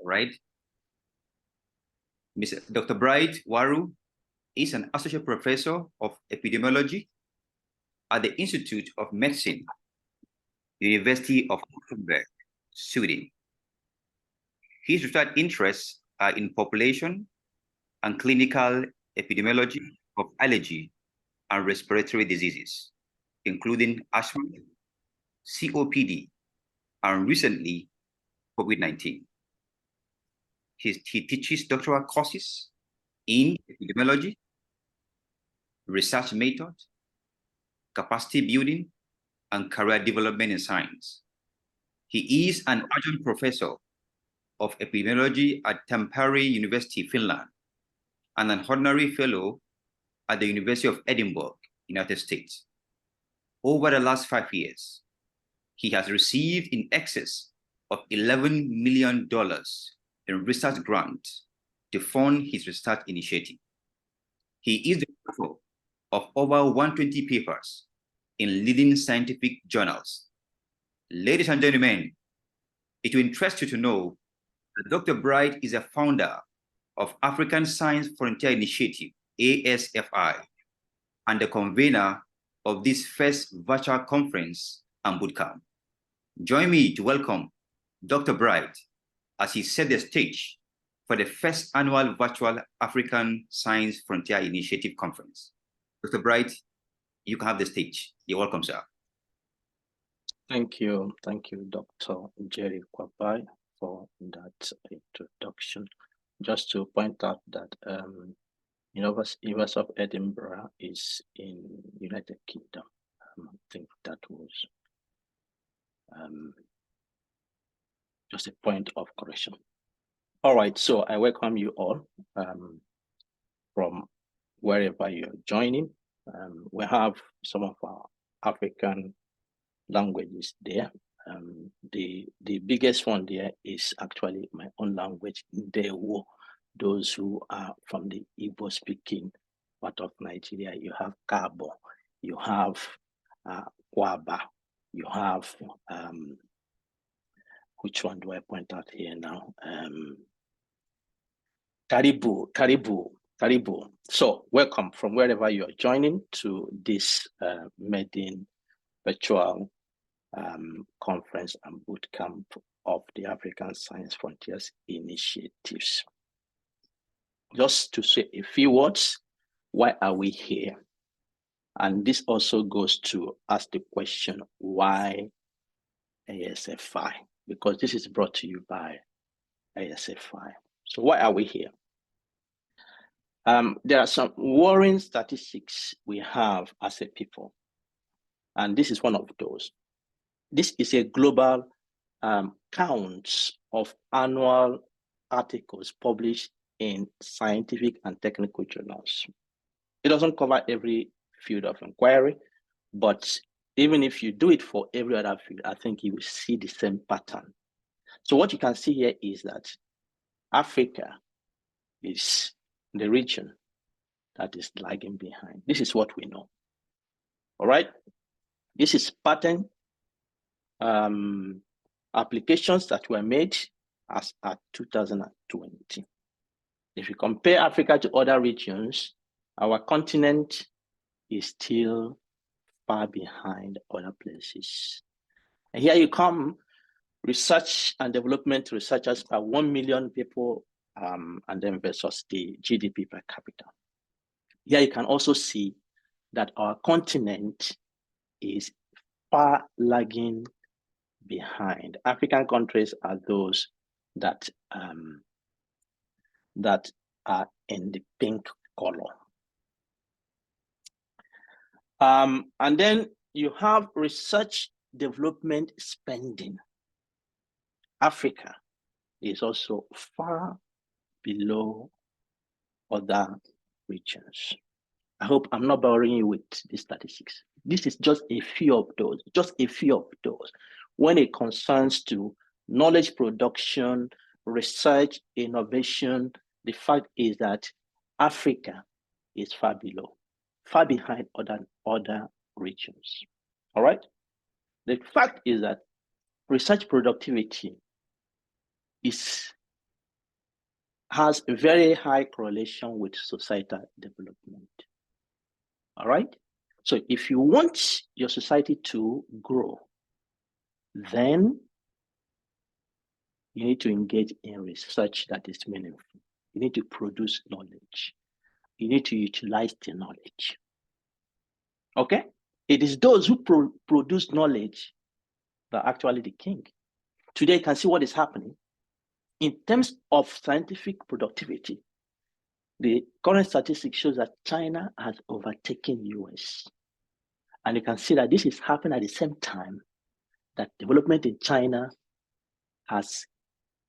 right? Dr. Bright Waru is an associate professor of epidemiology at the Institute of Medicine, University of Gothenburg, Sweden. His research interests are in population and clinical epidemiology of allergy and respiratory diseases, including asthma, COPD, and recently, COVID-19. He teaches doctoral courses in epidemiology, research method, capacity building, and career development in science. He is an adjunct professor of epidemiology at Tampere University, Finland, and an honorary fellow at the University of Edinburgh, United States. Over the last 5 years, he has received in excess of $11 million in research grants to fund his research initiative. He is the author of over 120 papers in leading scientific journals. Ladies and gentlemen, it will interest you to know that Dr. Bright is a founder of African Science Frontier Initiative, ASFI, and the convener of this first virtual conference and bootcamp. Join me to welcome Dr. Bright as he set the stage for the first annual virtual African Science Frontier Initiative Conference. Dr. Bright, you can have the stage. You're welcome, sir. Thank you, Dr. Jerry Kwabai, for that introduction. Just to point out that University of Edinburgh is in United Kingdom. I think that was just a point of correction. All right, so I welcome you all from wherever you're joining. We have some of our African languages there. The biggest one there is actually my own language, Ndewo. Those who are from the Igbo speaking part of Nigeria, you have Kabo, you have Kwaba, you have which one do I point out here now? Karibu. So welcome from wherever you are joining to this maiden virtual conference and bootcamp of the African Science Frontiers Initiatives. Just to say a few words, why are we here? And this also goes to ask the question, why ASFI? Because this is brought to you by ASFI. So why are we here? There are some worrying statistics we have as a people, and this is one of those. This is a global count of annual articles published in scientific and technical journals. It doesn't cover every field of inquiry, but even if you do it for every other field, I think you will see the same pattern. So what you can see here is that Africa is the region that is lagging behind. This is what we know. All right. This is pattern applications that were made as at 2020. If you compare Africa to other regions, our continent is still far behind other places. And here you come, research and development researchers per 1 million people, and then versus the GDP per capita. Here you can also see that our continent is far lagging behind. African countries are those that that are in the pink color. And then you have research development spending. Africa is also far below other regions. I hope I'm not boring you with the statistics. This is just a few of those, When it concerns to knowledge production, research, innovation, the fact is that Africa is far behind other regions. All right? The fact is that research productivity is has a very high correlation with societal development. All right? So if you want your society to grow, then you need to engage in research that is meaningful. You need to produce knowledge. You need to utilize the knowledge. Okay? It is those who produce knowledge that are actually the king. Today, you can see what is happening. In terms of scientific productivity, the current statistics shows that China has overtaken US. And you can see that this is happening at the same time that development in China has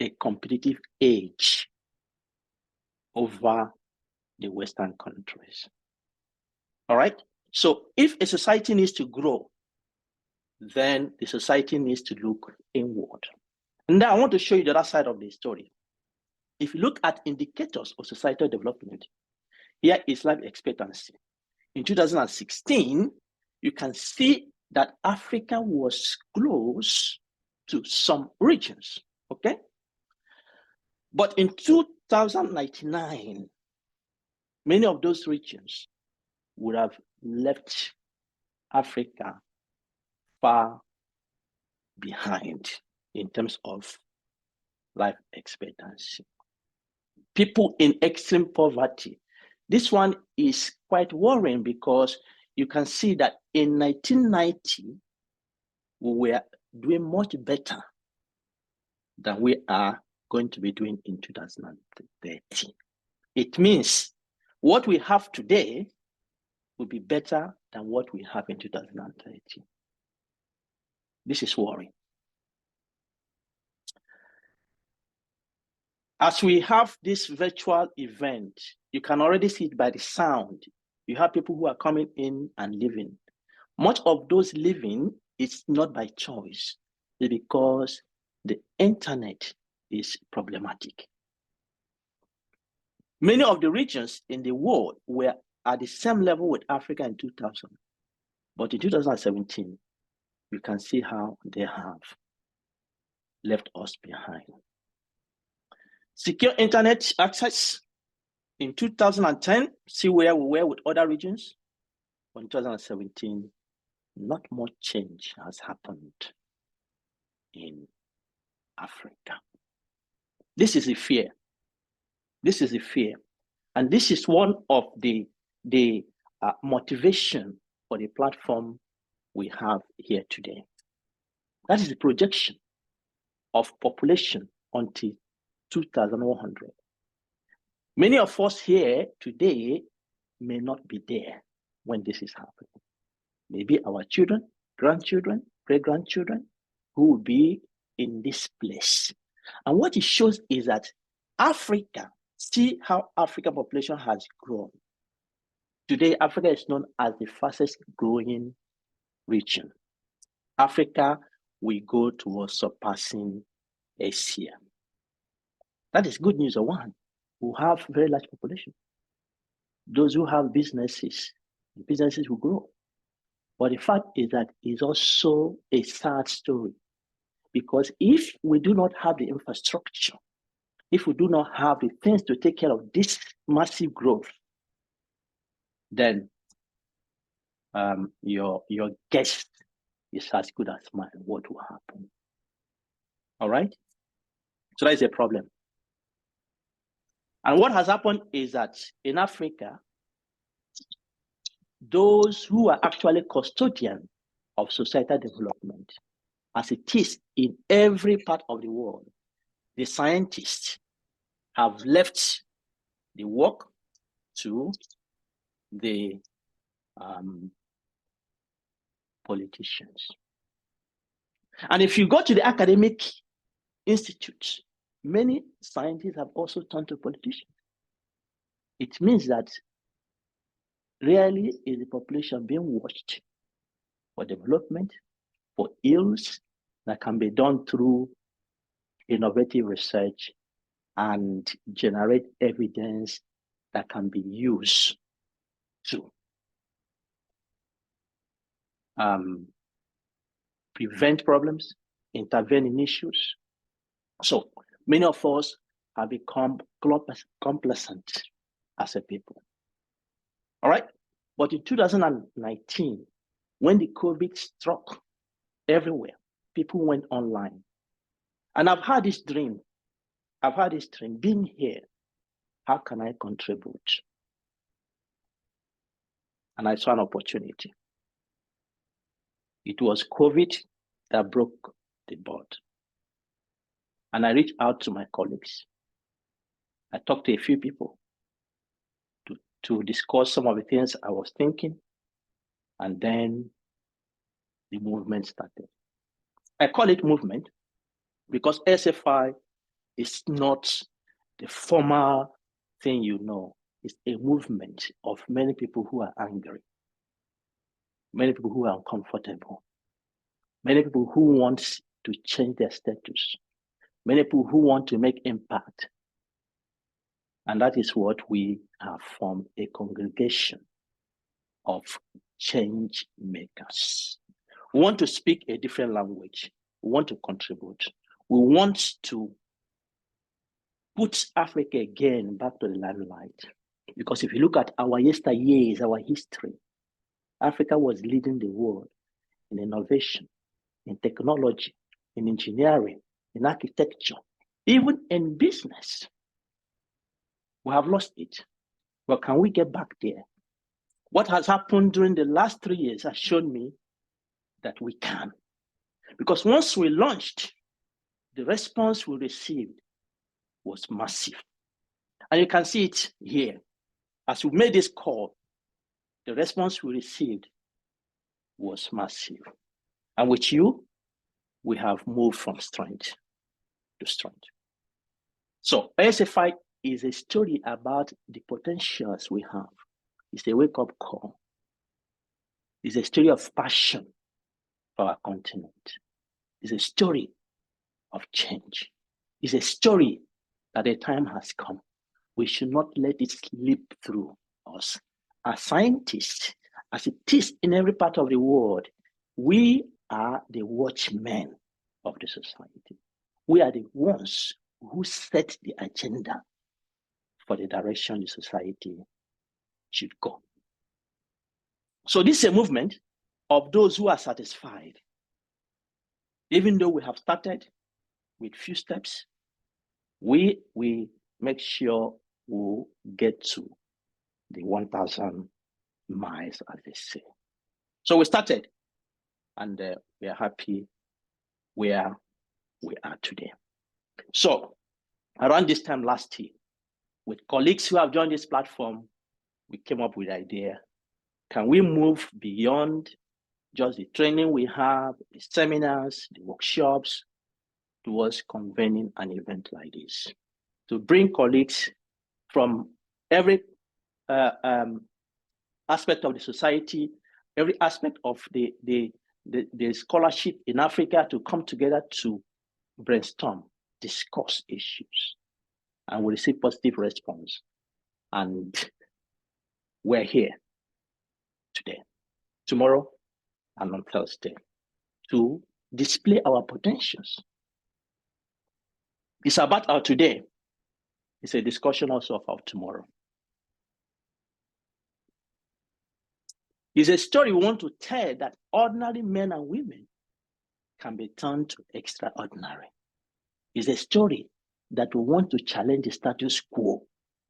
a competitive edge over the Western countries. All right? So if a society needs to grow, then the society needs to look inward. And now I want to show you the other side of the story. If you look at indicators of societal development, here is life expectancy. In 2016, you can see that Africa was close to some regions, okay? But in 2099, many of those regions would have left Africa far behind in terms of life expectancy. People in extreme poverty. This one is quite worrying because you can see that in 1990, we were doing much better than we are going to be doing in 2030. It means what we have today will be better than what we have in 2030. This is worrying. As we have this virtual event, you can already see it by the sound. You have people who are coming in and leaving. Much of those leaving is not by choice, it's because the internet is problematic. Many of the regions in the world were at the same level with Africa in 2000. But in 2017, you can see how they have left us behind. Secure internet access. In 2010, see where we were with other regions. But in 2017, not much change has happened in Africa. This is a fear. This is a fear. And this is one of the motivation for the platform we have here today. That is the projection of population until 2100. Many of us here today may not be there when this is happening. Maybe our children, grandchildren, great-grandchildren who will be in this place. And what it shows is that Africa, see how African population has grown. Today, Africa is known as the fastest growing region. Africa will go towards surpassing Asia. That is good news. One, who have very large population. Those who have businesses will grow. But the fact is that it's also a sad story, because if we do not have the infrastructure, if we do not have the things to take care of this massive growth, then your guess is as good as mine. What will happen? All right. So that is a problem. And what has happened is that in Africa, those who are actually custodian of societal development, as it is in every part of the world, the scientists have left the work to the politicians. And if you go to the academic institutes, many scientists have also turned to politicians. It means that rarely is the population being watched for development, for ills that can be done through innovative research and generate evidence that can be used to prevent problems, intervene in issues. So many of us have become complacent as a people. All right? But in 2019, when the COVID struck everywhere, people went online. And I've had this dream. Being here, how can I contribute? And I saw an opportunity. It was COVID that broke the board. And I reached out to my colleagues. I talked to a few people to discuss some of the things I was thinking. And then the movement started. I call it movement because ASFI is not the formal thing you know. It's a movement of many people who are angry, many people who are uncomfortable, many people who want to change their status, many people who want to make impact. And that is what we have formed, a congregation of change makers. We want to speak a different language. We want to contribute. We want to put Africa again back to the limelight. Because if you look at our yesteryears, our history, Africa was leading the world in innovation, in technology, in engineering, in architecture, even in business. We have lost it. But can we get back there? What has happened during the last 3 years has shown me that we can. Because once we launched, the response we received was massive. And you can see it here. As we made this call, the response we received was massive. And with you, we have moved from strength to strength. So ASFI is a story about the potentials we have. It's a wake-up call. It's a story of passion for our continent. It's a story of change. It's a story that the time has come. We should not let it slip through us. As scientists, as it is in every part of the world, we are the watchmen of the society. We are the ones who set the agenda for the direction the society should go. So this is a movement of those who are satisfied. Even though we have started with few steps, we make sure we get to the 1,000 miles, as they say. So we started, and we are happy where we are today. So around this time last year, with colleagues who have joined this platform, we came up with the idea, can we move beyond just the training we have, the seminars, the workshops, towards convening an event like this, to bring colleagues from every aspect of the society, every aspect of the scholarship in Africa to come together to brainstorm, discuss issues, and we receive positive response. And we're here today, tomorrow, and on Thursday to display our potentials. It's about our today. It's a discussion also of our tomorrow. It's a story we want to tell that ordinary men and women can be turned to extraordinary. It's a story that we want to challenge the status quo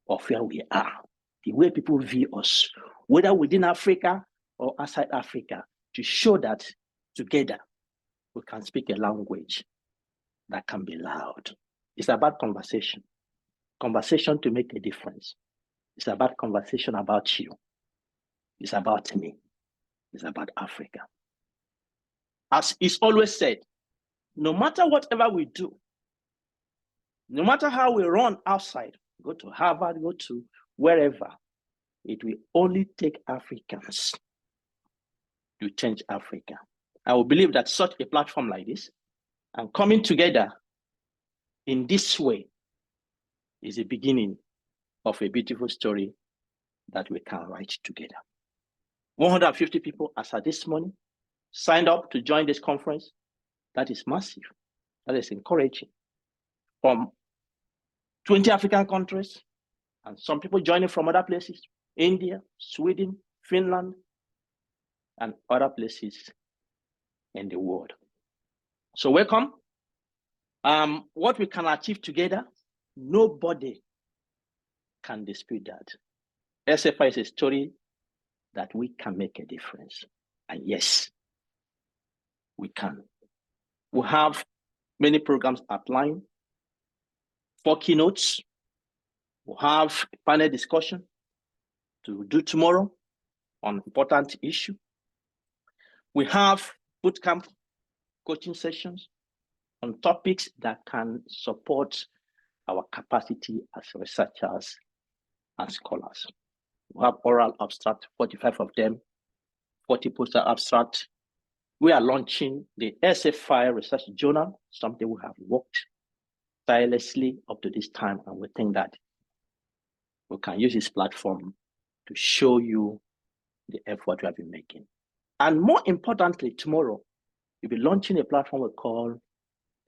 of where we are, the way people view us, whether within Africa or outside Africa, to show that together we can speak a language that can be loud. It's about conversation to make a difference. It's about conversation about you. It's about me. It's about Africa. As is always said, no matter whatever we do, no matter how we run outside, go to Harvard, go to wherever, it will only take Africans to change Africa. I will believe that such a platform like this and coming together in this way is the beginning of a beautiful story that we can write together. 150 people as of this morning signed up to join this conference. That is massive. That is encouraging. From 20 African countries, and some people joining from other places, India, Sweden, Finland, and other places in the world. So welcome. What we can achieve together, nobody can dispute that. ASFI is a story that we can make a difference. And yes, we can. We have many programs outlined, 4 keynotes. We'll have a panel discussion to do tomorrow on important issue. We have bootcamp coaching sessions on topics that can support our capacity as researchers and scholars. We have oral abstract, 45 of them, 40 poster abstract. We are launching the ASFI Research Journal, something we have worked tirelessly up to this time, and we think that we can use this platform to show you the effort we have been making. And more importantly, tomorrow, we'll be launching a platform we call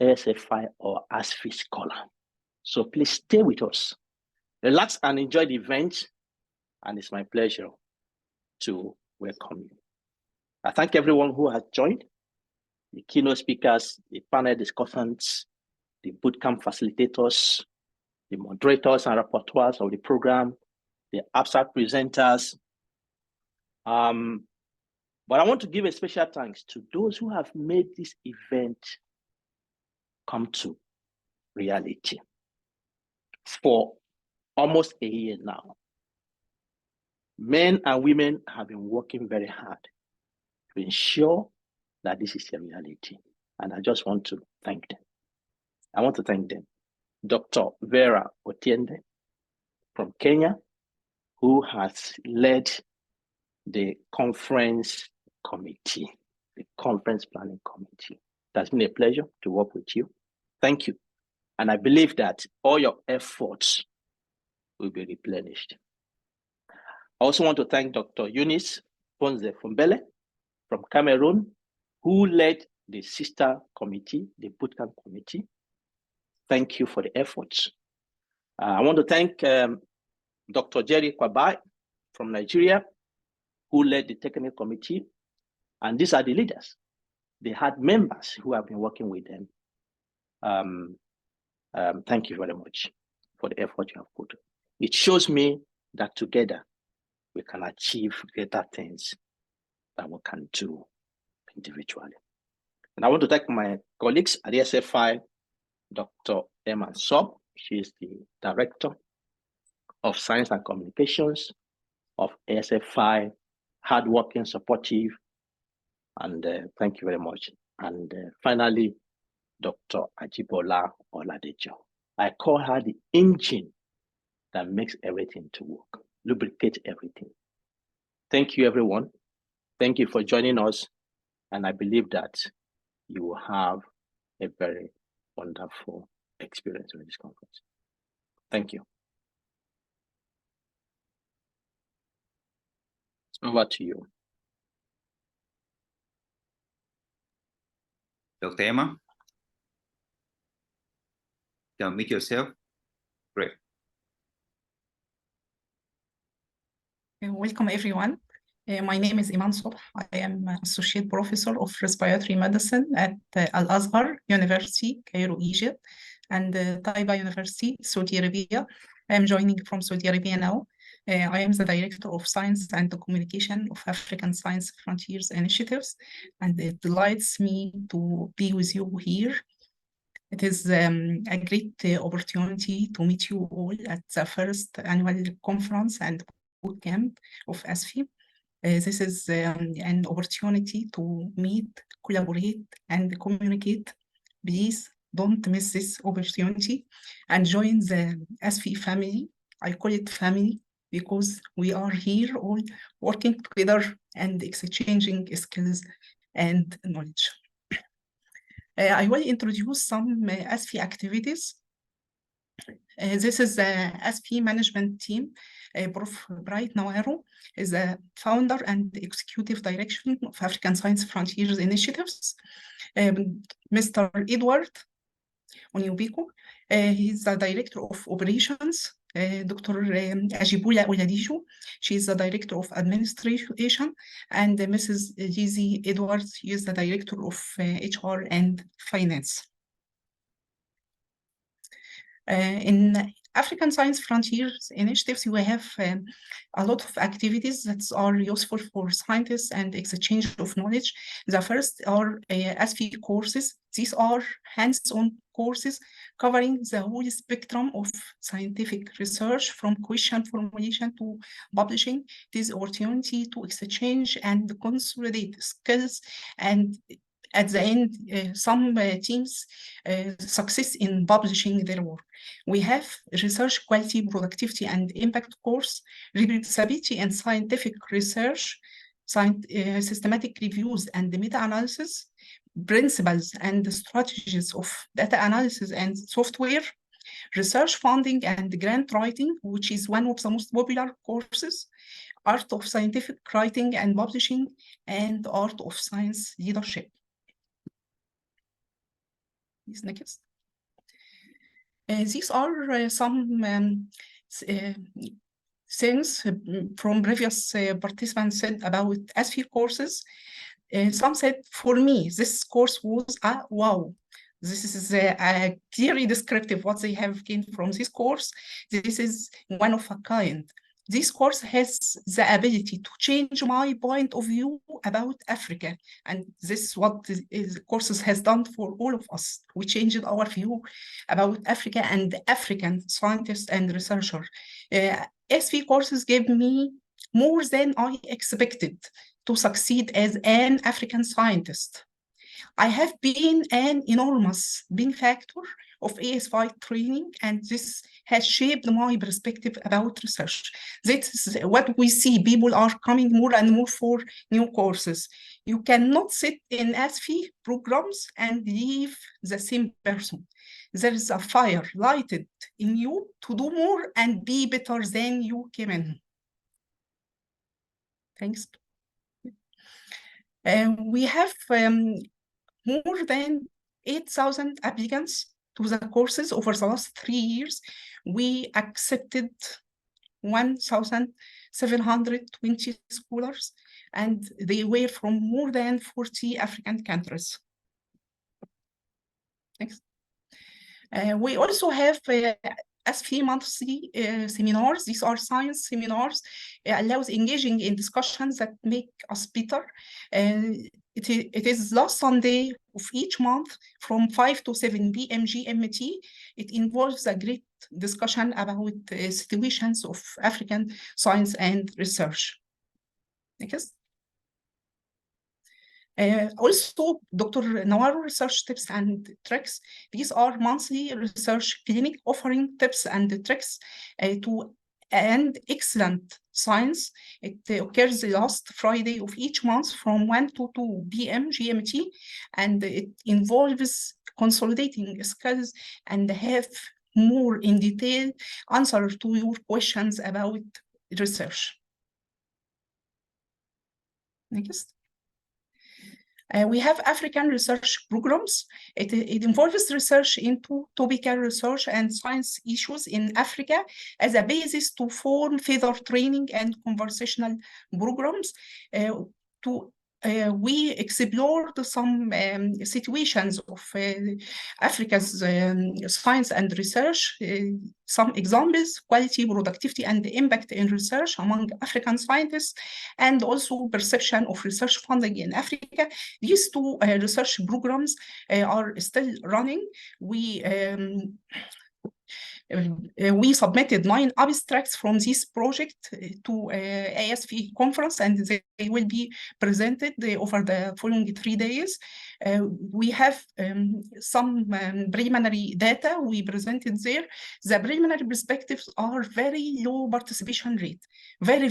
ASFI or ASFI Scholar. So please stay with us, relax and enjoy the event. And it's my pleasure to welcome you. I thank everyone who has joined, the keynote speakers, the panel discussants, the bootcamp facilitators, the moderators and rapporteurs of the program, the abstract presenters. But I want to give a special thanks to those who have made this event come to reality for almost a year now. Men and women have been working very hard to ensure that this is a reality. And I just want to thank them. I want to thank them. Dr. Vera Otiende from Kenya, who has led the conference committee, the conference planning committee. It has been a pleasure to work with you. Thank you. And I believe that all your efforts will be replenished. I also want to thank Dr. Eunice Ponze Fumbele from Cameroon, who led the sister committee, the bootcamp committee. Thank you for the efforts. I want to thank Dr. Jerry Kwabai from Nigeria, who led the technical committee. And these are the leaders. They had members who have been working with them. Thank you very much for the effort you have put. It shows me that together we can achieve greater things than we can do individually. And I want to thank my colleagues at the ASFI, Dr. Emma Sob. She is the Director of Science and Communications of ASFI, hardworking, supportive, and thank you very much. And finally, Dr. Ajibola Oladejo. I call her the engine that makes everything to work, lubricate everything. Thank you, everyone. Thank you for joining us. And I believe that you will have a very wonderful experience with this conference. Thank you. Over to you. Dr. Emma, you can meet yourself. Great. Welcome, everyone. My name is Iman Sobh. I am Associate Professor of Respiratory Medicine at Al-Azhar University, Cairo, Egypt, and Taiba University, Saudi Arabia. I am joining from Saudi Arabia now. I am the Director of Science and Communication of African Science Frontiers Initiatives, and it delights me to be with you here. It is a great opportunity to meet you all at the first annual conference and bootcamp of ASFI. This is an opportunity to meet, collaborate, and communicate. Please don't miss this opportunity and join the ASFI family. I call it family because we are here all working together and exchanging skills and knowledge. I will introduce some ASFI activities. This is the ASFI management team. Prof. Bright Nawaro is the founder and executive director of African Science Frontiers Initiatives. Mr. Edward Onyubiko. He's the Director of Operations. Dr. Ajibula Oladijo, she is the Director of Administration, and Mrs. Lizzie Edwards, she is the Director of HR and Finance. In African Science Frontiers initiatives, we have a lot of activities that are useful for scientists and exchange of knowledge. The first are ASFI courses. These are hands-on courses covering the whole spectrum of scientific research, from question formulation to publishing. It is opportunity to exchange and consolidate skills, and at the end, some teams success in publishing their work. We have research quality, productivity, and impact course, reproducibility and scientific research, systematic reviews and meta-analysis, principles and strategies of data analysis and software, research funding and grant writing, which is one of the most popular courses, art of scientific writing and publishing, and art of science leadership. Please, next. These are some things from previous participants said about ASFI courses. Some said, for me, this course was a wow. This is clearly descriptive what they have gained from this course. This is one of a kind. This course has the ability to change my point of view about Africa. And this is what the courses has done for all of us. We changed our view about Africa and African scientists and researchers. ASFI courses gave me more than I expected to succeed as an African scientist. I have been an enormous benefactor of ASFI training, and this has shaped my perspective about research. This is what we see. People are coming more and more for new courses. You cannot sit in ASFI programs and leave the same person. There is a fire lighted in you to do more and be better than you came in. Thanks. We have more than 8,000 applicants to the courses over the last 3 years. We accepted 1,720 scholars, and they were from more than 40 African countries. Next. We also have ASFI monthly seminars. These are science seminars. It allows engaging in discussions that make us better. It is last Sunday of each month from 5 to 7 p.m. GMT. It involves a great discussion about situations of African science and research. Next. Also, Dr. Nawaro research tips and tricks. These are monthly research clinic offering tips and tricks to and excellent science. It occurs the last Friday of each month from 1 to 2 p.m. GMT, and it involves consolidating skills and have more in detail answer to your questions about research. Next. We have African research programs. It involves research into topical research and science issues in Africa as a basis to form further training and conversational programs. We explored some situations of Africa's science and research, some examples, quality, productivity, and the impact in research among African scientists, and also perception of research funding in Africa. These two research programs are still running. We submitted 9 abstracts from this project to ASFI conference, and they will be presented over the following 3 days. We have some preliminary data we presented there. The preliminary perspectives are very low participation rate, very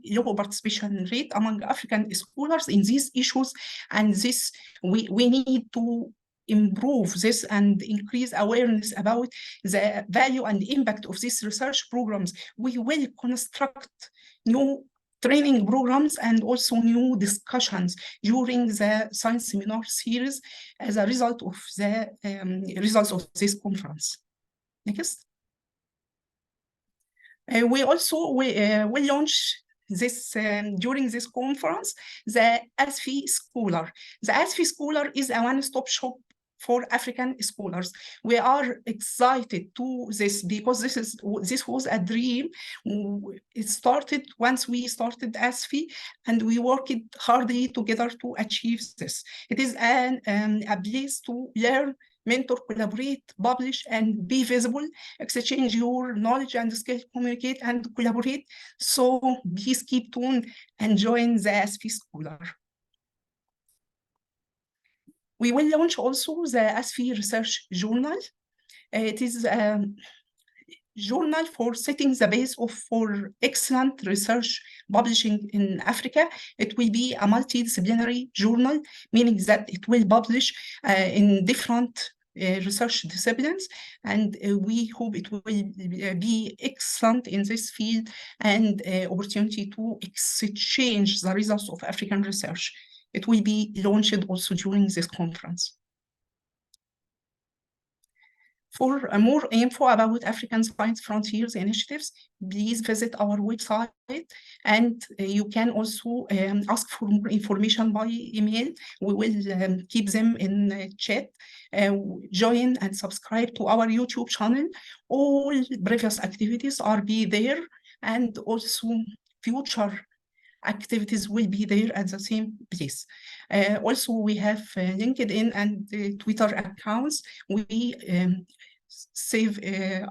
low participation rate among African scholars in these issues, and this we need to improve this and increase awareness about the value and impact of these research programs. We will construct new training programs and also new discussions during the science seminar series as a result of the results of this conference. Next. We also will launch this during this conference the ASFI Scholar. The ASFI Scholar is a one-stop shop for African scholars. We are excited to this because this was a dream. It started once we started ASFI, and we worked hardly together to achieve this. It is a place to learn, mentor, collaborate, publish, and be visible, exchange your knowledge and skills, communicate and collaborate. So please keep tuned and join the ASFI Scholar. We will launch also the ASFI Research Journal. It is a journal for setting the base for excellent research publishing in Africa. It will be a multidisciplinary journal, meaning that it will publish in different research disciplines, and we hope it will be excellent in this field and opportunity to exchange the results of African research. It will be launched also during this conference. For more info about African Science Frontiers initiatives, please visit our website, and you can also ask for more information by email. We will keep them in chat. Join and subscribe to our YouTube channel. All previous activities are there, and also future activities will be there at the same place. Also, we have LinkedIn and Twitter accounts. We save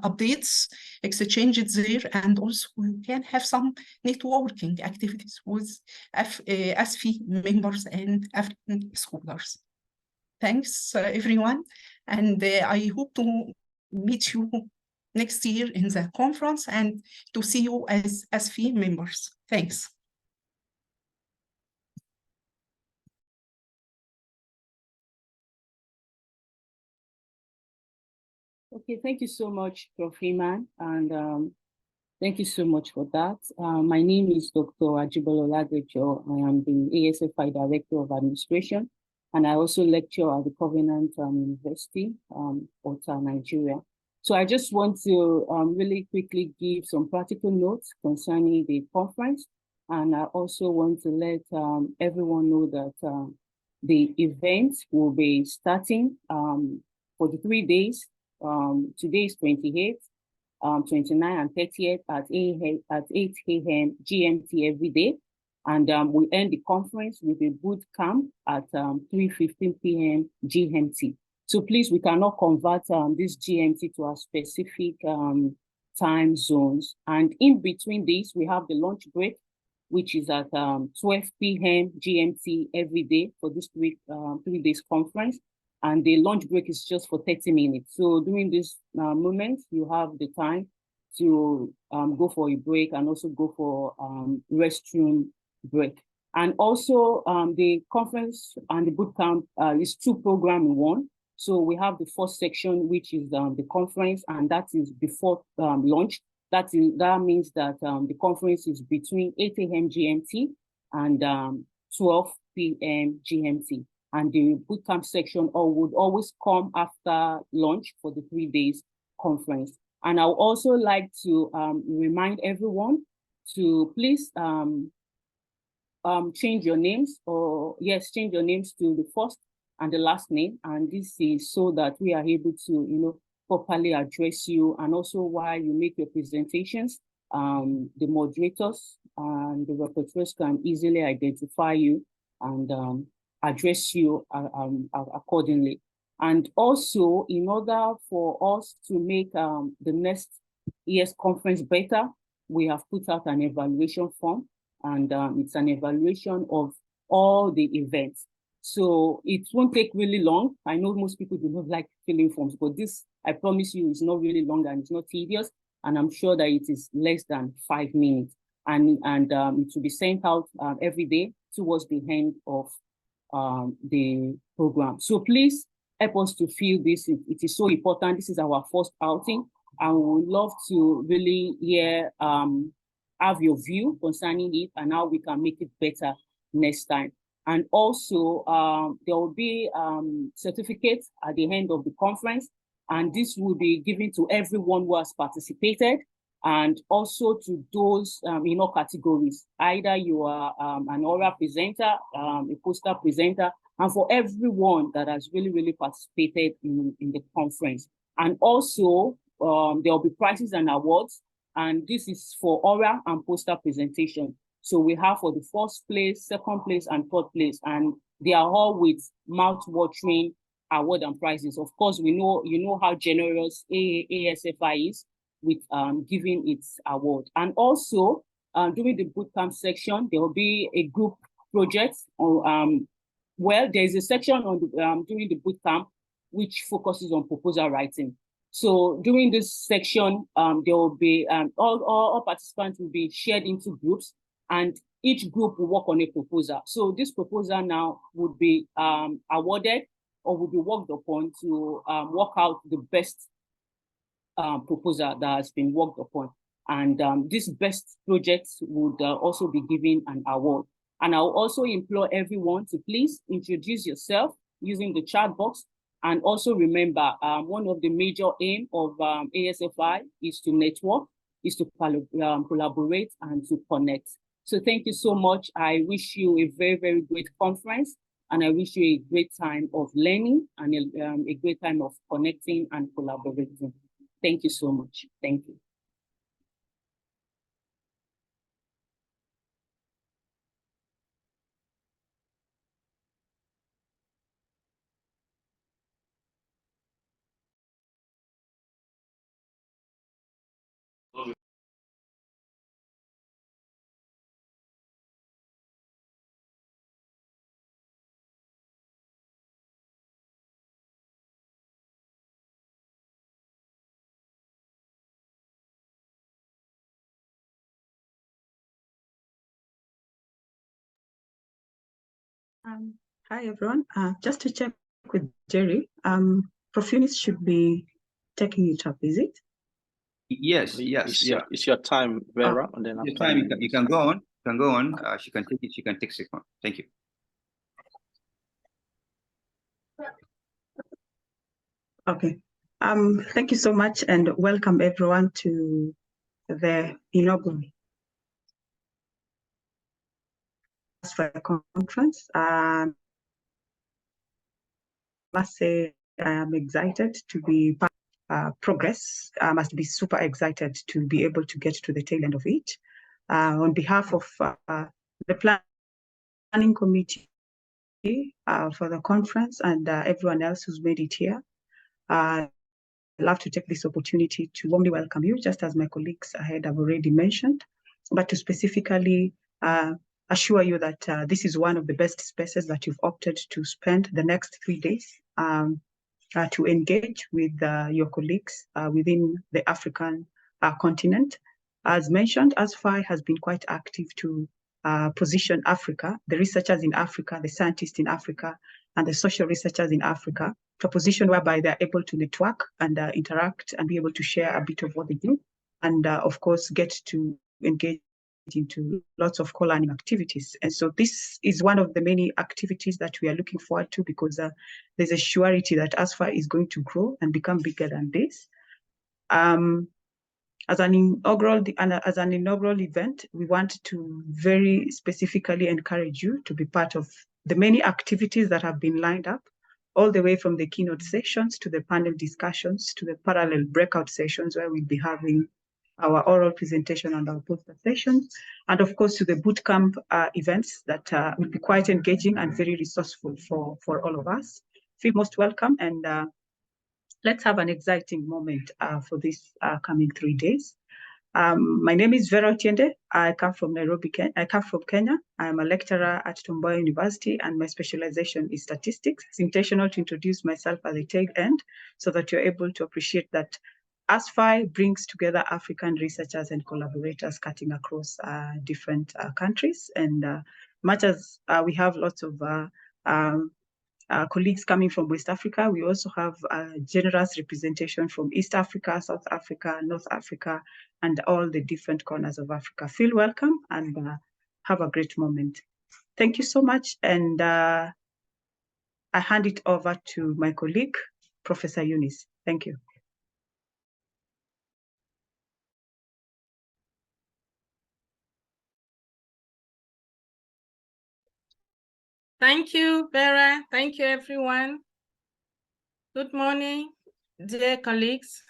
updates, exchange it there, and also we can have some networking activities with ASFI members and African scholars. Thanks, everyone, and I hope to meet you next year in the conference and to see you as ASFI members. Thanks. Okay, thank you so much, Prof. Iman, and thank you so much for that. My name is Dr. Ajibolo Ladejo. I am the ASFI Director of Administration, and I also lecture at the Covenant University, Ota, Nigeria. So I just want to really quickly give some practical notes concerning the conference, and I also want to let everyone know that the event will be starting for the 3 days. Today is 28th, 29th and 30th at 8 a.m. GMT every day. And we end the conference with a boot camp at 3:15 p.m. GMT. So please, we cannot convert this GMT to a specific time zones. And in between these, we have the lunch break, which is at 12 p.m. GMT every day for this 3 days conference. And the lunch break is just for 30 minutes. So during this moment, you have the time to go for a break and also go for restroom break. And also the conference and the bootcamp is 2 programs in 1. So we have the first section, which is the conference, and that is before lunch. That means that the conference is between 8 a.m. GMT and 12 p.m. GMT. And the bootcamp section would always come after lunch for the 3 days conference. And I would also like to remind everyone to please change your names, change your names to the first and the last name. And this is so that we are able to, properly address you. And also while you make your presentations, the moderators and the rapporteurs can easily identify you and address you accordingly. And also, in order for us to make the next year's conference better, we have put out an evaluation form, and it's an evaluation of all the events. So it won't take really long. I know most people do not like filling forms, but this, I promise you, is not really long and it's not tedious. And I'm sure that it is less than 5 minutes. And it will be sent out every day towards the end of the program. So please help us to feel this. It is so important. This is our first outing, and we would love to really hear have your view concerning it and how we can make it better next time. And also, there will be certificates at the end of the conference, and this will be given to everyone who has participated, and also to those in all categories. Either you are an oral presenter, a poster presenter, and for everyone that has really participated in the conference. And also, there will be prizes and awards, and this is for oral and poster presentation. So we have for the first place, second place, and third place, and they are all with mouth-watering award and prizes. Of course, you know how generous ASFI is with giving its award. And also, during the bootcamp section, there will be a group project. Well, there is a section on the, during the bootcamp which focuses on proposal writing. So during this section, there will be all participants will be shared into groups, and each group will work on a proposal. So this proposal now would be awarded or would be worked upon to work out the best proposal that has been worked upon. And this best projects would also be given an award. And I'll also implore everyone to please introduce yourself using the chat box. And also remember, one of the major aims of ASFI is to network, is to collaborate and to connect. So thank you so much. I wish you a very great conference, and I wish you a great time of learning and a great time of connecting and collaborating. Thank you so much. Thank you. Hi, everyone. Just to check with Jerry, Prof. Eunice should be taking it up, is it? Yes. It's your time, Vera, and then your time. You can go on. You can go on. She can take it. She can take second. Thank you. Okay. Thank you so much, and welcome everyone to the inaugural ASFI conference. I must say I am excited to be part of progress. I must be super excited to be able to get to the tail end of it. On behalf of the planning committee for the conference and everyone else who's made it here, I'd love to take this opportunity to warmly welcome you, just as my colleagues ahead have already mentioned, but to specifically assure you that this is one of the best spaces that you've opted to spend the next 3 days to engage with your colleagues within the African continent. As mentioned, ASFI has been quite active to position Africa, the researchers in Africa, the scientists in Africa, and the social researchers in Africa to a position whereby they're able to network and interact and be able to share a bit of what they do, and of course get to engage into lots of co-learning activities. And so this is one of the many activities that we are looking forward to, because there's a surety that ASFI is going to grow and become bigger than this. As an inaugural event, we want to very specifically encourage you to be part of the many activities that have been lined up, all the way from the keynote sessions to the panel discussions to the parallel breakout sessions where we'll be having our oral presentation and our poster sessions, and of course to the bootcamp events that will be quite engaging and very resourceful for all of us. Feel most welcome, and let's have an exciting moment for this coming 3 days. My name is Vera Otiende. I come from Nairobi, Kenya. I come from Kenya. I'm a lecturer at Tom Mboya University, and my specialization is statistics. It's intentional to introduce myself at the tail end so that you're able to appreciate that ASFI brings together African researchers and collaborators cutting across different countries. And much as we have lots of colleagues coming from West Africa. We also have a generous representation from East Africa, South Africa, North Africa, and all the different corners of Africa. Feel welcome and have a great moment. Thank you so much. And I hand it over to my colleague, Professor Eunice. Thank you. Thank you, Vera. Thank you, everyone. Good morning, dear colleagues.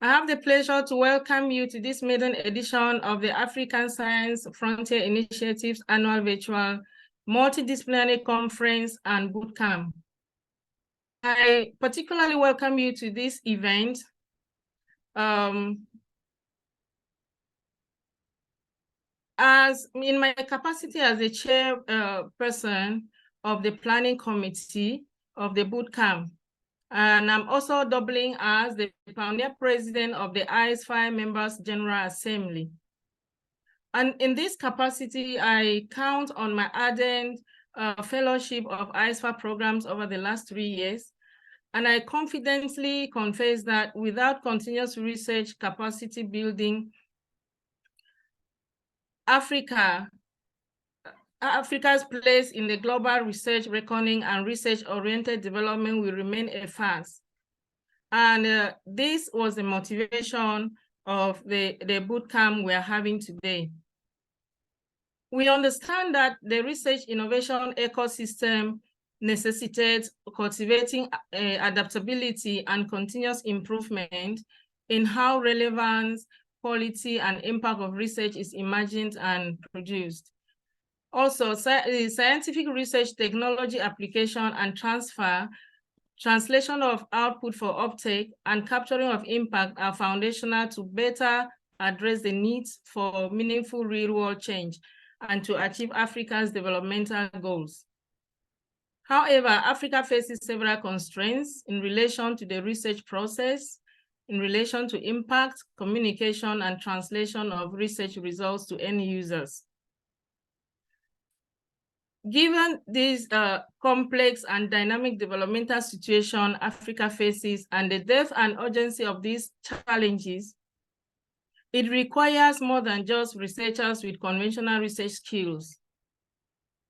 I have the pleasure to welcome you to this maiden edition of the African Science Frontier Initiative's annual virtual multidisciplinary conference and bootcamp. I particularly welcome you to this event as in my capacity as the chairperson of the planning committee of the bootcamp. And I'm also doubling as the pioneer president of the ASFI Members General Assembly. And in this capacity, I count on my ardent fellowship of ASFI programs over the last 3 years. And I confidently confess that without continuous research capacity building, Africa's place in the global research reckoning and research-oriented development will remain a farce. And this was the motivation of the bootcamp we are having today. We understand that the research innovation ecosystem necessitates cultivating adaptability and continuous improvement in how relevance, quality, and impact of research is imagined and produced. Also, scientific research technology application and translation of output for uptake, and capturing of impact are foundational to better address the needs for meaningful real-world change and to achieve Africa's developmental goals. However, Africa faces several constraints in relation to the research process, in relation to impact, communication, and translation of research results to end users. Given this complex and dynamic developmental situation Africa faces and the depth and urgency of these challenges, it requires more than just researchers with conventional research skills.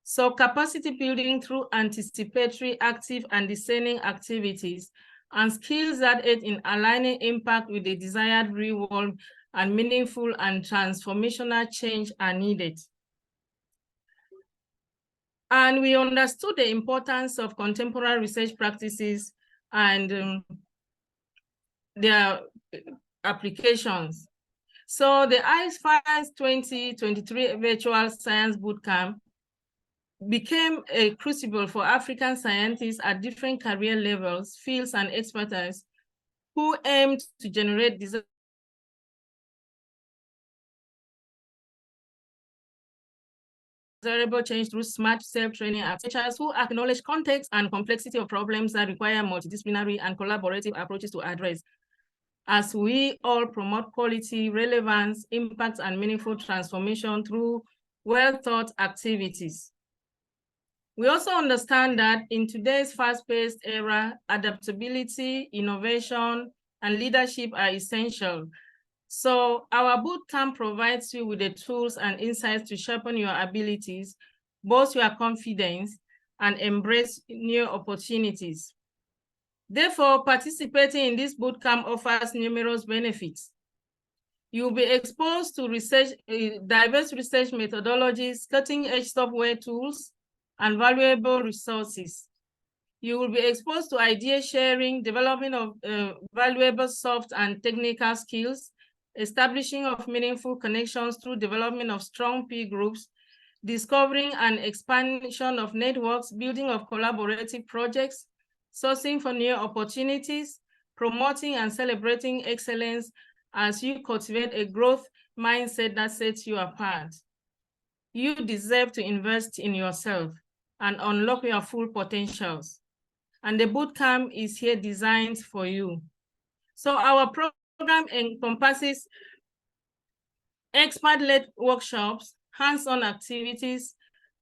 So capacity building through anticipatory, active, and discerning activities and skills that aid in aligning impact with the desired real world and meaningful and transformational change are needed. And we understood the importance of contemporary research practices and their applications. So the ASFI 2023 Virtual Science Bootcamp became a crucible for African scientists at different career levels, fields, and expertise who aimed to generate desirable change through smart self-training researchers who acknowledge context and complexity of problems that require multidisciplinary and collaborative approaches to address, as we all promote quality, relevance, impact, and meaningful transformation through well-thought activities. We also understand that in today's fast-paced era, adaptability, innovation, and leadership are essential. So our bootcamp provides you with the tools and insights to sharpen your abilities, boost your confidence, and embrace new opportunities. Therefore, participating in this bootcamp offers numerous benefits. You'll be exposed to diverse research methodologies, cutting-edge software tools, and valuable resources. You will be exposed to idea sharing, development of valuable soft and technical skills, establishing of meaningful connections through development of strong peer groups, discovering and expansion of networks, building of collaborative projects, sourcing for new opportunities, promoting and celebrating excellence as you cultivate a growth mindset that sets you apart. You deserve to invest in yourself and unlock your full potentials. And the bootcamp is here designed for you. So our program encompasses expert-led workshops, hands-on activities,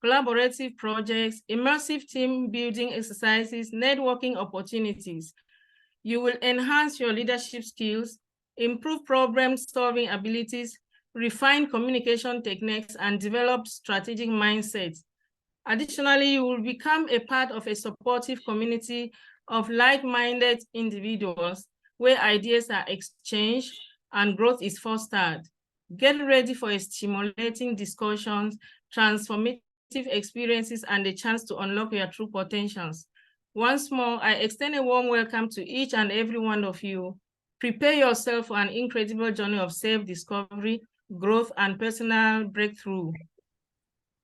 collaborative projects, immersive team building exercises, networking opportunities. You will enhance your leadership skills, improve problem-solving abilities, refine communication techniques, and develop strategic mindsets. Additionally, you will become a part of a supportive community of like-minded individuals where ideas are exchanged and growth is fostered. Get ready for a stimulating discussions, transformative experiences, and a chance to unlock your true potentials. Once more, I extend a warm welcome to each and every one of you. Prepare yourself for an incredible journey of self-discovery, growth, and personal breakthrough.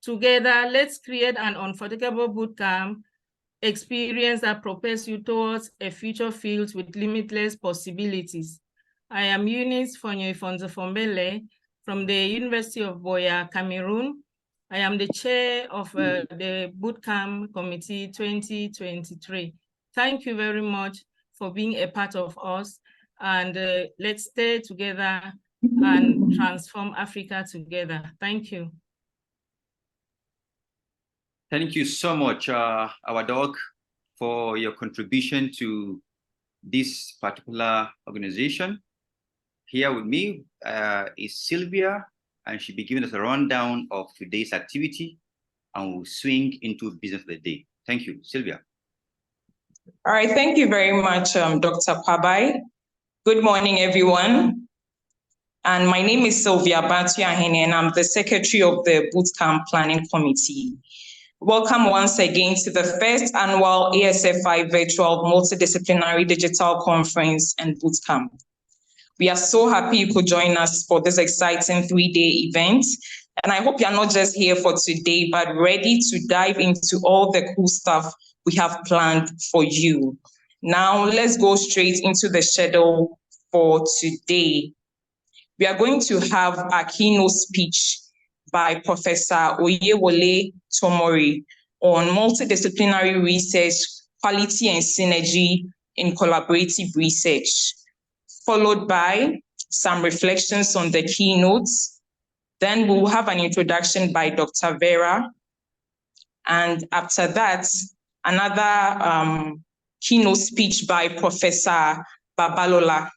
Together, let's create an unforgettable bootcamp experience that propels you towards a future filled with limitless possibilities. I am Eunice Fonyo-Ifonzo-Fombele from the University of Boya, Cameroon. I am the chair of the Bootcamp Committee 2023. Thank you very much for being a part of us, and let's stay together and transform Africa together. Thank you. Thank you so much, our doc, for your contribution to this particular organization. Here with me is Sylvia, and she'll be giving us a rundown of today's activity, and we'll swing into business of the day. Thank you, Sylvia. All right, thank you very much, Dr. Kwabai. Good morning, everyone. And my name is Sylvia Batuahene, and I'm the secretary of the Bootcamp Planning Committee. Welcome once again to the first annual ASFI Virtual Multidisciplinary Digital Conference and Bootcamp. We are so happy you could join us for this exciting 3-day event. And I hope you're not just here for today, but ready to dive into all the cool stuff we have planned for you. Now, let's go straight into the schedule for today. We are going to have a keynote speech by Professor Oyewole Tomori on multidisciplinary research, quality and synergy in collaborative research, followed by some reflections on the keynotes. Then we will have an introduction by Dr. Vera. And after that, another keynote speech by Professor Babalola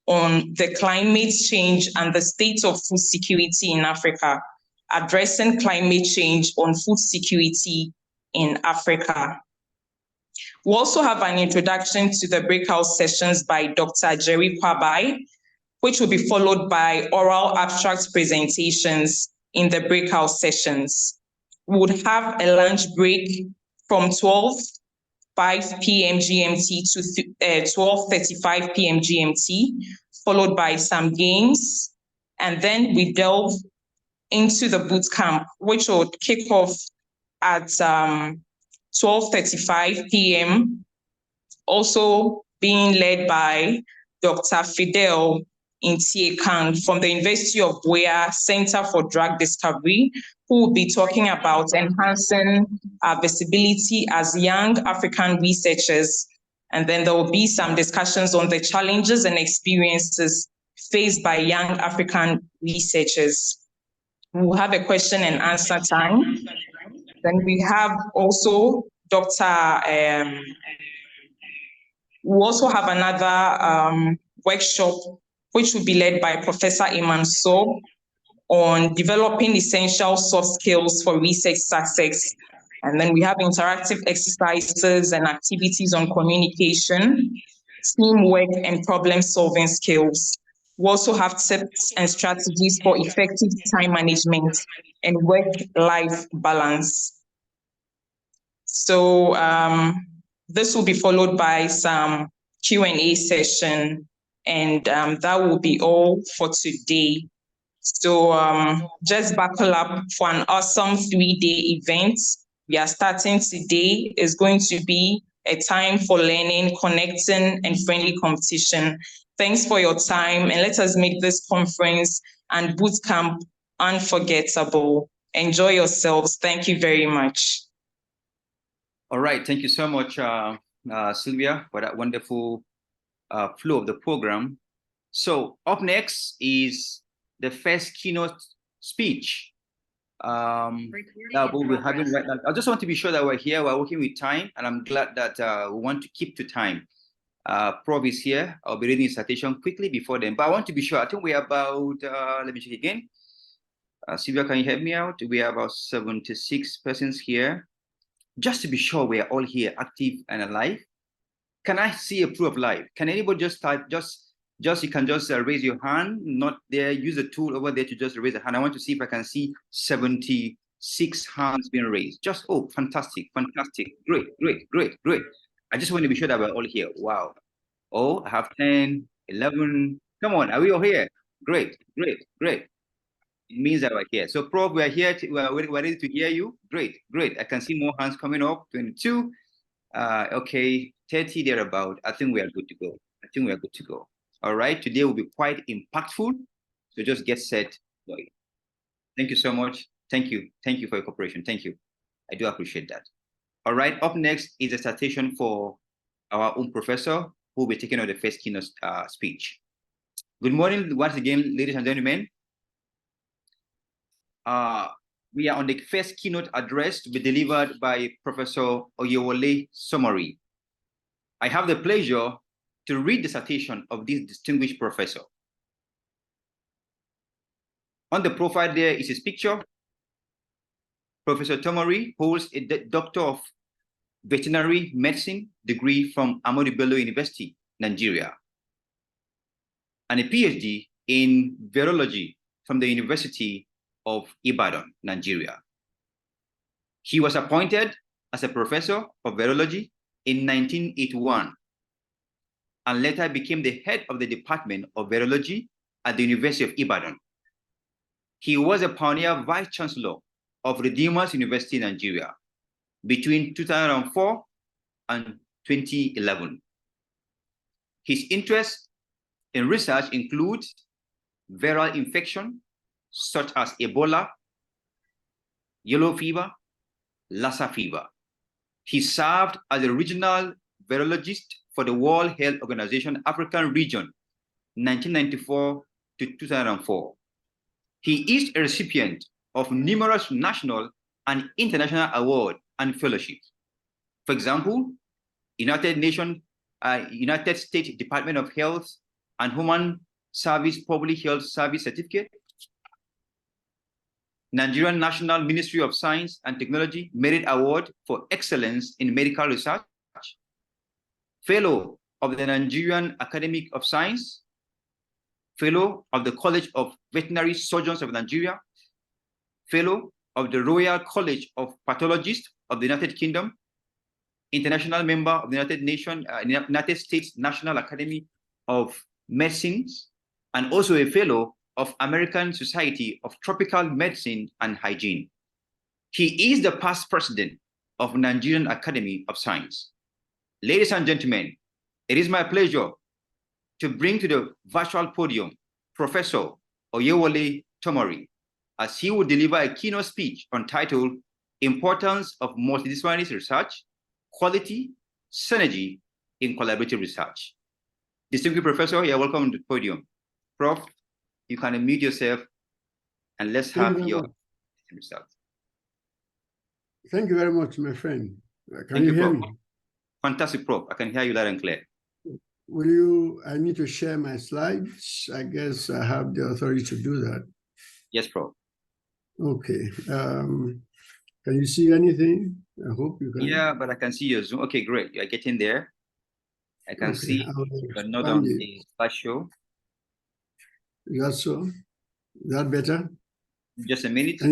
on the climate change and the state of food security in Africa, addressing climate change on food security in Africa. We also have an introduction to the breakout sessions by Dr. Jerry Kwabai, which will be followed by oral abstract presentations in the breakout sessions. We would have a lunch break from 12:05 p.m. GMT to 12:35 p.m. GMT, followed by some games. And then we delve into the boot camp, which will kick off at 12:35 p.m., also being led by Dr. Fidel Intiekan from the University of Boya Center for Drug Discovery, who will be talking about enhancing our visibility as young African researchers. And then there will be some discussions on the challenges and experiences faced by young African researchers. We'll have a question and answer time. Then we have also we'll also have another workshop, which will be led by Professor Iman So on developing essential soft skills for research success. And then we have interactive exercises and activities on communication, teamwork, and problem-solving skills. We also have tips and strategies for effective time management and work-life balance. So this will be followed by some Q&A session, and that will be all for today. So just buckle up for an awesome 3-day event. We are starting today. It's going to be a time for learning, connecting, and friendly competition. Thanks for your time, and let us make this conference and bootcamp unforgettable. Enjoy yourselves. Thank you very much. All right, thank you so much, Sylvia, for that wonderful flow of the program. So up next is the first keynote speech that we're having right now. I just want to be sure that we're here, we're working with time, and I'm glad that we want to keep to time. Prof is here. I'll be reading his citation quickly before then, but I want to be sure. I think we're about, let me check again. Sylvia, can you help me out? We are about 76 persons here. Just to be sure we are all here, active and alive. Can I see a proof of life? Can anybody just type, you can just raise your hand, not there, use the tool over there to just raise a hand. I want to see if I can see 76 hands being raised. Just, oh, fantastic, fantastic, great, great, great, great. I just want to be sure that we're all here. Wow. Oh, I have 10, 11. Come on, are we all here? Great, great, great. It means that we're here. So, Prof, we're here. We're ready to hear you. Great, great. I can see more hands coming up. 22. Okay, 30 thereabout. I think we are good to go. I think we are good to go. All right. Today will be quite impactful. So just get set. Thank you so much. Thank you. Thank you for your cooperation. Thank you. I do appreciate that. All right. Up next is a citation for our own professor who will be taking on the first keynote speech. Good morning once again, ladies and gentlemen. We are on the first keynote address to be delivered by Professor Oyewole Somori. I have the pleasure to read the citation of this distinguished professor. On the profile there is his picture. Professor Tomori holds a Doctor of Veterinary Medicine degree from Ahmadu Bello University, Nigeria, and a PhD in Virology from the University of Ibadan, Nigeria. He was appointed as a professor of virology in 1981 and later became the head of the Department of Virology at the University of Ibadan. He was a pioneer vice chancellor of Redeemers University, Nigeria between 2004 and 2011. His interests in research include viral infection, such as Ebola, yellow fever, Lassa fever. He served as a regional virologist for the World Health Organization African region, 1994 to 2004. He is a recipient of numerous national and international awards and fellowships. For example, United States Department of Health and Human Service Public Health Service Certificate, Nigerian National Ministry of Science and Technology Merit Award for Excellence in Medical Research, Fellow of the Nigerian Academy of Science, Fellow of the College of Veterinary Surgeons of Nigeria, Fellow of the Royal College of Pathologists of the United Kingdom, International Member of the United States National Academy of Medicines, and also a Fellow of American Society of Tropical Medicine and Hygiene. He is the past president of Nigerian Academy of Science. Ladies and gentlemen, it is my pleasure to bring to the virtual podium Professor Oyewole Tomori, as he will deliver a keynote speech entitled Importance of Multidisciplinary Research, Quality, Synergy in Collaborative Research. Distinguished Professor, you're welcome to the podium. Prof, you can unmute yourself and let's have your results. Thank you very much, my friend. Can you hear me? Fantastic, Prof. I can hear you loud and clear. I need to share my slides. I guess I have the authority to do that. Yes, Prof. Okay. Can you see anything? I hope you can. Yeah, but I can see your Zoom. Okay, great. You're getting there. I can see you're not on the slideshow. That's so. Is that better? Just a minute.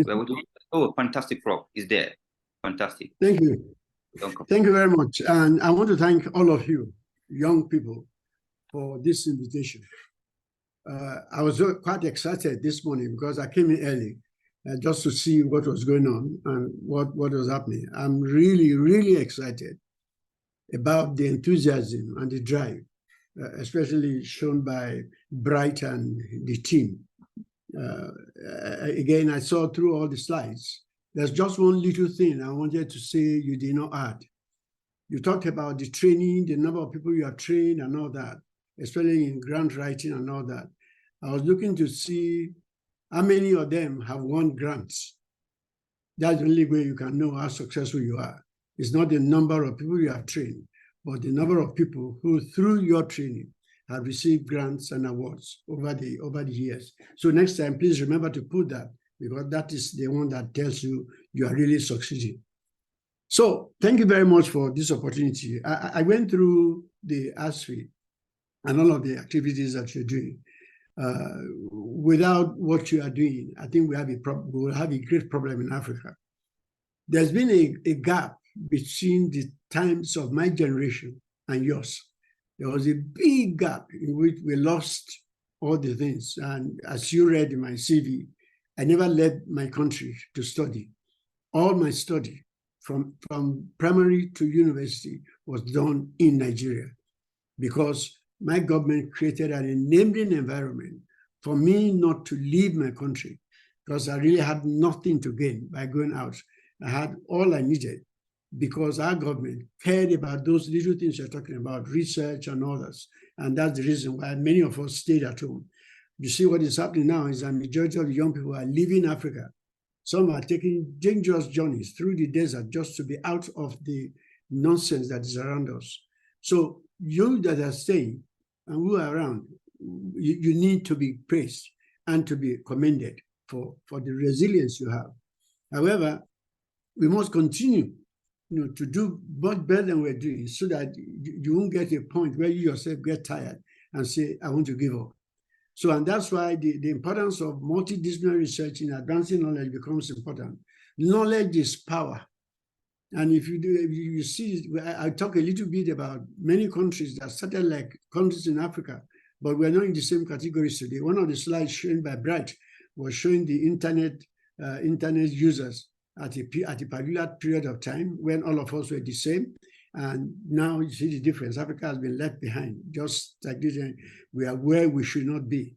Oh, fantastic, Prof. Is there. Fantastic. Thank you. Thank you very much. And I want to thank all of you, young people, for this invitation. I was quite excited this morning because I came in early just to see what was going on and what was happening. I'm really, really excited about the enthusiasm and the drive, especially shown by Bright and the team. Again, I saw through all the slides. There's just one little thing I wanted to say you did not add. You talked about the training, the number of people you have trained and all that, especially in grant writing and all that. I was looking to see how many of them have won grants. That's the only way you can know how successful you are. It's not the number of people you have trained, but the number of people who, through your training, have received grants and awards over the years. So next time, please remember to put that, because that is the one that tells you you are really succeeding. So thank you very much for this opportunity. I went through the ASFI and all of the activities that you're doing. Without what you are doing, I think we will have a great problem in Africa. There's been a gap between the times of my generation and yours. There was a big gap in which we lost all the things. And as you read in my CV, I never left my country to study. All my study from primary to university was done in Nigeria, because my government created an enabling environment for me not to leave my country, because I really had nothing to gain by going out. I had all I needed, because our government cared about those little things you're talking about, research and others. And that's the reason why many of us stayed at home. You see what is happening now is a majority of the young people are leaving Africa. Some are taking dangerous journeys through the desert just to be out of the nonsense that is around us. So you that are staying and who are around, you need to be praised and to be commended for the resilience you have. However, we must continue to do much better than we're doing, so that you won't get a point where you yourself get tired and say, I want to give up. So, and that's why the importance of multidisciplinary research in advancing knowledge becomes important. Knowledge is power. And if you see, I talk a little bit about many countries that started like countries in Africa, but we're not in the same categories today. One of the slides shown by Bright was showing the internet users at a particular period of time when all of us were the same. And now you see the difference. Africa has been left behind, just like this. We are where we should not be.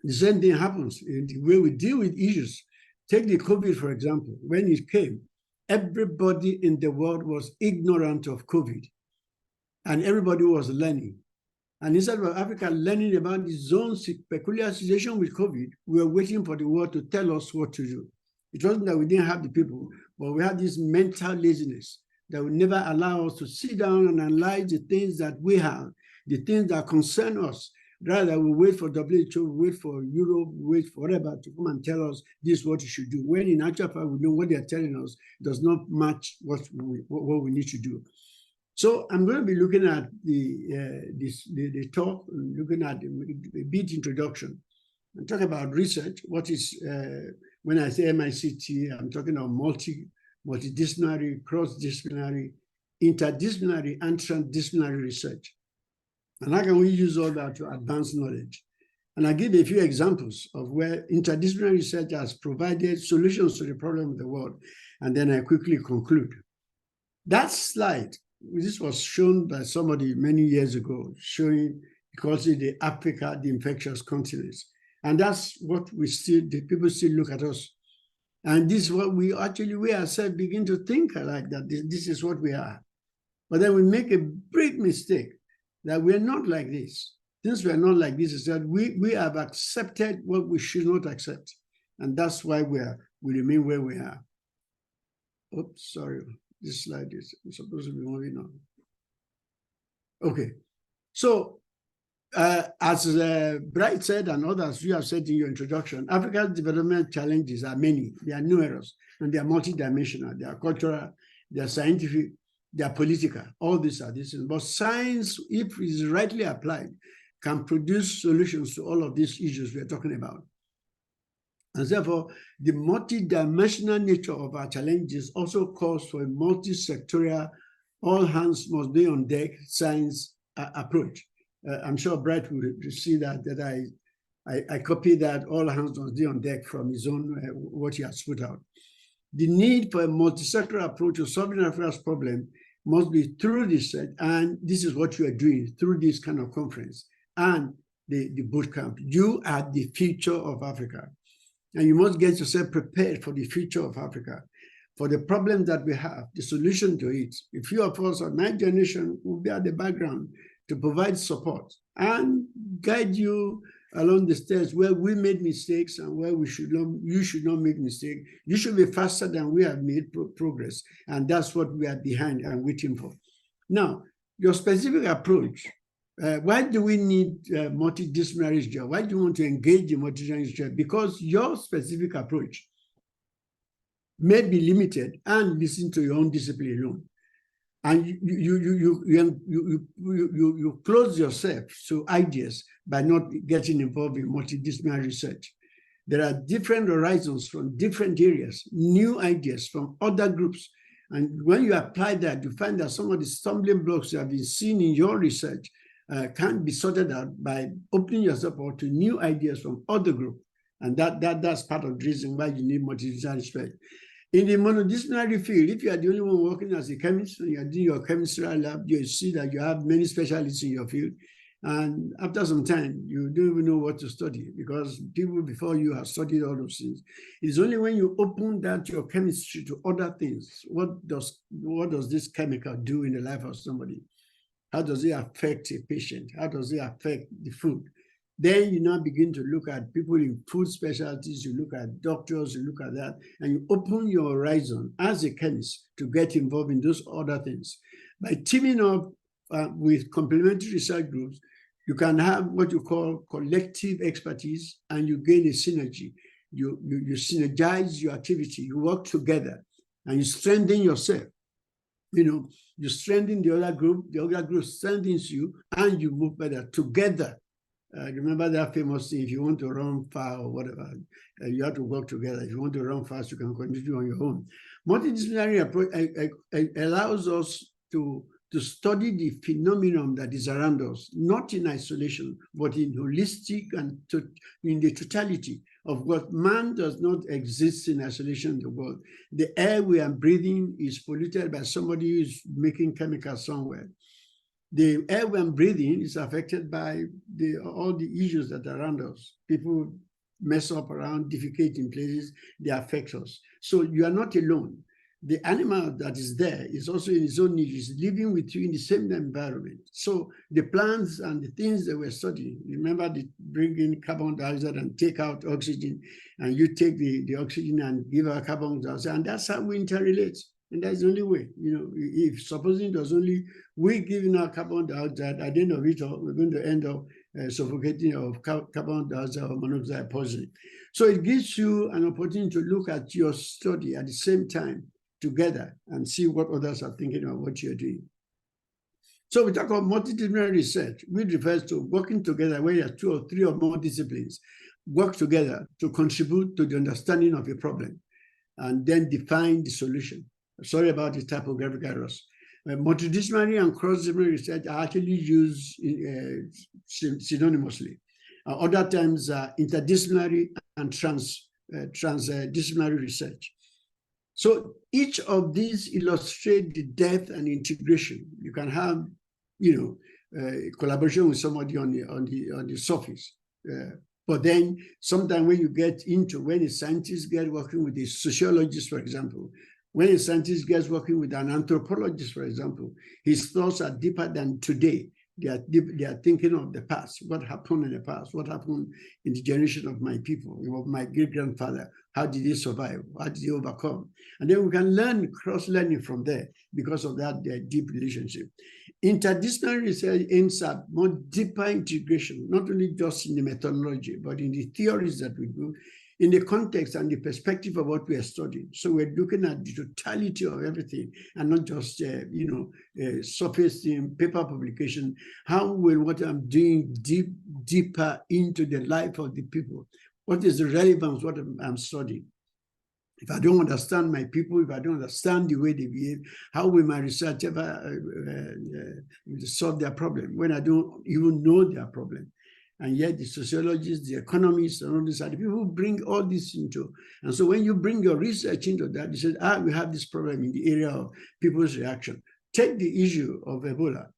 The same thing happens in the way we deal with issues. Take the COVID, for example. When it came, everybody in the world was ignorant of COVID, and everybody was learning. And instead of Africa learning about its own peculiar situation with COVID, we were waiting for the world to tell us what to do. It wasn't that we didn't have the people, but we had this mental laziness that would never allow us to sit down and analyze the things that we have, the things that concern us. Rather, we wait for WHO, we wait for Europe, we wait for whatever to come and tell us this is what you should do. When in actual fact, we know what they're telling us does not match what we need to do. So I'm going to be looking at the talk, looking at a bit introduction, and talk about research. What is, when I say MICT, I'm talking about multidisciplinary, cross-disciplinary, interdisciplinary, and transdisciplinary research. And how can we use all that to advance knowledge? And I give a few examples of where interdisciplinary research has provided solutions to the problem of the world. And then I quickly conclude. That slide, this was shown by somebody many years ago, showing, because it's the Africa, the infectious continent. And that's what the people still look at us. And this is what we ourselves begin to think like that. This is what we are. But then we make a big mistake that we're not like this. Since we're not like this, is that we have accepted what we should not accept. And that's why we remain where we are. Oops, sorry. This slide is supposed to be moving on. Okay. So as Bright said and others you have said in your introduction, Africa's development challenges are many. They are numerous and they are multidimensional. They are cultural, they are scientific, they are political. All these are these things. But science, if it is rightly applied, can produce solutions to all of these issues we are talking about. And therefore, the multidimensional nature of our challenges also calls for a multi-sectorial, all hands must be on deck science approach. I'm sure Brett will see that I copied that all hands must be on deck from his own, what he has put out. The need for a multi-sectoral approach to solving Africa's problem must be through research, and this is what you are doing through this kind of conference and the boot camp. You are the future of Africa, and you must get yourself prepared for the future of Africa, for the problems that we have, the solution to it. A few of us of my generation will be at the background to provide support and guide you along the steps where we made mistakes and where we should not, you should not make mistakes. You should be faster than we have made progress. And that's what we are behind and waiting for. Now, your specific approach, why do we need multidisciplinary research? Why do you want to engage in multidisciplinary research? Because your specific approach may be limited and listen to your own discipline alone. And you close yourself to ideas by not getting involved in multidisciplinary research. There are different horizons from different areas, new ideas from other groups. And when you apply that, you find that some of the stumbling blocks you have been seen in your research can be sorted out by opening yourself up to new ideas from other groups. And that's part of the reason why you need multidisciplinary research. In the monodisciplinary field, if you are the only one working as a chemist, and you are doing your chemistry lab, you see that you have many specialists in your field. And after some time, you don't even know what to study because people before you have studied all those things. It's only when you open that your chemistry to other things. What does this chemical do in the life of somebody? How does it affect a patient? How does it affect the food? Then you now begin to look at people in food specialties, you look at doctors, you look at that, and you open your horizon as a chemist to get involved in those other things. By teaming up with complementary research groups, you can have what you call collective expertise and you gain a synergy. You synergize your activity, you work together and you strengthen yourself. You strengthen the other group strengthens you and you move better together. Remember that famous thing, if you want to run far or whatever, you have to work together. If you want to run fast, you can continue on your own. Multidisciplinary approach allows us to study the phenomenon that is around us, not in isolation, but in holistic and in the totality of what man does not exist in isolation in the world. The air we are breathing is polluted by somebody who is making chemicals somewhere. The air we are breathing is affected by all the issues that are around us. People mess up around, defecate in places, they affect us. So you are not alone. The animal that is there is also in its own niche, is living with you in the same environment. So the plants and the things that we're studying, remember they bring in carbon dioxide and take out oxygen, and you take the oxygen and give out carbon dioxide, and that's how we interrelate. And that's the only way, if supposing there's only we giving out carbon dioxide, at the end of it all, we're going to end up suffocating of carbon dioxide or monoxide poisoning. So it gives you an opportunity to look at your study at the same time together and see what others are thinking about what you're doing. So we talk about multidisciplinary research, which refers to working together where you have 2 or 3 or more disciplines, work together to contribute to the understanding of a problem and then define the solution. Sorry about the typographical errors. Multidisciplinary and cross-disciplinary research are actually used synonymously. Other times, interdisciplinary and transdisciplinary research. So each of these illustrate the depth and integration. You can have, collaboration with somebody on the surface. But then sometimes when you get into, when a scientist gets working with a sociologist, for example, when a scientist gets working with an anthropologist, for example, his thoughts are deeper than today. They are thinking of the past, what happened in the past, what happened in the generation of my people, of my great-grandfather, how did they survive, how did they overcome? And then we can learn, cross-learning from there because of that deep relationship. Interdisciplinary research aims at more deeper integration, not only just in the methodology, but in the theories that we do, in the context and the perspective of what we are studying. So we're looking at the totality of everything and not just, surface in paper publication. How will what I'm doing deeper into the life of the people? What is the relevance of what I'm studying? If I don't understand my people, if I don't understand the way they behave, how will my research ever solve their problem when I don't even know their problem? And yet the sociologists, the economists, and all these are the people who bring all this into. And so when you bring your research into that, you say, we have this problem in the area of people's reaction. Take the issue of Ebola.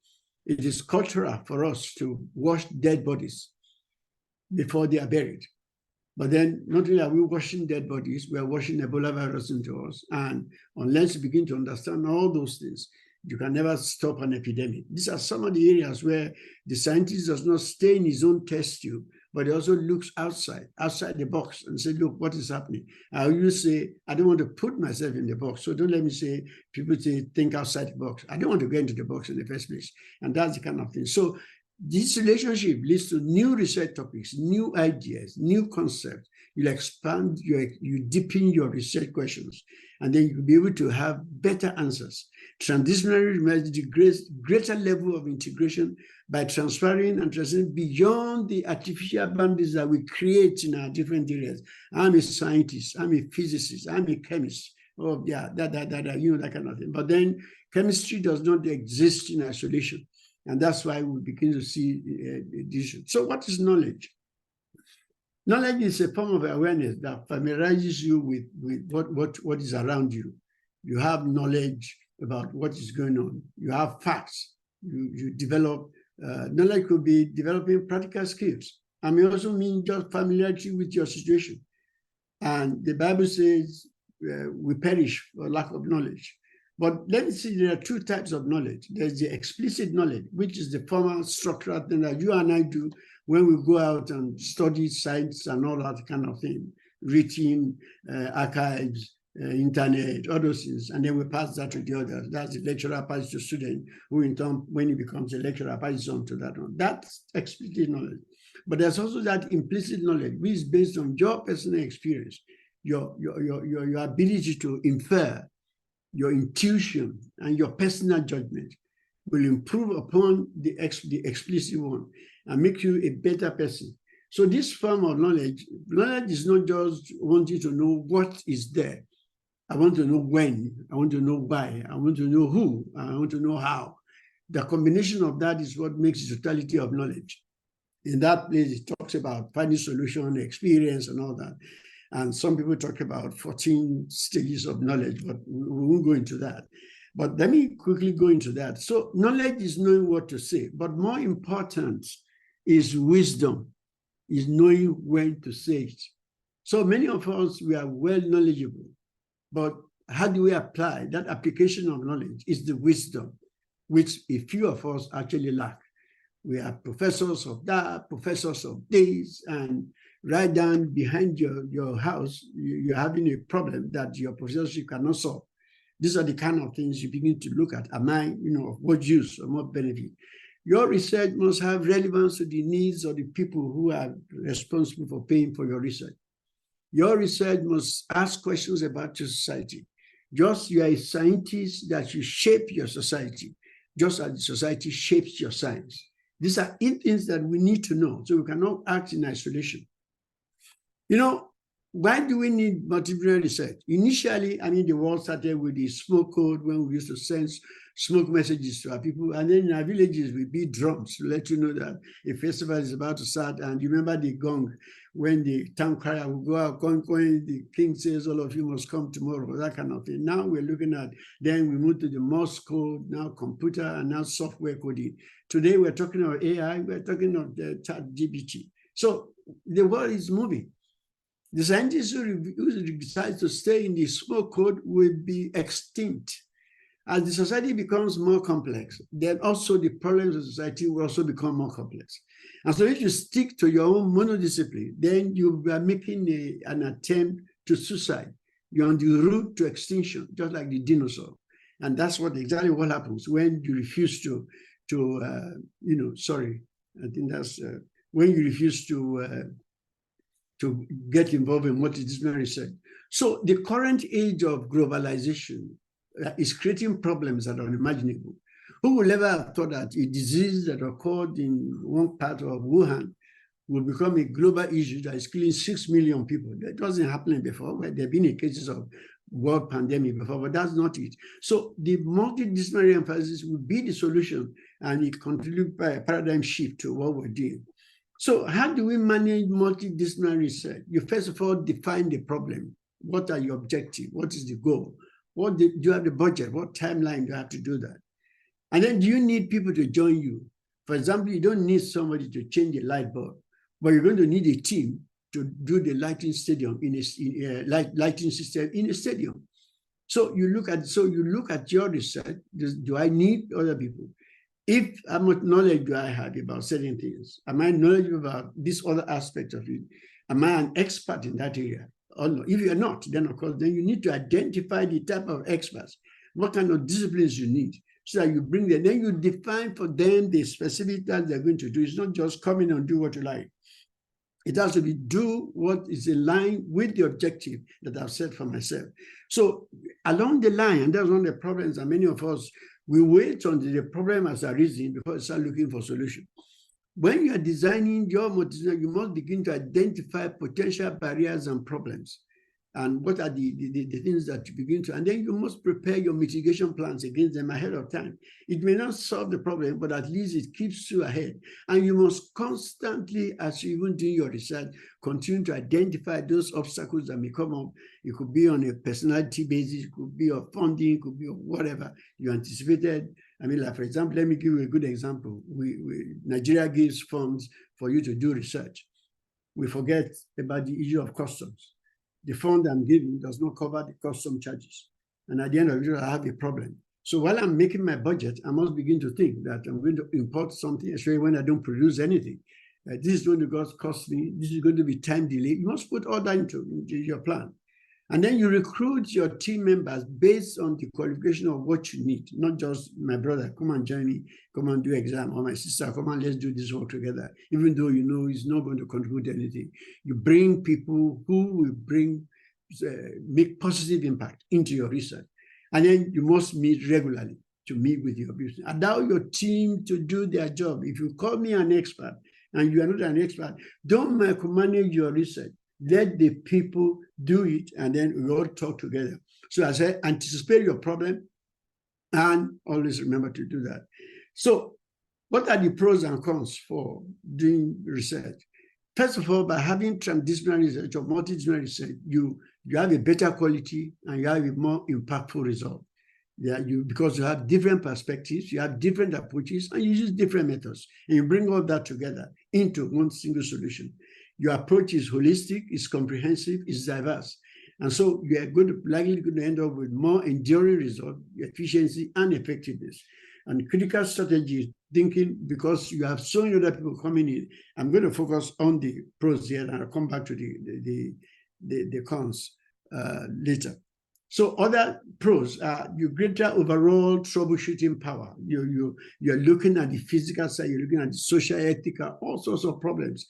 It is cultural for us to wash dead bodies before they are buried. But then not only are we washing dead bodies, we are washing Ebola virus into us. And unless you begin to understand all those things, you can never stop an epidemic. These are some of the areas where the scientist does not stay in his own test tube, but it also looks outside the box and say, look, what is happening? I always say, I don't want to put myself in the box. So don't let me say, people say, think outside the box. I don't want to get into the box in the first place. And that's the kind of thing. So this relationship leads to new research topics, new ideas, new concepts. You'll expand, you deepen your research questions, and then you'll be able to have better answers. Transdisciplinary research, greater level of integration by transferring and transitioning beyond the artificial boundaries that we create in our different areas. I'm a scientist, I'm a physicist, I'm a chemist. Oh, yeah, that kind of thing. But then chemistry does not exist in isolation. And that's why we begin to see addition. So what is knowledge? Knowledge is a form of awareness that familiarizes you with what is around you. You have knowledge about what is going on. You have facts. You develop, knowledge could be developing practical skills. I may also mean just familiarity with your situation. And the Bible says we perish for lack of knowledge. But let me see, there are two types of knowledge. There's the explicit knowledge, which is the formal structural thing that you and I do when we go out and study sites and all that kind of thing, written, archives, internet, all those things, and then we pass that to the others. That's the lecturer passes to student, who in turn, when he becomes a lecturer, passes on to that one. That's explicit knowledge. But there's also that implicit knowledge, which is based on your personal experience, your ability to infer, your intuition and your personal judgment will improve upon the explicit one and make you a better person. So this form of knowledge is not just wanting to know what is there. I want to know when, I want to know why, I want to know who, I want to know how. The combination of that is what makes the totality of knowledge. In that place, it talks about finding solution, experience, and all that. And some people talk about 14 stages of knowledge, but we won't go into that. But let me quickly go into that. So knowledge is knowing what to say, but more important is wisdom, is knowing when to say it. So many of us, we are well knowledgeable, but how do we apply? That application of knowledge is the wisdom, which a few of us actually lack. We are professors of that, professors of this, and right down behind your house, you're having a problem that your professorship cannot solve. These are the kind of things you begin to look at. Am I, of what use or what benefit? Your research must have relevance to the needs of the people who are responsible for paying for your research. Your research must ask questions about your society. Just you are a scientist that you shape your society, just as the society shapes your science. These are things that we need to know, so we cannot act in isolation. Why do we need multidisciplinary research? Initially, the world started with the smoke code when we used to send smoke messages to our people. And then in our villages, we beat drums to let you know that a festival is about to start. And you remember the gong when the town crier would go out, when the king says, all of you must come tomorrow, that kind of thing. Now we're looking at, then we move to the Morse code, now computer, and now software coding. Today, we're talking about AI, we're talking about the ChatGPT. So the world is moving. The scientists who decide to stay in the smoke code will be extinct. As the society becomes more complex, then also the problems of society will also become more complex. And so if you stick to your own monodiscipline, then you are making an attempt to suicide. You're on the route to extinction, just like the dinosaur. And that's exactly what happens when you refuse when you refuse to get involved in multidisciplinary research. So the current age of globalization is creating problems that are unimaginable. Who will ever have thought that a disease that occurred in one part of Wuhan will become a global issue that is killing 6 million people? That wasn't happening before. Well, there have been cases of world pandemic before, but that's not it. So the multidisciplinary emphasis will be the solution, and it contributes by a paradigm shift to what we're doing. So how do we manage multidisciplinary research? You first of all define the problem. What are your objectives? What is the goal? Do you have the budget? What timeline do you have to do that? And then do you need people to join you? For example, you don't need somebody to change a light bulb, but you're going to need a team to do the lighting system in a stadium. So you look at your research. Do I need other people? If how much knowledge do I have about certain things? Am I knowledgeable about this other aspect of it? Am I an expert in that area? Or no? If you're not, then of course, then you need to identify the type of experts, what kind of disciplines you need, so that you bring them, then you define for them the specific that they're going to do. It's not just come in and do what you like. It has to be do what is in line with the objective that I've set for myself. So along the line, and that's one of the problems that many of us, we wait until the problem has arisen before we start looking for solution. When you are designing your motivation, you must begin to identify potential barriers and problems. And what are the things that you begin to, and then you must prepare your mitigation plans against them ahead of time. It may not solve the problem, but at least it keeps you ahead. And you must constantly, as you even do your research, continue to identify those obstacles that may come up. It could be on a personality basis, it could be of funding, it could be of whatever you anticipated. I mean, like, for example, let me give you a good example. Nigeria gives funds for you to do research. We forget about the issue of customs. The fund I'm giving does not cover the custom charges. And at the end of it, I have a problem. So while I'm making my budget, I must begin to think that I'm going to import something, especially when I don't produce anything. This is going to cost me, this is going to be time delay. You must put all that into your plan. And then you recruit your team members based on the qualification of what you need, not just my brother, come and join me, come and do exam, or my sister, come and let's do this work together, even though you know it's not going to contribute anything. You bring people who will make positive impact into your research. And then you must meet regularly to meet with your business. Allow your team to do their job. If you call me an expert and you are not an expert, don't micromanage your research. Let the people do it, and then we all talk together. So I say, anticipate your problem, and always remember to do that. So what are the pros and cons for doing research? First of all, by having transdisciplinary research or multidisciplinary research, you have a better quality and you have a more impactful result. Yeah, because you have different perspectives, you have different approaches, and you use different methods, and you bring all that together into one single solution. Your approach is holistic, it's comprehensive, it's diverse. And so you are likely going to end up with more enduring results, efficiency, and effectiveness. And critical strategy is thinking, because you have so many other people coming in. I'm going to focus on the pros here, and I'll come back to the cons later. So other pros are your greater overall troubleshooting power. You're looking at the physical side, you're looking at the social, ethical, all sorts of problems.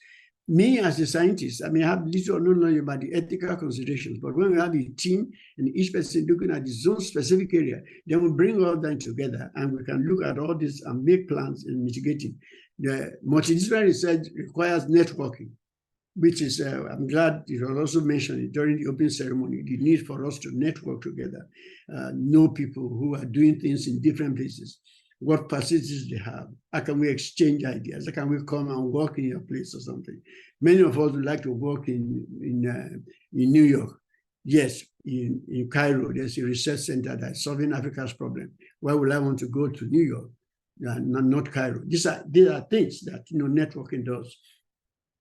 Me as a scientist, I may have little or no knowledge about the ethical considerations, but when we have a team and each person looking at his own specific area, then we bring all that together and we can look at all this and make plans in mitigating. The multidisciplinary research requires networking, which is, I'm glad you was also mentioned during the opening ceremony, the need for us to network together, know people who are doing things in different places, what facilities they have, how can we exchange ideas, how can we come and work in your place or something. Many of us would like to work in New York. Yes, in Cairo, there's a research center that's solving Africa's problem. Why would I want to go to New York, not Cairo? These are things that networking does.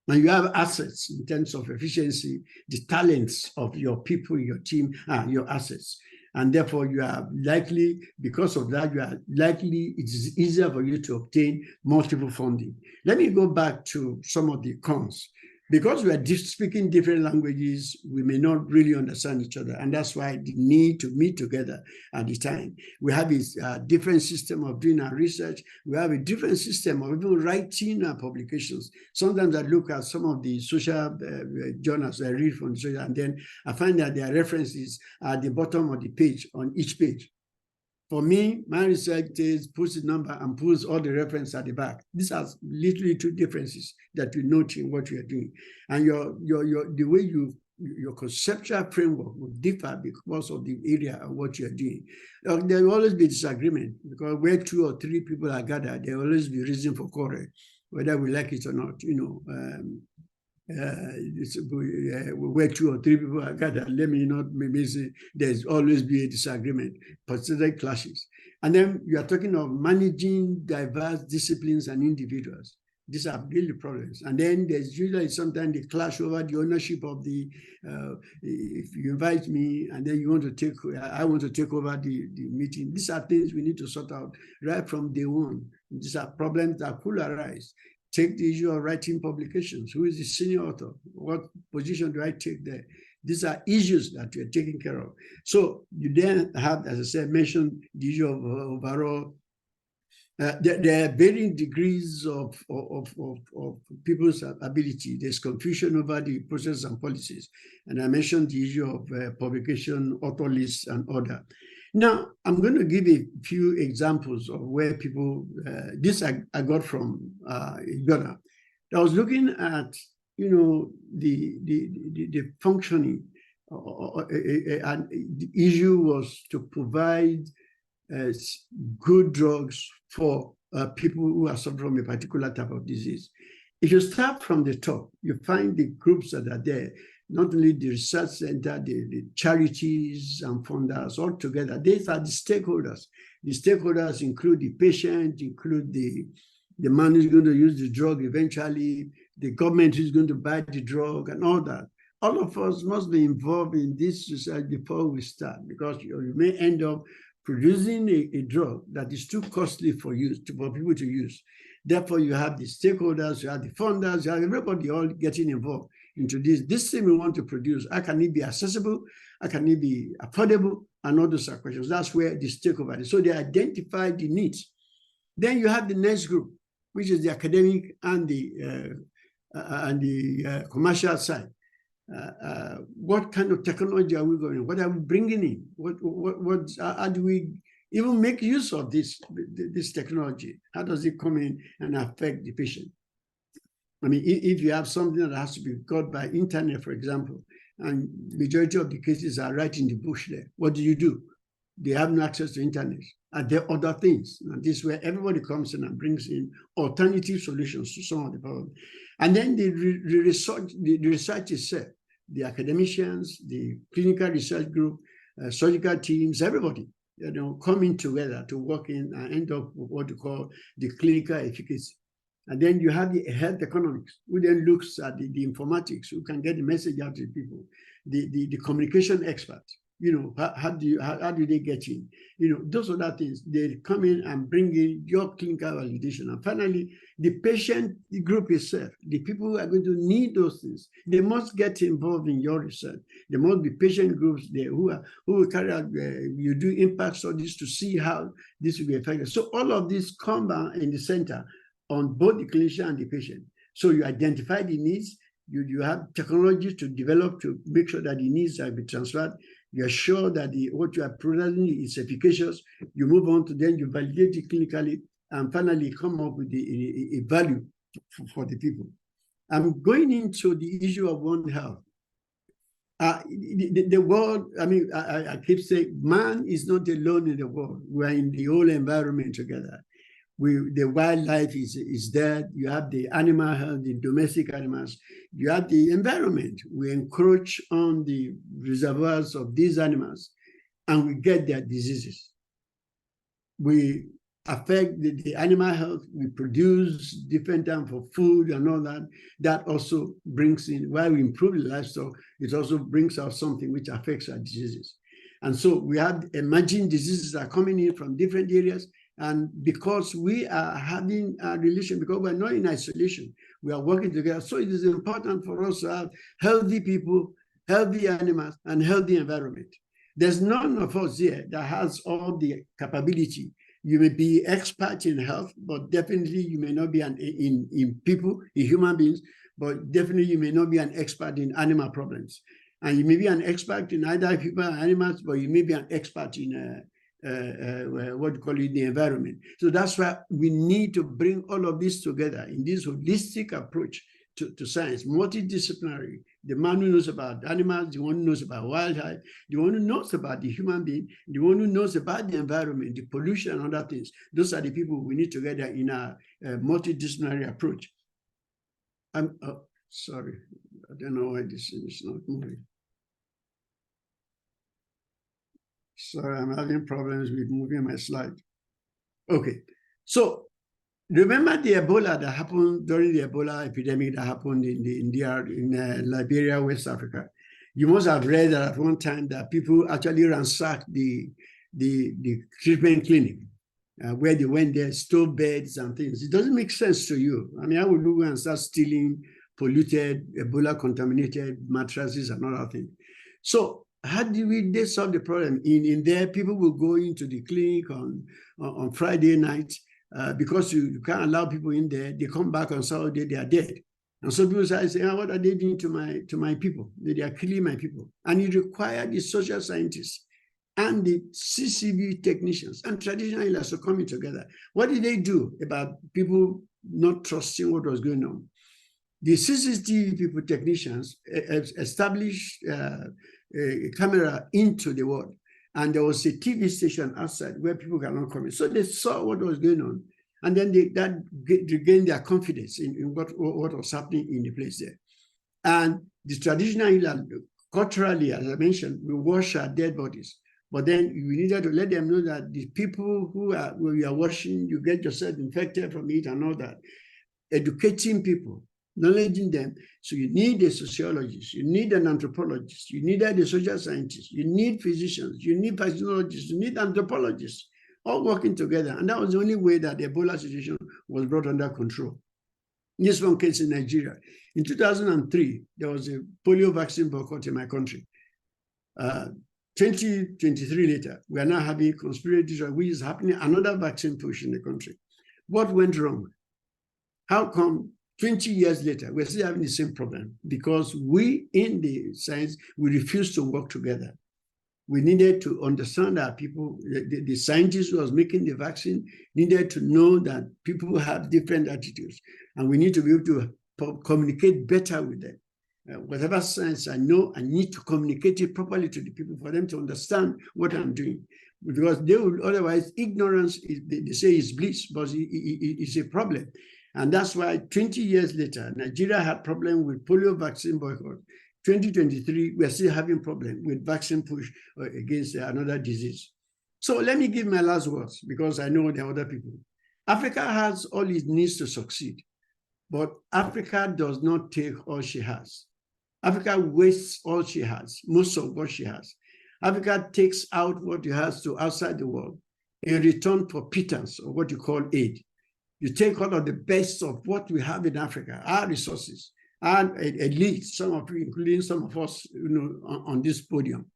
And you have assets in terms of efficiency, the talents of your people, your team, your assets. And therefore, you are likely, because of that, it's easier for you to obtain multiple funding. Let me go back to some of the cons. Because we are speaking different languages, we may not really understand each other. And that's why the need to meet together at the time. We have a different system of doing our research. We have a different system of even writing our publications. Sometimes I look at some of the social journals I read from the social, and then I find that their references are at the bottom of the page, on each page. For me, my research puts the number and pulls all the reference at the back. These are literally two differences that you note in what you are doing. And the way your conceptual framework will differ because of the area of what you're doing. There will always be disagreement, because where 2 or 3 people are gathered, there will always be reason for quarrel, whether we like it or not, where 2 or 3 people are gathered, let me not maybe say there's always be a disagreement, particular clashes. And then you are talking of managing diverse disciplines and individuals. These are really problems. And then there's usually sometimes the clash over the ownership of the, if you invite me and then you want to I want to take over the meeting. These are things we need to sort out right from day one. These are problems that could arise. Take the issue of writing publications. Who is the senior author? What position do I take there? These are issues that we're taking care of. So you then have, as I said, mentioned the issue of overall. There are varying degrees of people's ability. There's confusion over the process and policies. And I mentioned the issue of publication, author lists, and order. Now, I'm going to give a few examples of where people, this I got from Ghana. I was looking at, you know, the functioning, and the issue was to provide good drugs for people who are suffering from a particular type of disease. If you start from the top, you find the groups that are there, not only the research center, the charities and funders all together. These are the stakeholders. The stakeholders include the patient, include the man who's going to use the drug eventually, the government who's going to buy the drug and all that. All of us must be involved in this research before we start, because you may end up producing a drug that is too costly for people to use. Therefore, you have the stakeholders, you have the funders, you have everybody all getting involved into this. This thing we want to produce, how can it be accessible? How can it be affordable? And all those are questions. That's where the stakeholder is. So they identify the needs. Then you have the next group, which is the academic and the commercial side. What kind of technology are we going? What are we bringing in? How do we even make use of this technology? How does it come in and affect the patient? I mean, if you have something that has to be got by internet, for example, and majority of the cases are right in the bush there, what do? They have no access to internet. And there are other things. And this is where everybody comes in and brings in alternative solutions to some of the problems. And then the research itself, the academicians, the clinical research group, surgical teams, everybody, you know, coming together to work in and end up with what you call the clinical efficacy. And then you have the health economics, who then looks at the informatics, who can get the message out to people, the communication experts. You know, how do they get in? You know, those other things, they come in and bring in your clinical validation. And finally, the patient group itself, the people who are going to need those things, they must get involved in your research. There must be patient groups there who will carry out, you do impact studies to see how this will be effective. So all of this come in the center on both the clinician and the patient. So you identify the needs, you have technology to develop to make sure that the needs are be transferred. You are sure that what you are producing is efficacious. You move on to then you validate it clinically and finally come up with a value for the people. I'm going into the issue of One Health. The world, I mean, I keep saying man is not alone in the world. We're in the whole environment together. The wildlife is there. You have the animal health, the domestic animals. You have the environment. We encroach on the reservoirs of these animals and we get their diseases. We affect the animal health. We produce different types of food and all that. That also brings in, while we improve the livestock, it also brings out something which affects our diseases. And so we have emerging diseases that are coming in from different areas. And because we are having a relation, because we're not in isolation, we are working together. So it is important for us to have healthy people, healthy animals, and healthy environment. There's none of us here that has all the capability. You may be expert in health, but definitely you may not be in people, in human beings, but definitely you may not be an expert in animal problems. And you may be an expert in either people or animals, but you may be an expert in what you call it, the environment. So that's why we need to bring all of this together in this holistic approach to science, multidisciplinary. The man who knows about animals, the one who knows about wildlife, the one who knows about the human being, the one who knows about the environment, the pollution and other things. Those are the people we need together in a multidisciplinary approach. I'm sorry, I don't know why this is not moving. Sorry, I'm having problems with moving my slide. Okay, so remember the Ebola that happened during the Ebola epidemic that happened in Liberia, West Africa. You must have read that at one time that people actually ransacked the treatment clinic. where they went there, stole beds and things. It doesn't make sense to you. I mean, I would go and start stealing polluted, Ebola-contaminated mattresses and other things. So how do they solve the problem? In there, people will go into the clinic on Friday night because you can't allow people in there. They come back on Saturday, they are dead. And so people say, what are they doing to my people? They are killing my people. And it required the social scientists and the CCV technicians and traditional healers are coming together. What did they do about people not trusting what was going on? The CCTV people, technicians, established a camera into the ward, and there was a TV station outside where people cannot come in. So they saw what was going on, and then that regained their confidence in what was happening in the place there. And the traditional healer, culturally, as I mentioned, we wash our dead bodies. But then we needed to let them know that the people who are washing, you get yourself infected from it and all that. Educating people, knowledging them. So you need a sociologist, you need an anthropologist, you need a social scientist, you need physicians, you need vaccinologists, you need anthropologists, all working together. And that was the only way that the Ebola situation was brought under control. In this one case in Nigeria, in 2003, there was a polio vaccine boycott in my country. 2023 later, we are now having conspiracy, which is happening, another vaccine push in the country. What went wrong? How come 20 years later, we're still having the same problem? Because we in the science, we refuse to work together. We needed to understand that people, the scientists who was making the vaccine needed to know that people have different attitudes, and we need to be able to communicate better with them. Whatever science I know, I need to communicate it properly to the people for them to understand what I'm doing. Because they will, otherwise, ignorance, they say is bliss, but it's a problem. And that's why 20 years later, Nigeria had problem with polio vaccine boycott. 2023, we are still having problem with vaccine push against another disease. So let me give my last words, because I know there are other people. Africa has all it needs to succeed, but Africa does not take all she has. Africa wastes all she has, most of what she has. Africa takes out what it has to outside the world in return for pittance, or what you call aid. You take all of the best of what we have in Africa, our resources, and at least some of you, including some of us, on this podium.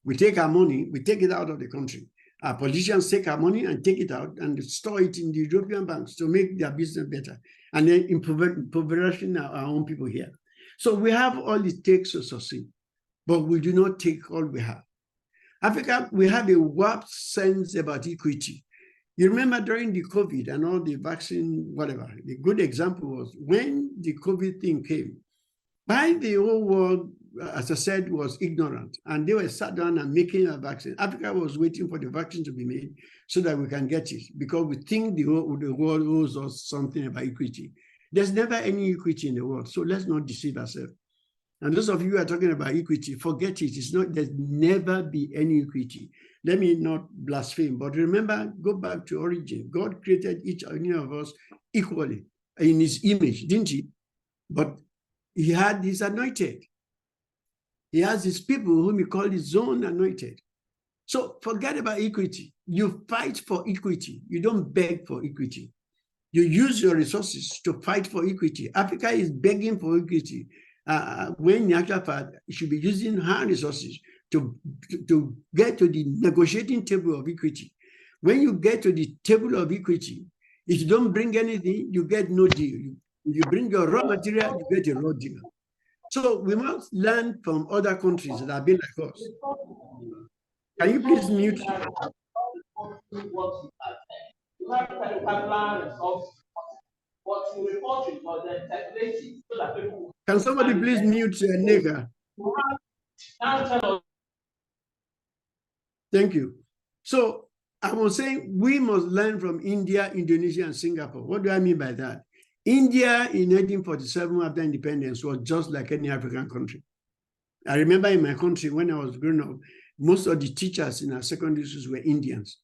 We take our money, we take it out of the country. Our politicians take our money and take it out and store it in the European banks to make their business better, and then impoverishing our own people here. So we have all it takes to succeed, but we do not take all we have. Africa, we have a warped sense about equity. You remember during the COVID and all the vaccine, whatever, the good example was when the COVID thing came, by the whole world, as I said, was ignorant, and they were sat down and making a vaccine. Africa was waiting for the vaccine to be made so that we can get it, because we think the world owes us something about equity. There's never any equity in the world, so let's not deceive ourselves. And those of you who are talking about equity, forget it. It's not, there's never be any equity. Let me not blaspheme, but remember, go back to origin. God created each and any of us equally in his image, didn't he? But he had his anointed. He has his people whom he called his own anointed. So forget about equity. You fight for equity. You don't beg for equity. You use your resources to fight for equity. Africa is begging for equity. When in actual fact, it should be using her resources to get to the negotiating table of equity. When you get to the table of equity, if you don't bring anything, you get no deal. If you bring your raw material, you get a raw deal. So we must learn from other countries that have been like us. Can you please mute? Can somebody please mute Nega? Thank you. So I was saying we must learn from India, Indonesia, and Singapore. What do I mean by that? India in 1847 after independence was just like any African country. I remember in my country when I was growing up, most of the teachers in our secondary schools were Indians.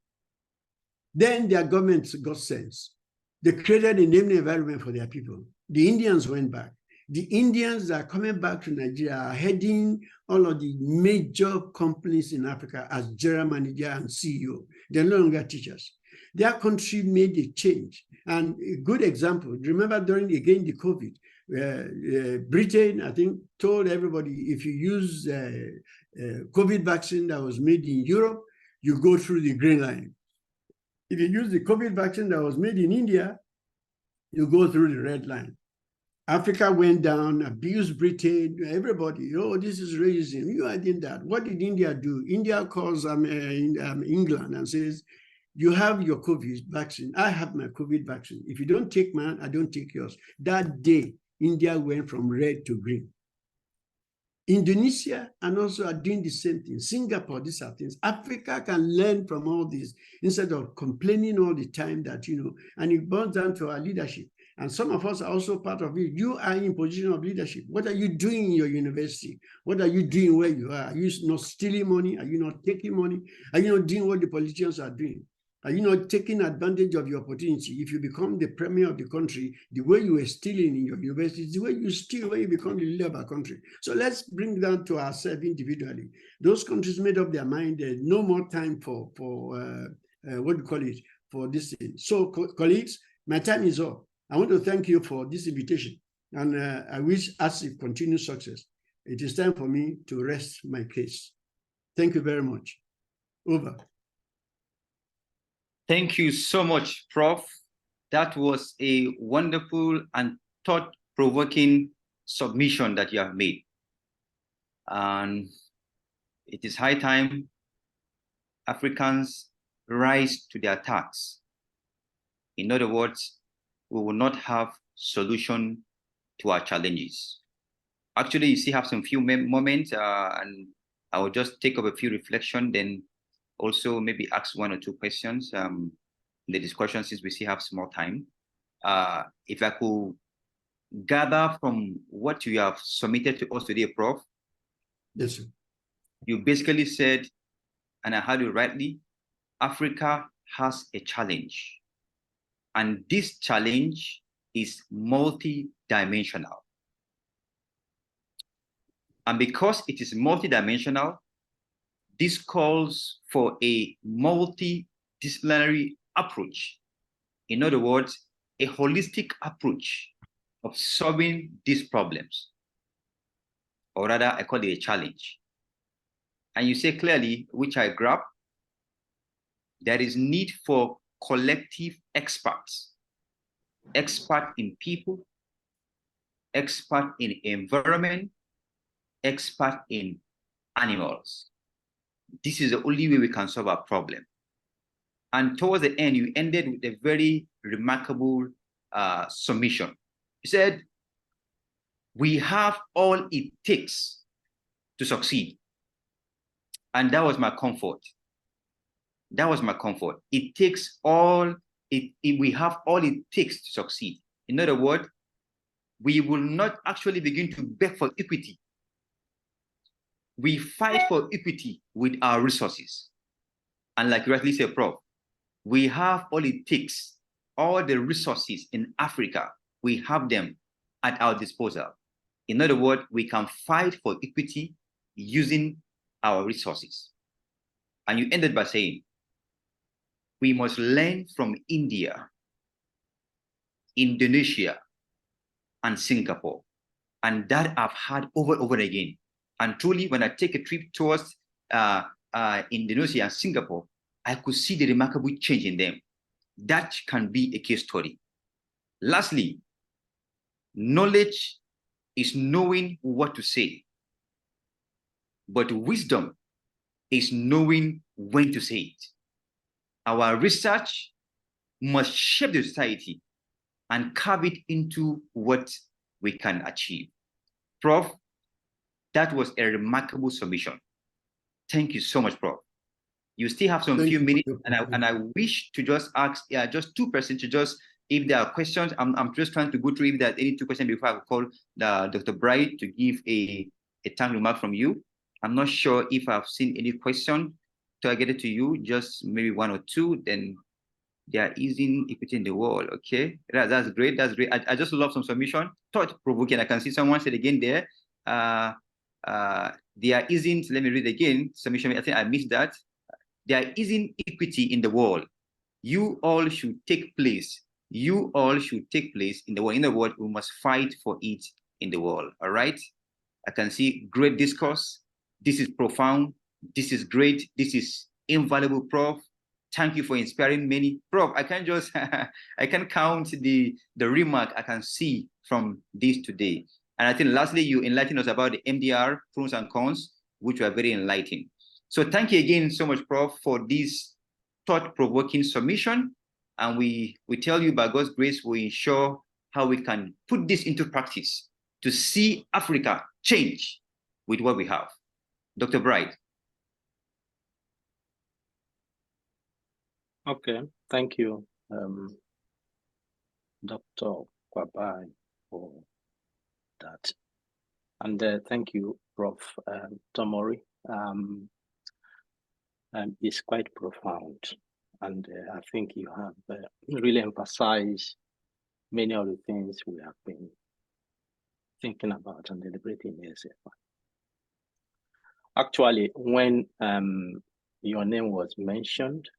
Then their government got sense. They created a naming environment for their people. The Indians went back. The Indians that are coming back to Nigeria are heading all of the major companies in Africa as general manager and CEO. They're no longer teachers. their country made a change. And a good example, remember during, again, the COVID, Britain, I think, told everybody, if you use COVID vaccine that was made in Europe, you go through the green line. If you use the COVID vaccine that was made in India, you go through the red line. Africa went down, abused Britain, everybody, oh, this is racism, you are doing that. What did India do? India calls England and says, you have your COVID vaccine, I have my COVID vaccine. If you don't take mine, I don't take yours. That day, India went from red to green. Indonesia and also are doing the same thing. Singapore, these are things. Africa can learn from all this instead of complaining all the time that, and it boils down to our leadership. And some of us are also part of it. You are in position of leadership. What are you doing in your university? What are you doing where you are? Are you not stealing money? Are you not taking money? Are you not doing what the politicians are doing? Are you not taking advantage of your opportunity? If you become the premier of the country, the way you were stealing in your university is the way you steal when you become the leader of our country. So let's bring that to ourselves individually. Those countries made up their mind, no more time for what do you call it, for this thing. So colleagues, my time is up. I want to thank you for this invitation, and I wish ASFI continued success. It is time for me to rest my case. Thank you very much. Over. Thank you so much, Prof. That was a wonderful and thought-provoking submission that you have made. And it is high time Africans rise to their tasks. In other words, we will not have solution to our challenges. Actually, you still have some few moments, and I will just take up a few reflections, then also maybe ask 1 or 2 questions in the discussion, since we still have some more time. If I could gather from what you have submitted to us today, Prof. Yes, sir. You basically said, and I heard you rightly, Africa has a challenge. And this challenge is multi-dimensional. And because it is multi-dimensional, this calls for a multidisciplinary approach. In other words, a holistic approach of solving these problems. Or rather, I call it a challenge. And you say clearly, which I grab, there is need for collective experts. Expert in people, expert in environment, expert in animals. This is the only way we can solve our problem. And towards the end, you ended with a very remarkable submission. You said, we have all it takes to succeed. And that was my comfort. That was my comfort. It takes all, we have all it takes to succeed. In other words, we will not actually begin to beg for equity. We fight for equity with our resources. And like you rightly said, Prof, we have all it takes, all the resources in Africa, we have them at our disposal. In other words, we can fight for equity using our resources. And you ended by saying, we must learn from India, Indonesia, and Singapore. And that I've had over and over again. And truly, when I take a trip towards Indonesia and Singapore, I could see the remarkable change in them. That can be a case study. Lastly, knowledge is knowing what to say. But wisdom is knowing when to say it. Our research must shape the society and carve it into what we can achieve. Prof, that was a remarkable submission. Thank you so much, Prof. You still have some few minutes, and I wish to just ask just 2 persons to just, if there are questions, I'm just trying to go through if there are any 2 questions before I call Dr. Bright to give a thank remark from you. I'm not sure if I've seen any question. So I get it to you, just maybe 1 or 2, then they are easing equity in the world. Okay, that's great. That's great. I just love some submission. Thought-provoking. I can see someone said again there. They are easing. Let me read again. Submission. I think I missed that. They are easing equity in the world. You all should take place. You all should take place in the world. In the world, we must fight for it in the world. All right. I can see great discourse. This is profound. This is great. This is invaluable, Prof. Thank you for inspiring many. Prof, I can just, I can count the remark I can see from this today. And I think lastly, you enlightened us about the MDR, pros and cons, which were very enlightening. So thank you again so much, Prof, for this thought-provoking submission. And we tell you by God's grace, we ensure how we can put this into practice to see Africa change with what we have. Dr. Bright. Okay, thank you, Dr. Kwabai, for that. And thank you, Prof. Tomori. It's quite profound. And I think you have really emphasized many of the things we have been thinking about and deliberating in ASFI. Actually, when your name was mentioned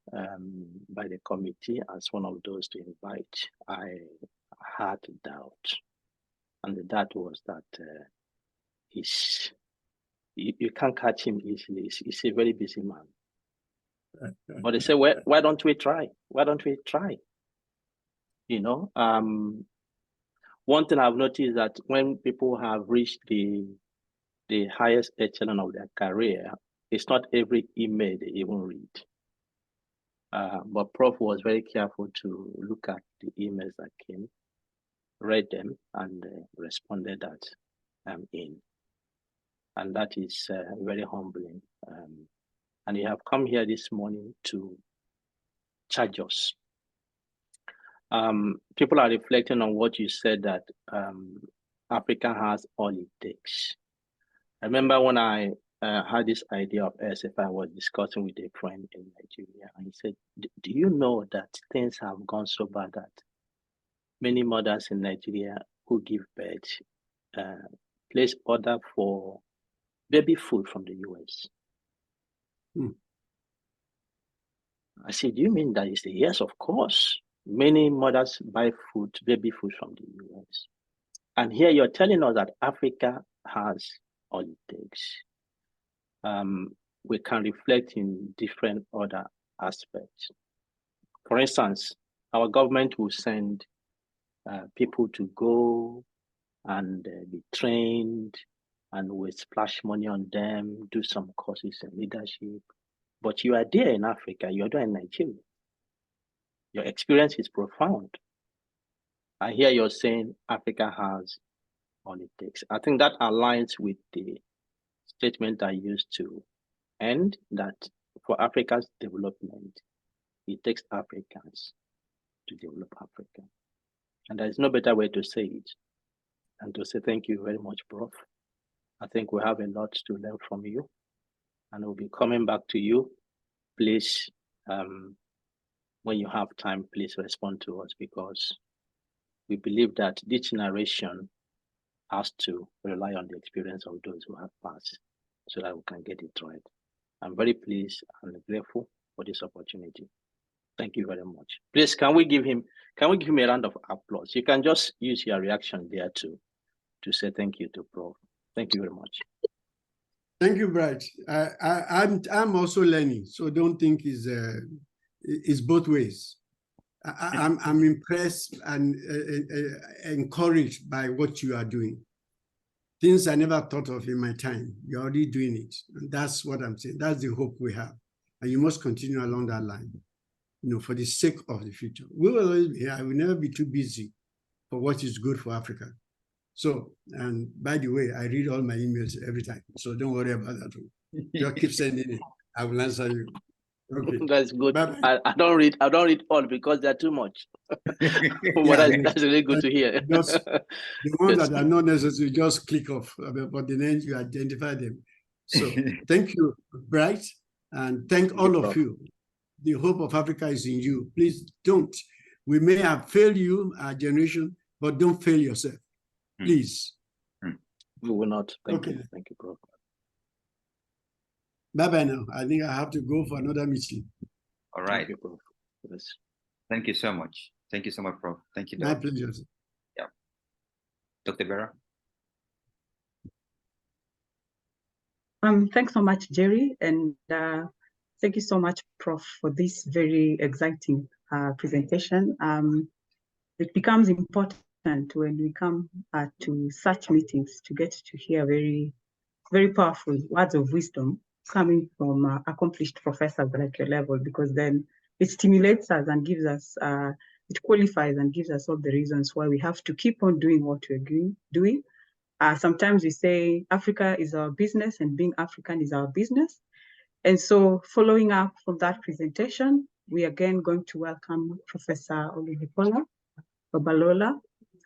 by the committee as one of those to invite, I had doubt. And the doubt was that you can't catch him easily. He's a very busy man. But they say, why don't we try? Why don't we try? You know, one thing I've noticed is that when people have reached the highest echelon of their career, it's not every email they even read. But Prof was very careful to look at the emails that came, read them, and responded that I'm in. And that is very humbling. And you have come here this morning to charge us. People are reflecting on what you said, that Africa has all it takes. I remember when I had this idea of ASFI, I was discussing with a friend in Nigeria, and he said, do you know that things have gone so bad that many mothers in Nigeria who give birth place order for baby food from the US? I said, do you mean that? He said, yes, of course. Many mothers buy food, baby food from the US. And here you're telling us that Africa has all it takes. We can reflect in different other aspects. For instance, our government will send people to go and be trained, and we splash money on them, do some courses in leadership. But you are there in Africa, you're there in Nigeria. Your experience is profound. I hear you're saying Africa has all it takes. I think that aligns with the statement I used to end, that for Africa's development, it takes Africans to develop Africa. And there is no better way to say it than to say thank you very much, Prof. I think we have a lot to learn from you, and we'll be coming back to you. Please, when you have time, please respond to us, because we believe that this generation has to rely on the experience of those who have passed so that we can get it right. I'm very pleased and grateful for this opportunity. Thank you very much. Please, can we give him a round of applause? You can just use your reaction there to say thank you to Prof. Thank you very much. Thank you, Bright. I'm also learning, so don't think it's both ways. I'm impressed and encouraged by what you are doing. Things I never thought of in my time, you're already doing it. And that's what I'm saying. That's the hope we have. And you must continue along that line, for the sake of the future. We will always be here. I will never be too busy for what is good for Africa. So, and by the way, I read all my emails every time. So don't worry about that. Just keep sending it. I will answer you. Okay. That's good. I don't read all because they're too much. That's really good to hear. Just the ones that are not necessary, just click off. But the names, you identify them. So thank you, Bright, and thank all of you. The hope of Africa is in you. Please don't. We may have failed you, our generation, but don't fail yourself. Please. We will not. Thank you. Thank you, Prof. Bye-bye now. I think I have to go for another meeting. All right. Thank you, Prof. Yes. Thank you so much. Thank you so much, Prof. Thank you, My Doc. pleasure. Yeah. Dr. Vera. Thanks so much, Jerry, and thank you so much, Prof, for this very exciting presentation. It becomes important when we come to such meetings to get to hear very, very powerful words of wisdom coming from accomplished professors like your level, because then it stimulates us and gives us, it qualifies and gives us all the reasons why we have to keep on doing what we're doing. Sometimes we say Africa is our business and being African is our business. And so following up from that presentation, we are again going to welcome Professor Olubukola Babalola,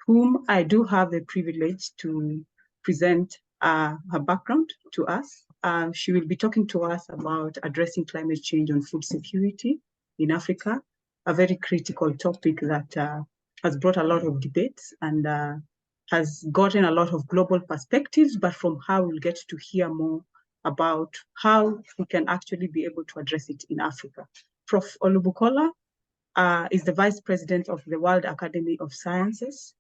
whom I do have the privilege to present her background to us. She will be talking to us about addressing climate change and food security in Africa, a very critical topic that has brought a lot of debates and has gotten a lot of global perspectives, but from her we'll get to hear more about how we can actually be able to address it in Africa. Prof. Olubukola is the Vice President of the World Academy of Sciences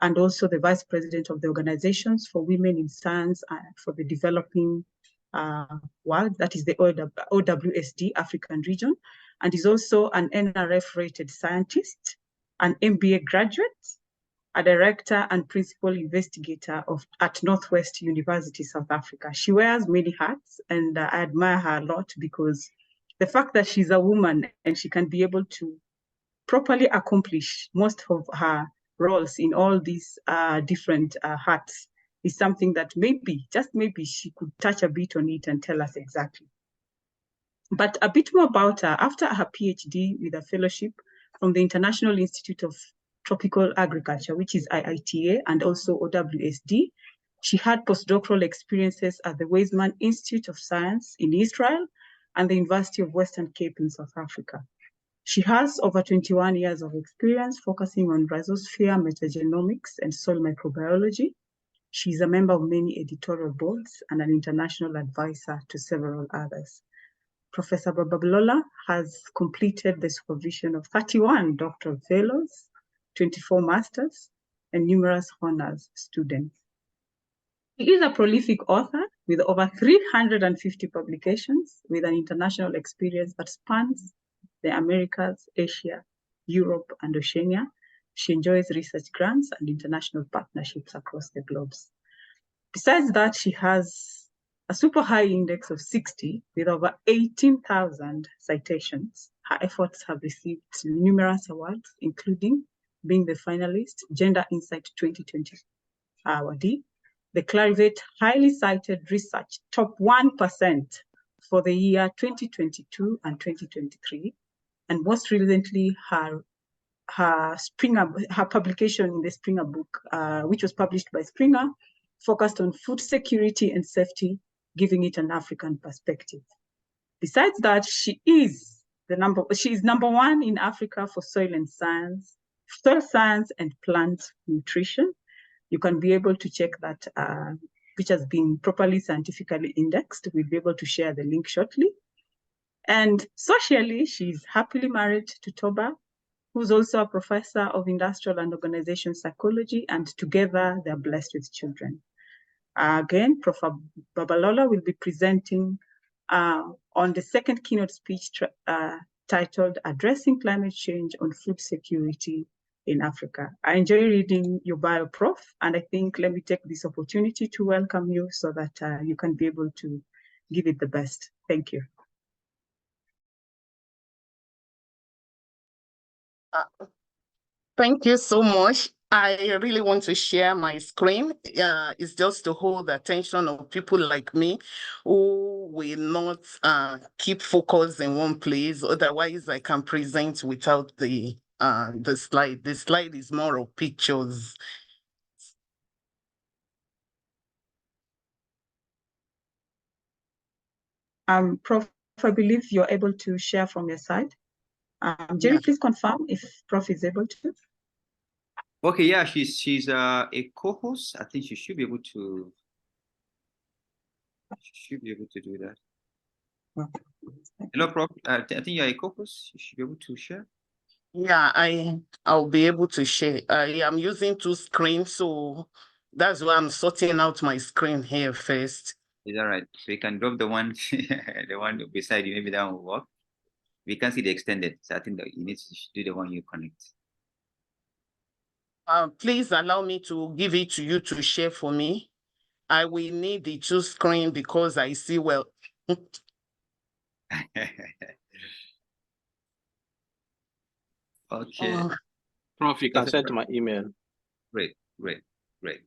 and also the Vice President of the Organizations for Women in Science for the Developing World, that is the OWSD African region, and is also an NRF-rated scientist, an MBA graduate, a director and principal investigator at Northwest University, South Africa. She wears many hats, and I admire her a lot because the fact that she's a woman and she can be able to properly accomplish most of her roles in all these different hats is something that maybe, just maybe, she could touch a bit on it and tell us exactly. But a bit more about her. After her PhD with a fellowship from the International Institute of Tropical Agriculture, which is IITA, and also OWSD, she had postdoctoral experiences at the Weizmann Institute of Science in Israel and the University of Western Cape in South Africa. She has over 21 years of experience focusing on rhizosphere metagenomics and soil microbiology. She's a member of many editorial boards and an international advisor to several others. Professor Babalola has completed the supervision of 31 doctoral fellows, 24 masters, and numerous honors students. He is a prolific author with over 350 publications with an international experience that spans the Americas, Asia, Europe, and Oceania. She enjoys research grants and international partnerships across the globe. Besides that, she has a super high index of 60 with over 18,000 citations. Her efforts have received numerous awards, including being the finalist, Gender Insight 2020 awardee, the Clarivate Highly Cited Research Top 1% for the year 2022 and 2023, and most recently her publication in the Springer book, which was published by Springer, focused on food security and safety, giving it an African perspective. Besides that, she is number one in Africa for soil science and plant nutrition. You can be able to check that, which has been properly scientifically indexed. We'll be able to share the link shortly. And socially, she's happily married to Toba, who's also a professor of industrial and organization psychology, and together they're blessed with children. Again, Prof. Babalola will be presenting on the second keynote speech titled Addressing Climate Change on Food Security in Africa. I enjoy reading your bio, Prof, and I think let me take this opportunity to welcome you so that you can be able to give it the best. Thank you. Thank you so much. I really want to share my screen. It's just to hold the attention of people like me who will not keep focus in one place. Otherwise, I can present without the slide. The slide is more of pictures. Prof, I believe you're able to share from your side. Jerry, yeah. Please confirm if Prof is able to. Okay, yeah, she's a co-host. I think she should be able to. She should be able to do that. Okay. Hello, Prof. I think you're a co-host. You should be able to share. Yeah, I'll be able to share. I am using two screens, so that's why I'm sorting out my screen here first. Is that right? So you can drop the one, the one beside you. Maybe that one will work. We can see the extended. So I think that you need to do the one you connect. Please allow me to give it to you to share for me. I will need the two screen because I see well. Okay. Prof, you can send to my email. Great, great, great.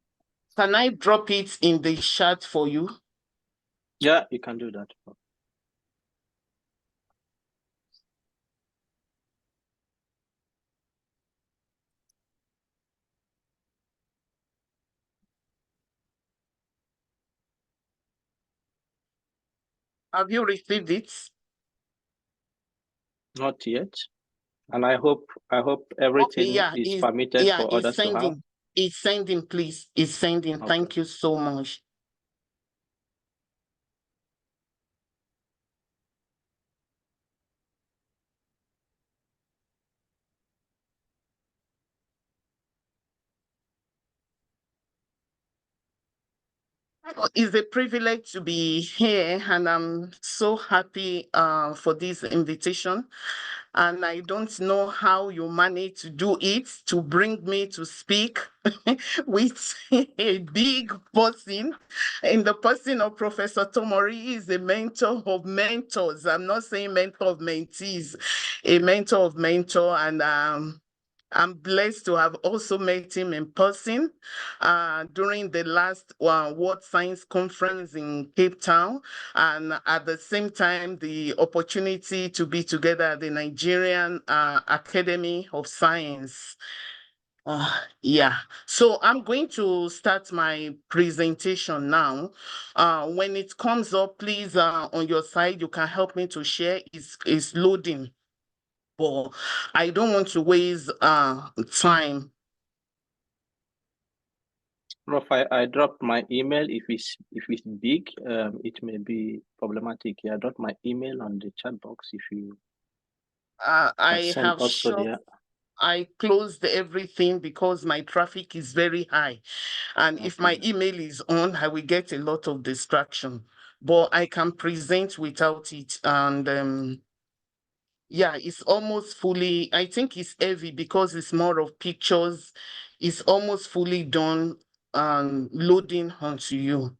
Can I drop it in the chat for you? Yeah, you can do that. Have you received it? Not yet. And I hope everything is permitted for others to have. It's sending, please. It's sending. Okay. Thank you so much. It's a privilege to be here, and I'm so happy for this invitation. And I don't know how you manage to do it, to bring me to speak with a big person. In the person of Professor Tomori, he is a mentor of mentors. I'm not saying mentor of mentees, a mentor of mentor. And I'm blessed to have also met him in person during the last World Science Conference in Cape Town, and at the same time, the opportunity to be together at the Nigerian Academy of Science. Yeah, so I'm going to start my presentation now. When it comes up, please, on your side, you can help me to share. It's loading. But I don't want to waste time. Prof, I dropped my email. If it's big, it may be problematic. Yeah, I dropped my email on the chat box. If you I send have also there. I closed everything because my traffic is very high. And if my email is on, I will get a lot of distraction. But I can present without it. And yeah, it's almost fully, I think it's heavy because it's more of pictures. It's almost fully done and loading onto you.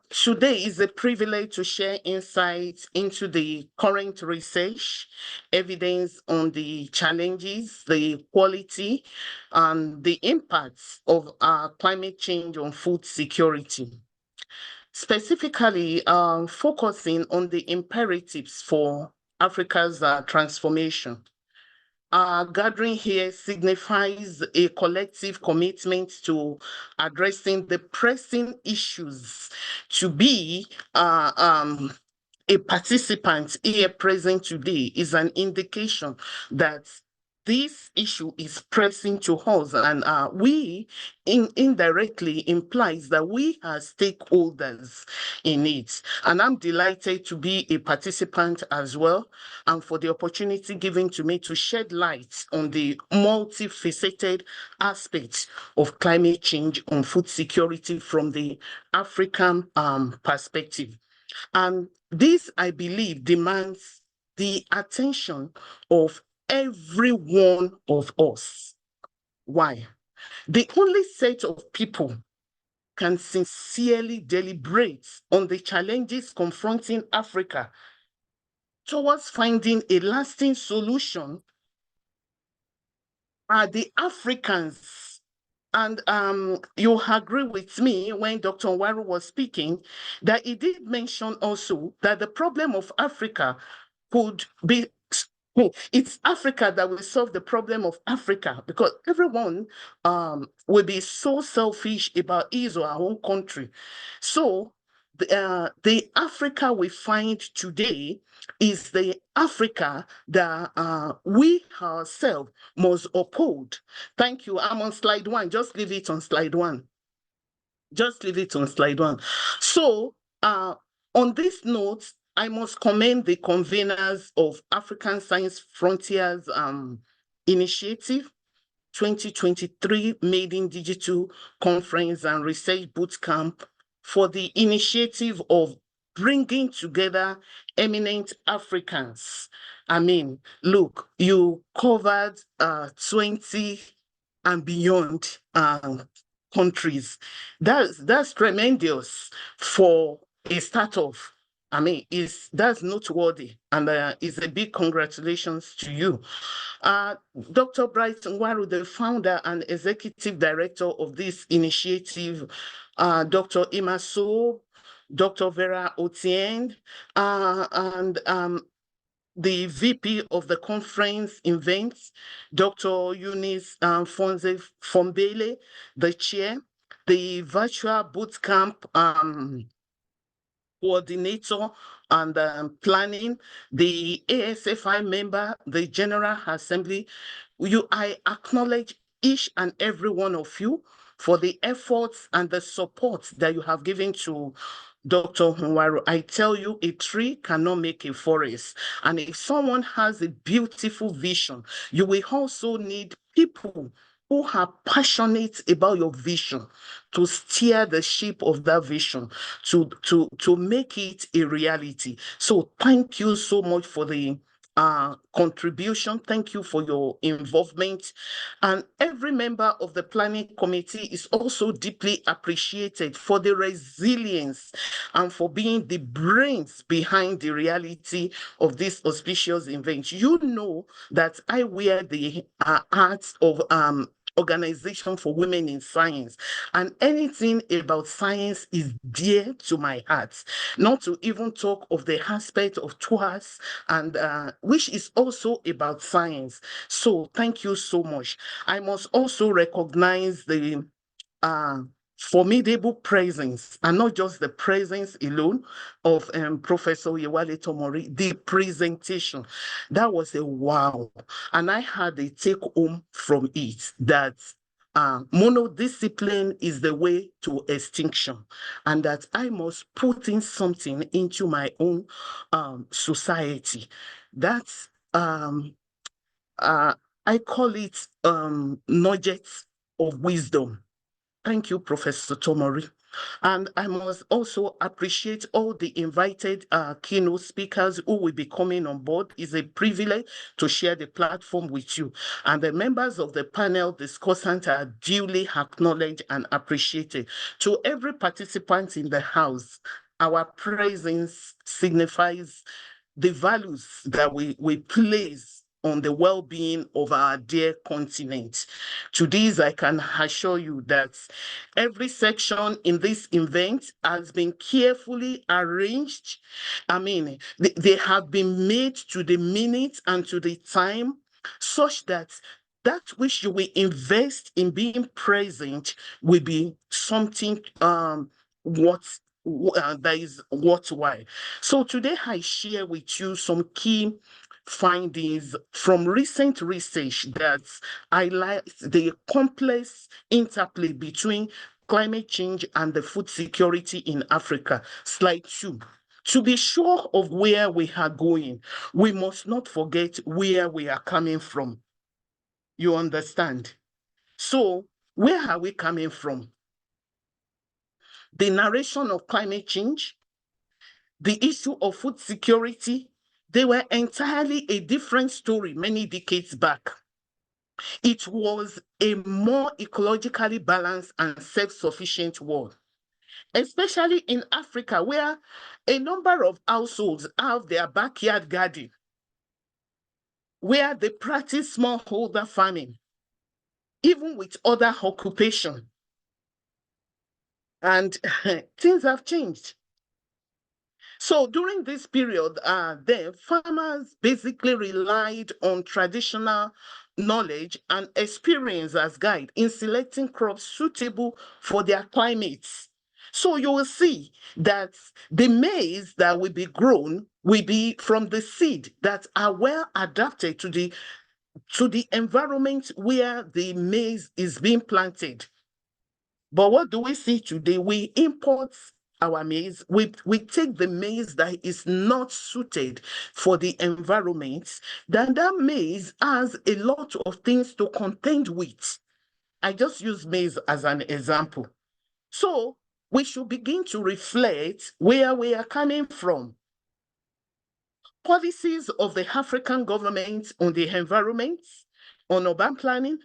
Today is a privilege to share insights into the current research, evidence on the challenges, the quality, and the impacts of climate change on food security. Specifically, focusing on the imperatives for Africa's transformation. Our gathering here signifies a collective commitment to addressing the pressing issues. To be a participant here present today is an indication that this issue is pressing to us, and we indirectly implies that we are stakeholders in it. And I'm delighted to be a participant as well, and for the opportunity given to me to shed light on the multifaceted aspects of climate change on food security from the African perspective. And this, I believe, demands the attention of every one of us. Why? The only set of people can sincerely deliberate on the challenges confronting Africa towards finding a lasting solution are the Africans. And you agree with me when Dr. Waru was speaking that he did mention also that the problem of Africa could be, it's Africa that will solve the problem of Africa, because everyone will be so selfish about his or her own country. So the Africa we find today is the Africa that we ourselves must uphold. Thank you. I'm on slide 1. Just leave it on slide 1. Just leave it on slide 1. So on this note, I must commend the conveners of African Science Frontiers Initiative 2023 Made in Digital Conference and Research Bootcamp for the initiative of bringing together eminent Africans. I mean, look, you covered 20 and beyond countries. That's tremendous for a startup. I mean, that's noteworthy, and it's a big congratulations to you. Dr. Bright Ngwaru, the founder and executive director of this initiative, Dr. Imaso, Dr. Vera Otieng, and the VP of the conference events, Dr. Eunice Fonze Fombele, the chair, the virtual bootcamp coordinator and planning, the ASFI member, the General Assembly. I acknowledge each and every one of you for the efforts and the support that you have given to Dr. Nwaro. I tell you, a tree cannot make a forest. And if someone has a beautiful vision, you will also need people who are passionate about your vision to steer the ship of that vision, to make it a reality. So thank you so much for the contribution. Thank you for your involvement. And every member of the planning committee is also deeply appreciated for the resilience and for being the brains behind the reality of this auspicious event. You know that I wear the hats of Organization for Women in Science, and anything about science is dear to my heart, not to even talk of the aspect of TWAS, and which is also about science. So thank you so much. I must also recognize the formidable presence, and not just the presence alone, of Professor Yewale Tomori. The presentation, that was a wow. And I had a take home from it that monodiscipline is the way to extinction, and that I must put in something into my own society. That's I call it nuggets of wisdom. Thank you, Professor Tomori. And I must also appreciate all the invited keynote speakers who will be coming on board. It's a privilege to share the platform with you. And the members of the panel discussant are duly acknowledged and appreciated. To every participant in the house, our presence signifies the values that we place on the well-being of our dear continent. To this, I can assure you that every section in this event has been carefully arranged. I mean, they have been made to the minute and to the time, such that which you will invest in being present will be something that is worthwhile. So today I share with you some key findings from recent research that highlights the complex interplay between climate change and the food security in Africa. Slide 2. To be sure of where we are going, we must not forget where we are coming from. You understand? So, where are we coming from? The narration of climate change, the issue of food security, they were entirely a different story many decades back. It was a more ecologically balanced and self-sufficient world, especially in Africa, where a number of households have their backyard garden, where they practice smallholder farming, even with other occupation. And things have changed. So during this period, the farmers basically relied on traditional knowledge and experience as guide in selecting crops suitable for their climates. So you will see that the maize that will be grown will be from the seed that are well adapted to the environment where the maize is being planted. But what do we see today? We import our maize. We take the maize that is not suited for the environment. Then that maize has a lot of things to contend with. I just use maize as an example. So we should begin to reflect where we are coming from. Policies of the African government on the environment, on urban planning,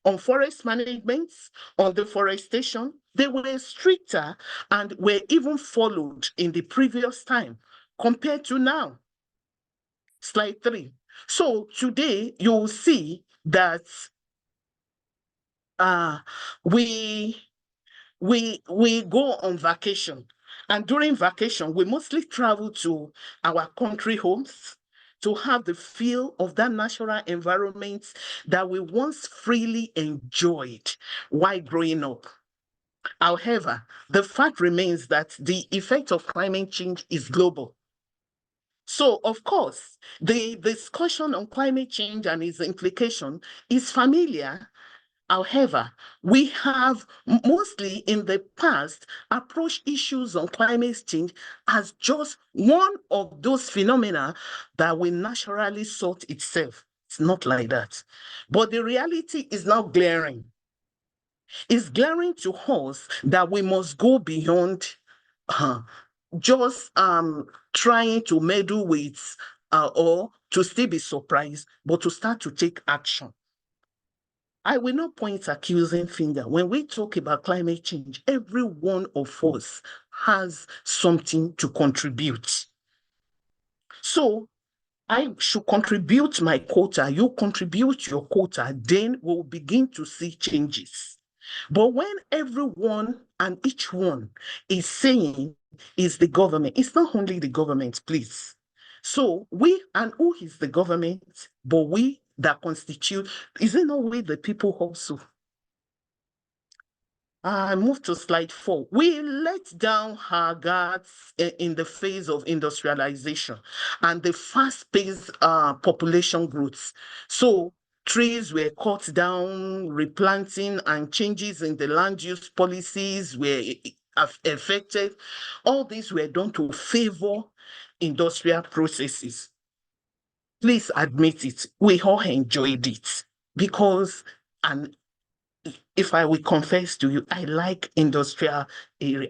on forest management, on deforestation, they were stricter and were even followed in the previous time compared to now. Slide 3. So today you will see that we go on vacation, and during vacation we mostly travel to our country homes to have the feel of that natural environment that we once freely enjoyed while growing up. However, the fact remains that the effect of climate change is global. So, of course, the discussion on climate change and its implication is familiar. However, we have mostly in the past approached issues on climate change as just one of those phenomena that will naturally sort itself. It's not like that. But the reality is now glaring. It's glaring to us that we must go beyond just trying to meddle with or to still be surprised, but to start to take action. I will not point accusing finger. When we talk about climate change, every one of us has something to contribute. So I should contribute my quota, you contribute your quota, then we'll begin to see changes. But when everyone and each one is saying is the government, it's not only the government, please. So we, and who is the government, but we that constitute, is it not we the people also? I move to slide 4. We let down our guards in the phase of industrialization and the fast-paced population growth. So trees were cut down, replanting and changes in the land use policies were affected. All these were done to favor industrial processes. Please admit it, we all enjoyed it because, and if I will confess to you, I like industrial area.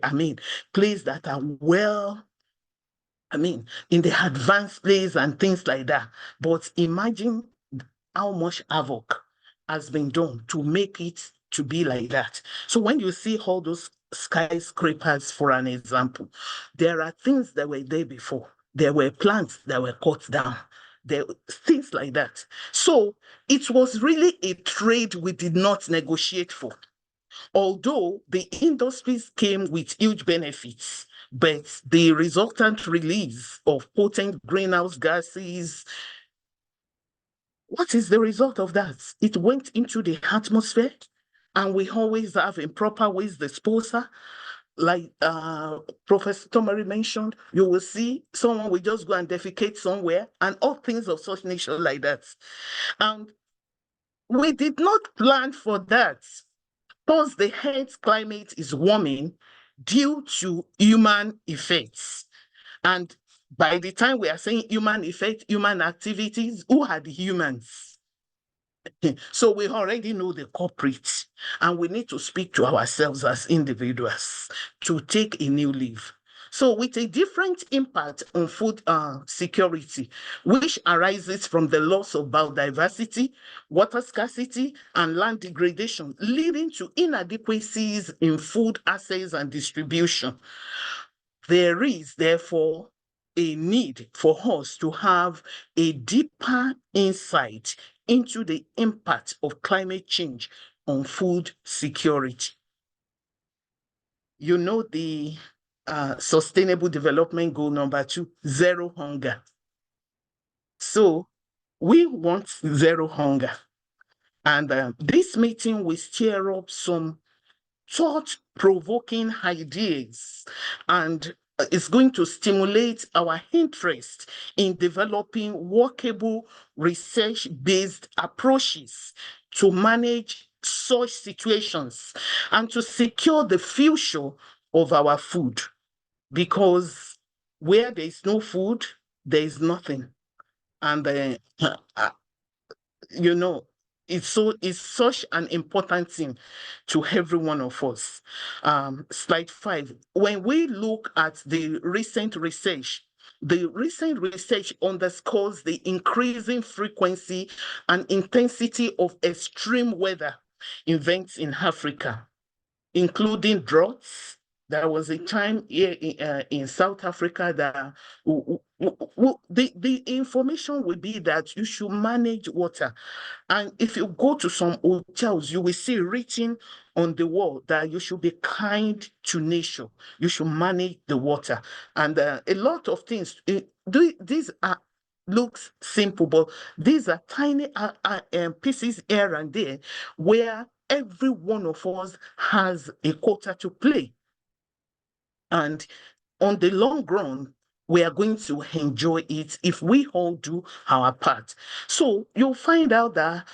Places that are well, in the advanced place and things like that. But imagine how much havoc has been done to make it to be like that. So when you see all those skyscrapers, for an example, there are things that were there before. There were plants that were cut down. There things like that. So it was really a trade we did not negotiate for. Although the industries came with huge benefits, but the resultant release of potent greenhouse gases, what is the result of that? It went into the atmosphere, and we always have improper waste disposal. Like Professor Tomari mentioned, you will see someone will just go and defecate somewhere and all things of such nature like that. And we did not plan for that. Thus, the Earth's climate is warming due to human effects. And by the time we are saying human effect, human activities, who are the humans? So we already know the culprits, and we need to speak to ourselves as individuals to take a new leave. So with a different impact on food security, which arises from the loss of biodiversity, water scarcity, and land degradation, leading to inadequacies in food access and distribution. There is, therefore, a need for us to have a deeper insight into the impact of climate change on food security. You know the Sustainable Development Goal number 2, zero hunger. So we want zero hunger. And this meeting will stir up some thought-provoking ideas, and it's going to stimulate our interest in developing workable research-based approaches to manage such situations and to secure the future of our food. Because where there is no food, there is nothing. And you know, it's such an important thing to every one of us. Slide 5. When we look at the recent research underscores the increasing frequency and intensity of extreme weather events in Africa, including droughts. There was a time here in South Africa that the information will be that you should manage water. And if you go to some hotels, you will see written on the wall that you should be kind to nature. You should manage the water. And a lot of things, these are looks simple, but these are tiny pieces here and there where every one of us has a quota to play. And on the long run, we are going to enjoy it if we all do our part. So you'll find out that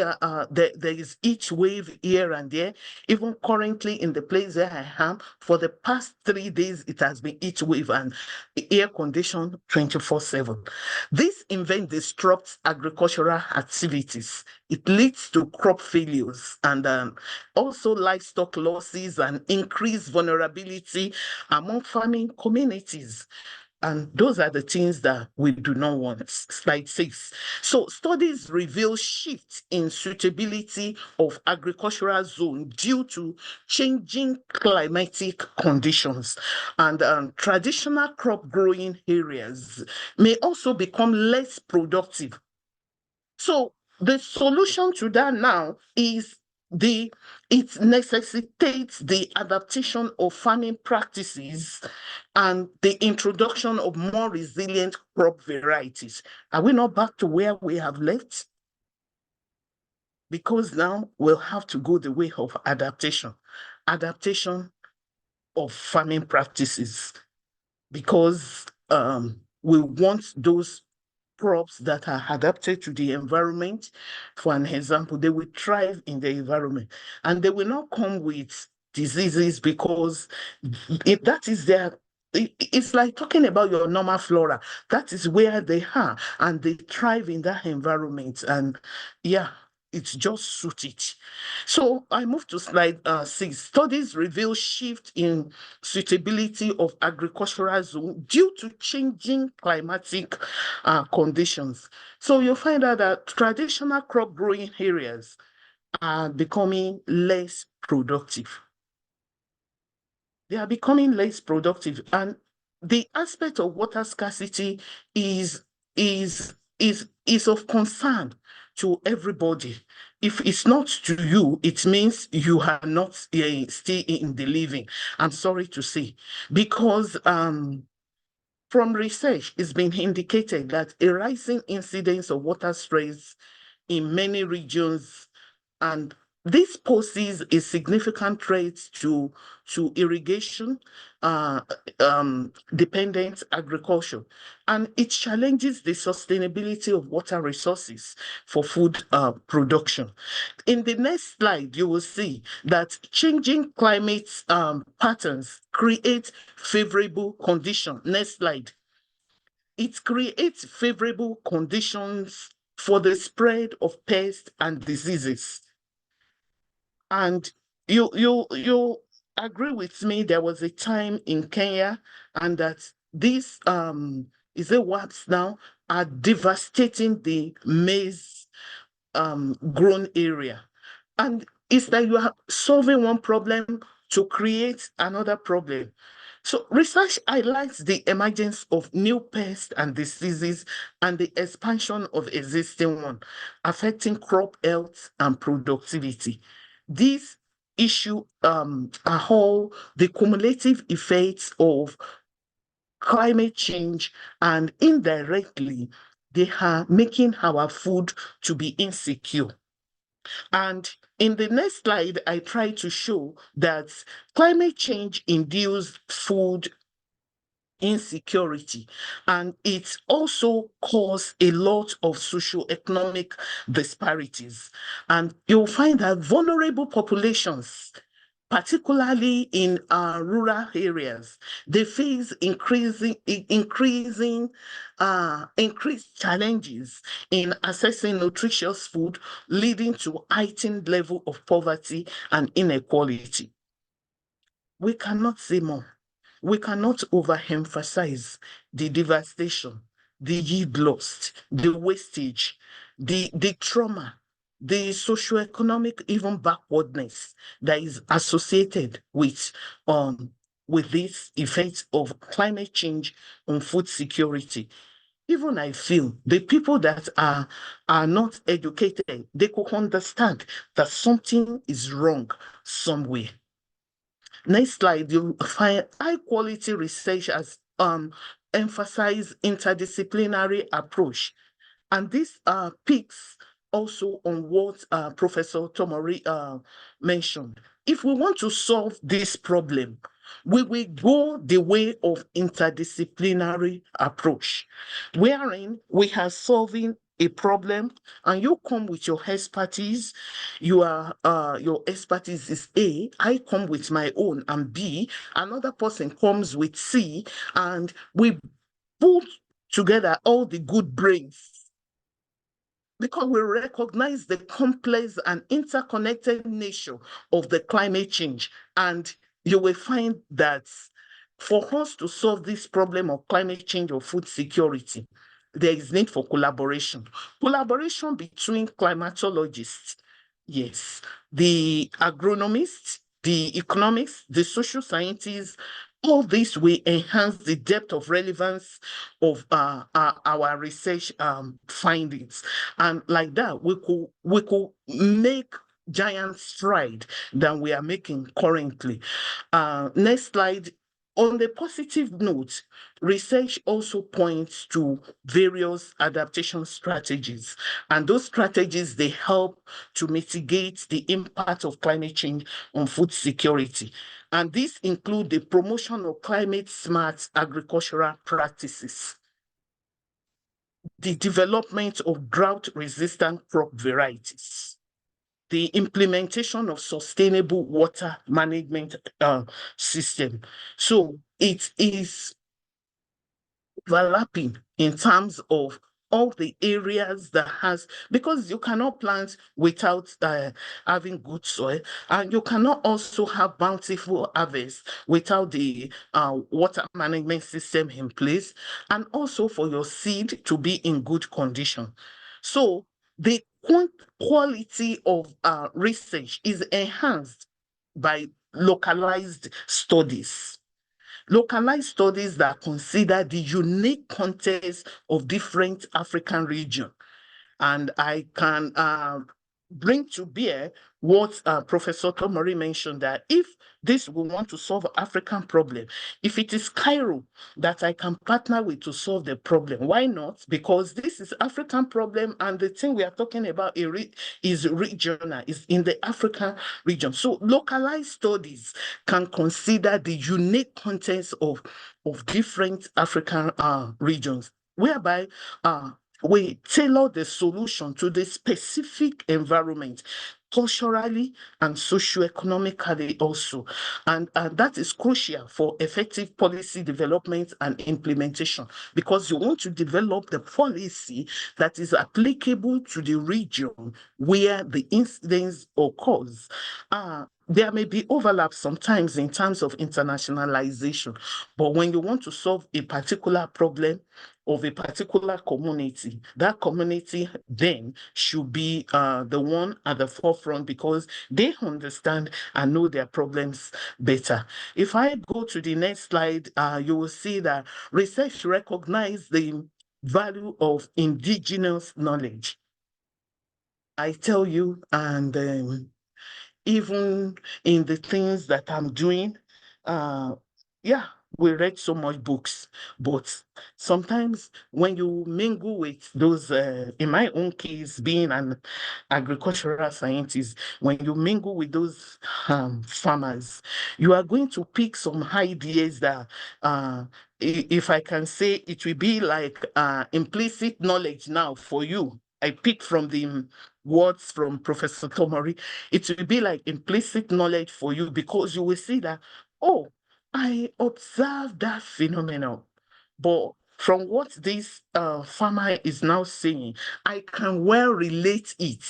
there is each wave here and there. Even currently in the place where I am, for the past 3 days, it has been each wave and air conditioned 24/7. This event disrupts agricultural activities. It leads to crop failures and also livestock losses and increased vulnerability among farming communities. And those are the things that we do not want. Slide 6. So studies reveal shifts in suitability of agricultural zone due to changing climatic conditions. And traditional crop growing areas may also become less productive. So the solution to that now is it necessitates the adaptation of farming practices and the introduction of more resilient crop varieties. Are we not back to where we have left? Because now we'll have to go the way of adaptation of farming practices, because we want those crops that are adapted to the environment. For an example, they will thrive in the environment and they will not come with diseases, because that is their, it's like talking about your normal flora. That is where they are and they thrive in that environment. And yeah, it's just suited. So I move to slide 6. Studies reveal shift in suitability of agricultural zone due to changing climatic conditions. So you'll find out that traditional crop growing areas are becoming less productive. They are becoming less productive, and the aspect of water scarcity is of concern to everybody. If it's not to you, it means you are not still in the living. I'm sorry to say, because from research, it's been indicated that a rising incidence of water stress in many regions, and this poses a significant threat to irrigation dependent agriculture, and it challenges the sustainability of water resources for food production. In the next slide, you will see that changing climate patterns create favorable conditions. Next slide. It creates favorable conditions for the spread of pests and diseases. And you agree with me, there was a time in Kenya, and that these wasps now are devastating the maize grown area. And it's like you are solving one problem to create another problem. So research highlights the emergence of new pests and diseases and the expansion of existing ones, affecting crop health and productivity. These issues are all the cumulative effects of climate change, and indirectly, they are making our food to be insecure. And in the next slide, I try to show that climate change induced food insecurity, and it also caused a lot of socioeconomic disparities. And you'll find that vulnerable populations, particularly in rural areas, they face increased challenges in accessing nutritious food, leading to heightened level of poverty and inequality. We cannot say more. We cannot overemphasize the devastation, the yield lost, the wastage, the trauma, the socioeconomic even backwardness that is associated with this effect of climate change on food security. Even I feel the people that are not educated, they could understand that something is wrong somewhere. Next slide, you find high quality research has emphasized interdisciplinary approach. And this picks also on what Professor Tomori mentioned. If we want to solve this problem, we will go the way of interdisciplinary approach, wherein we are solving a problem and you come with your expertise. Your expertise is A, I come with my own, and B, another person comes with C, and we put together all the good brains because we recognize the complex and interconnected nature of the climate change. And you will find that for us to solve this problem of climate change or food security, there is need for collaboration. Collaboration between climatologists, yes, the agronomists, the economics, the social scientists. All this will enhance the depth of relevance of our research findings. And like that, we could make giant stride than we are making currently. Next slide. On the positive note, research also points to various adaptation strategies. And those strategies, they help to mitigate the impact of climate change on food security. And these include the promotion of climate-smart agricultural practices, the development of drought-resistant crop varieties, the implementation of sustainable water management system. So it is overlapping in terms of all the areas that has, because you cannot plant without having good soil, and you cannot also have bountiful harvest without the water management system in place, and also for your seed to be in good condition. So the quality of research is enhanced by localized studies. Localized studies that consider the unique context of different African regions. And I can bring to bear what Professor Tomori mentioned, that if this will want to solve African problem, if it is Cairo that I can partner with to solve the problem, why not? Because this is African problem, and the thing we are talking about is regional, is in the African region. So localized studies can consider the unique context of different African regions, whereby we tailor the solution to the specific environment, culturally and socioeconomically also. And that is crucial for effective policy development and implementation, because you want to develop the policy that is applicable to the region where the incidence occurs. There may be overlap sometimes in terms of internationalization, but when you want to solve a particular problem of a particular community, that community then should be the one at the forefront, because they understand and know their problems better. If I go to the next slide, you will see that research recognizes the value of indigenous knowledge. I tell you, and even in the things that I'm doing, yeah, we read so much books, but sometimes when you mingle with those, in my own case, being an agricultural scientist, when you mingle with those farmers, you are going to pick some ideas that, if I can say, it will be like implicit knowledge now for you. I pick from the words from Professor Tomori. It will be like implicit knowledge for you, because you will see that, oh, I observed that phenomenon, but from what this farmer is now saying, I can well relate it.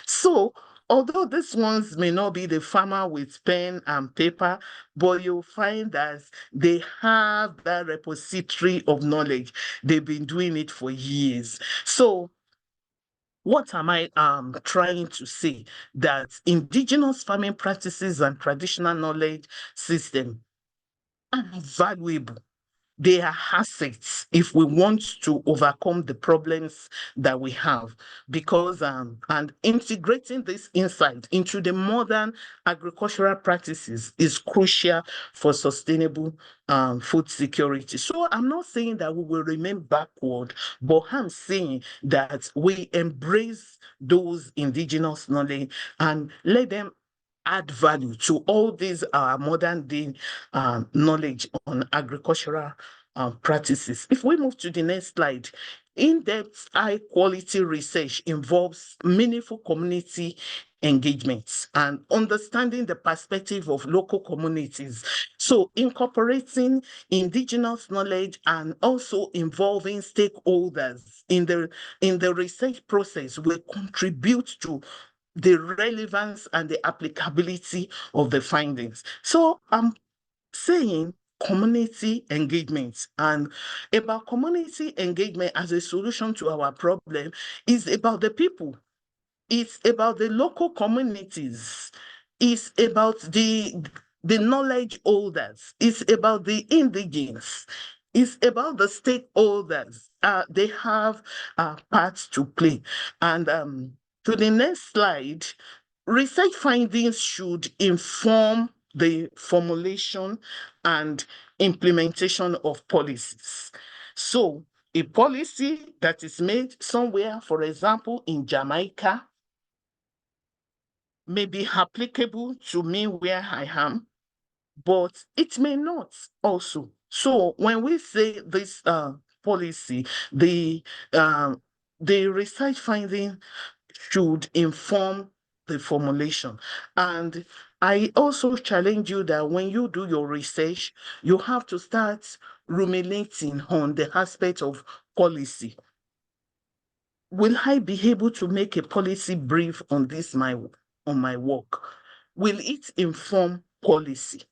So, although these ones may not be the farmer with pen and paper, but you'll find that they have that repository of knowledge. They've been doing it for years. So, what am I trying to say? That indigenous farming practices and traditional knowledge system are valuable. They are assets if we want to overcome the problems that we have, because and integrating this insight into the modern agricultural practices is crucial for sustainable food security. So I'm not saying that we will remain backward, but I'm saying that we embrace those indigenous knowledge and let them add value to all these modern day knowledge on agricultural practices. If we move to the next slide, in-depth, high-quality research involves meaningful community engagements and understanding the perspective of local communities. So incorporating indigenous knowledge and also involving stakeholders in the research process will contribute to the relevance and the applicability of the findings. So I'm saying community engagement, and about community engagement as a solution to our problem is about the people. It's about the local communities. It's about the knowledge holders. It's about the indigenous. It's about the stakeholders. They have parts to play. And to the next slide, research findings should inform the formulation and implementation of policies. So a policy that is made somewhere, for example, in Jamaica, may be applicable to me where I am, but it may not also. So when we say this policy, the research finding should inform the formulation. And I also challenge you that when you do your research, you have to start ruminating on the aspect of policy. Will I be able to make a policy brief on this on my work? Will it inform policy?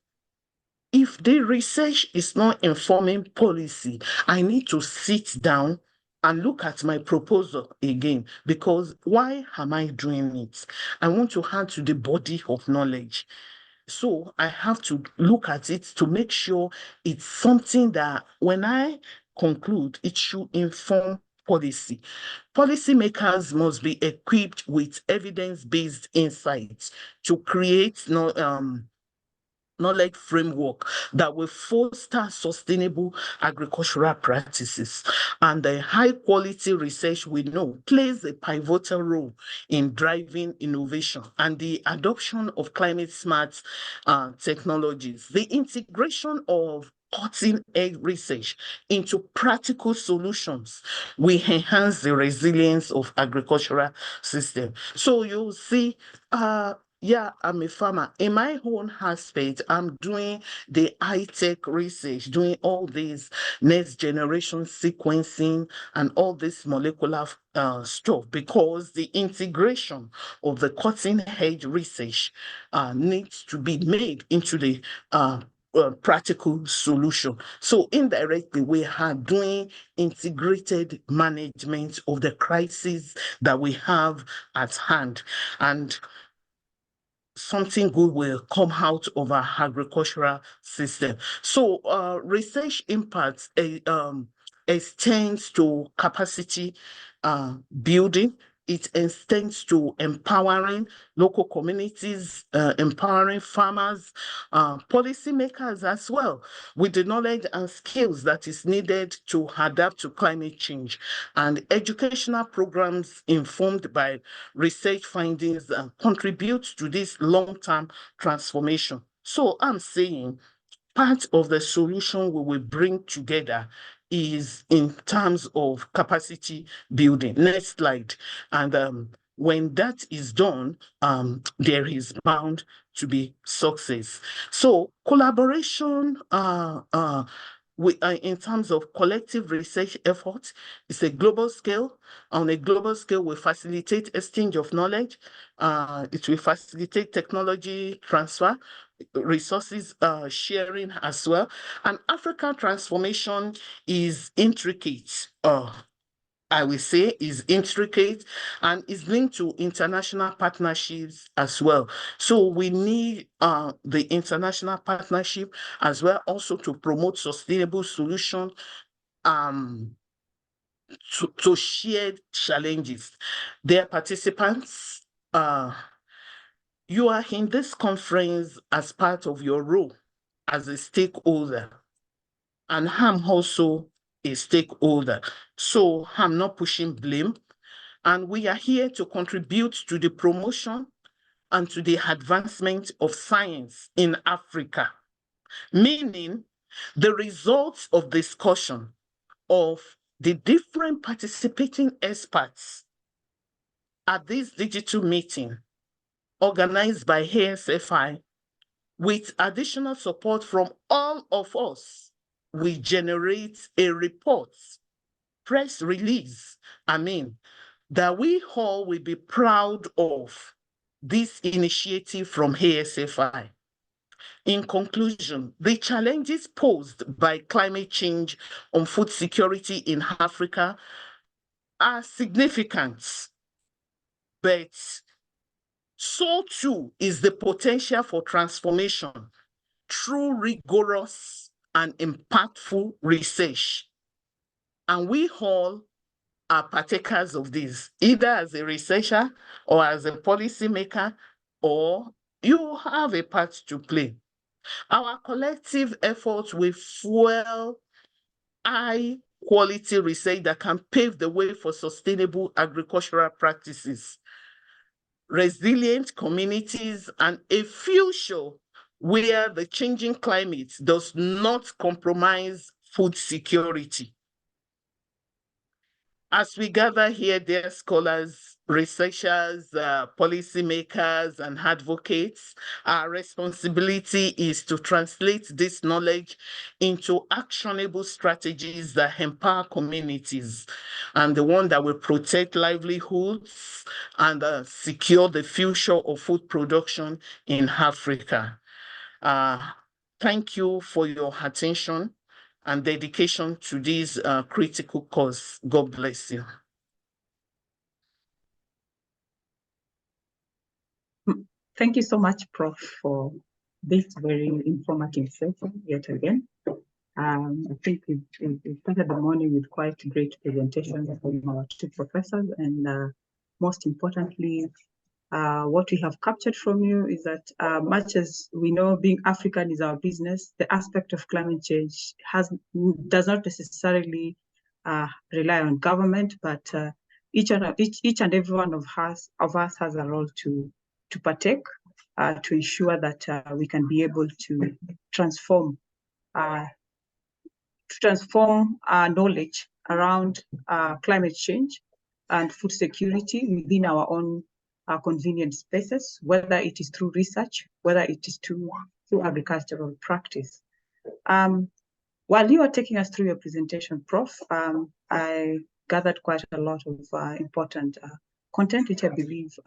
If the research is not informing policy, I need to sit down and look at my proposal again, because why am I doing it? I want to add to the body of knowledge. So I have to look at it to make sure it's something that when I conclude, it should inform policy. Policymakers must be equipped with evidence-based insights to create knowledge framework that will foster sustainable agricultural practices. And the high quality research we know plays a pivotal role in driving innovation and the adoption of climate smart technologies. The integration of cutting-edge research into practical solutions will enhance the resilience of agricultural system. So you'll see yeah, I'm a farmer. In my own aspect, I'm doing the high-tech research, doing all this next generation sequencing and all this molecular stuff, because the integration of the cutting-edge research needs to be made into the practical solution. So indirectly, we are doing integrated management of the crisis that we have at hand. And something good will come out of our agricultural system. So research impact extends to capacity building, it extends to empowering local communities, empowering farmers, policymakers as well, with the knowledge and skills that is needed to adapt to climate change, and educational programs informed by research findings contribute to this long-term transformation. So I'm saying part of the solution we will bring together is in terms of capacity building. Next slide. And when that is done, there is bound to be success. So collaboration in terms of collective research efforts, it's a global scale. On a global scale, we facilitate exchange of knowledge. It will facilitate technology transfer, resources sharing as well. And African transformation is intricate. I will say is intricate and is linked to international partnerships as well. So we need the international partnership as well also to promote sustainable solutions to shared challenges. Dear participants, you are in this conference as part of your role as a stakeholder, and I'm also a stakeholder. So I'm not pushing blame, and we are here to contribute to the promotion and to the advancement of science in Africa, meaning the results of discussion of the different participating experts at this digital meeting organized by ASFI, with additional support from all of us, we generate a report, press release, that we all will be proud of this initiative from ASFI. In conclusion, the challenges posed by climate change on food security in Africa are significant, but so too is the potential for transformation through rigorous and impactful research. And we all are partakers of this, either as a researcher or as a policymaker, or you have a part to play. Our collective efforts will fuel high quality research that can pave the way for sustainable agricultural practices, resilient communities, and a future where the changing climate does not compromise food security. As we gather here, dear scholars, researchers, policymakers, and advocates, our responsibility is to translate this knowledge into actionable strategies that empower communities, and the one that will protect livelihoods and secure the future of food production in Africa. Thank you for your attention and dedication to this critical cause. God bless you. Thank you so much, Prof, for this very informative session yet again. I think we started the morning with quite great presentations from our two professors, and most importantly, what we have captured from you is that much as we know being African is our business, the aspect of climate change does not necessarily rely on government, but each and every one of us has a role to partake, to ensure that we can be able to transform our knowledge around climate change and food security within our own convenient spaces, whether it is through research, whether it is through agricultural practice. While you are taking us through your presentation, Prof, I gathered quite a lot of important content, which I believe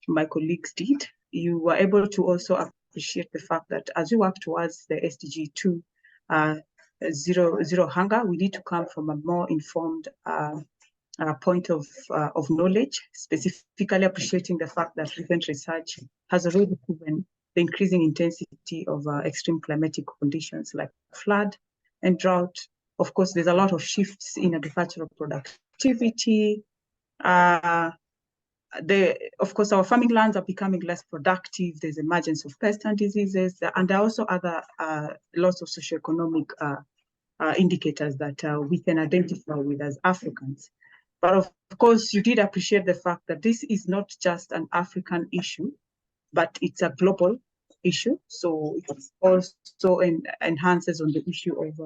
my colleagues did. You were able to also appreciate the fact that as we work towards the SDG 2, zero hunger, we need to come from a more informed point of knowledge, specifically appreciating the fact that recent research has already proven the increasing intensity of extreme climatic conditions like flood and drought. Of course, there's a lot of shifts in agricultural productivity, of course, our farming lands are becoming less productive. There's emergence of pests and diseases, and there are also other lots of socioeconomic indicators that we can identify with as Africans. But of course, you did appreciate the fact that this is not just an African issue, but it's a global issue. So it also enhances on the issue of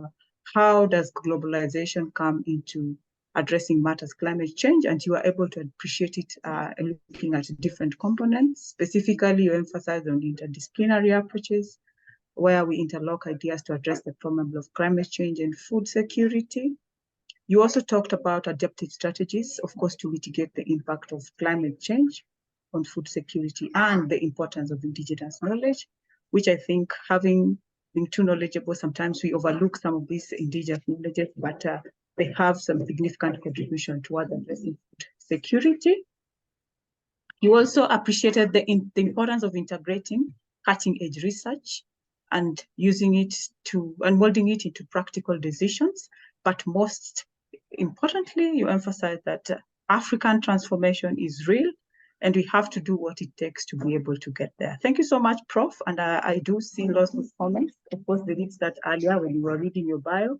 how does globalization come into addressing matters climate change, and you are able to appreciate it looking at different components. Specifically, you emphasize on interdisciplinary approaches, where we interlock ideas to address the problem of climate change and food security. You also talked about adaptive strategies, of course, to mitigate the impact of climate change on food security and the importance of indigenous knowledge, which I think, having been too knowledgeable, sometimes we overlook some of these indigenous knowledges, but they have some significant contribution towards addressing food security. You also appreciated the importance of integrating cutting-edge research and using it and molding it into practical decisions. But most importantly, you emphasize that African transformation is real, and we have to do what it takes to be able to get there. Thank you so much, Prof. And I do see lots of comments. Of course, they did start earlier when you were reading your bio,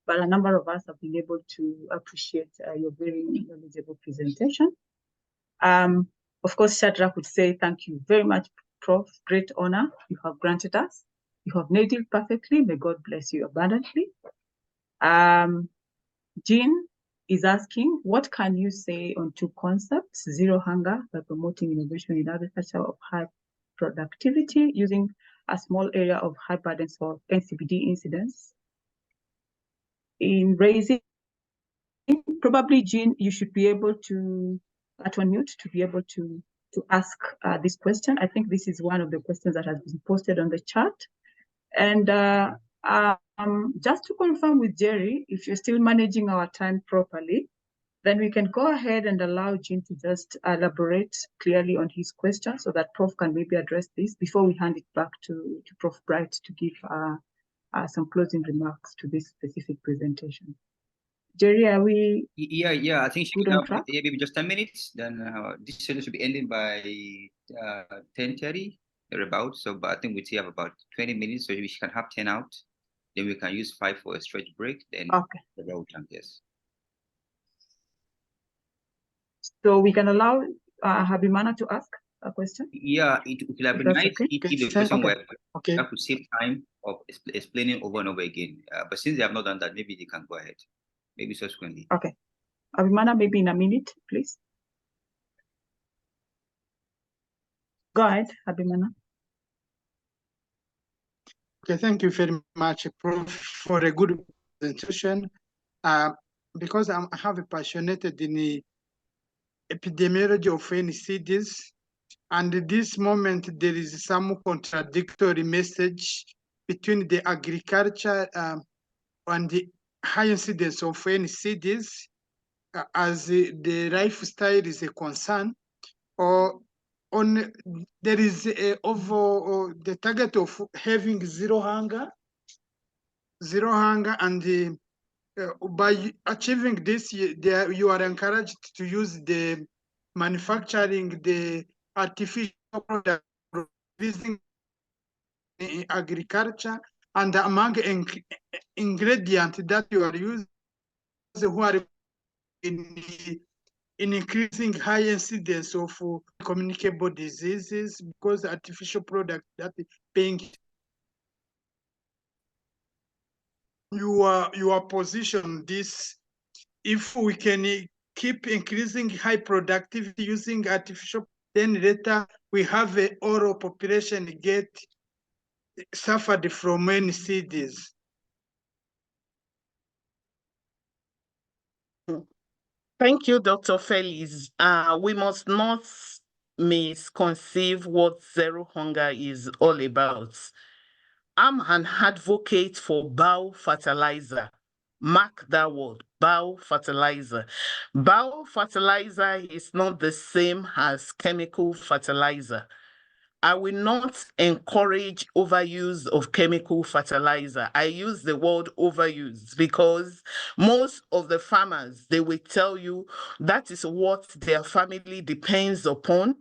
but a number of us have been able to appreciate your very knowledgeable presentation. Of course, Shadrach would say, thank you very much, Prof. Great honor you have granted us. You have nailed it perfectly. May God bless you abundantly. Jean is asking, what can you say on two concepts, zero hunger by promoting innovation in agriculture of high productivity using a small area of high burdens for NCBD incidents? In raising, probably Jean, you should be able to unmute to be able to ask this question. I think this is one of the questions that has been posted on the chat. And just to confirm with Jerry, if you're still managing our time properly, then we can go ahead and allow Jean to just elaborate clearly on his question so that Prof can maybe address this before we hand it back to Prof Bright to give some closing remarks to this specific presentation. Jerry, are we? Yeah. I think she good on track? maybe just 10 minutes. Then this session should be ending by 10:30 or about. So, but I think we still have about 20 minutes, so we can have 10 out. Then we can use 5 for a stretch break. Then okay. The road time, yes. So we can allow Habimana to ask a question. Yeah, it would have been nice okay. if the person were to save time of explaining over and over again. But since they have not done that, maybe they can go ahead. Maybe subsequently. Okay. Abimana, maybe in a minute, please. Go ahead, Abimana. Okay, thank you very much, Prof, for a good presentation. Because I have a passionate in the epidemiology of NCDs, and at this moment there is some contradictory message between the agriculture and the high incidence of NCDs as the lifestyle is a concern, or on there is the target of having zero hunger, and by achieving this, you are encouraged to use the manufacturing the artificial product using agriculture, and among ingredients that you are using who are in increasing high incidence of communicable diseases, because artificial product that is being your position this, if we can keep increasing high productivity using artificial, then later we have a oral population get suffered from NCDs. Thank you, Dr. Felix. We must not misconceive what zero hunger is all about. I'm an advocate for biofertilizer. Mark that word, biofertilizer. Biofertilizer is not the same as chemical fertilizer. I will not encourage overuse of chemical fertilizer. I use the word overuse because most of the farmers, they will tell you that is what their family depends upon.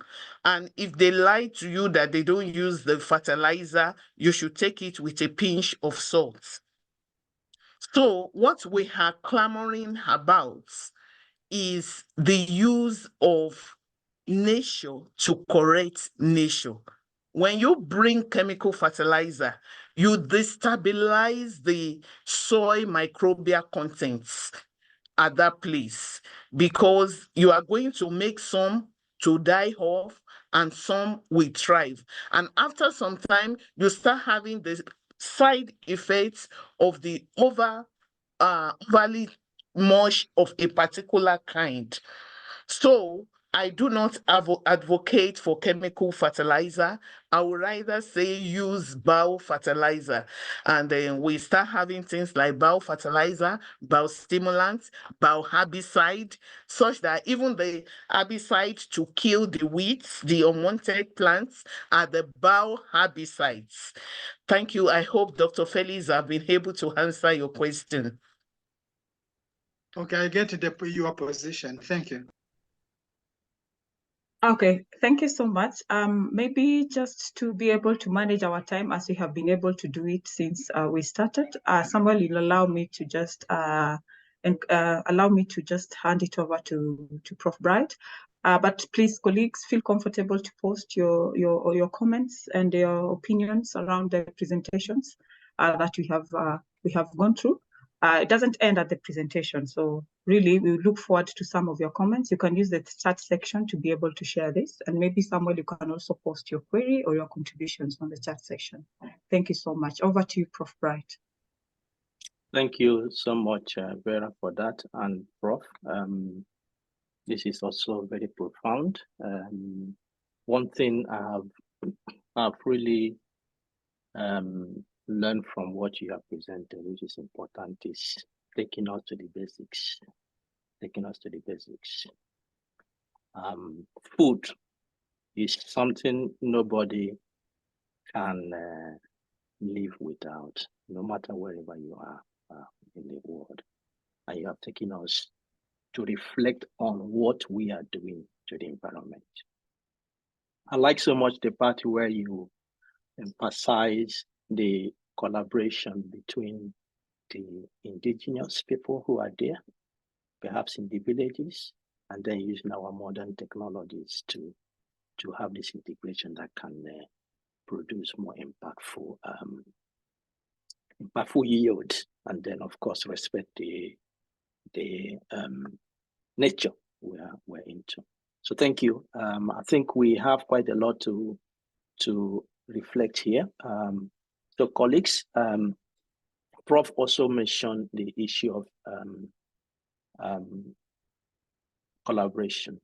And if they lie to you that they don't use the fertilizer, you should take it with a pinch of salt. So what we are clamoring about is the use of nature to correct nature. When you bring chemical fertilizer, you destabilize the soil microbial contents at that place because you are going to make some to die off and some will thrive. And after some time, you start having the side effects of the overly much of a particular kind. So I do not advocate for chemical fertilizer. I would rather say use biofertilizer. And then we start having things like biofertilizer, biostimulants, bioherbicide, such that even the herbicide to kill the weeds, the unwanted plants, are the bioherbicides. Thank you. I hope Dr. Felix have been able to answer your question. Okay, I get your position. Thank you. Okay, thank you so much. Maybe just to be able to manage our time as we have been able to do it since we started, Samuel will allow me to just hand it over to Prof. Bright. But please, colleagues, feel comfortable to post your comments and your opinions around the presentations that we have gone through. It doesn't end at the presentation, so really we look forward to some of your comments. You can use the chat section to be able to share this, and maybe Samuel, you can also post your query or your contributions on the chat section. Thank you so much. Over to you, Prof. Bright. Thank you so much, Vera, for that, and Prof. This is also very profound. One thing I've really learned from what you have presented, which is important, is taking us to the basics. Food is something nobody can live without, no matter wherever you are in the world. And you have taken us to reflect on what we are doing to the environment. I like so much the part where you emphasize the collaboration between the indigenous people who are there, perhaps in the villages, and then using our modern technologies to have this integration that can produce more impactful yield, and then of course respect the nature we're into. So thank you. I think we have quite a lot to reflect here. So colleagues, Prof also mentioned the issue of collaboration.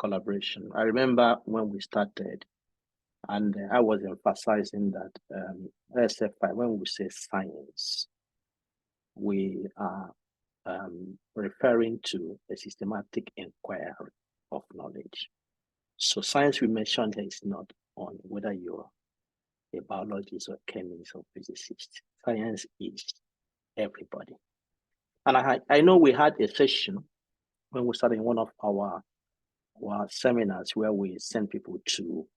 I remember when we started, and I was emphasizing that ASFI, when we say science, we are referring to a systematic inquiry of knowledge. So science we mentioned is not on whether you're a biologist or chemist or physicist. Science is everybody. And I know we had a session when we started in one of our seminars where we sent people to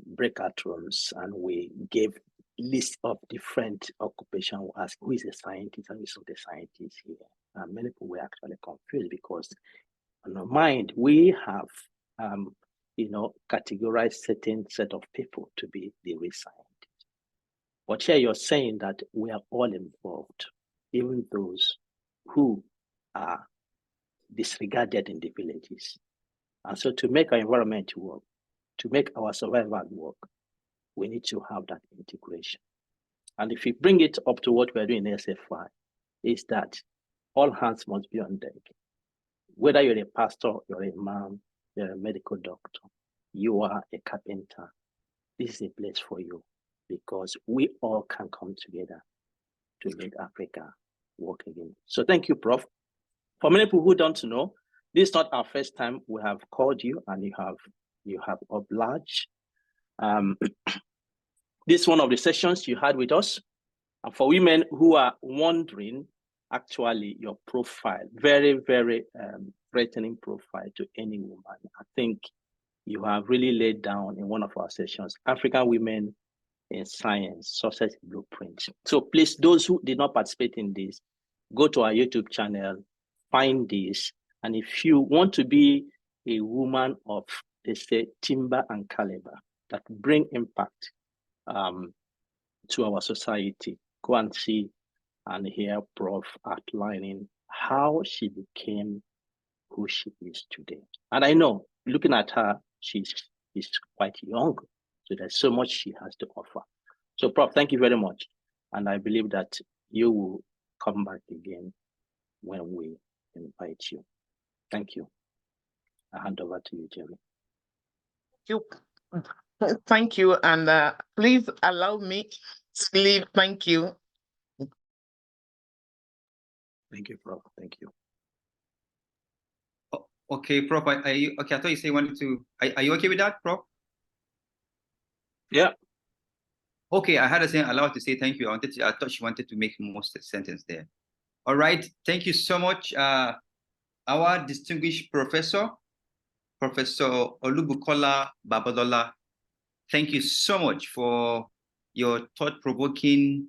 breakout rooms, and we gave list of different occupations. We asked who is a scientist and who is not a scientist here. And many people were actually confused because in our mind we have categorized certain set of people to be the real scientists. But here you're saying that we are all involved, even those who are disregarded in the villages. And so to make our environment work, to make our survival work, we need to have that integration. And if we bring it up to what we're doing in ASFI, is that all hands must be on deck. Whether you're a pastor, you're a imam, you're a medical doctor, you are a carpenter, this is a place for you, because we all can come together to make Africa work again. So thank you, Prof. For many people who don't know, this is not our first time we have called you, and you have obliged. This is one of the sessions you had with us. And for women who are wondering, actually, your profile, very, very threatening profile to any woman. I think you have really laid down in one of our sessions, African Women in Science, Success Blueprint. So please, those who did not participate in this, go to our YouTube channel, find this. And if you want to be a woman of, they say, timber and caliber that bring impact to our society, go and see and hear Prof outlining how she became who she is today. And I know, looking at her, she's quite young, so there's so much she has to offer. So Prof, thank you very much. And I believe that you will come back again when we invite you. Thank you. I hand over to you, Jerry. Thank you. And please allow me to leave. Thank you. Thank you, Prof. Thank you. Oh, okay, Prof. Are you okay? I thought you said you wanted to. Are you okay with that, Prof? Yeah. Okay, I had a saying allowed to say thank you. I thought she wanted to make most of the sentence there. All right, thank you so much, our distinguished professor, Professor Olubukola Babalola. Thank you so much for your thought-provoking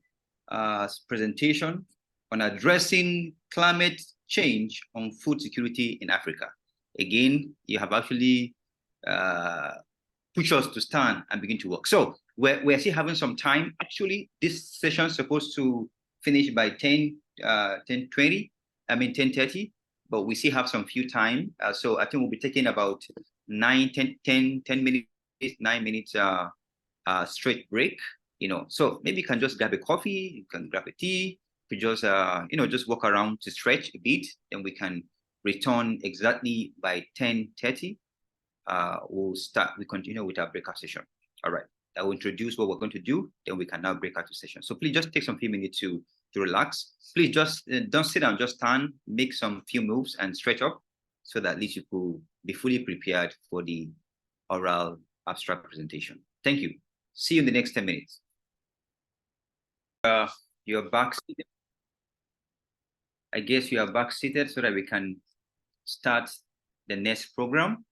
presentation on addressing climate change on food security in Africa. Again, you have actually pushed us to stand and begin to work. So we're still having some time. Actually, this session is supposed to finish by 10:30, but we still have some few time. So I think we'll be taking about 10 minutes, 9 minutes straight break, So maybe you can just grab a coffee, you can grab a tea, you just, just walk around to stretch a bit, then we can return exactly by 10:30. We continue with our breakout session. All right, I will introduce what we're going to do, then we can now break out to session. So please just take some few minutes to relax. Please just don't sit down, just stand, make some few moves and stretch up so that at least you could be fully prepared for the oral abstract presentation. Thank you. See you in the next 10 minutes. You're back seated. I guess you are back seated so that we can start the next program.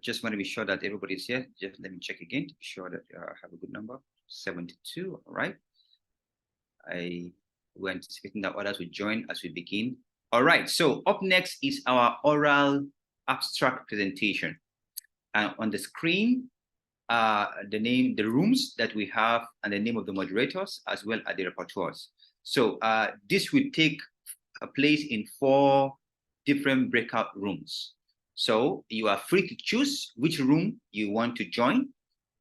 Just want to be sure that everybody's here. Just let me check again to be sure that I have a good number. 72, all right. We're anticipating that others will join as we begin. All right, so up next is our oral abstract presentation. And on the screen, the rooms that we have and the name of the moderators, as well as the rapporteurs. So this will take place in 4 different breakout rooms. So you are free to choose which room you want to join.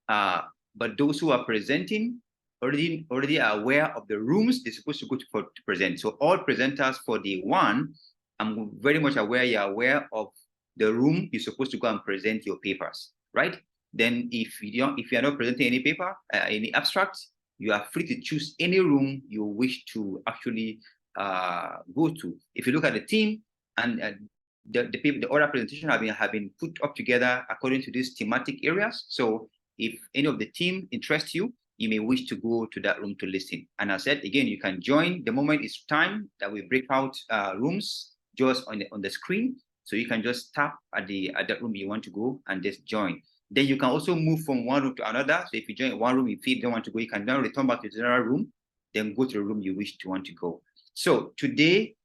But those who are presenting already are aware of the rooms they're supposed to go to present. So all presenters for the one, I'm very much aware you're aware of the room you're supposed to go and present your papers, right? Then if you're not presenting any paper, any abstracts, you are free to choose any room you wish to actually go to. If you look at the team and the oral presentation have been put up together according to these thematic areas. So if any of the team interests you, you may wish to go to that room to listen. And I said, again, you can join the moment it's time that we break out rooms just on the screen. So you can just tap at that room you want to go and just join. Then you can also move from one room to another. So if you join one room, if you don't want to go, you can now return back to the general room, then go to the room you wish to want to go. So today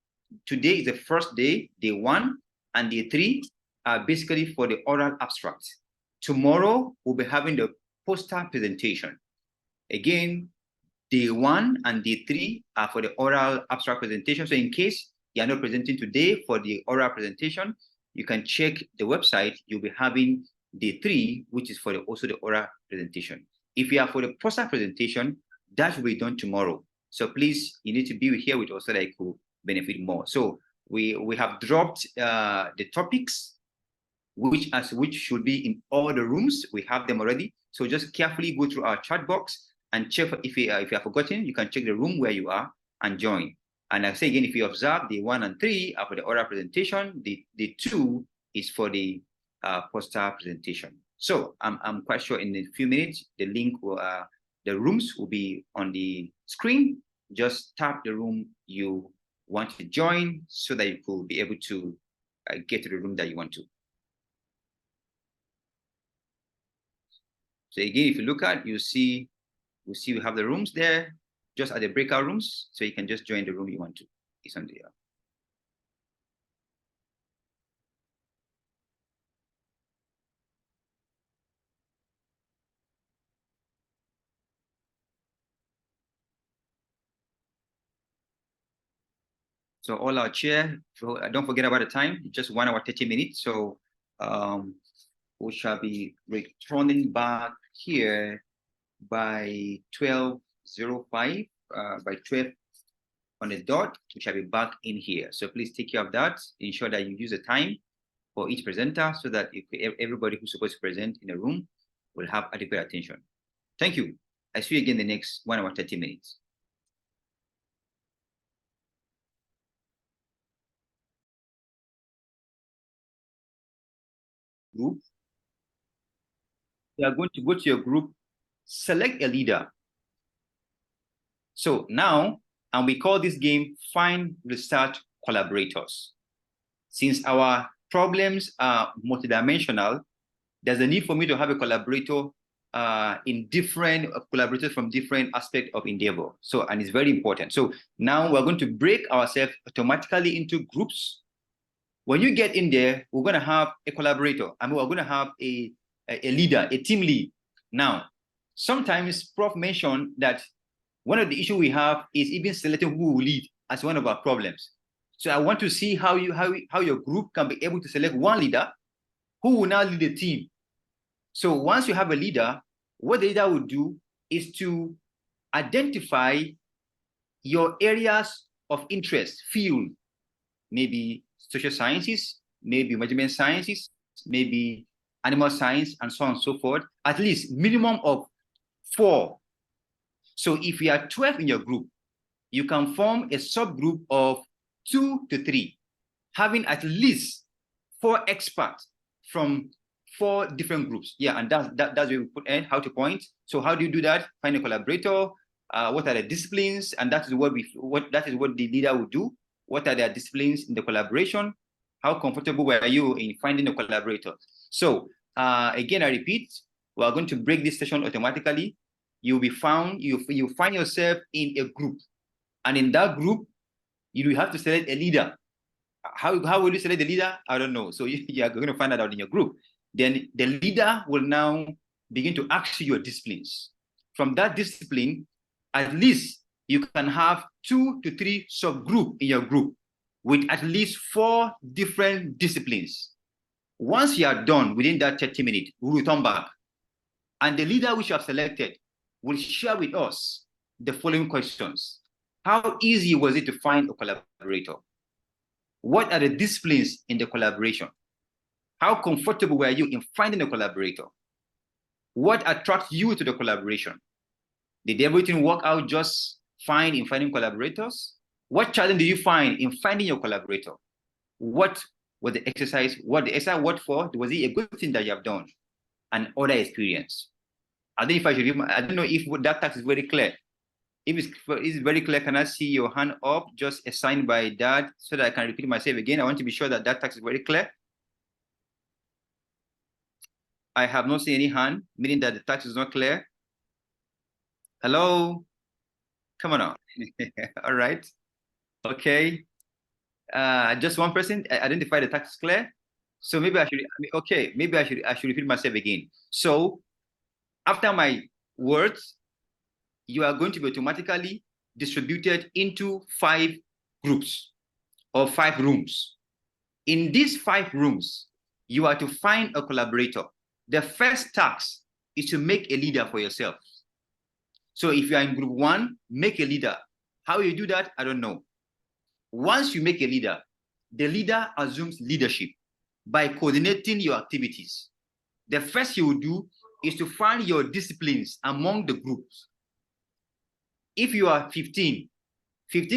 is the first day, day 1, and day 3 are basically for the oral abstract. Tomorrow, we'll be having the poster presentation. Again, day 1 and day 3 are for the oral abstract presentation. So in case you are not presenting today for the oral presentation, you can check the website. You'll be having day 3, which is for also the oral presentation. If you are for the poster presentation, that will be done tomorrow. So please, you need to be here with us so that you could benefit more. So we have dropped the topics, which should be in all the rooms. We have them already. So just carefully go through our chat box and check if you have forgotten. You can check the room where you are and join. And I say again, if you observe, the 1 and 3 are for the oral presentation. The 2 is for the poster presentation. So I'm quite sure in a few minutes, the link will, the rooms will be on the screen. Just tap the room you want to join so that you could be able to get to the room that you want to. So again, if you look at, we have the rooms there, just at the breakout rooms. So you can just join the room you want to. It's on there. So all our chair, don't forget about the time, just 1 hour, 30 minutes. So we shall be returning back here by 12:05, by 12 on the dot, we shall be back in here. So please take care of that. Ensure that you use the time for each presenter so that everybody who's supposed to present in the room will have adequate attention. Thank you. I see you again the next 1 hour, 30 minutes. Group. You are going to go to your group, select a leader. So now, and we call this game Find Research Collaborators. Since our problems are multidimensional, there's a need for me to have a collaborator in different collaborators from different aspects of endeavor. So, and it's very important. So now we're going to break ourselves automatically into groups. When you get in there, we're going to have a collaborator. I mean, we're going to have a leader, a team lead. Now, sometimes Prof mentioned that one of the issues we have is even selecting who will lead as one of our problems. So I want to see how your group can be able to select one leader who will now lead the team. So once you have a leader, what the leader will do is to identify your areas of interest, field, maybe social sciences, maybe management sciences, maybe animal science, and so on and so forth, at least minimum of 4. So if you are 12 in your group, you can form a subgroup of 2 to 3, having at least 4 experts from 4 different groups. Yeah, and that's where we put in how to point. So how do you do that? Find a collaborator. What are the disciplines? And that is what the leader will do. What are their disciplines in the collaboration? How comfortable were you in finding a collaborator? So again, I repeat, we are going to break this session automatically. You'll be found, you find yourself in a group. And in that group, you will have to select a leader. How will you select the leader? I don't know. So you are going to find that out in your group. Then the leader will now begin to ask you your disciplines. From that discipline, at least you can have 2 to 3 subgroups in your group with at least 4 different disciplines. Once you are done within that 30 minutes, we will return back. And the leader which you have selected will share with us the following questions. How easy was it to find a collaborator? What are the disciplines in the collaboration? How comfortable were you in finding a collaborator? What attracts you to the collaboration? Did everything work out just fine in finding collaborators? What challenge do you find in finding your collaborator? What was the exercise? What the exercise worked for? Was it a good thing that you have done? And other experience. I don't know if that task is very clear. If it's very clear, can I see your hand up? Just a sign by that so that I can repeat myself again. I want to be sure that task is very clear. I have not seen any hand, meaning that the task is not clear. Hello? Come on now. All right. Okay. Just one person identify the task is clear. So maybe I should repeat myself again. So after my words, you are going to be automatically distributed into 5 groups or 5 rooms. In these 5 rooms, you are to find a collaborator. The first task is to make a leader for yourself. So if you are in group 1, make a leader. How you do that, I don't know. Once you make a leader, the leader assumes leadership by coordinating your activities. The first you will do is to find your disciplines among the groups. If you are 15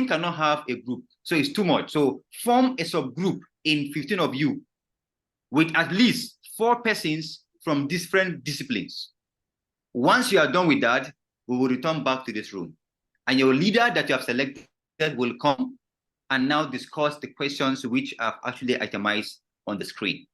cannot have a group, so it's too much. So form a subgroup in 15 of you with at least 4 persons from different disciplines. Once you are done with that, we will return back to this room. And your leader that you have selected will come and now discuss the questions which are actually itemized on the screen.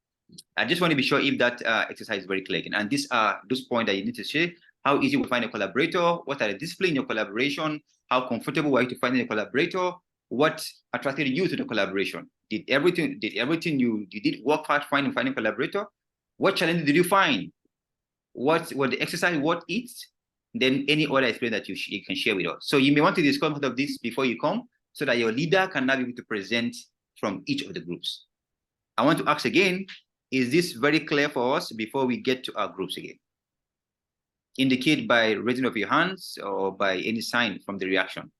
I just want to be sure if that exercise is very clear. And these are those points that you need to share. How easy we find a collaborator? What are the disciplines in your collaboration? How comfortable were you to find a collaborator? What attracted you to the collaboration? Did everything you did work hard finding a collaborator? What challenges did you find? What the exercise, what it's, then any other experience that you can share with us. So you may want to discuss part of this before you come so that your leader can now be able to present from each of the groups. I want to ask again, is this very clear for us before we get to our groups again? Indicate by raising of your hands or by any sign from the reaction.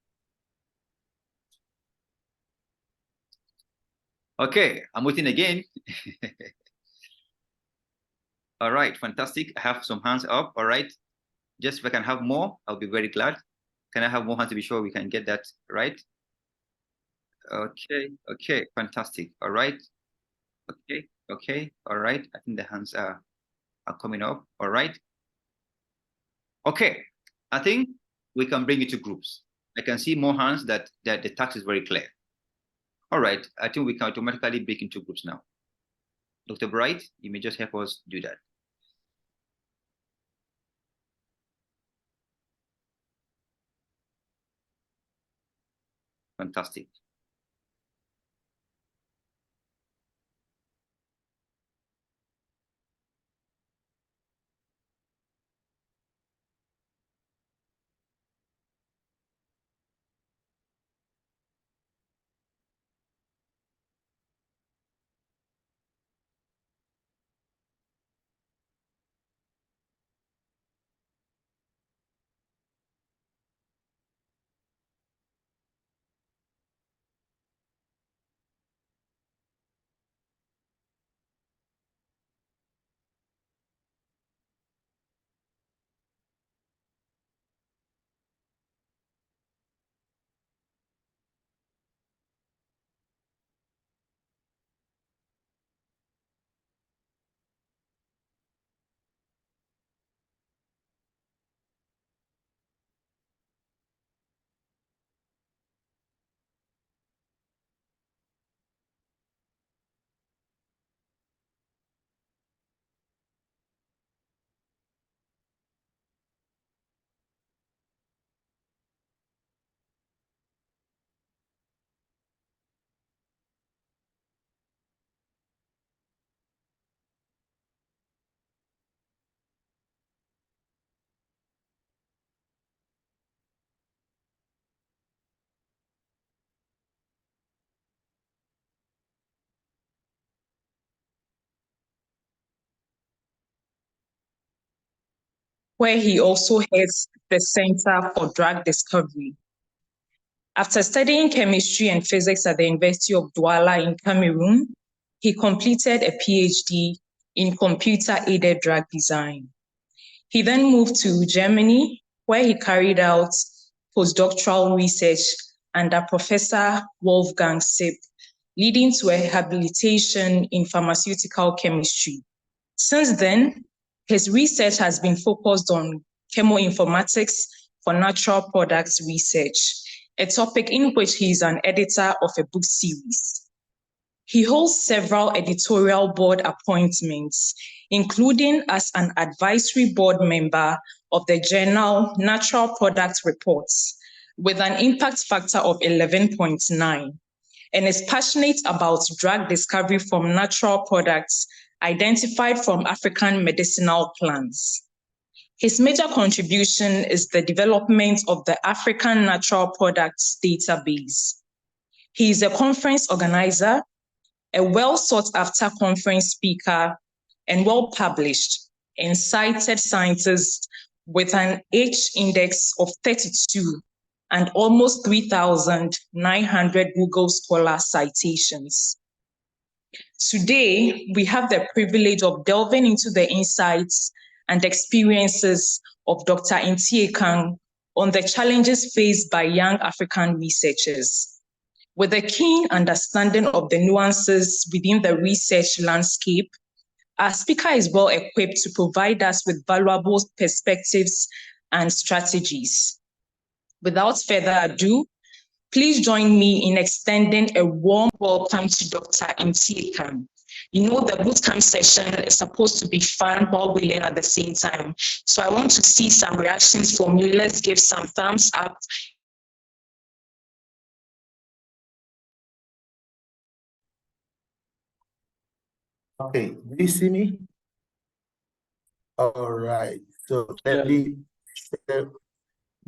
Okay, I'm waiting again. All right, fantastic. I have some hands up. All right. Just if I can have more, I'll be very glad. Can I have more hands to be sure we can get that right? Okay, fantastic. All right. Okay, all right. I think the hands are coming up. All right. Okay, I think we can bring it to groups. I can see more hands that the task is very clear. All right, I think we can automatically break into groups now. Dr. Bright, you may just help us do that. Fantastic. Where he also heads the Center for Drug Discovery. After studying chemistry and physics at the University of Douala in Cameroon, he completed a PhD in computer-aided drug design. He then moved to Germany, where he carried out postdoctoral research under Professor Wolfgang Sipp, leading to a habilitation in pharmaceutical chemistry. Since then, his research has been focused on chemoinformatics for natural products research, a topic in which he is an editor of a book series. He holds several editorial board appointments, including as an advisory board member of the journal Natural Products Reports, with an impact factor of 11.9, and is passionate about drug discovery from natural products identified from African medicinal plants. His major contribution is the development of the African Natural Products Database. He is a conference organizer, a well-sought-after conference speaker, and well-published and cited scientist with an H index of 32 and almost 3,900 Google Scholar citations. Today, we have the privilege of delving into the insights and experiences of Dr. Ntie Kang on the challenges faced by young African researchers. With a keen understanding of the nuances within the research landscape, Our speaker is well equipped to provide us with valuable perspectives and strategies. Without further ado, please join me in extending a warm welcome to Dr. Ntiekam. You know, the bootcamp session is supposed to be fun while we learn at the same time. So I want to see some reactions from you. Let's give some thumbs up. Okay, do you see me? All right, so let me share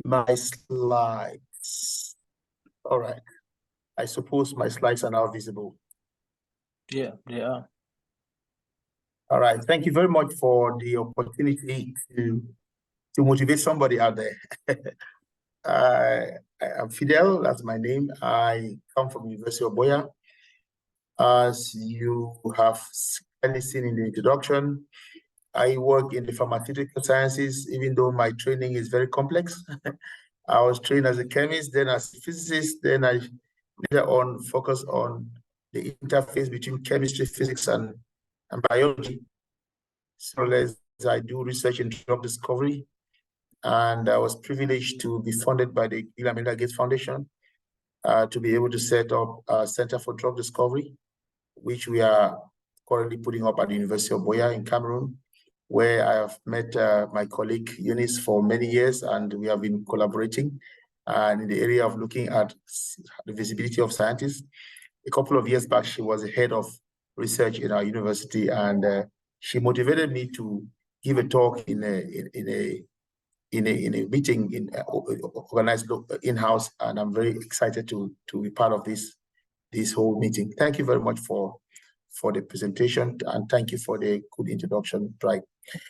my slides. All right, I suppose my slides are now visible. Yeah, they are. All right, thank you very much for the opportunity to motivate somebody out there. I'm Fidel, that's my name. I come from University of Boya. As you have clearly seen in the introduction, I work in the pharmaceutical sciences, even though my training is very complex. I was trained as a chemist, then as a physicist, then I later on focused on the interface between chemistry, physics, and biology. So I do research in drug discovery, and I was privileged to be funded by the Bill and Melinda Gates Foundation to be able to set up a Center for Drug Discovery, which we are currently putting up at the University of Boya in Cameroon, where I have met my colleague Eunice for many years, and we have been collaborating in the area of looking at the visibility of scientists. A couple of years back, she was the head of research in our university, and she motivated me to give a talk in a meeting organized in-house, and I'm very excited to be part of this whole meeting. Thank you very much for the presentation, and thank you for the good introduction, right?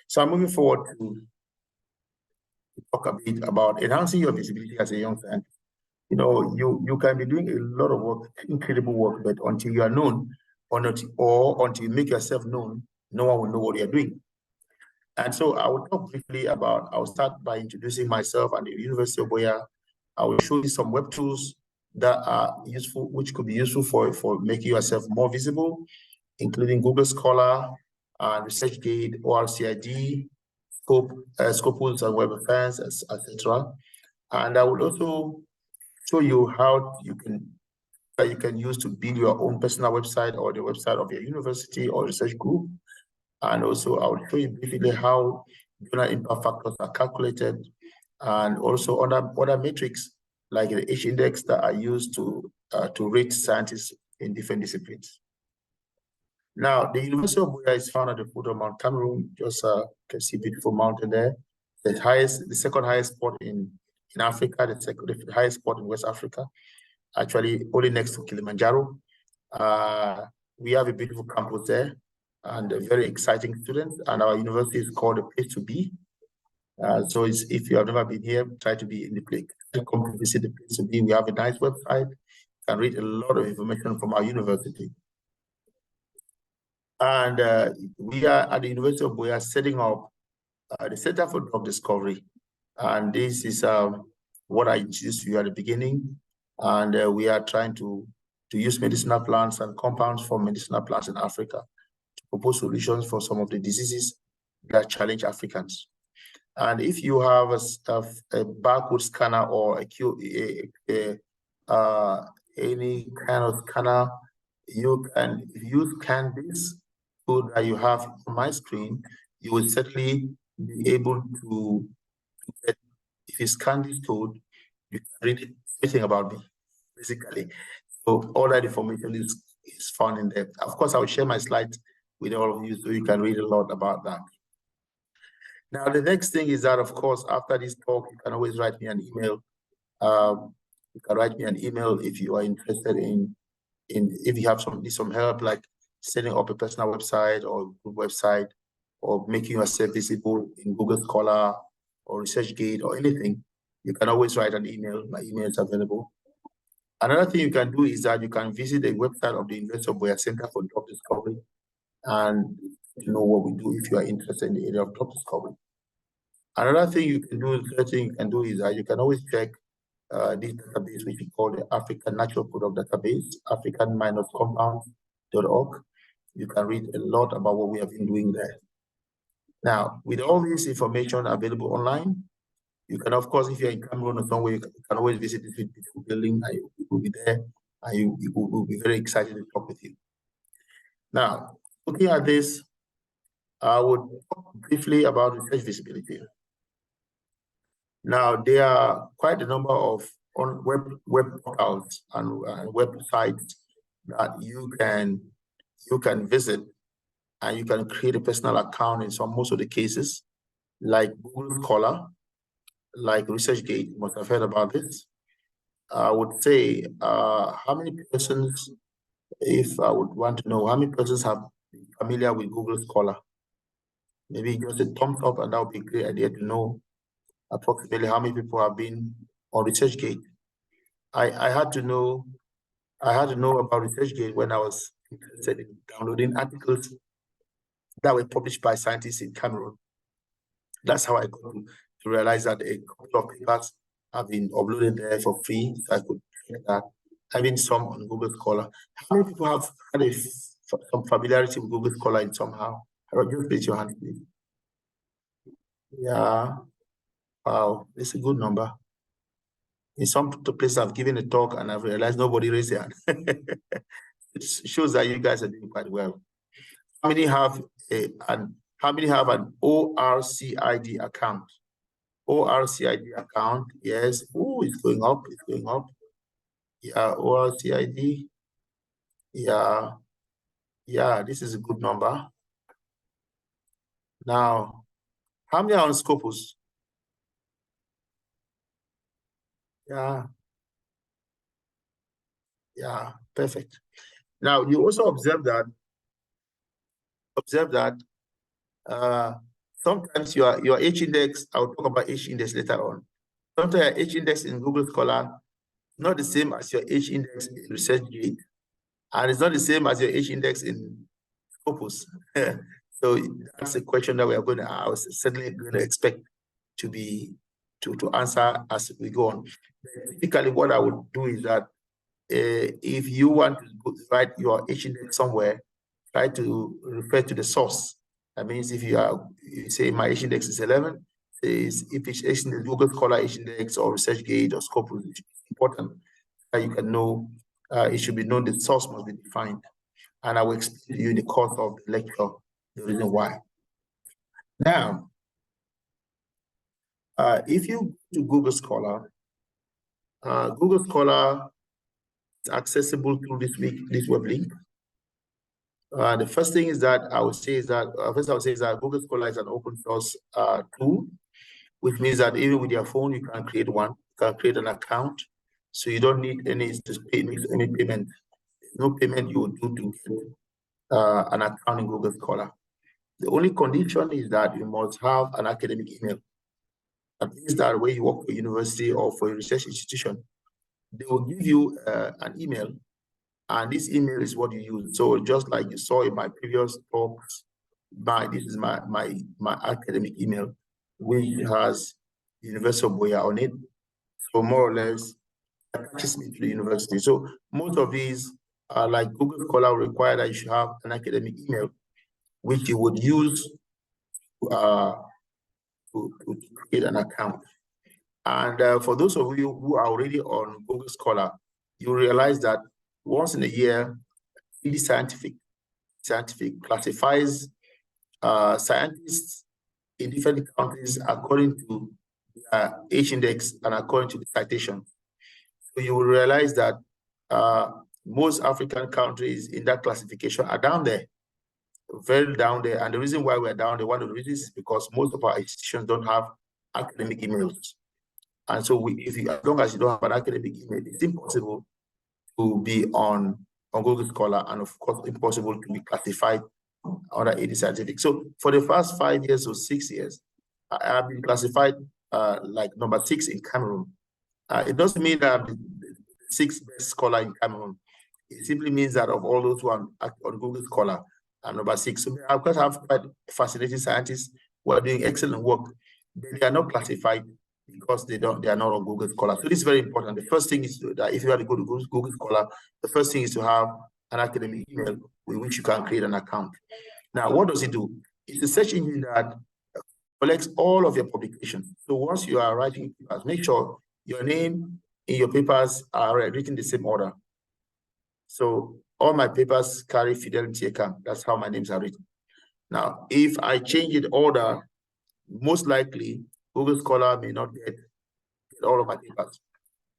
So I'm moving forward to talk a bit about enhancing your visibility as a young scientist. You know, you can be doing a lot of work, incredible work, but until you are known or until you make yourself known, no one will know what you're doing. And so I will talk briefly about, I'll start by introducing myself and the University of Boya. I will show you some web tools that are useful, which could be useful for making yourself more visible, including Google Scholar, ResearchGate, ORCID, Scopus and Web of Science, etc. And I will also show you how you can use to build your own personal website or the website of your university or research group. And also I will show you briefly how donor impact factors are calculated, and also other metrics like the H-index that are used to rate scientists in different disciplines. Now, the University of Boya is found at the foot of Mount Cameroon. Just can see a beautiful mountain there. The second highest spot in Africa, the highest spot in West Africa, actually only next to Kilimanjaro. We have a beautiful campus there and a very exciting students, and our university is called a place to be. So if you have never been here, try to be in the place. Come to visit the place to be. We have a nice website. You can read a lot of information from our university. And we are at the University of Boya setting up the Center for Drug Discovery. And this is what I introduced to you at the beginning. And we are trying to use medicinal plants and compounds from medicinal plants in Africa to propose solutions for some of the diseases that challenge Africans. And if you have a barcode scanner or any kind of scanner, you can, if you scan this code that you have on my screen, you will certainly be able to get, if you scan this code, you can read everything about me, basically. So all that information is found in there. Of course, I will share my slides with all of you so you can read a lot about that. Now, the next thing is that, of course, after this talk, you can always write me an email. You can write me an email if you are interested in if you have need some help, like setting up a personal website or group website, or making yourself visible in Google Scholar or ResearchGate or anything. You can always write an email. My email is available. Another thing you can do is that you can visit the website of the University of Boya Center for Drug Discovery and know what we do if you are interested in the area of drug discovery. Another thing you can do, third thing you can do is that you can always check this database, which we call the African Natural Product Database, african-compounds.org. You can read a lot about what we have been doing there. Now, with all this information available online, you can, of course, if you're in Cameroon or somewhere, you can always visit this beautiful building, and you will be there, and you will be very excited to talk with you. Now, looking at this, I would talk briefly about research visibility. Now, there are quite a number of web portals and websites that you can visit, and you can create a personal account in most of the cases, like Google Scholar, like ResearchGate. You must have heard about this. I would say, how many persons, if I would want to know, how many persons have been familiar with Google Scholar? Maybe just a thumbs up, and that would be a great idea to know approximately how many people have been on ResearchGate. I had to know about ResearchGate when I was interested in downloading articles that were published by scientists in Cameroon. That's how I got to realize that a couple of papers have been uploaded there for free, so I could check that. Having some on Google Scholar. How many people have had some familiarity with Google Scholar in somehow? Just raise your hand, please. Yeah. Wow, it's a good number. In some places, I've given a talk and I've realized nobody raised their hand. It shows that you guys are doing quite well. How many have an ORCID account? ORCID account, yes. Oh, it's going up. It's going up. Yeah, ORCID. Yeah, this is a good number. Now, how many are on Scopus? Yeah, perfect. Now, you also observe that sometimes your H-index, I'll talk about H-index later on. Sometimes your H-index in Google Scholar not the same as your H-index in ResearchGate, and it's not the same as your H-index in Scopus. So that's a question that I was certainly going to expect to answer as we go on. Typically, what I would do is that if you want to write your H-index somewhere, try to refer to the source. That means if you say my H-index is 11, if it's H-index, Google Scholar H-index or ResearchGate or Scopus, it's important that you can know. It should be known the source must be defined, and I will explain to you in the course of the lecture the reason why. Now, if you go to Google Scholar is accessible through this web link. The first thing is that I would say is that Google Scholar is an open source tool, which means that even with your phone, you can create one, you can create an account, so you don't need any payment. No payment you would do to get an account in Google Scholar. The only condition is that you must have an academic email. That means that when you work for a university or for a research institution, they will give you an email, and this email is what you use. So just like you saw in my previous talks, this is my academic email, which has University of Boya on it. So more or less, it attaches me to the university. So most of these are like Google Scholar require that you should have an academic email, which you would use to create an account. And for those of you who are already on Google Scholar, you realize that once in a year, CD Scientific classifies scientists in different countries according to H-index and according to the citation. So you will realize that most African countries in that classification are down there, very down there. And the reason why we're down there, one of the reasons is because most of our institutions don't have academic emails. And so as long as you don't have an academic email, it's impossible to be on Google Scholar, and of course, impossible to be classified under AD Scientific. So for the past 5 years or 6 years, I have been classified like number 6 in Cameroon. It doesn't mean that I'm the 6th best scholar in Cameroon. It simply means that of all those who are on Google Scholar, I'm number 6. So I've got to have quite fascinating scientists who are doing excellent work. They are not classified because they are not on Google Scholar. So this is very important. The first thing is that if you have to go to Google Scholar, the first thing is to have an academic email with which you can create an account. Now, what does it do? It's a search engine that collects all of your publications. So once you are writing papers, make sure your name in your papers are written in the same order. So all my papers carry Fidelity account. That's how my names are written. Now, if I change the order, most likely Google Scholar may not get all of my papers.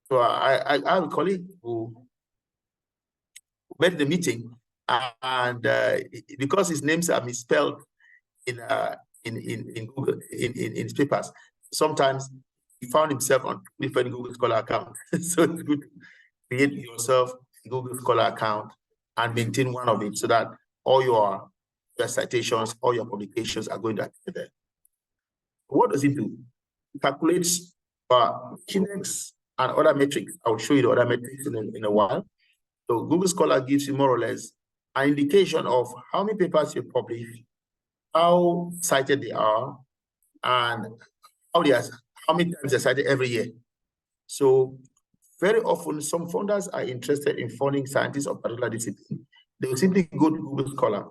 So I have a colleague who went to the meeting, and because his names are misspelled in Google in his papers, sometimes he found himself on different Google Scholar accounts. So it's good to create yourself a Google Scholar account and maintain one of it so that all your citations, all your publications are going to appear there. What does it do? It calculates index and other metrics. I'll show you the other metrics in a while. So Google Scholar gives you more or less an indication of how many papers you publish, how cited they are, and how many times they're cited every year. So very often, some funders are interested in funding scientists of particular discipline. They will simply go to Google Scholar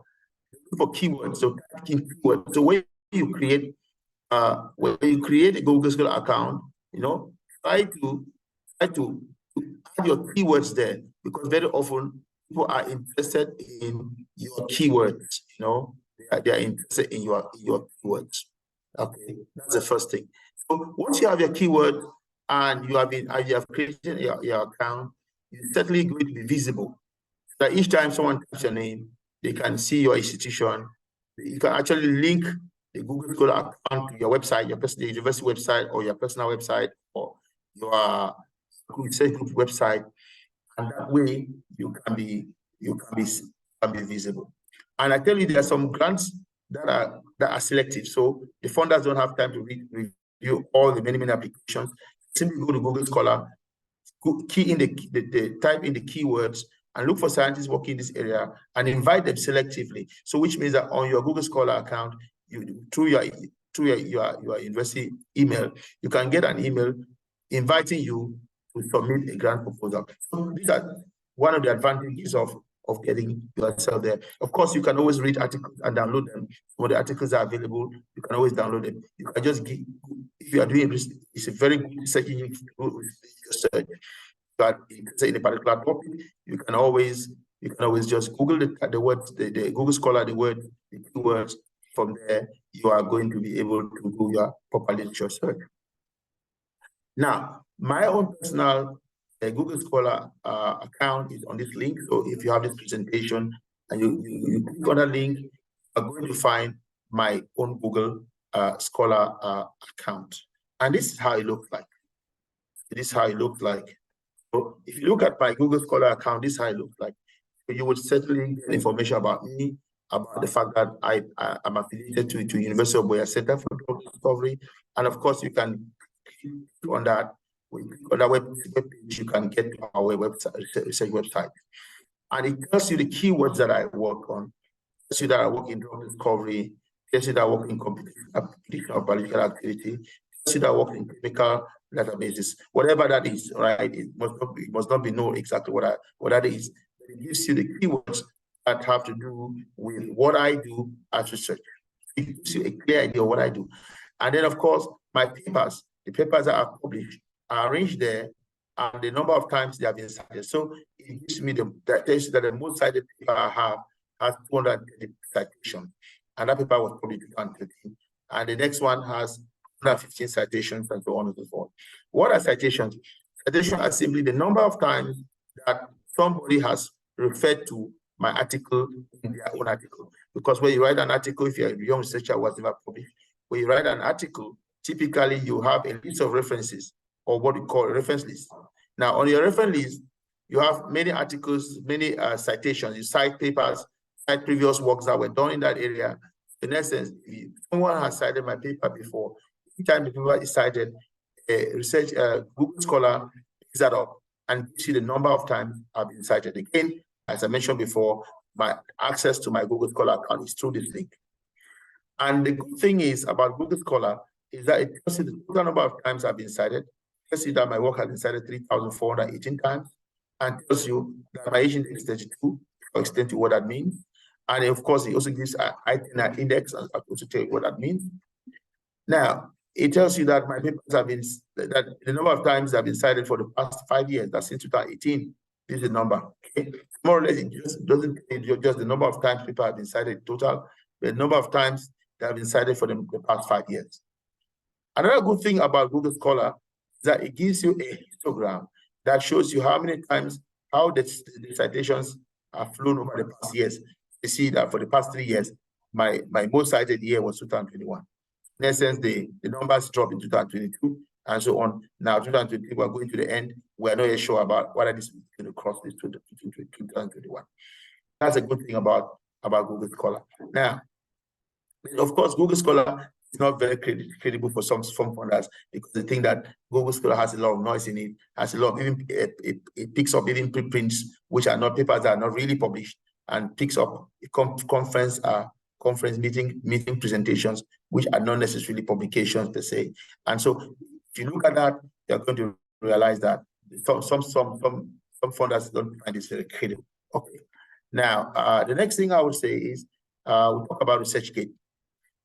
for keywords. So keywords. So when you create a Google Scholar account, try to add your keywords there, because very often people are interested in your keywords. They are interested in your keywords. Okay, that's the first thing. So once you have your keyword and you have created your account, it's certainly going to be visible. So each time someone types your name, they can see your institution. You can actually link the Google Scholar account to your website, the university website, or your personal website, or your research group website, and that way you can be visible. And I tell you, there are some grants that are selective, so the funders don't have time to review all the many applications. Simply go to Google Scholar, key in type in the keywords, and look for scientists working in this area and invite them selectively. So which means that on your Google Scholar account, through your university email, you can get an email inviting you to submit a grant proposal. So these are one of the advantages of getting yourself there. Of course, you can always read articles and download them. When the articles are available, you can always download them. You can just if you are doing this, it's a very good search engine search. But in a particular topic, you can always just Google the words, the Google Scholar, the keywords. From there, you are going to be able to do your proper literature search. Now, my own personal Google Scholar account is on this link. So if you have this presentation and you click on the link, you are going to find my own Google Scholar account. And this is how it looks like. This is how it looks like. So if you look at my Google Scholar account, this is how it looks like. So you would certainly get information about me, about the fact that I'm affiliated to University of Boya Center for Drug Discovery. And of course, you can click on that. On that web page, you can get to our website, research website. And it tells you the keywords that I work on. It tells you that I work in drug discovery. It tells you that I work in application of biological activity. It tells you that I work in chemical databases. Whatever that is, right? It must not be known exactly what that is. It gives you the keywords that have to do with what I do as research. It gives you a clear idea of what I do. And then, of course, my papers, the papers that are published, are arranged there, and the number of times they have been cited. So it gives me that tells you that the most cited paper I have has 230 citations, and that paper was published in 2013. And the next one has 115 citations, and so on and so forth. What are citations? Citations are simply the number of times that somebody has referred to my article in their own article. Because when you write an article, if you're a young researcher was never published, when you write an article, typically you have a list of references, or what we call a reference list. Now, on your reference list, you have many articles, many citations. You cite papers, cite previous works that were done in that area. In essence, if someone has cited my paper before, each time the paper is cited, Google Scholar picks that up and gives you the number of times I've been cited. Again, as I mentioned before, my access to my Google Scholar account is through this link. And the good thing is about Google Scholar is that it tells you the total number of times I've been cited. It tells you that my work has been cited 3,418 times, and tells you that my age index is 32. I'll explain to you what that means. And of course, it also gives an itinerary index, and I'll also tell you what that means. Now, it tells you that my papers have been, that the number of times have been cited for the past 5 years, that's since 2018. This is the number. Okay? More or less, it just doesn't just the number of times people have been cited total, but the number of times they have been cited for the past 5 years. Another good thing about Google Scholar is that it gives you a histogram that shows you how many times, how the citations have flown over the past years. You see that for the past 3 years, my most cited year was 2021. In essence, the numbers dropped in 2022 and so on. Now, 2023, we're going to the end. We're not yet sure about whether this is going to cross this 2021. That's a good thing about Google Scholar. Now, of course, Google Scholar is not very credible for some funders because they think that Google Scholar has a lot of noise in it, has a lot of even it picks up even preprints which are not papers that are not really published, and picks up conference meeting presentations which are not necessarily publications per se. And so, if you look at that, you're going to realize that some funders don't find this very credible. Okay. Now, the next thing I would say is we'll talk about ResearchGate.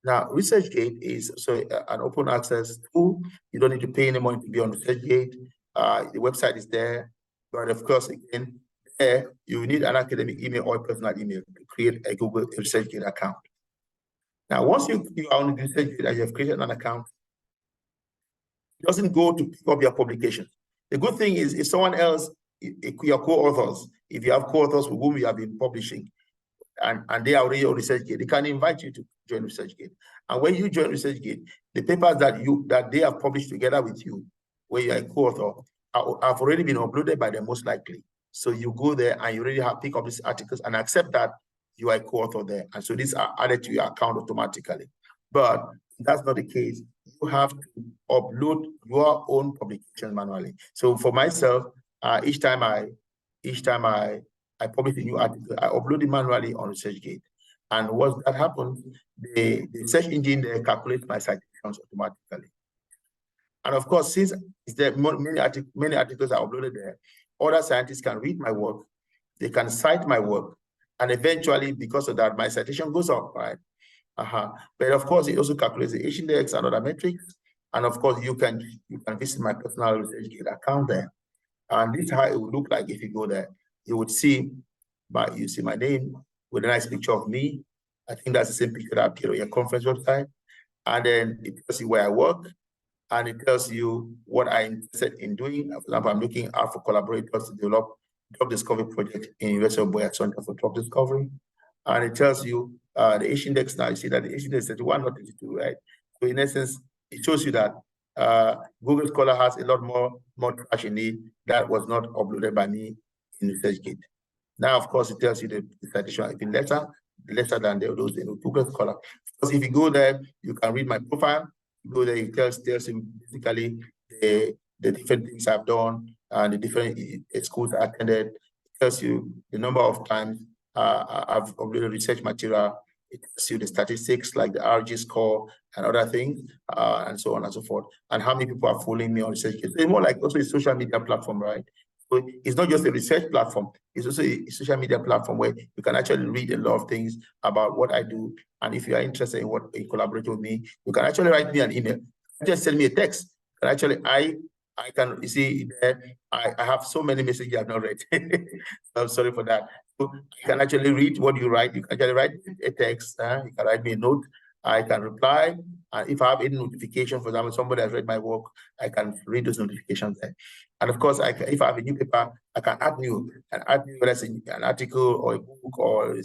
Now, ResearchGate is an open access tool. You don't need to pay any money to be on ResearchGate. The website is there, but of course, again, there you need an academic email or a personal email to create a Google ResearchGate account. Now, once you are on ResearchGate and you have created an account, it doesn't go to pick up your publications. The good thing is, if someone else, your co-authors, if you have co-authors with whom you have been publishing, and they are already on ResearchGate, they can invite you to join ResearchGate. And when you join ResearchGate, the papers that they have published together with you, where you are a co-author, have already been uploaded by them most likely. So you go there and you already have pick up these articles and accept that you are a co-author there. And so these are added to your account automatically. But that's not the case. You have to upload your own publication manually. So for myself, each time I publish a new article, I upload it manually on ResearchGate. And once that happens, the search engine there calculates my citations automatically. And of course, since there many articles are uploaded there, other scientists can read my work, they can cite my work, and eventually, because of that, my citation goes up, right? But of course, it also calculates the H-index and other metrics. And of course, you can visit my personal ResearchGate account there. And this is how it would look like if you go there. You would see my name with a nice picture of me. I think that's the same picture that appeared on your conference website. And then it tells you where I work, and it tells you what I'm interested in doing. For example, I'm looking out for collaborators to develop drug discovery project in University of Boya Center for Drug Discovery. And it tells you the H-index now. You see that the H-index is 31, not 32, right? So in essence, it shows you that Google Scholar has a lot more trash in it that was not uploaded by me in ResearchGate. Now, of course, it tells you the citation has been lesser than those in Google Scholar. Because if you go there, you can read my profile. You go there, it tells you basically the different things I've done and the different schools I attended. It tells you the number of times I've uploaded research material. It tells you the statistics like the RG score and other things, and so on and so forth, and how many people are following me on ResearchGate. It's more like also a social media platform, right? So it's not just a research platform, it's also a social media platform where you can actually read a lot of things about what I do. And if you are interested in collaborating with me, you can actually write me an email. Just send me a text. And actually, I can, you see there, I have so many messages I've not read. So I'm sorry for that. So you can actually read what you write. You can actually write a text. You can write me a note. I can reply. If I have any notification, for example, somebody has read my work, I can read those notifications there. And of course, if I have a new paper, I can add new, whether it's an article or a book or a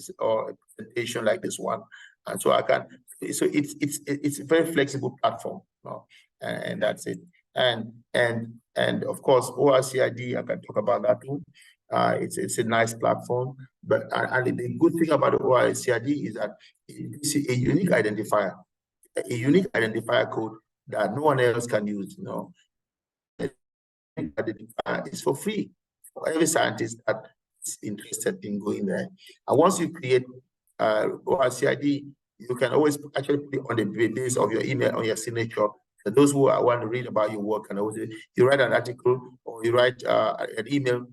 presentation like this one. And so I can, so it's a very flexible platform, you know, and that's it. And of course, ORCID, I can talk about that too. It's a nice platform, but and the good thing about the ORCID is that it's a unique identifier code that no one else can use. You know, it's for free for every scientist that is interested in going there. And once you create ORCID, you can always actually put it on the base of your email, on your signature. So those who want to read about your work, and always you write an article or you write an email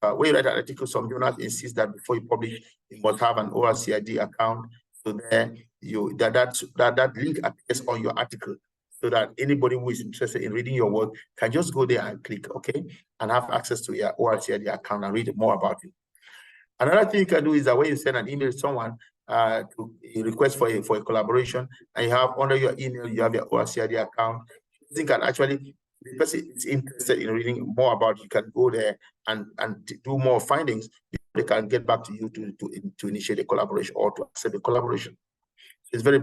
when you write an article, some journals insist that before you publish, you must have an ORCID account. So there, that link appears on your article, so that anybody who is interested in reading your work can just go there and click OK and have access to your ORCID account and read more about it. Another thing you can do is that when you send an email to someone to request for a collaboration, and you have under your email, you have your ORCID account, you can actually, the person is interested in reading more about it, you can go there and do more findings. They can get back to you to initiate a collaboration or to accept a collaboration. It's very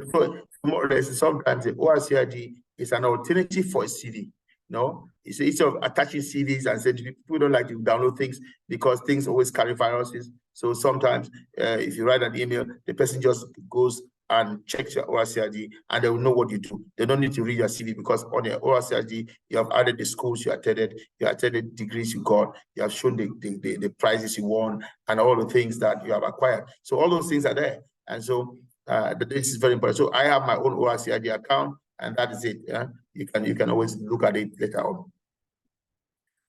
more or less. Sometimes the ORCID is an alternative for a CV. No, it's instead of attaching CVs and saying people don't like to download things because things always carry viruses. So sometimes if you write an email, the person just goes and checks your ORCID and they will know what you do. They don't need to read your CV because on your ORCID, you have added the schools you attended degrees you got, you have shown the prizes you won and all the things that you have acquired. So all those things are there. And so this is very important. So I have my own ORCID account, and that is it. Yeah? You can always look at it later on.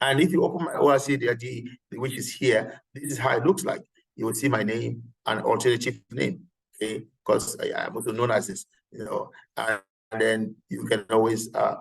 And if you open my ORCID, which is here, this is how it looks like. You will see my name and alternative name, okay? Because I'm also known as this, you know. And then you can always check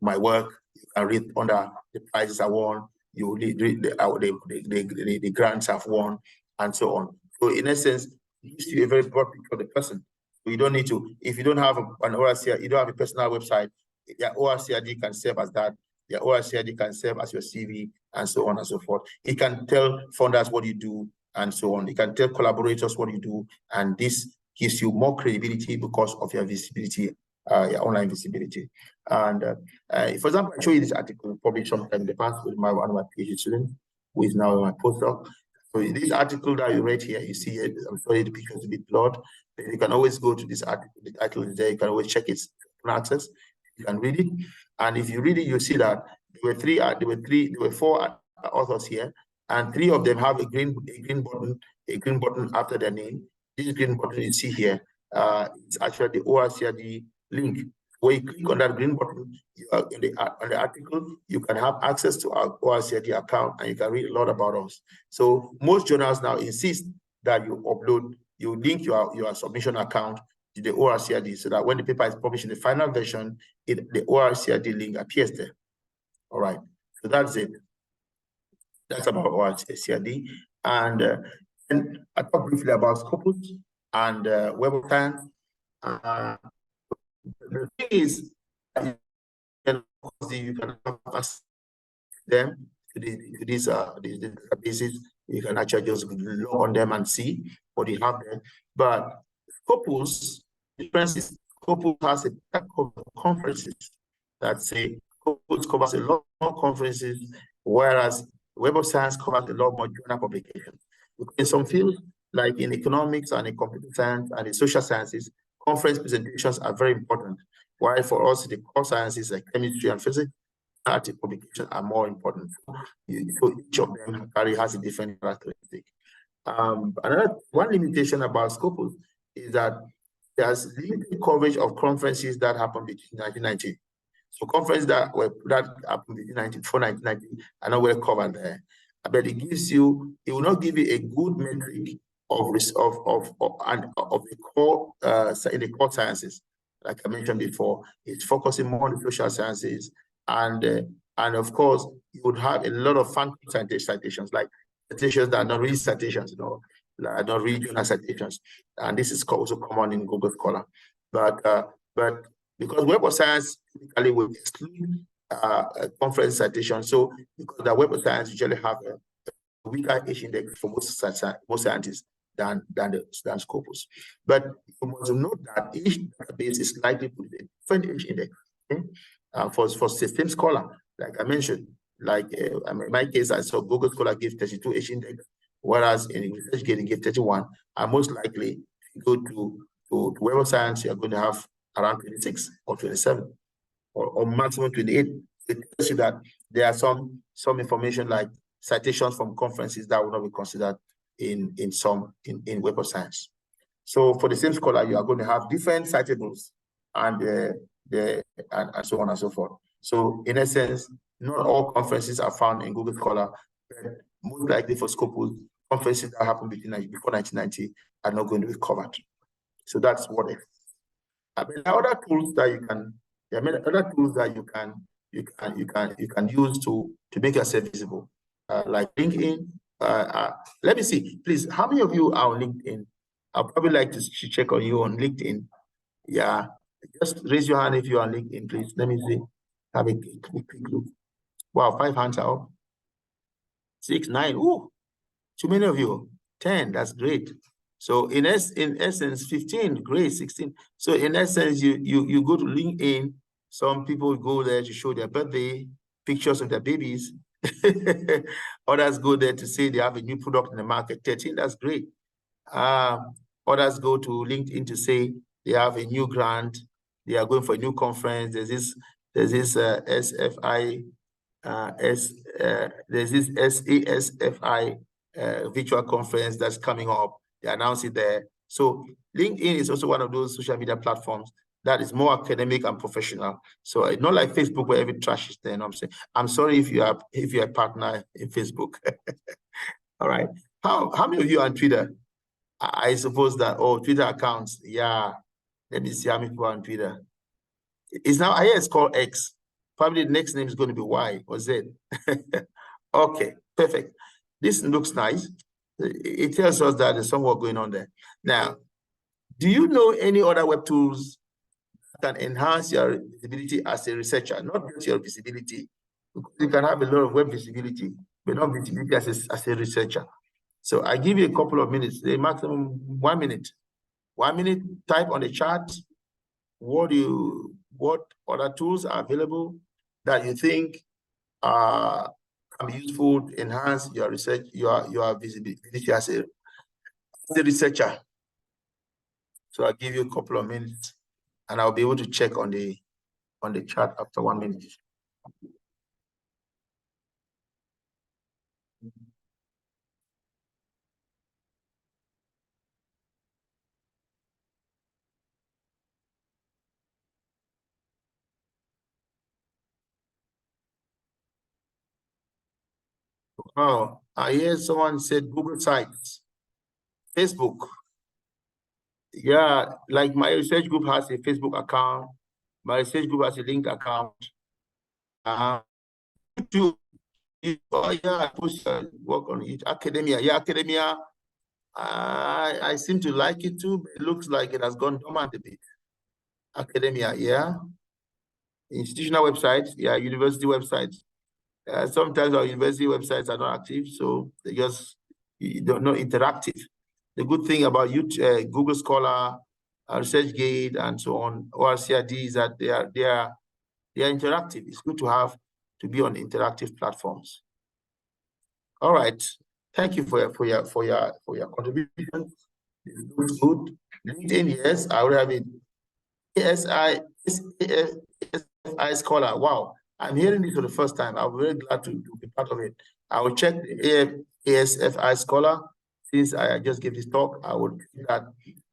my work. You can read under the prizes I won. You read the grants I've won, and so on. So in essence, it gives you a very broad picture of the person. So you don't need to, if you don't have an ORCID, you don't have a personal website, your ORCID can serve as that. Your ORCID can serve as your CV, and so on and so forth. It can tell funders what you do, and so on. It can tell collaborators what you do, and this gives you more credibility because of your visibility, your online visibility. And for example, I show you this article published sometime in the past with one of my PhD students, who is now my postdoc. So this article that you read here, you see it, I'm sorry, the picture is a bit blurred. You can always go to this article, the title is there, you can always check it on access, you can read it. And if you read it, you see that there were four authors here, and three of them have a green button after their name. This green button you see here, it's actually the ORCID link. When you click on that green button on the article, you can have access to our ORCID account and you can read a lot about us. So most journals now insist that you link your submission account to the ORCID so that when the paper is published in the final version, the ORCID link appears there. All right, so that's it. That's about ORCID. And I talked briefly about Scopus and Web of Science. The thing is, you can access them to these databases. You can actually just log on them and see what you have there. But Scopus, differences, Scopus has a conferences that say Scopus covers a lot more conferences, whereas Web of Science covers a lot more journal publications. In some fields, like in economics and in computer science and in social sciences, conference presentations are very important. While for us, the core sciences like chemistry and physics, article publications are more important. So each of them has a different characteristic. Another one limitation about Scopus is that there's limited coverage of conferences that happened between 1990. So conferences that happened between 1990 are not well covered there. But it will not give you a good metric of the core in the core sciences. Like I mentioned before, it's focusing more on the social sciences, and of course you would have a lot of fan citations, like citations that are not really citations, are not really journal citations, and this is also common in Google Scholar. But because Web of Science typically will exclude conference citations, so because the Web of Science usually have a weaker H index for most scientists than Scopus. But you must note that each database is likely to be a different H index. Okay? For the same scholar, like I mentioned, like in my case, I saw Google Scholar give 32 H index, whereas in ResearchGate it gave 31. And most likely, if you go to Web of Science, you're going to have around 26 or 27 or maximum 28. It tells you that there are some information like citations from conferences that will not be considered in Web of Science. So for the same scholar, you are going to have different citables and so on and so forth. So in essence, not all conferences are found in Google Scholar, but most likely for Scopus, conferences that happened before 1990 are not going to be covered. So that's what it is. I mean, there are other tools that you can, you can use to make yourself visible, like LinkedIn. Let me see, please. How many of you are on LinkedIn? I'd probably like to check on you on LinkedIn. Yeah, just raise your hand if you're on LinkedIn, please. Let me see. Have a quick look. Wow, 5 hands out. 6, 9. Ooh, too many of you. 10. That's great. So in essence, 15. Great. 16. So in essence, you go to LinkedIn. Some people go there to show their birthday, pictures of their babies. Others go there to say they have a new product in the market. 13. That's great. Others go to LinkedIn to say they have a new grant. They are going for a new conference. There's this ASFI. There's this ASFI virtual conference that's coming up. They announce it there. So LinkedIn is also one of those social media platforms that is more academic and professional. So it's not like Facebook where every trash is there. You know what I'm saying? I'm sorry if you're a partner in Facebook. All right. How many of you are on Twitter? I suppose that, Twitter accounts. Yeah. Let me see how many people are on Twitter. It's now, I hear it's called X. Probably the next name is going to be Y or Z. Okay, perfect. This looks nice. It tells us that there's some work going on there. Now, do you know any other web tools that can enhance your visibility as a researcher? Not just your visibility. You can have a lot of web visibility, but not visibility as a researcher. So I give you a couple of minutes, the maximum 1 minute. 1 minute, type on the chat what other tools are available that you think can be useful to enhance your research, your visibility as a researcher. So I'll give you a couple of minutes and I'll be able to check on the chat after 1 minute. Oh, I hear someone said Google Sites, Facebook. Yeah, like my research group has a Facebook account. My research group has a LinkedIn account. YouTube. Oh yeah, I push work on it. Academia, yeah, academia. I seem to like it too. But it looks like it has gone dormant a bit. Academia, yeah. Institutional websites, yeah. University websites. Sometimes our university websites are not active, so they just not interactive. The good thing about Google Scholar, ResearchGate, and so on, ORCID is that they are interactive. It's good to be on interactive platforms. All right. Thank you for your contribution. This looks good. LinkedIn, yes, I already have it. ASFI Scholar. Wow, I'm hearing this for the first time. I'm very glad to be part of it. I will check the ASFI Scholar. Since I just gave this talk, I will do that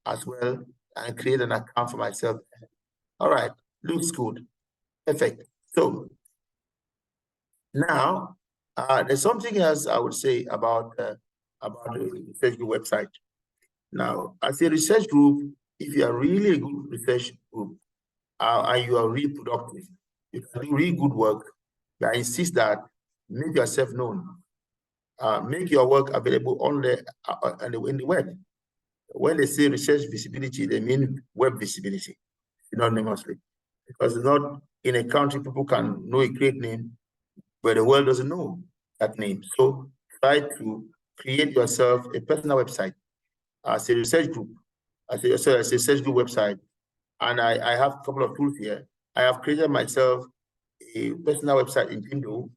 as well and create an account for myself. All right, looks good. Perfect. So now, there's something else I would say about the research group website. Now, as a research group, if you are really a good research group and you are really productive, you can do really good work, but I insist that make yourself known. Make your work available on in the web. When they say research visibility, they mean web visibility, anonymously. Because not in a country, people can know a great name, but the world doesn't know that name. So try to create yourself a personal website as a research group, as a research group website. And I have a couple of tools here. I have created myself a personal website in Indo,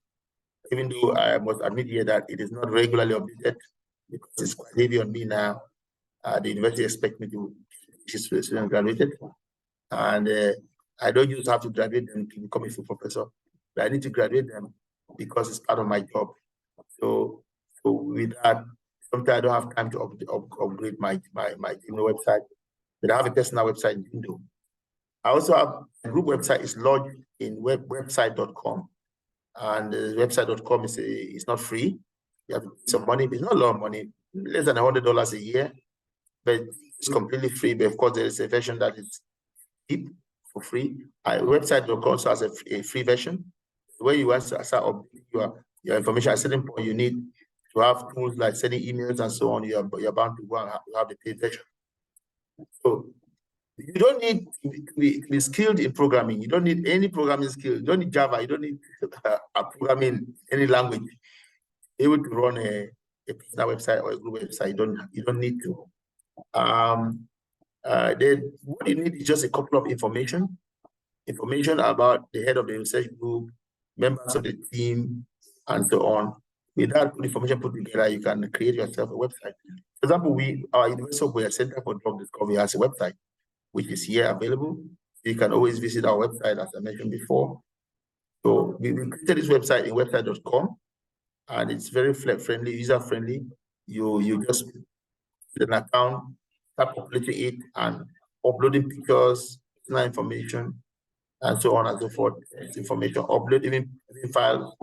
even though I must admit here that it is not regularly updated because it's quite heavy on me now. The university expects me to teach students graduated. And I don't just have to graduate them to become a full professor, but I need to graduate them because it's part of my job. So with that, sometimes I don't have time to upgrade my website, but I have a personal website in Indo. I also have a group website, is lodged in website.com. And website.com is not free. You have to pay some money. It's not a lot of money, less than $100 a year, but it's completely free. But of course, there is a version that is cheap for free. Website.com also has a free version where you want to start updating your information. At a certain point, you need to have tools like sending emails and so on. You're bound to go and have the paid version. So you don't need to be skilled in programming. You don't need any programming skill. You don't need Java. You don't need a programming any language. Able to run a personal website or a group website. You don't need to. Then what you need is just a couple of information about the head of the research group, members of the team, and so on. With that information put together, you can create yourself a website. For example, our University of Wales Center for Drug Discovery has a website, which is here available. You can always visit our website, as I mentioned before. So we created this website in website.com, and it's very friendly, user-friendly. You just get an account, start populating it, and uploading pictures, personal information, and so on and so forth. It's information, upload even files.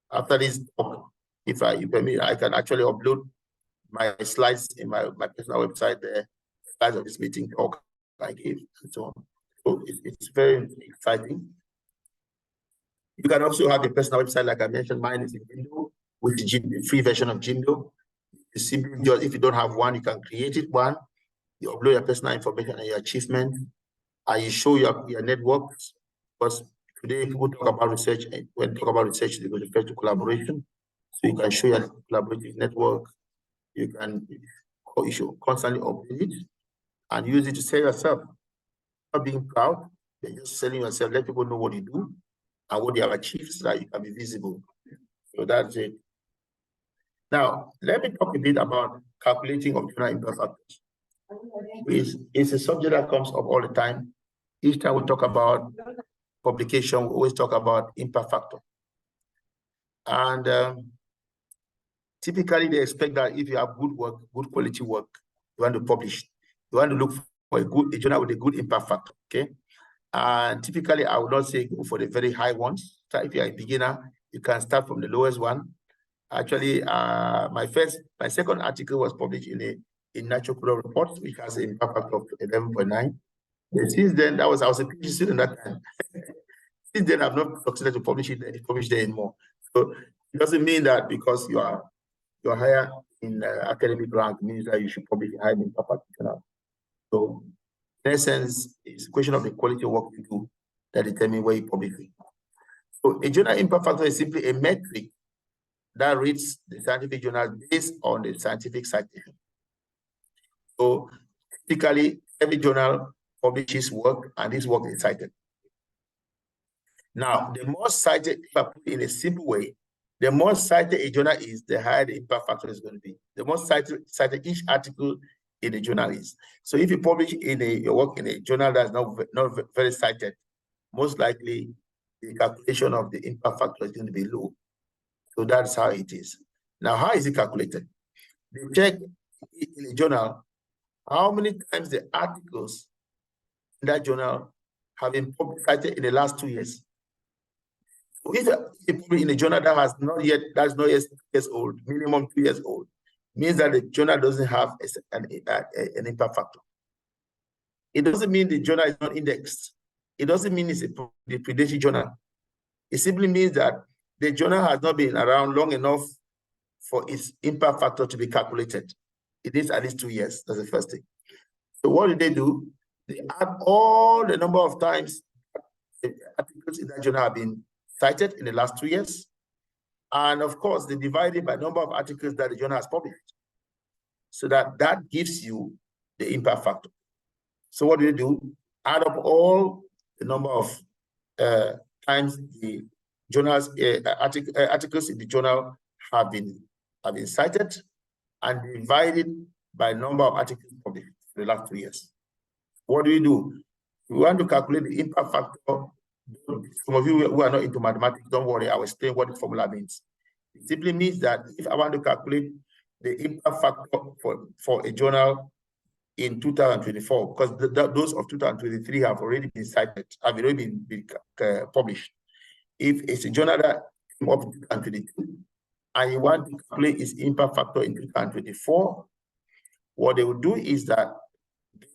After this, if you permit, I can actually upload my slides in my personal website there, slides of this meeting talk I gave, and so on. So it's very exciting. You can also have a personal website, like I mentioned. Mine is in Jimdo, which is the free version of Jimdo. You simply just, if you don't have one, you can create it one. You upload your personal information and your achievement, and you show your networks. Because today people talk about research, and when they talk about research, they go refer to collaboration. So you can show your collaborative network. You should constantly update it and use it to sell yourself. Not being proud, you're just selling yourself. Let people know what you do and what you have achieved so that you can be visible. So that's it. Now, let me talk a bit about calculating of journal impact factors. It's a subject that comes up all the time. Each time we talk about publication, we always talk about impact factor. And typically, they expect that if you have good work, good quality work, you want to publish. You want to look for a journal with a good impact factor, okay? And typically, I would not say go for the very high ones. So if you're a beginner, you can start from the lowest one. Actually, my second article was published in Natural Product Reports, which has an impact factor of 11.9. Since then, I was a PhD student at that time. Since then, I've not succeeded to publish there anymore. So it doesn't mean that because you're higher in academic rank means that you should publish a high impact factor journal. So in essence, it's a question of the quality of work you do that determines where you publish it. So a journal impact factor is simply a metric that rates the scientific journal based on the scientific citation. So typically, every journal publishes work, and this work is cited. Now, the more cited, if I put it in a simple way, the more cited a journal is, the higher the impact factor is going to be. The more cited each article in the journal is. So if you publish your work in a journal that's not very cited, most likely the calculation of the impact factor is going to be low. So that's how it is. Now, how is it calculated? They check in a journal how many times the articles in that journal have been cited in the last 2 years. So if you publish in a journal that's not yet 2 years old, minimum 2 years old, means that the journal doesn't have an impact factor. It doesn't mean the journal is not indexed. It doesn't mean it's a predatory journal. It simply means that the journal has not been around long enough for its impact factor to be calculated. It needs at least 2 years. That's the first thing. So what do? They add all the number of times the articles in that journal have been cited in the last 2 years. And of course, they divide it by number of articles that the journal has published. So that gives you the impact factor. So what do? Add up all the number of times the journals articles in the journal have been cited, and divided by number of articles published in the last 2 years. What do? We want to calculate the impact factor. Some of you who are not into mathematics, don't worry, I'll explain what the formula means. It simply means that if I want to calculate the impact factor for a journal in 2024, because those of 2023 have already been cited, have already been published. If it's a journal that came up in 2022 and you want to calculate its impact factor in 2024, what they will do is that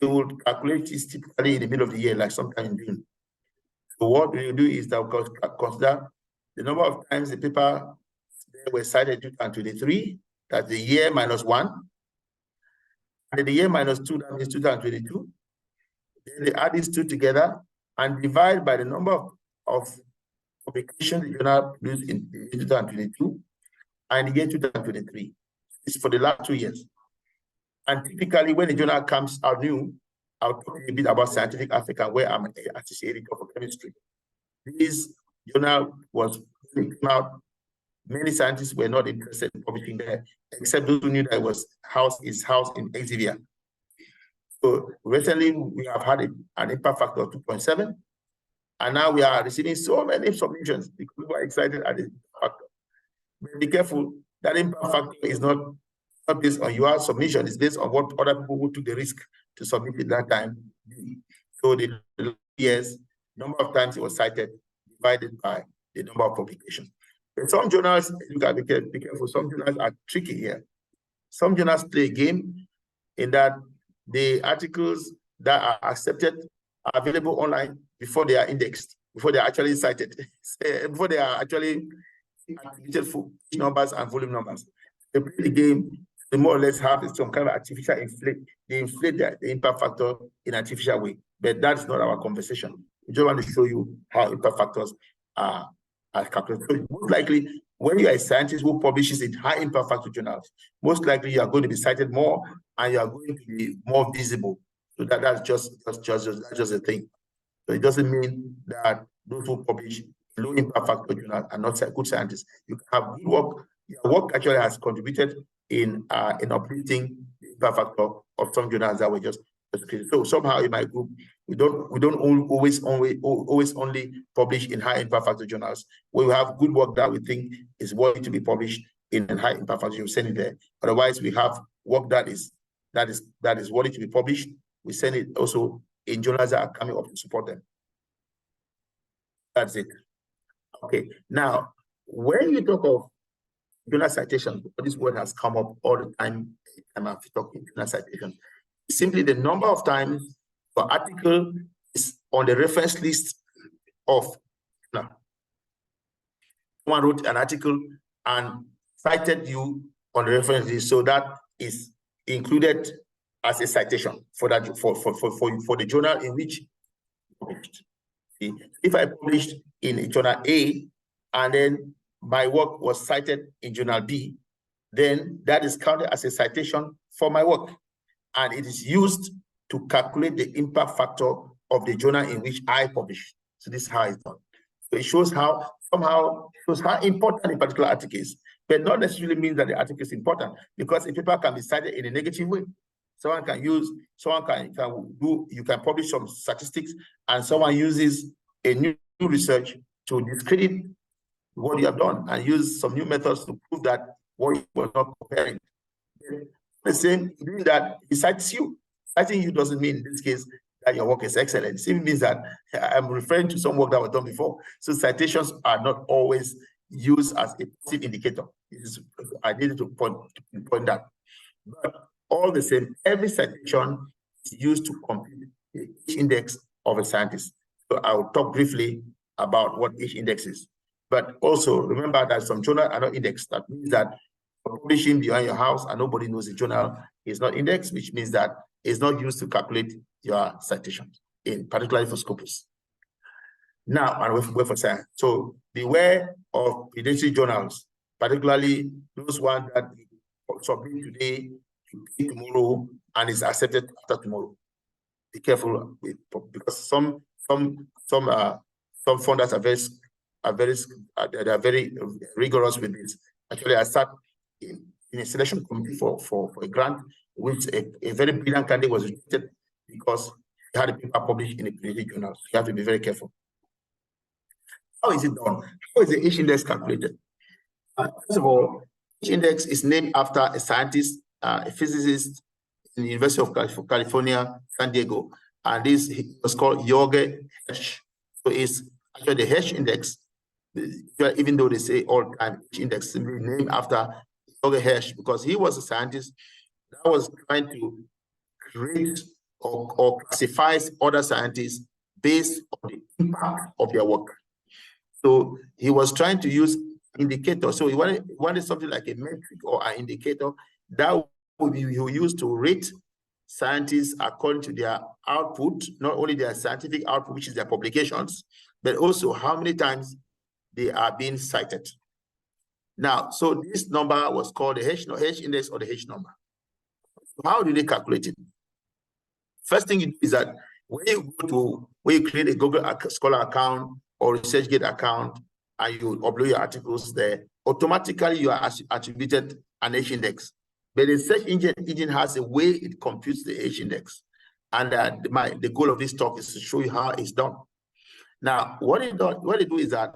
they will calculate it typically in the middle of the year, like sometime in June. So what we will do is that we'll consider the number of times the paper were cited in 2023, that's the year minus 1, and the year minus 2, that means 2022. Then they add these two together and divide by the number of publications the journal produced in 2022 and the year 2023. It's for the last 2 years. And typically, when the journal comes out new, I'll talk a bit about Scientific Africa, where I'm an associate editor for chemistry. This journal was came out. Many scientists were not interested in publishing there, except those who knew that it was housed in Elsevier. So recently, we have had an impact factor of 2.7, and now we are receiving so many submissions because people are excited at the impact factor. But be careful, that impact factor is not based on your submission, it's based on what other people who took the risk to submit at that time. So the years, number of times it was cited, divided by the number of publications. But some journals, you got to be careful, some journals are tricky here. Some journals play a game in that the articles that are accepted are available online before they are indexed, before they are actually cited, before they are actually attributed for numbers and volume numbers. They play the game, they more or less have some kind of artificial they inflate the impact factor in an artificial way. But that's not our conversation. We just want to show you how impact factors are calculated. So most likely, when you are a scientist who publishes in high impact factor journals, most likely you are going to be cited more and you are going to be more visible. So that's just a thing. So it doesn't mean that those who publish low impact factor journals are not good scientists. You have good work. Your work actually has contributed in uplifting the impact factor of some journals that were just created. So somehow in my group, we don't always only publish in high impact factor journals. We have good work that we think is worthy to be published in high impact factor. You send it there. Otherwise, we have work that is worthy to be published. We send it also in journals that are coming up to support them. That's it. Okay. Now, when you talk of journal citation, this word has come up all the time. I'm talking journal citation. Simply the number of times the article is on the reference list of someone wrote an article and cited you on the reference list, so that is included as a citation for that for the journal in which you published. See, if I published in journal A and then my work was cited in journal B, then that is counted as a citation for my work, and it is used to calculate the impact factor of the journal in which I publish. So this is how it's done. So it shows how important a particular article is, but not necessarily means that the article is important, because a paper can be cited in a negative way. You can publish some statistics and someone uses a new research to discredit what you have done and use some new methods to prove that what you were not comparing. The same, doing that, he cites you. Citing you doesn't mean in this case that your work is excellent. It simply means that I'm referring to some work that was done before. So citations are not always used as a positive indicator. I needed to point that. But all the same, every citation is used to compute each index of a scientist. So I'll talk briefly about what each index is. But also remember that some journals are not indexed. That means that publishing behind your house and nobody knows the journal is not indexed, which means that it's not used to calculate your citations, particularly for Scopus. Now, and wait for science. So beware of predatory journals, particularly those ones that submit today, tomorrow, and is accepted after tomorrow. Be careful with, because some funders are very rigorous with this. Actually, I sat in a selection committee for a grant, which a very brilliant candidate was rejected because he had a paper published in a predatory journal. So you have to be very careful. How is it done? How is the H index calculated? First of all, H index is named after a scientist, a physicist, in the University of California, San Diego, and this was called Jorge Hersh. So it's actually the Hersh index, even though they say all-time index, simply named after Jorge Hersh, because he was a scientist that was trying to create or classify other scientists based on the impact of their work. So he was trying to use indicators. So he wanted something like a metric or an indicator that would be used to rate scientists according to their output, not only their scientific output, which is their publications, but also how many times they are being cited. Now, so this number was called the H index or the H number. How do they calculate it? First thing you do is that when you create a Google Scholar account or ResearchGate account and you upload your articles there, automatically you are attributed an H index. But the search engine has a way it computes the H index. And the goal of this talk is to show you how it's done. Now, what they do is that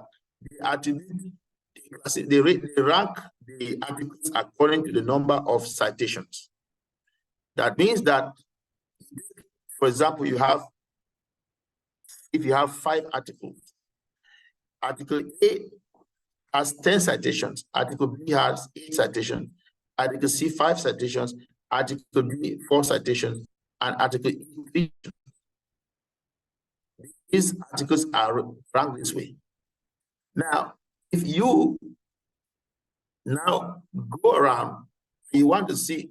they rank the articles according to the number of citations. That means that, for example, if you have 5 articles, Article A has 10 citations, Article B has 8 citations, Article C 5 citations, Article D 4 citations, and Article E 3. These articles are ranked this way. Now, if you now go around, you want to see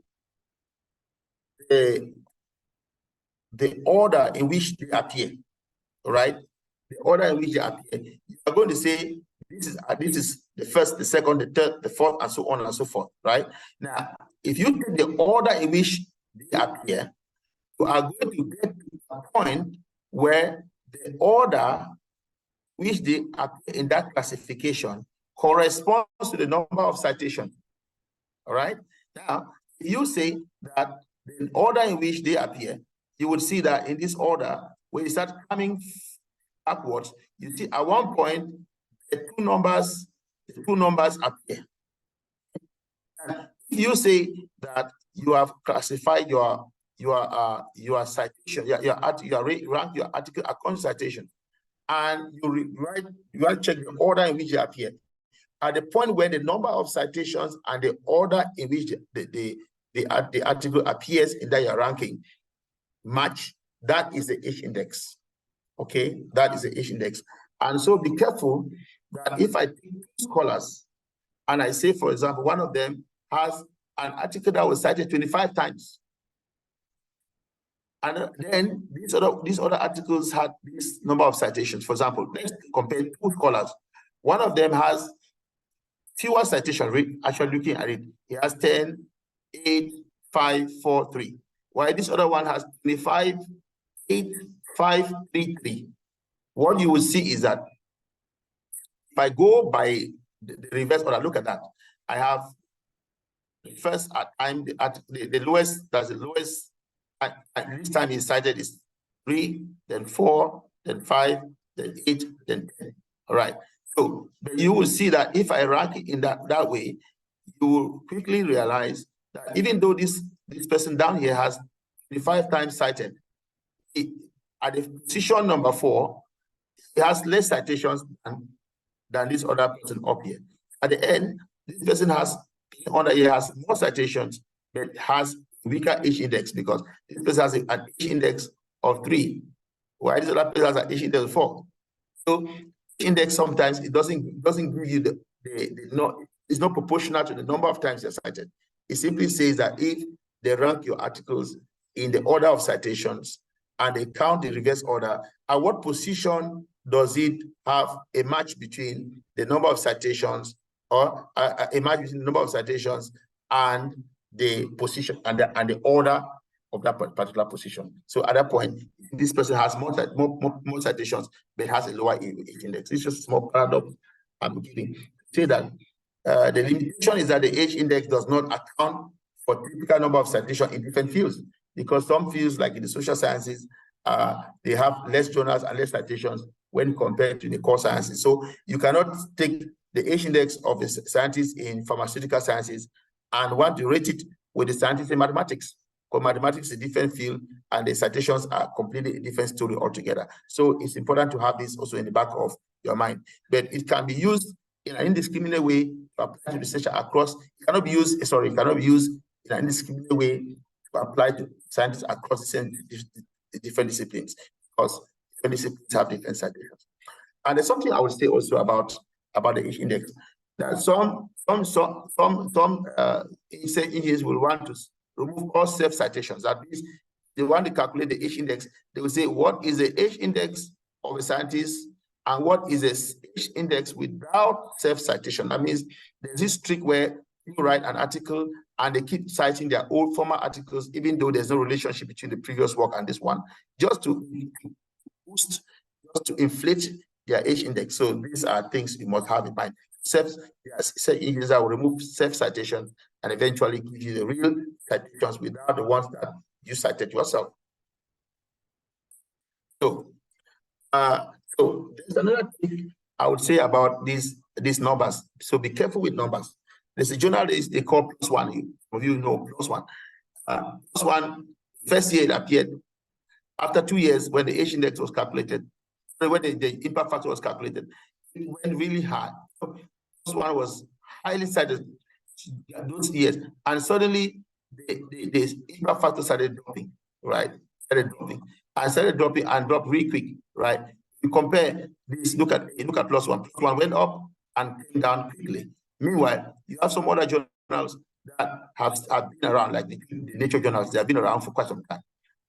the order in which they appear, right? The order in which they appear. You are going to say this is the first, the second, the third, the fourth, and so on and so forth, right? Now, if you take the order in which they appear, you are going to get to a point where the order which they appear in that classification corresponds to the number of citations. All right. Now, if you say that the order in which they appear, you would see that in this order, when you start coming backwards, you see at one point the two numbers appear. And if you say that you have classified your citation, you rank your article according to citation, and you check the order in which they appear. At the point where the number of citations and the order in which the article appears in that ranking match, that is the H index. Okay, that is the H index. And so be careful that if I take 2 scholars and I say, for example, one of them has an article that was cited 25 times, and then these other articles had this number of citations. For example, let's compare 2 scholars. One of them has fewer citations, actually looking at it. He has 10, 8, 5, 4, 3. While this other one has 25, 8, 5, 3, 3. What you will see is that if I go by the reverse order, look at that. I have first at time at the lowest, that's the lowest at this time is cited is 3, then 4, then 5, then 8, then 10. All right. So you will see that if I rank it in that way, you will quickly realize that even though this person down here has 25 times cited, at the position number 4, he has less citations than this other person up here. At the end, this person has more citations, but has weaker H index because this person has an H index of 3, while this other person has an H index of 4. So index sometimes it doesn't give you it's not proportional to the number of times they're cited. It simply says that if they rank your articles in the order of citations and they count the reverse order, at what position does it have a match between the number of citations or a match between the number of citations and the position and the order of that particular position? So at that point, this person has more citations, but has a lower H index. It's just a small paradox I'm giving. Say that the limitation is that the H index does not account for typical number of citations in different fields, because some fields, like in the social sciences, they have less journals and less citations when compared to the core sciences. So you cannot take the H index of the scientists in pharmaceutical sciences and want to rate it with the scientists in mathematics, but mathematics is a different field, and the citations are completely a different story altogether. So it's important to have this also in the back of your mind. But it can be used in an indiscriminate way to apply to research across. It cannot be used, it cannot be used in an indiscriminate way to apply to scientists across the different disciplines, because different disciplines have different citations. And there's something I would say also about the H index. That some engineers will want to remove all self-citations. That means they want to calculate the H index. They will say, what is the H index of a scientist and what is a H index without self-citation? That means there's this trick where you write an article and they keep citing their old former articles, even though there's no relationship between the previous work and this one, just to boost, just to inflate their H index. So these are things you must have in mind. Engineers will remove self-citations and eventually give you the real citations without the ones that you cited yourself. So there's another thing I would say about these numbers. So be careful with numbers. There's a journal they call +1. Some of you know +1. +1, first year it appeared. After 2 years, when the H index was calculated, when the impact factor was calculated, it went really high. +1 was highly cited those years, and suddenly the impact factor started dropping, right? Started dropping and dropped really quick, right? You compare this, look at +1. +1 went up and came down quickly. Meanwhile, you have some other journals that have been around, like the nature journals. They have been around for quite some time.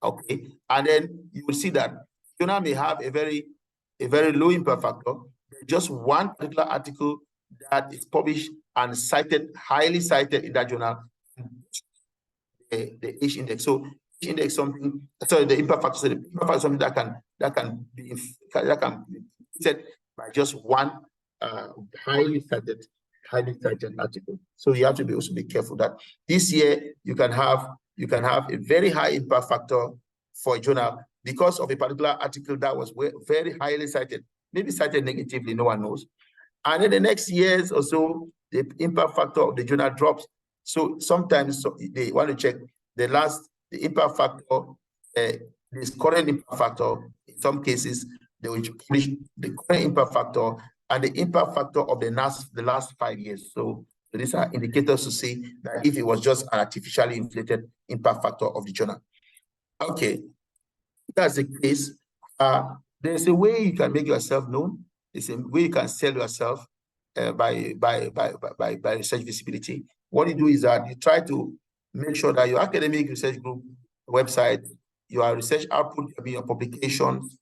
Okay, and then you will see that journal may have a very low impact factor. There's just one particular article that is published and cited, highly cited in that journal, the H index. So H index something. Sorry, the impact factor. So the impact factor is something that can be set by just one highly cited article. So you have to also be careful that this year you can have a very high impact factor for a journal because of a particular article that was very highly cited, maybe cited negatively, no one knows. And in the next years or so, the impact factor of the journal drops. So sometimes they want to check the impact factor, this current impact factor. In some cases, they will publish the current impact factor and the impact factor of the last 5 years. So these are indicators to see that if it was just an artificially inflated impact factor of the journal. Okay, that's the case. There's a way you can make yourself known. There's a way you can sell yourself by research visibility. What you do is that you try to make sure that your academic research group website, your research output, your publications,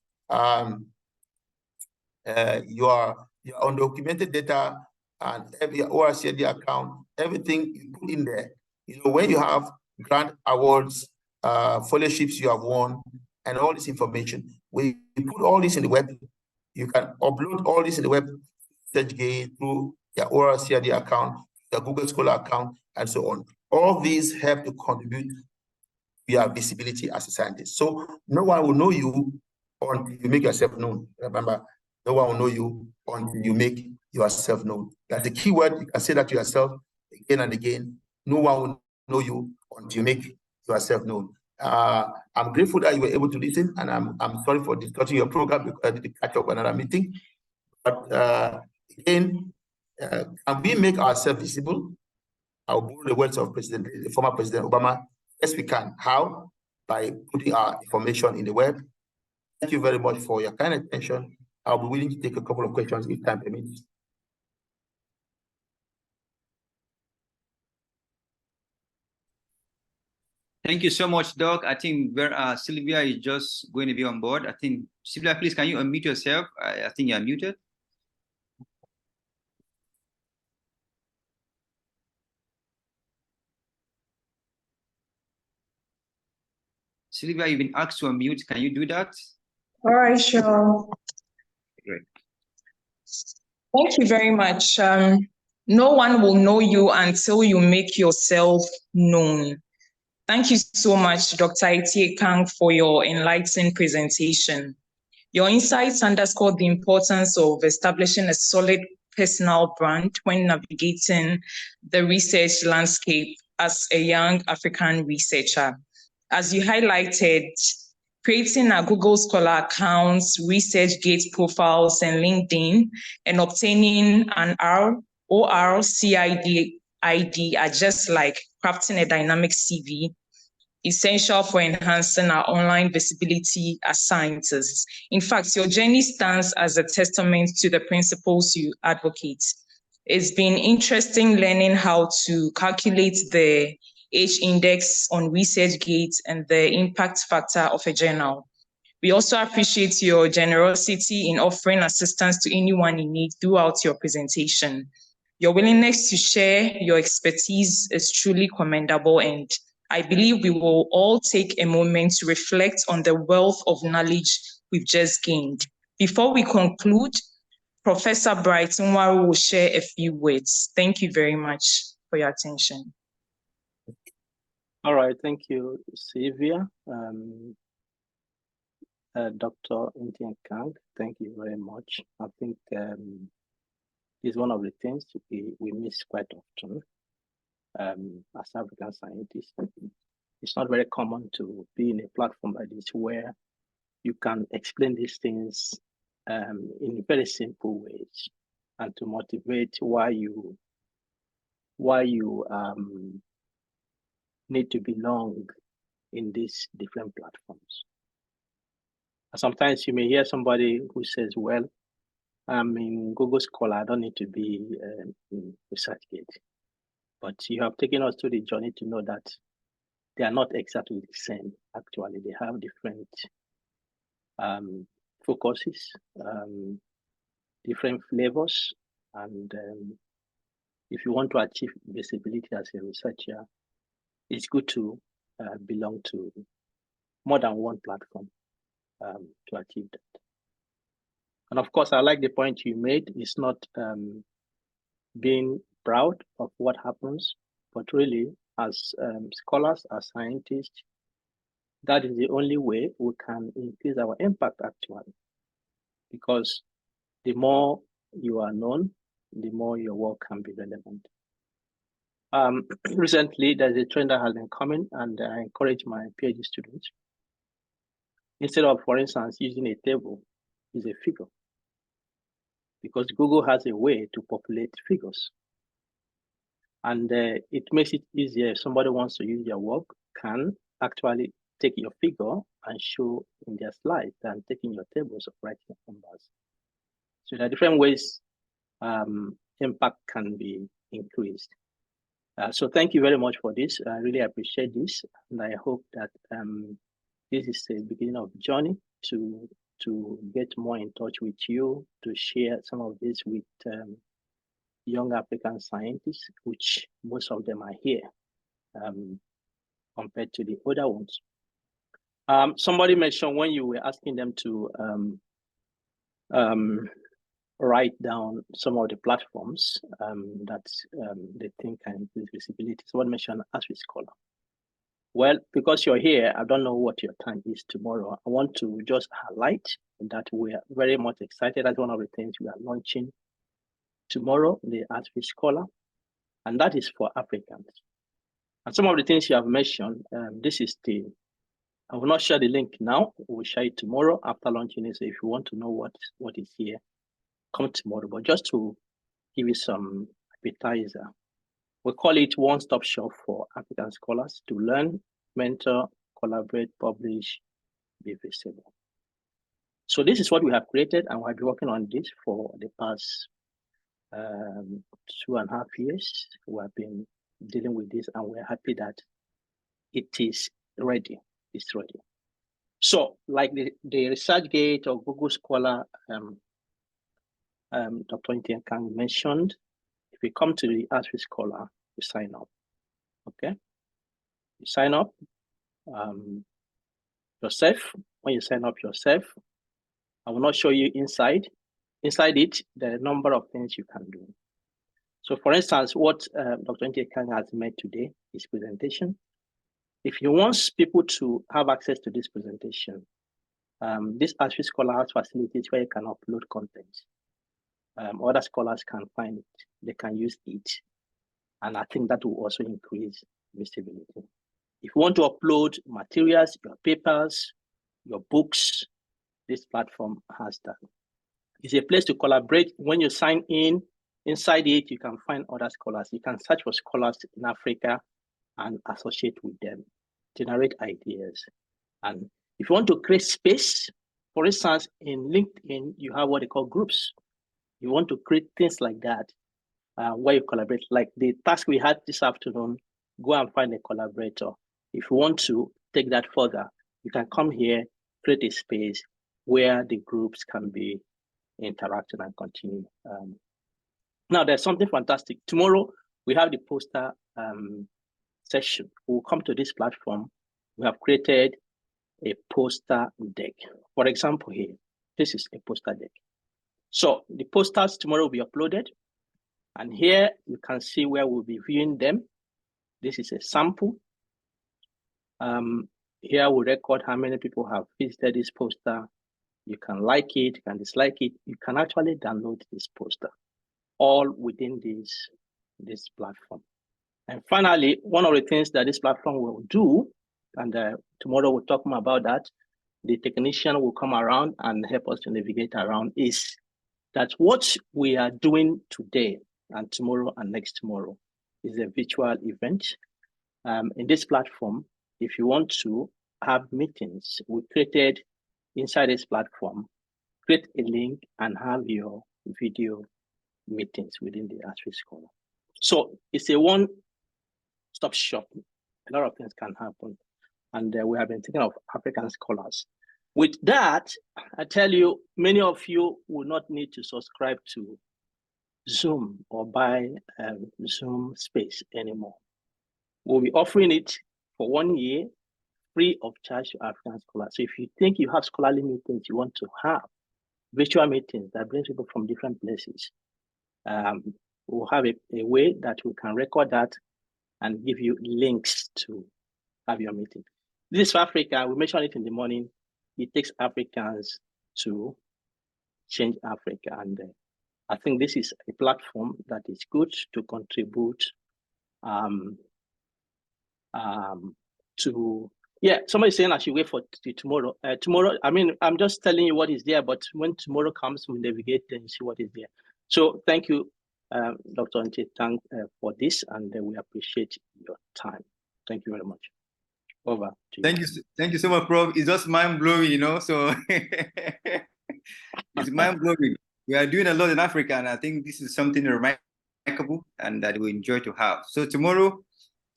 your undocumented data, and every ORCD account, everything you put in there. You know, when you have grant awards, fellowships you have won, and all this information, when you put all this in the web, you can upload all this in the web, SearchGate, through your ORCD account, your Google Scholar account, and so on. All these help to contribute to your visibility as a scientist. So no one will know you until you make yourself known. Remember, no one will know you until you make yourself known. That's the key word. You can say that to yourself again and again. No one will know you until you make yourself known. I'm grateful that you were able to listen, and I'm sorry for distorting your program because I did catch up another meeting. But again, can we make ourselves visible? I'll borrow the words of the former President Obama. Yes, we can. How? By putting our information in the web. Thank you very much for your kind attention. I'll be willing to take a couple of questions if time permits. Thank you so much, Doc. I think Sylvia is just going to be on board. I think, Sylvia, please, can you unmute yourself? I think you're muted. Sylvia, you've been asked to unmute. Can you do that? All right, sure. Great. Thank you very much. No one will know you until you make yourself known. Thank you so much, Dr. Itie Kang, for your enlightening presentation. Your insights underscore the importance of establishing a solid personal brand when navigating the research landscape as a young African researcher. as you highlighted, creating a Google Scholar accounts, ResearchGate profiles, and LinkedIn, and obtaining an ORCID ID are just like crafting a dynamic CV, essential for enhancing our online visibility as scientists. In fact, your journey stands as a testament to the principles you advocate. It's been interesting learning how to calculate the H-index on ResearchGate and the impact factor of a journal. We also appreciate your generosity in offering assistance to anyone in need throughout your presentation. Your willingness to share your expertise is truly commendable, and I believe we will all take a moment to reflect on the wealth of knowledge we've just gained. Before we conclude, Professor Brighton Waru will share a few words. Thank you very much for your attention. All right, thank you, Sylvia. Dr. Ntien Kang, thank you very much. I think it's one of the things we miss quite often as African scientists. It's not very common to be in a platform like this where you can explain these things in very simple ways and to motivate why you need to belong in these different platforms. Sometimes you may hear somebody who says, well, I'm in Google Scholar, I don't need to be in ResearchGate. But you have taken us through the journey to know that they are not exactly the same. Actually, they have different focuses, different flavors. And if you want to achieve visibility as a researcher, it's good to belong to more than one platform to achieve that. And of course, I like the point you made. It's not being proud of what happens, but really as scholars, as scientists, that is the only way we can increase our impact actually. Because the more you are known, the more your work can be relevant. Recently, there's a trend that has been coming, and I encourage my PhD students, instead of, for instance, using a table, use a figure. Because Google has a way to populate figures. And it makes it easier if somebody wants to use your work, can actually take your figure and show in their slide than taking your tables of writing numbers. So there are different ways impact can be increased. So thank you very much for this. I really appreciate this. And I hope that this is the beginning of the journey to get more in touch with you, to share some of this with young African scientists, which most of them are here compared to the other ones. Somebody mentioned when you were asking them to write down some of the platforms that they think can increase visibility. Someone mentioned ASFI Scholar. Well, because you're here, I don't know what your time is tomorrow. I want to just highlight that we are very much excited. That's one of the things we are launching tomorrow, the ASFI Scholar, and that is for Africans. And some of the things you have mentioned, this is the, I will not share the link now, we'll share it tomorrow after launching it. So if you want to know what is here, come tomorrow. But just to give you some appetizer, we call it one-stop shop for African scholars to learn, mentor, collaborate, publish, be visible. So this is what we have created, and we have been working on this for the past 2.5 years. We have been dealing with this, and we're happy that it is ready. It's ready. So, like the ResearchGate or Google Scholar, Dr. Ntien Kang mentioned, if you come to the ASFI Scholar, you sign up. Okay, you sign up yourself. When you sign up yourself, I will not show you inside. Inside it, there are a number of things you can do. So, for instance, what Dr. Ntien Kang has made today is presentation. If you want people to have access to this presentation, this ASFI Scholar has facilities where you can upload content. Other scholars can find it, they can use it. And I think that will also increase visibility. If you want to upload materials, your papers, your books, this platform has that. It's a place to collaborate. When you sign in, inside it, you can find other scholars. You can search for scholars in Africa and associate with them, generate ideas. And if you want to create space, for instance, in LinkedIn, you have what they call groups. You want to create things like that, where you collaborate. Like the task we had this afternoon, go and find a collaborator. If you want to take that further, you can come here, create a space where the groups can be interacting and continue. Now, there's something fantastic. Tomorrow, we have the poster session. We'll come to this platform. We have created a poster deck. For example, here, this is a poster deck. So the posters tomorrow will be uploaded. And here you can see where we'll be viewing them. This is a sample. Here we record how many people have visited this poster. You can like it, you can dislike it. You can actually download this poster, all within this platform. And finally, one of the things that this platform will do, and tomorrow we'll talk more about that, the technician will come around and help us to navigate around, is that what we are doing today and tomorrow and next tomorrow is a virtual event. In this platform, if you want to have meetings, we created inside this platform, create a link and have your video meetings within the ASFI Scholar. So it's a one-stop shop. A lot of things can happen. And we have been thinking of African scholars. With that, I tell you, many of you will not need to subscribe to Zoom or buy Zoom space anymore. We'll be offering it for 1 year, free of charge to African scholars. So if you think you have scholarly meetings you want to have, virtual meetings that bring people from different places, we'll have a way that we can record that and give you links to have your meeting. This is for Africa. We mentioned it in the morning. It takes Africans to change Africa. And I think this is a platform that is good to contribute to, yeah, somebody's saying I should wait for tomorrow. Tomorrow, I mean, I'm just telling you what is there, but when tomorrow comes, we navigate and see what is there. So thank you, Dr. Nche, for this, and we appreciate your time. Thank you very much. Over to you. Thank you so much, Prof. It's just mind-blowing, you know, so it's mind-blowing. We are doing a lot in Africa, and I think this is something remarkable and that we enjoy to have. So tomorrow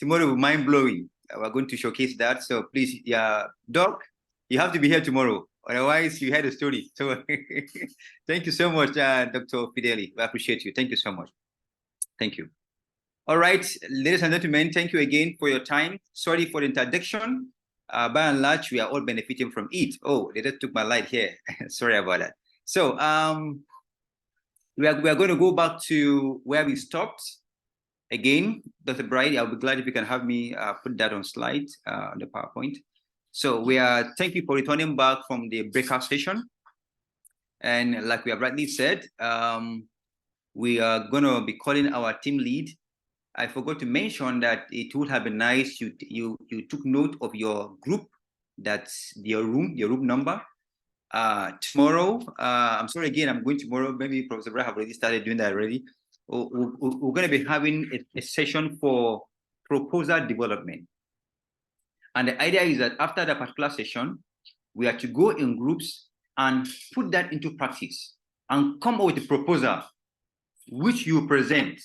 mind-blowing. We're going to showcase that. So please, yeah, Doc, you have to be here tomorrow. Otherwise, you had a story. So thank you so much, Dr. Fideli. We appreciate you. Thank you so much. Thank you. All right, ladies and gentlemen, thank you again for your time. Sorry for the introduction. By and large, we are all benefiting from it. Oh, they just took my light here. Sorry about that. So we are going to go back to where we stopped. Again, Dr. Bright, I'll be glad if you can have me put that on slide, on the PowerPoint. So thank you for returning back from the breakout session. And like we have rightly said, we are going to be calling our team lead. I forgot to mention that it would have been nice you took note of your group, that's your room number. Tomorrow, I'm sorry again, I'm going tomorrow. Maybe Professor Bright have already started doing that already. We're going to be having a session for proposal development. And the idea is that after that particular session, we are to go in groups and put that into practice and come up with a proposal which you present.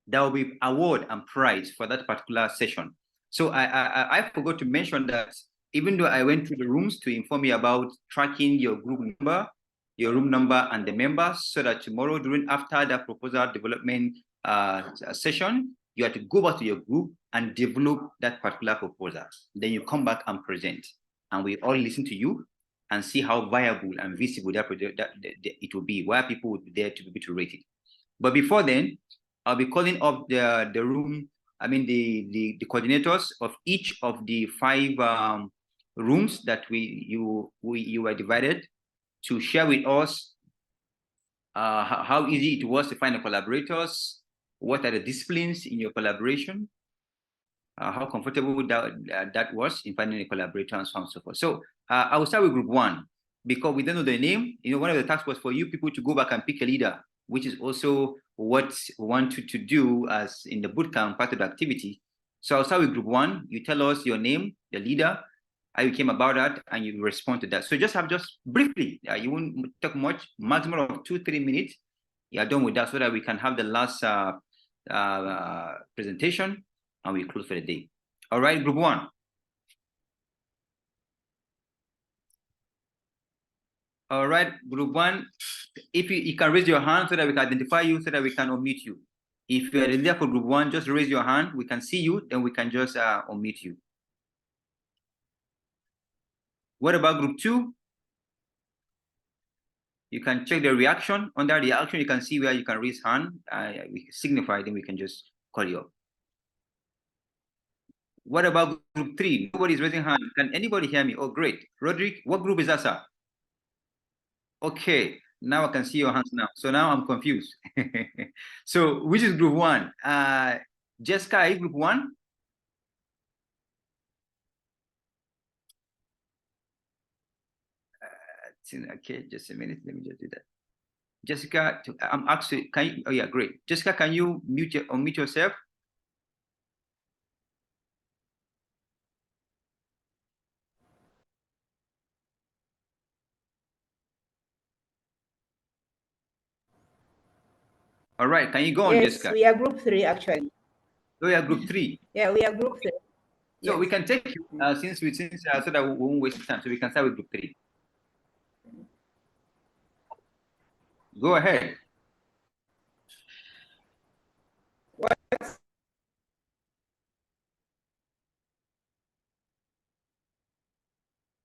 There will be award and prize for that particular session. So I forgot to mention that even though I went through the rooms to inform you about tracking your group number, your room number and the members, so that tomorrow after the proposal development session, you have to go back to your group and develop that particular proposal. Then you come back and present, and we all listen to you and see how viable and visible that it will be, where people would be there to be able to rate it. But before then, I'll be calling up the room, I mean the coordinators of each of the 5 rooms that you were divided, to share with us how easy it was to find the collaborators, what are the disciplines in your collaboration, how comfortable that was in finding a collaborator and so on and so forth. So I will start with group 1 because we don't know the name. One of the tasks was for you people to go back and pick a leader, which is also what we want you to do as in the bootcamp part of the activity. So I'll start with group 1. You tell us your name, the leader, how you came about that, and you respond to that. So just briefly, you won't talk much, maximum of 2-3 minutes. You're done with that so that we can have the last presentation and we close for the day. All right, group 1. All right, group 1, if you can raise your hand so that we can identify you, so that we can unmute you. If you are the leader for group 1, just raise your hand. We can see you, then we can just unmute you. What about group 2? You can check the reaction. Under the reaction, you can see where you can raise hand. We signify, then we can just call you up. What about group 3? Nobody's raising hand. Can anybody hear me? Oh, great. Roderick, what group is that, sir? Okay, now I can see your hands now. So now I'm confused. So which is group 1? Jessica, is group 1? Okay, just a minute. Let me just do that. Jessica, I'm actually, can you, oh yeah, great. Jessica, can you unmute yourself? All right, can you go on, Yes, Jessica? we are group 3 actually. Oh, yeah, group 3. Yeah, we are group 3. So Yes. we can take you since so that we won't waste time. So we can start with group 3. Go ahead. What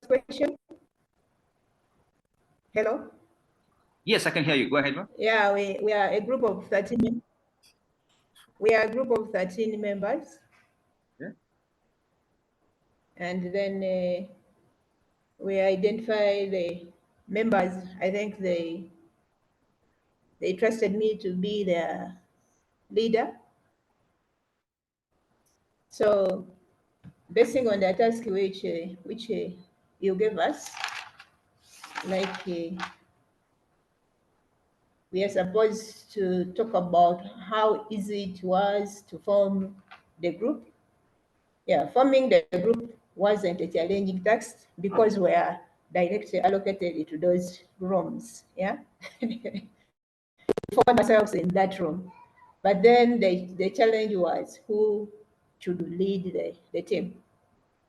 question? Hello? Yes, I can hear you. Go ahead, ma'am. Yeah, we are a group of 13. We are a group of 13 members. Yeah. And then we identify the members. I think they trusted me to be their leader. So basing on the task which you gave us, like we are supposed to talk about how easy it was to form the group. Yeah, forming the group wasn't a challenging task because we are directly allocated to those rooms. Yeah, we found ourselves in that room. But then the challenge was who should lead the team.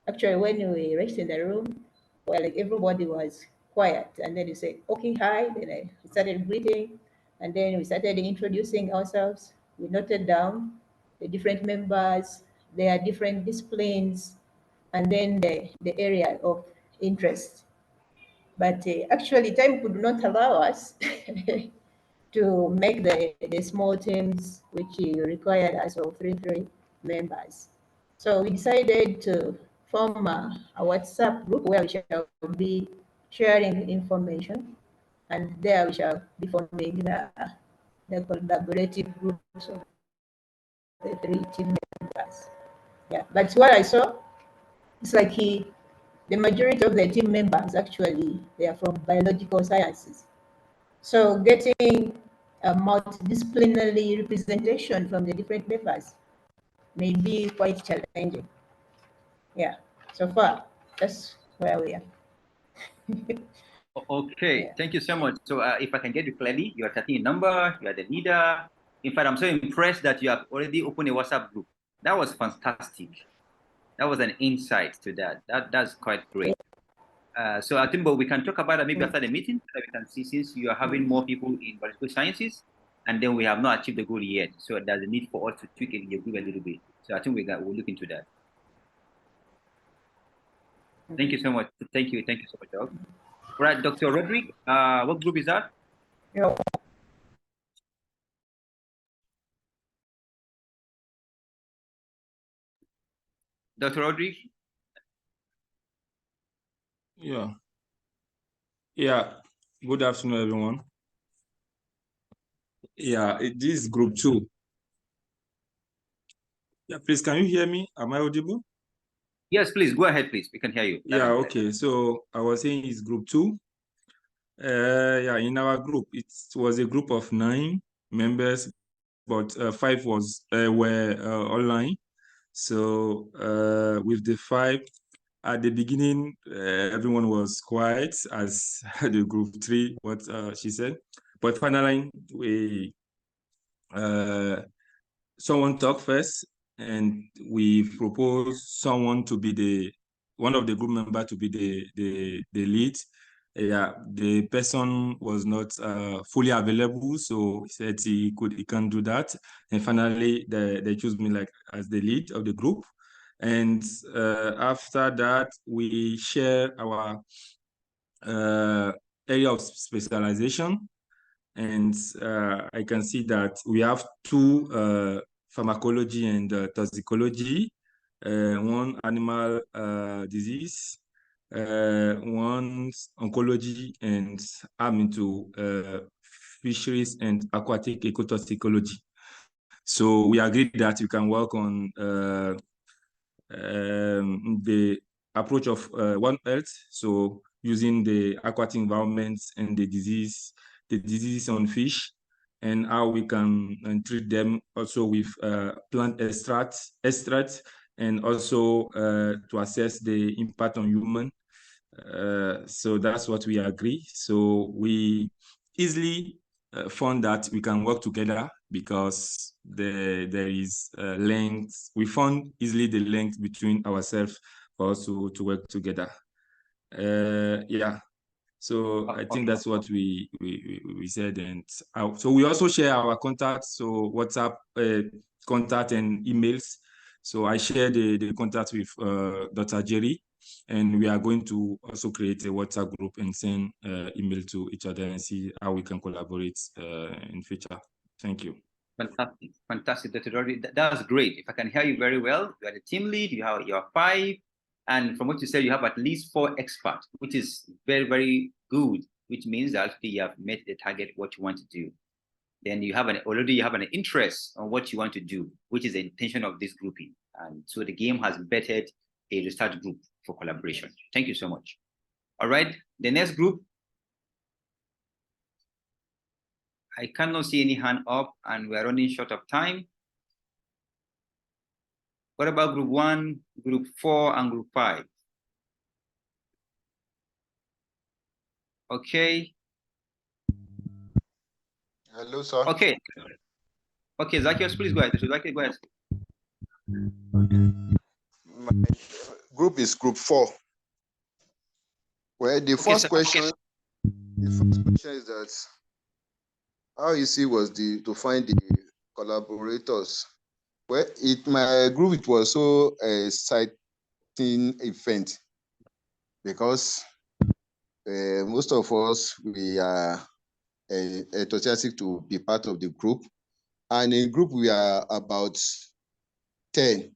Actually, when we reached in the room, well, like everybody was quiet, and then you said, "Okay, hi." Then I started greeting, and then we started introducing ourselves. We noted down the different members, their different disciplines, and then the area of interest. But actually, time could not allow us to make the small teams which required us of three members. So we decided to form a WhatsApp group where we shall be sharing information, and there we shall be forming the collaborative groups of the 3 team members. Yeah, but what I saw, it's like the majority of the team members actually, they are from biological sciences. So getting a multidisciplinary representation from the different members may be quite challenging. Yeah, so far, that's where we are. Okay, Yeah. thank you so much. So if I can get you clearly, you are 13 number, you are the leader. In fact, I'm so impressed that you have already opened a WhatsApp group. That was fantastic. That was an insight to that. That's quite great. So I think, but we can talk about that maybe after the meeting, so that we can see, since you are having more people in biological sciences, and then we have not achieved the goal yet. So there's a need for us to tweak the group a little bit. So I think we'll look into that. Thank you so much. Thank you so much, Doug. Right, Dr. Roderick, what group is that? Yeah. Dr. Roderick? Yeah. Good afternoon, everyone. Yeah, this is group 2. Yeah, please, can you hear me? Am I audible? Yes, please, go ahead, please. We can hear you. Yeah, okay. So I was saying it's group 2. Yeah, in our group, it was a group of 9 members, but 5 were online. So with the 5, at the beginning, everyone was quiet as the group 3, what she said. But finally, someone talked first, and we proposed someone to be one of the group members to be the lead. Yeah, the person was not fully available, so he said he can't do that. And finally, they chose me like as the lead of the group. And after that, we share our area of specialization. And I can see that we have 2 pharmacology and toxicology, 1 animal disease, 1 oncology, and I'm into fisheries and aquatic ecotoxicology. So we agreed that we can work on the approach of One Health, so using the aquatic environments and the diseases on fish, and how we can treat them also with plant extracts, and also to assess the impact on human. So that's what we agree. So we easily found that we can work together because there is length. We found easily the length between ourselves for us to work together. Yeah. So I think that's what we said, and so we also share our contacts, so WhatsApp contact and emails. So I share the contact with Dr. Jerry, and we are going to also create a WhatsApp group and send email to each other and see how we can collaborate in future. Thank you. Fantastic, fantastic, Dr. Dory. That's great. If I can hear you very well, you are the team lead. You are 5. And from what you said, you have at least 4 experts, which is very, very good, which means that you have met the target, what you want to do. Then you have already you have an interest on what you want to do, which is the intention of this grouping. And so the game has bettered a research group for collaboration. Thank you so much. All right, the next group. I cannot see any hand up, and we're running short of time. What about group 1, group 4, and group 5? Okay. Hello, sir. Okay. Okay, Zacchaeus, please go ahead. Zacchaeus, go ahead. My group is group 4. Well, the first question is that how easy was to find the collaborators? Well, my group, it was so exciting event because most of us, we are enthusiastic to be part of the group. And in group, we are about 10.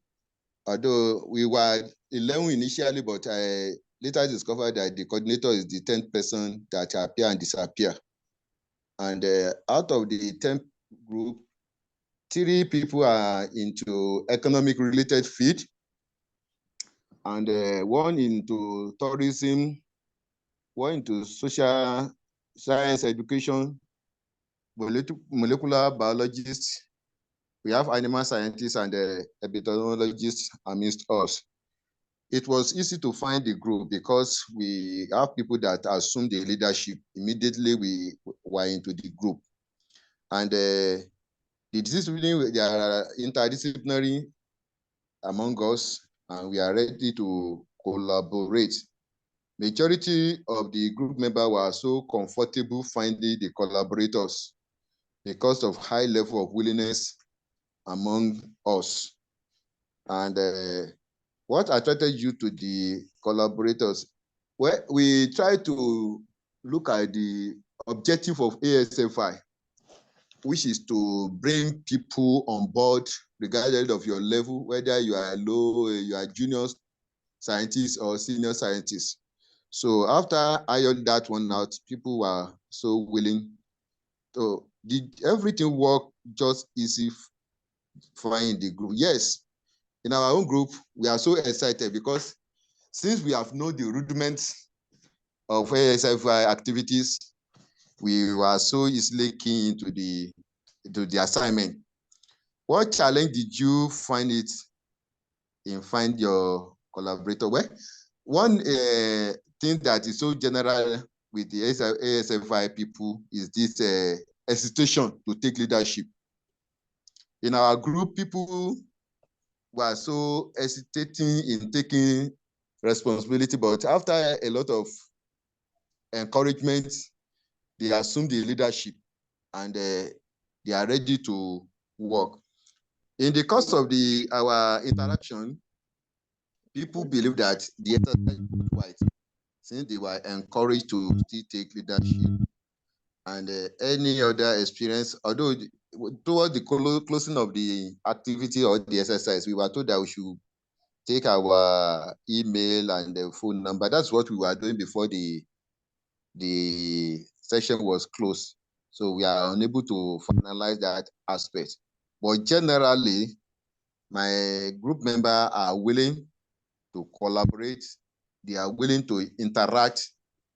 Although we were 11 initially, but I later discovered that the coordinator is the 10th person that appear and disappear. And out of the 10th group, 3 people are into economic related field, and 1 into tourism, 1 into social science education, molecular biologists. We have animal scientists and epidemiologists amongst us. It was easy to find the group because we have people that assume the leadership. Immediately we were into the group. And the discipline, they are interdisciplinary among us, and we are ready to collaborate. Majority of the group members were so comfortable finding the collaborators because of high level of willingness among us. And what attracted you to the collaborators? Well, we try to look at the objective of ASFI, which is to bring people on board regardless of your level, whether you are low, you are junior scientist or senior scientist. So after I ironed that one out, people were so willing. So did everything work just easy finding the group? Yes, in our own group, we are so excited because since we have known the rudiments of ASFI activities, we were so easily keen into the assignment. What challenge did you find it in find your collaborator? Well, one thing that is so general with the ASFI people is this hesitation to take leadership. In our group, people were so hesitating in taking responsibility, but after a lot of encouragement, they assume the leadership and they are ready to work. In the course of our interaction, people believe that the exercise was right since they were encouraged to still take leadership. And any other experience, although towards the closing of the activity or the exercise, we were told that we should take our email and the phone number. That's what we were doing before the session was closed. So we are unable to finalize that aspect. But generally, my group members are willing to collaborate, they are willing to interact,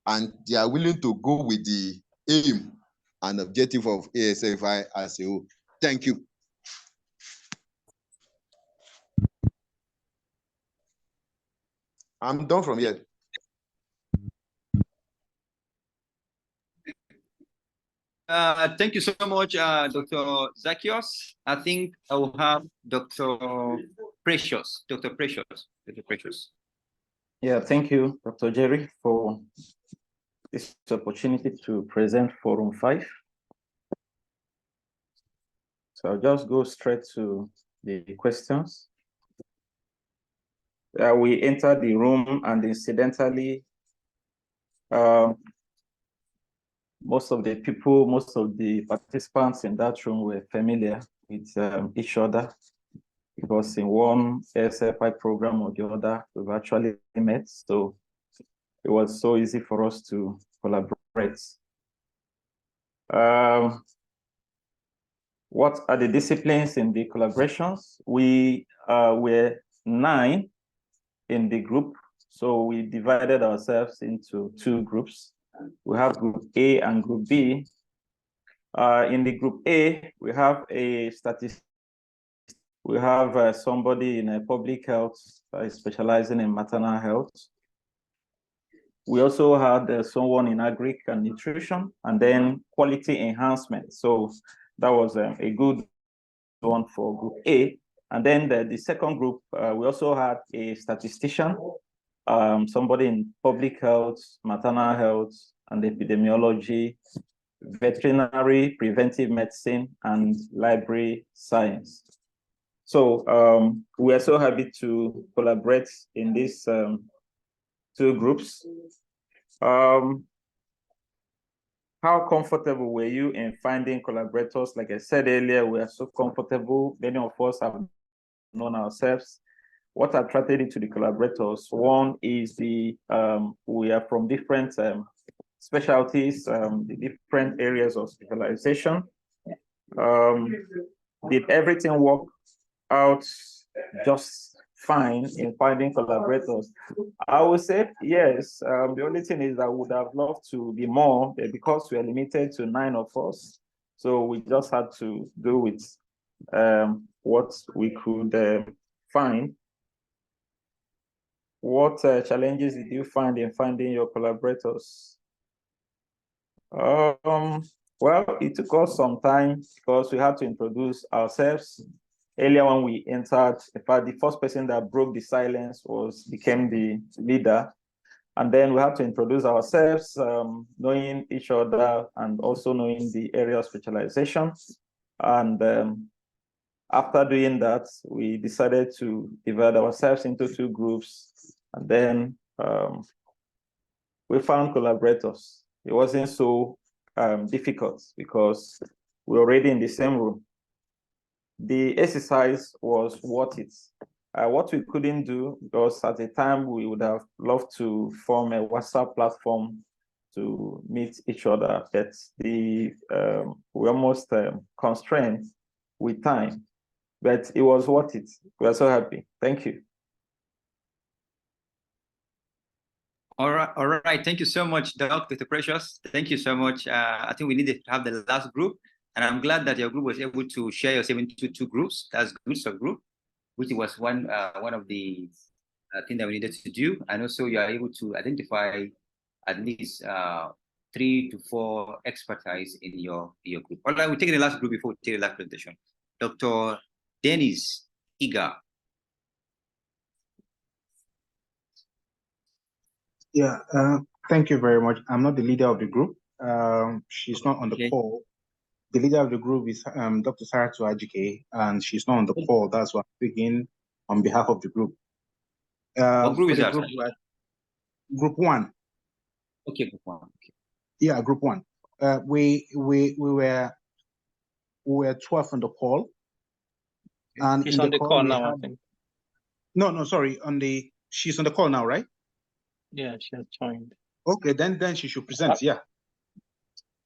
and they are willing to go with the aim and objective of ASFI as a whole. Thank you. I'm done from here. Thank you so much, Dr. Zacchaeus. I think I will have Dr. Precious. Dr. Precious. Yeah, thank you, Dr. Jerry, for this opportunity to present Forum 5. So I'll just go straight to the questions. We entered the room and incidentally, most of the participants in that room were familiar with each other because in one ASFI program or the other, we've actually met. So it was so easy for us to collaborate. What are the disciplines in the collaborations? We were 9 in the group. So we divided ourselves into 2 groups. We have group A and group B. In the group A, we have a statistician. We have somebody in public health specializing in maternal health. We also had someone in agric and nutrition, and then quality enhancement. So that was a good one for group A. And then the second group, we also had a statistician, somebody in public health, maternal health, and epidemiology, veterinary, preventive medicine, and library science. So we are so happy to collaborate in these 2 groups. How comfortable were you in finding collaborators? Like I said earlier, we are so comfortable. Many of us have known ourselves. What attracted you to the collaborators? One is we are from different specialties, the different areas of specialization. Did everything work out just fine in finding collaborators? I would say yes. The only thing is I would have loved to be more, because we are limited to 9 of us. So we just had to do with what we could find. What challenges did you find in finding your collaborators? Well, it took us some time because we had to introduce ourselves. Earlier when we entered, in fact, the first person that broke the silence became the leader. And then we had to introduce ourselves, knowing each other and also knowing the area of specialization. And after doing that, we decided to divide ourselves into 2 groups. And then we found collaborators. It wasn't so difficult because we're already in the same room. The exercise was worth it. What we couldn't do, because at the time we would have loved to form a WhatsApp platform to meet each other, but we're almost constrained with time. but it was worth it. We are so happy. Thank you. All right. Thank you so much, Dr. Precious. Thank you so much. I think we need to have the last group, and I'm glad that your group was able to share yourself into two groups. That's good subgroup, which was one of the things that we needed to do, and also you are able to identify at least 3 to 4 expertise in your group. All right, we'll take the last group before we take the last presentation. Dr. Dennis Iga. Yeah, thank you very much. I'm not the leader of the group. She's not on the call. The leader of the group is Dr. Saratu Ajike, and she's not on the call. That's why I'm speaking on behalf of the group. What group is that? Group 1. Okay, group 1. Okay. Yeah, group 1. We were 12 on the call. And She's in on the call we now, had... I think. No, sorry. She's on the call now, right? Yeah, she has joined. Okay, then she should present. Yeah.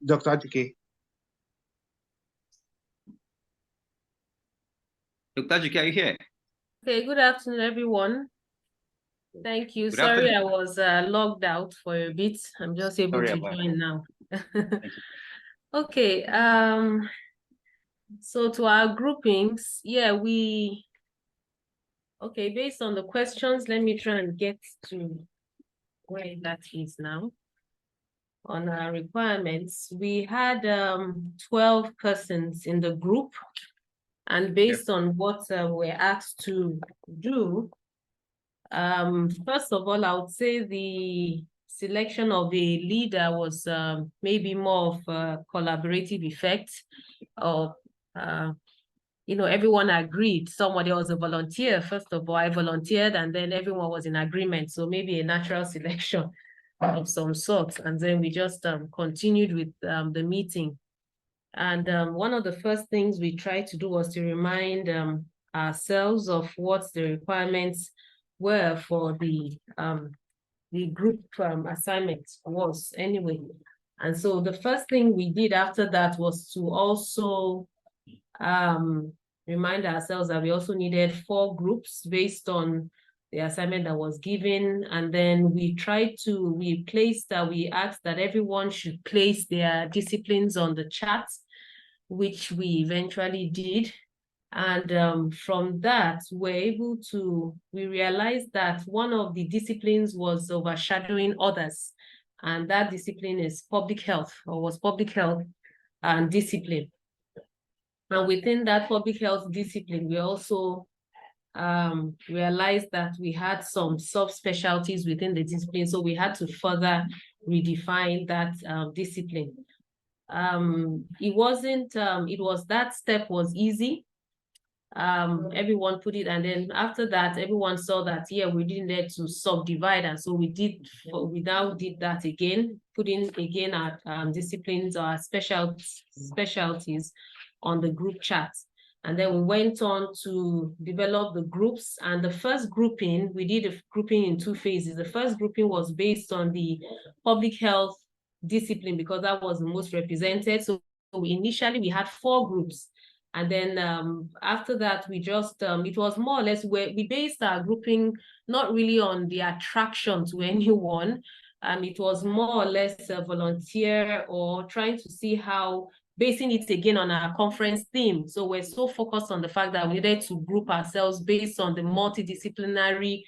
Dr. Ajike. Dr. Ajike, are you here? Okay, good afternoon, everyone. Thank you. Good Sorry, afternoon. I was logged out for a bit. I'm just able to join now. Okay. So to our groupings, yeah, okay, based on the questions, let me try and get to where that is now. On our requirements, we had 12 persons in the group, and based on what we're asked to do, first of all, I would say the selection of a leader was maybe more of a collaborative effect, or everyone agreed. Somebody was a volunteer. First of all, I volunteered, and then everyone was in agreement. So maybe a natural selection of some sort. And then we just continued with the meeting. And one of the first things we tried to do was to remind ourselves of what the requirements were for the group assignment was anyway. And so the first thing we did after that was to also remind ourselves that we also needed 4 groups based on the assignment that was given. And then we asked that everyone should place their disciplines on the chat, which we eventually did. And from that, we realized that one of the disciplines was overshadowing others. And that discipline is public health, or was public health and discipline. And within that public health discipline, we also realized that we had some subspecialties within the discipline. So we had to further redefine that discipline. That step was easy. Everyone put it, and then after that, everyone saw that, yeah, we didn't need to subdivide. And so we now did that again, putting again our disciplines, our specialties on the group chat. And then we went on to develop the groups. And the first grouping, we did a grouping in 2 phases. The first grouping was based on the public health discipline because that was the most represented. So initially we had 4 groups. And then after that, we just, it was more or less where we based our grouping not really on the attraction to anyone. It was more or less a volunteer or trying to see how, basing it again on our conference theme. So we're so focused on the fact that we needed to group ourselves based on the multidisciplinary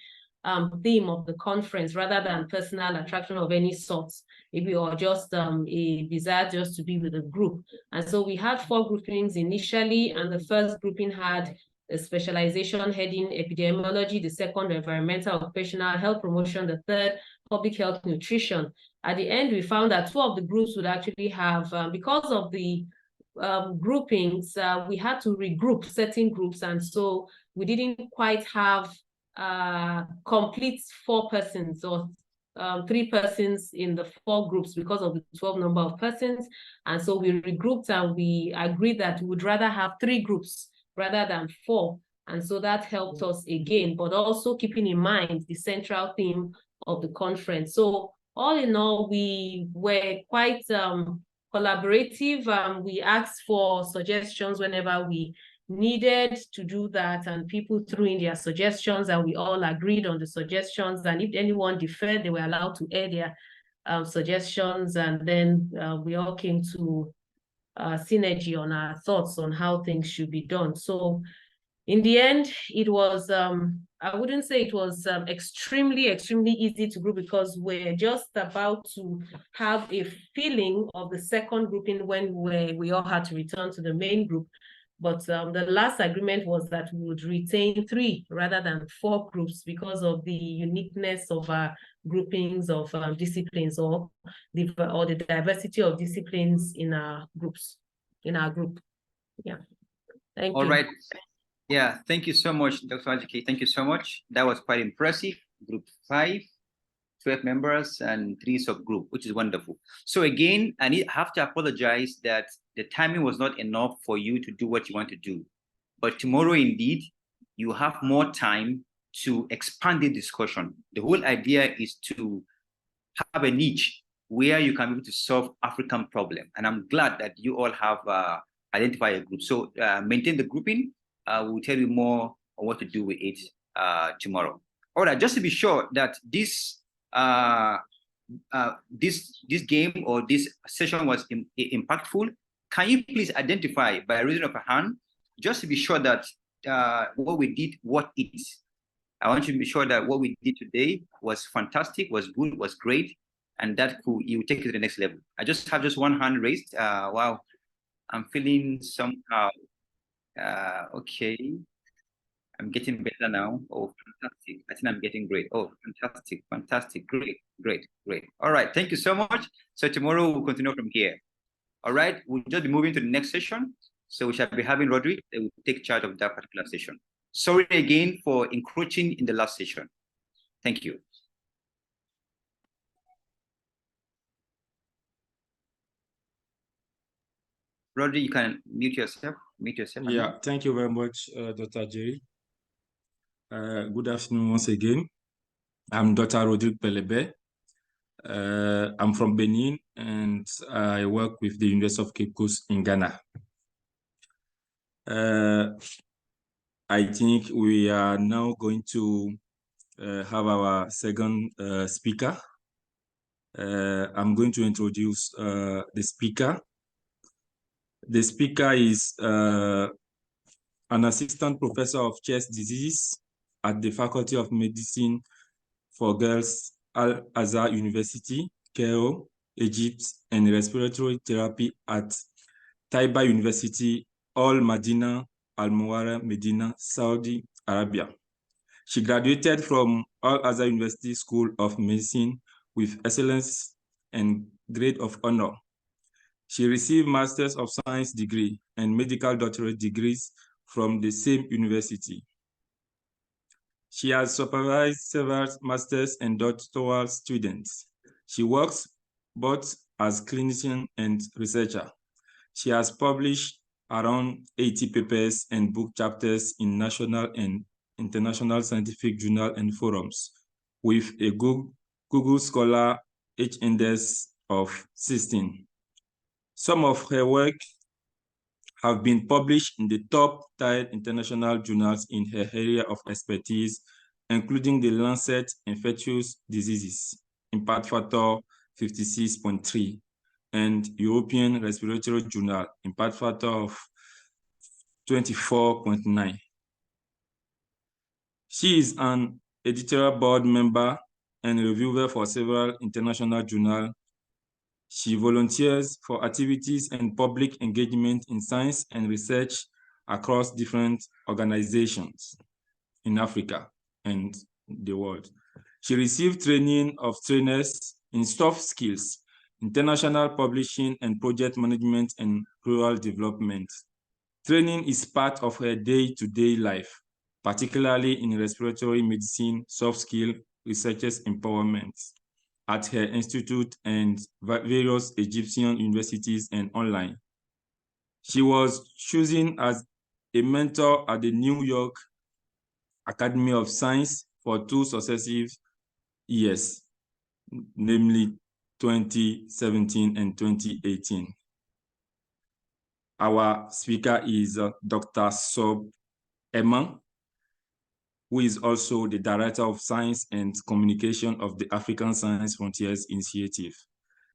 theme of the conference rather than personal attraction of any sort, maybe, or just a desire just to be with a group. And so we had 4 groupings initially, and the first grouping had a specialization heading epidemiology, the second environmental occupational health promotion, the third public health nutrition. At the end, we found that 2 of the groups would actually have, because of the groupings, we had to regroup certain groups, and so we didn't quite have complete 4 persons or 3 persons in the 4 groups because of the 12 number of persons. And so we regrouped and we agreed that we would rather have 3 groups rather than 4. And so that helped us again, but also keeping in mind the central theme of the conference. So all in all, we were quite collaborative. We asked for suggestions whenever we needed to do that, and people threw in their suggestions, and we all agreed on the suggestions. And if anyone deferred, they were allowed to add their suggestions, and then we all came to synergy on our thoughts on how things should be done. So in the end, it was, I wouldn't say it was extremely easy to group, because we're just about to have a feeling of the second grouping when we all had to return to the main group. But the last agreement was that we would retain 3 rather than 4 groups because of the uniqueness of our groupings of disciplines, or the diversity of disciplines in our groups, in our group. Yeah. Thank you. All right. Yeah, thank you so much, Dr. Ajike. Thank you so much. That was quite impressive. Group 5, 12 members and 3 subgroup, which is wonderful. So again, I have to apologize that the timing was not enough for you to do what you want to do. But tomorrow, indeed, you have more time to expand the discussion. The whole idea is to have a niche where you can be able to solve African problem. And I'm glad that you all have identified a group. So maintain the grouping. We'll tell you more on what to do with it tomorrow. All right, just to be sure that this game or this session was impactful, can you please identify by reason of a hand, just to be sure that what we did, what it is? I want you to be sure that what we did today was fantastic, was good, was great, and that you take it to the next level. I just have one hand raised. Wow, I'm feeling somehow. Okay, I'm getting better now. Oh, fantastic. I think I'm getting great. Oh, fantastic. Great. All right, thank you so much. So tomorrow we'll continue from here. All right, we'll just be moving to the next session. So we shall be having Rodri, that will take charge of that particular session. Sorry again for encroaching in the last session. Thank you. Rodri, you can mute yourself. Yeah, thank you very much, Dr. Jerry. Good afternoon once again. I'm Dr. Rodrigue Pelebe. I'm from Benin, and I work with the University of Cape Coast in Ghana. I think we are now going to have our second speaker. I'm going to introduce the speaker. The speaker is an assistant professor of chest disease at the Faculty of Medicine for Girls, Al-Azhar University, Cairo, Egypt, and respiratory therapy at Taiba University, Al Madina, Al Muwara, Medina, Saudi Arabia. She graduated from Al-Azhar University School of Medicine with excellence and grade of honor. She received Masters of Science degree and medical doctorate degrees from the same university. She has supervised several master's and doctoral students. She works both as clinician and researcher. She has published around 80 papers and book chapters in national and international scientific journals and forums, with a Google Scholar H-index of 16. Some of her work have been published in the top-tier international journals in her area of expertise, including the Lancet Infectious Diseases, Impact Factor 56.3, and European Respiratory Journal, Impact Factor of 24.9. She is an editorial board member and reviewer for several international journals. She volunteers for activities and public engagement in science and research across different organizations in Africa and the world. She received training of trainers in soft skills, international publishing and project management and rural development. Training is part of her day-to-day life, particularly in respiratory medicine, soft skill, researchers empowerment at her institute and various Egyptian universities and online. She was chosen as a mentor at the New York Academy of Science for 2 successive years, namely 2017 and 2018. Our speaker is Dr. Sob Eman, who is also the Director of Science and Communication of the African Science Frontiers Initiative.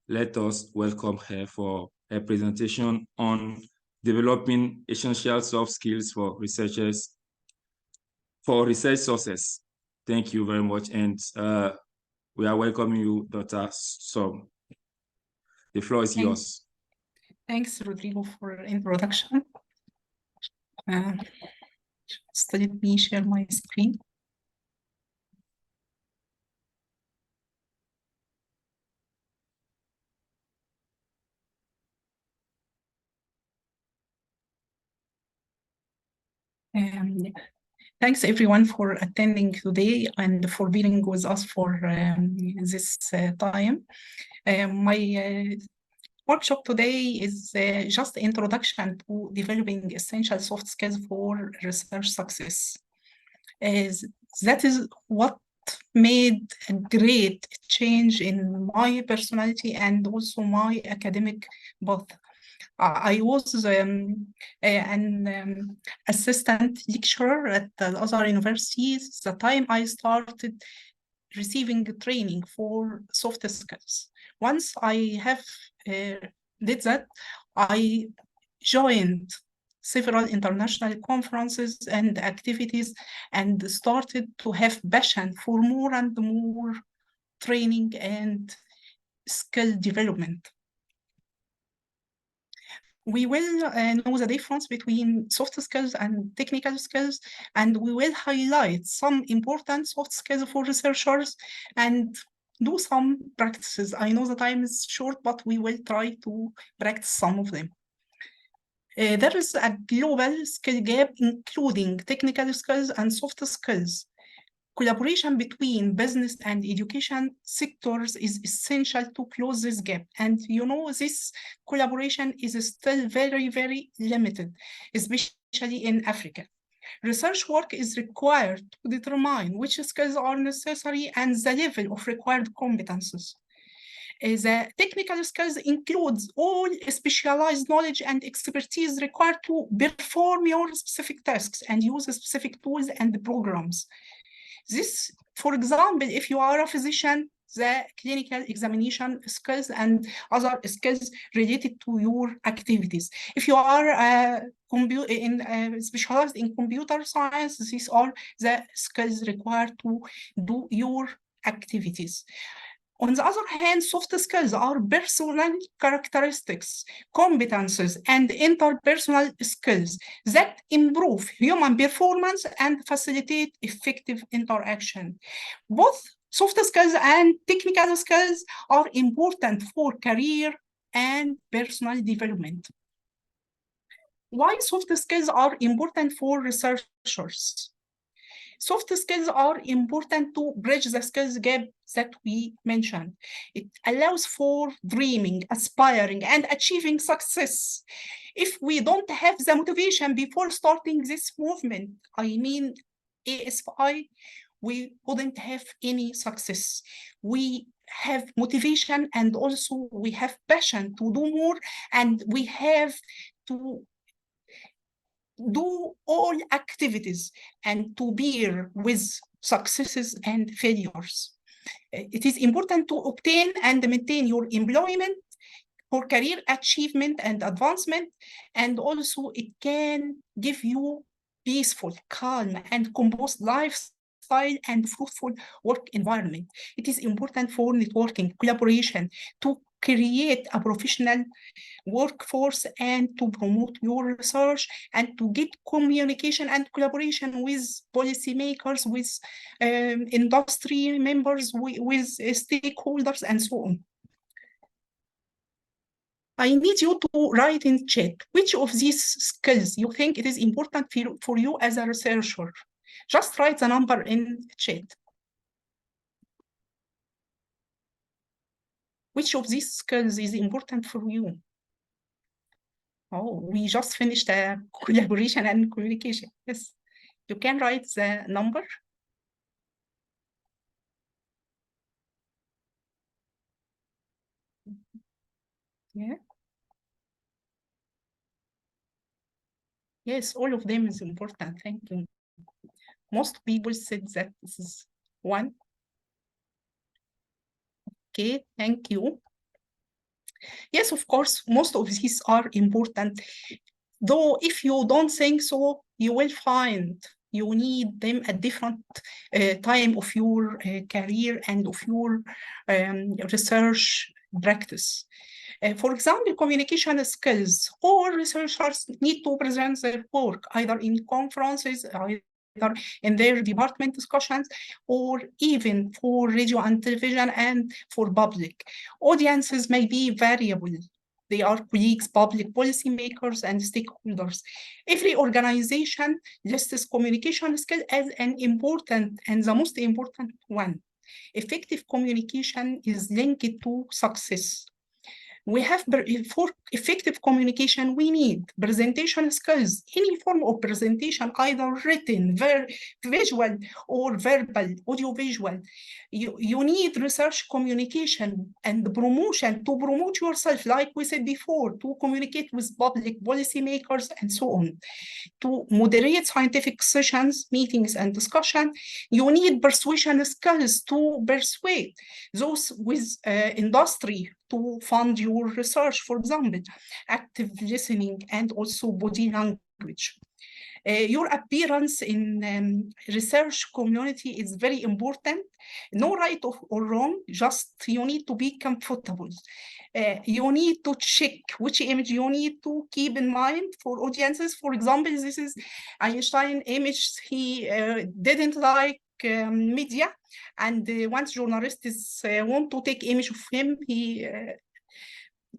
Let us welcome her for her presentation on developing essential soft skills for researchers, for research sources. Thank you very much. And we are welcoming you, Dr. Sob. The floor is yours. Thanks, Rodrigo, for introduction. Just let me share my screen. Thanks everyone for attending today and for being with us for this time. My workshop today is just introduction to developing essential soft skills for research success. That is what made a great change in my personality and also my academic path. I was an assistant lecturer at the other universities the time I started receiving training for soft skills. Once I have did that, I joined several international conferences and activities and started to have passion for more and more training and skill development. We will know the difference between soft skills and technical skills, and we will highlight some important soft skills for researchers and do some practices. I know the time is short, but we will try to practice some of them. There is a global skill gap, including technical skills and soft skills. Collaboration between business and education sectors is essential to close this gap. And you know, this collaboration is still very, very limited, especially in Africa. Research work is required to determine which skills are necessary and the level of required competences. The technical skills includes all specialized knowledge and expertise required to perform your specific tasks and use specific tools and programs. This, for example, if you are a physician, the clinical examination skills and other skills related to your activities. If you are specialized in computer science, these are the skills required to do your activities. On the other hand, soft skills are personal characteristics, competences, and interpersonal skills that improve human performance and facilitate effective interaction. Both soft skills and technical skills are important for career and personal development. Why soft skills are important for researchers? Soft skills are important to bridge the skills gap that we mentioned. It allows for dreaming, aspiring, and achieving success. If we don't have the motivation before starting this movement, I mean ASFI, we wouldn't have any success. We have motivation and also we have passion to do more, and we have to do all activities and to bear with successes and failures. It is important to obtain and maintain your employment for career achievement and advancement, and also it can give you peaceful, calm, and composed lifestyle and fruitful work environment. It is important for networking, collaboration, to create a professional workforce and to promote your research and to get communication and collaboration with policymakers, with industry members, with stakeholders, and so on. I need you to write in chat which of these skills you think it is important for you as a researcher. Just write the number in chat. Which of these skills is important for you? Oh, we just finished a collaboration and communication. Yes, you can write the number. Yeah. Yes, all of them is important. Thank you. Most people said that this is one. Okay, thank you. Yes, of course, most of these are important. Though if you don't think so, you will find you need them at different time of your career and of your research practice. For example, communication skills. All researchers need to present their work either in conferences, either in their department discussions, or even for radio and television and for public. Audiences may be variable. They are colleagues, public policy makers, and stakeholders. Every organization lists communication skills as an important and the most important one. Effective communication is linked to success. We have, for effective communication, we need presentation skills, any form of presentation, either written, visual, or verbal, audiovisual. You need research communication and promotion to promote yourself, like we said before, to communicate with public policymakers and so on. To moderate scientific sessions, meetings, and discussion, you need persuasion skills to persuade those with industry to fund your research, for example, active listening, and also body language. Your appearance in research community is very important. No right or wrong, just you need to be comfortable. You need to check which image you need to keep in mind for audiences. For example, this is Einstein image. He didn't like media, and once journalists want to take image of him, he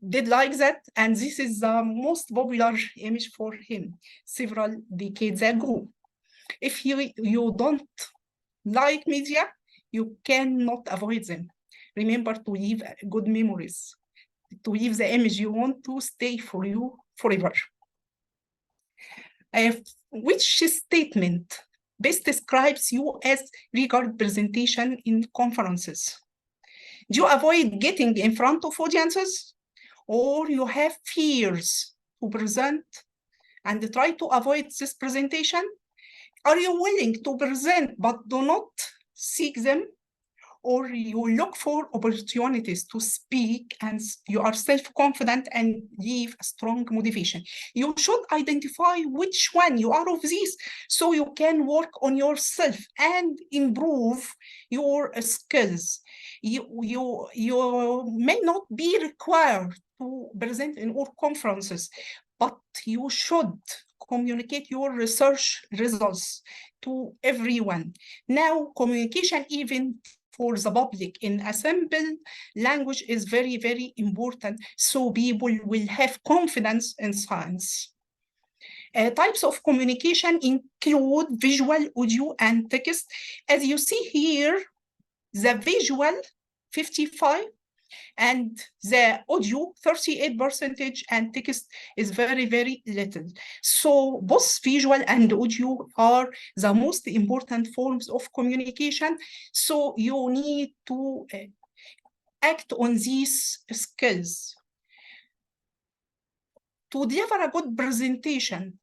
did like that, and this is the most popular image for him several decades ago. If you don't like media, you cannot avoid them. Remember to leave good memories, to leave the image you want to stay for you forever. Which statement best describes you as regard presentation in conferences? Do you avoid getting in front of audiences, or you have fears to present and try to avoid this presentation? Are you willing to present but do not seek them? Or you look for opportunities to speak and you are self-confident and leave a strong motivation? You should identify which one you are of these so you can work on yourself and improve your skills. You may not be required to present in all conferences, but you should communicate your research results to everyone. Now, communication even for the public in a simple language is very, very important, so people will have confidence in science. Types of communication include visual, audio, and text. As you see here, the visual, 55%, and the audio 38%, and text is very, very little. So both visual and audio are the most important forms of communication. So you need to act on these skills. To deliver a good presentation,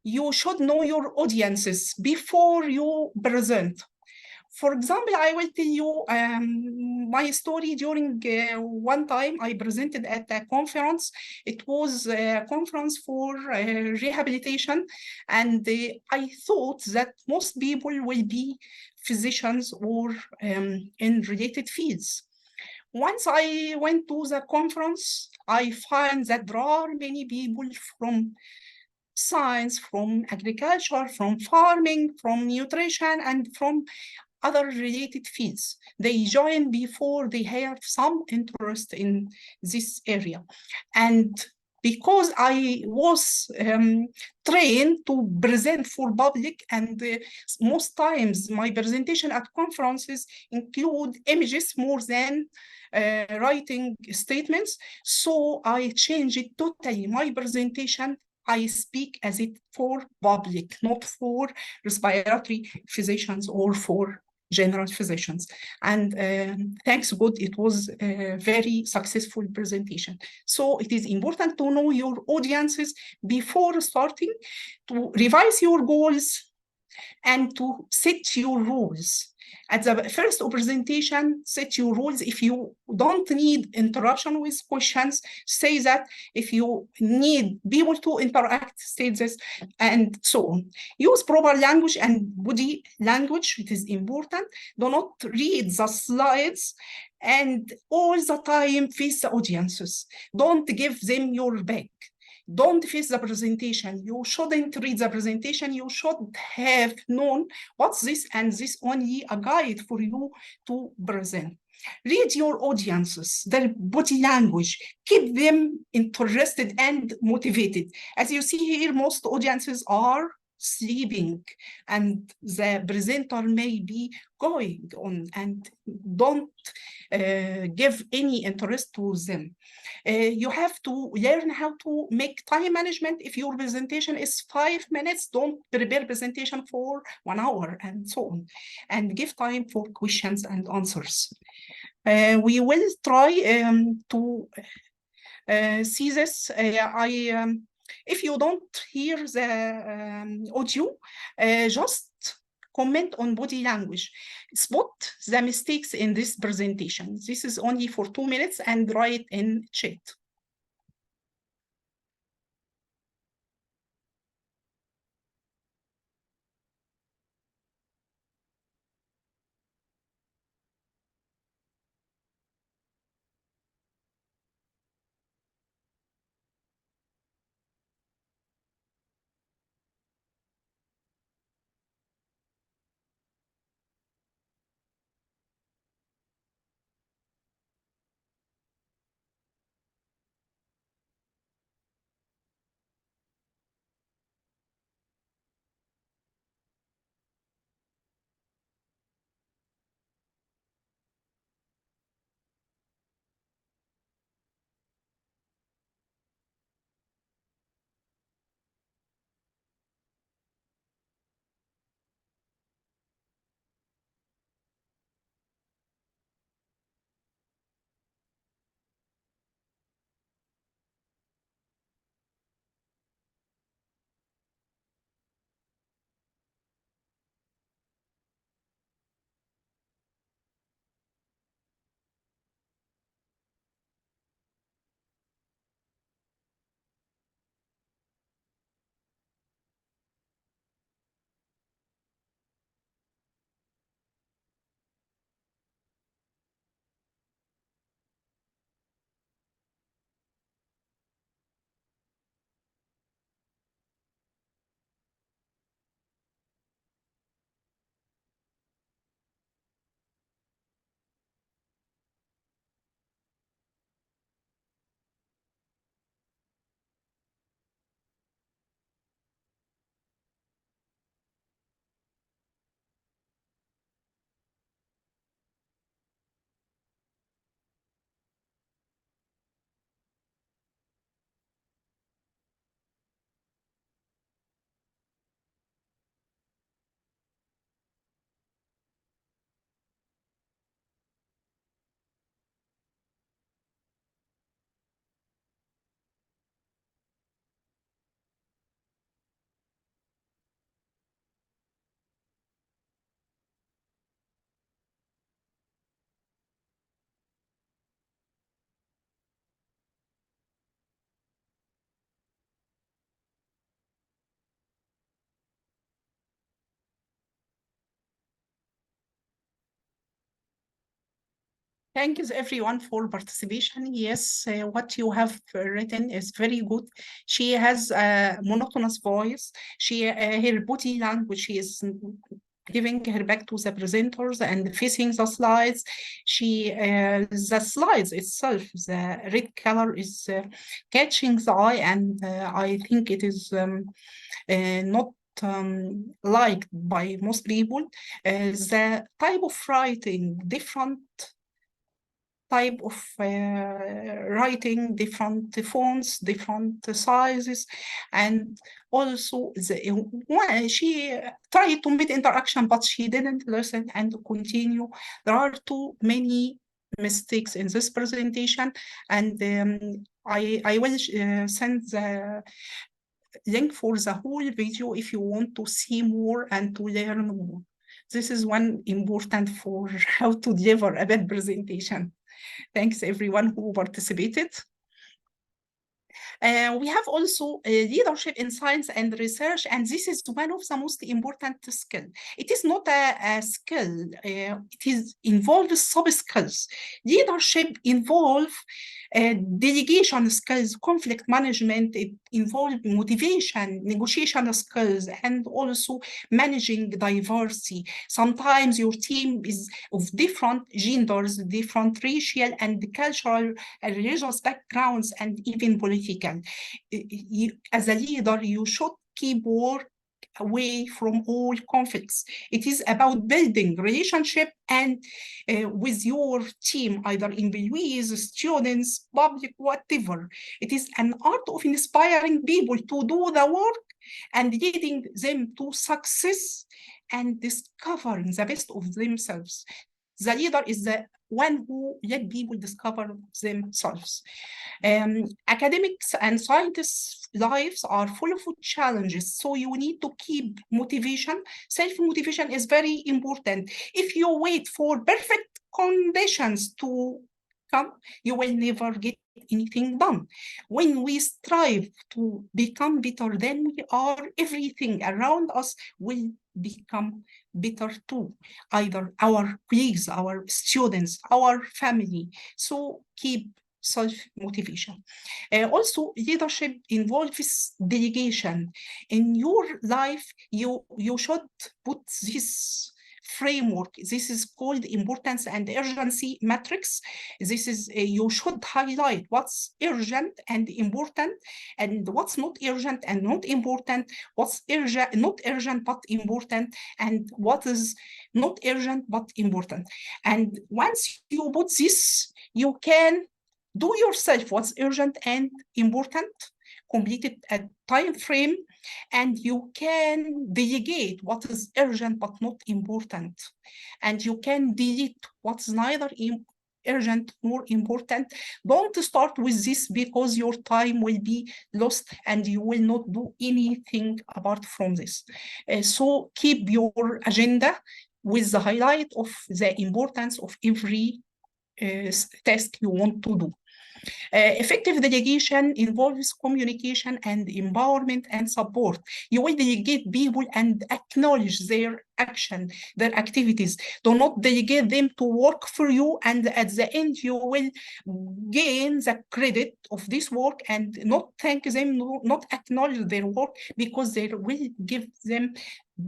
you should know your audiences before you present. For example, I will tell you my story. During one time I presented at a conference. It was a conference for rehabilitation, and I thought that most people will be physicians or in related fields. Once I went to the conference, I find that there are many people from science, from agriculture, from farming, from nutrition, and from other related fields. They join before they have some interest in this area. And because I was trained to present for public, and most times my presentation at conferences include images more than writing statements, so I changed it totally. My presentation, I speak as it for public, not for respiratory physicians or for general physicians. And thanks God, it was a very successful presentation. So it is important to know your audiences before starting, to revise your goals, and to set your rules. At the first presentation, set your rules. If you don't need interruption with questions, say that. If you need people to interact, say this, and so on. Use proper language and body language. It is important. Do not read the slides and all the time face the audiences. Don't give them your back. Don't face the presentation. You shouldn't read the presentation. You should have known what's this, and this only a guide for you to present. Read your audiences, their body language. Keep them interested and motivated. As you see here, most audiences are sleeping, and the presenter may be going on, and don't give any interest to them. You have to learn how to make time management. If your presentation is 5 minutes, don't prepare presentation for 1 hour, and so on, and give time for questions and answers. We will try to see this. If you don't hear the audio, just comment on body language. Spot the mistakes in this presentation. This is only for 2 minutes, and write in chat. Thank you everyone for participation. Yes, what you have written is very good. She has a monotonous voice. Her body language, she is giving her back to the presenters and facing the slides. The slides itself, the red color is catching the eye, and I think it is not liked by most people. The type of writing, different type of writing, different fonts, different sizes, and also she tried to make interaction, but she didn't listen and continue. There are too many mistakes in this presentation, and I will send the link for the whole video if you want to see more and to learn more. This is one important for how to deliver a bad presentation. Thanks everyone who participated. We have also leadership in science and research, and this is one of the most important skills. It is not a skill, it involves sub-skills. Leadership involves delegation skills, conflict management, it involves motivation, negotiation skills, and also managing diversity. Sometimes your team is of different genders, different racial and cultural and religious backgrounds, and even political. As a leader, you should keep work away from all conflicts. It is about building relationship and with your team, either employees, students, public, whatever. It is an art of inspiring people to do the work and leading them to success and discovering the best of themselves. The leader is the one who let people discover themselves. Academics and scientists' lives are full of challenges, so you need to keep motivation. Self-motivation is very important. If you wait for perfect conditions to come, you will never get anything done. When we strive to become better than we are, everything around us will become better too, either our colleagues, our students, our family. So keep self-motivation. Also, leadership involves delegation. In your life, you should put this framework. This is called importance and urgency matrix. This is you should highlight what's urgent and important, and what's not urgent and not important, what's urgent, not urgent but important, and what is not urgent but important. And once you put this, you can do yourself what's urgent and important, complete it at time frame, and you can delegate what is urgent but not important, and you can delete what's neither urgent nor important. Don't start with this because your time will be lost and you will not do anything apart from this. So keep your agenda with the highlight of the importance of every task you want to do. Effective delegation involves communication and empowerment and support. You will delegate people and acknowledge their action, their activities. Do not delegate them to work for you, and at the end you will gain the credit of this work and not thank them, not acknowledge their work, because they will give them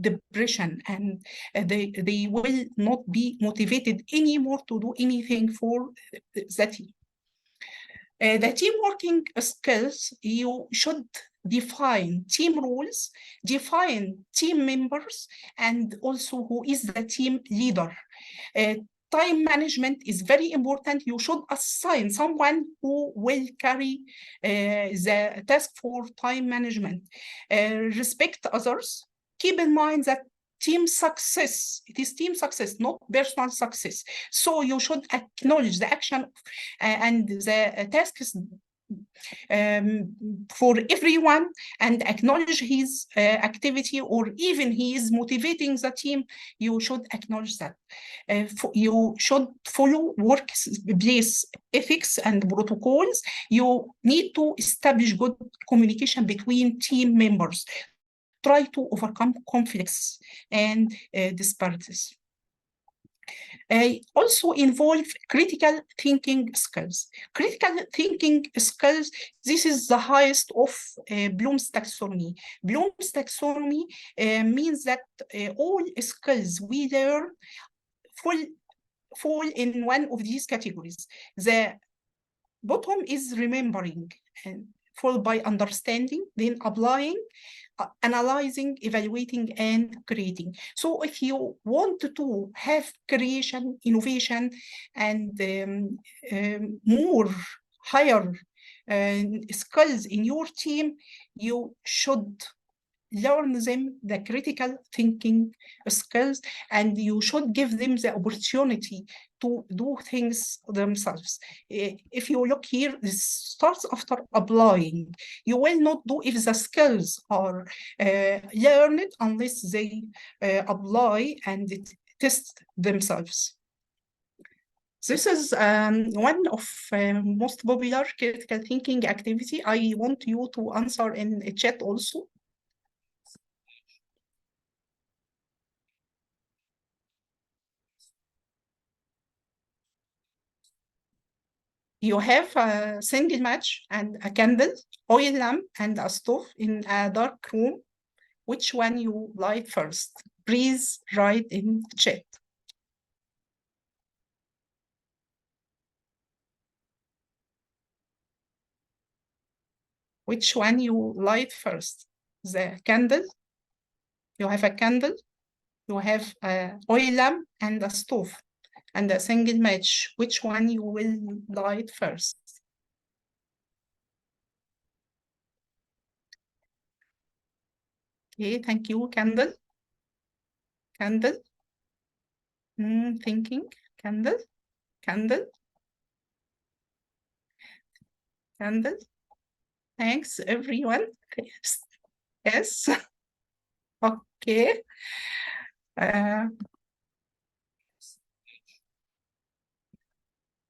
depression, and they will not be motivated anymore to do anything for the team. The team working skills, you should define team rules, define team members, and also who is the team leader. Time management is very important. You should assign someone who will carry the task for time management. Respect others. Keep in mind that team success, it is team success, not personal success. So you should acknowledge the action and the tasks for everyone, and acknowledge his activity, or even he is motivating the team. You should acknowledge that. You should follow workplace ethics and protocols. You need to establish good communication between team members. Try to overcome conflicts and disparities. Also involve critical thinking skills. Critical thinking skills, this is the highest of Bloom's taxonomy. Bloom's taxonomy means that all skills we learn fall in one of these categories. The bottom is remembering, and followed by understanding, then applying, analyzing, evaluating, and creating. So if you want to have creation, innovation, and more higher skills in your team, you should learn them the critical thinking skills, and you should give them the opportunity to do things themselves. If you look here, this starts after applying. You will not do if the skills are learned unless they apply and test themselves. This is one of most popular critical thinking activity. I want you to answer in a chat also. You have a single match and a candle, oil lamp, and a stove in a dark room. Which one you light first? Please write in chat. Which one you light first? The candle? You have a candle, you have an oil lamp and a stove and a single match. Which one you will light first? Okay, thank you. Candle. Candle. Thinking. Candle. Candle. Candle. Thanks, everyone. Yes. Okay.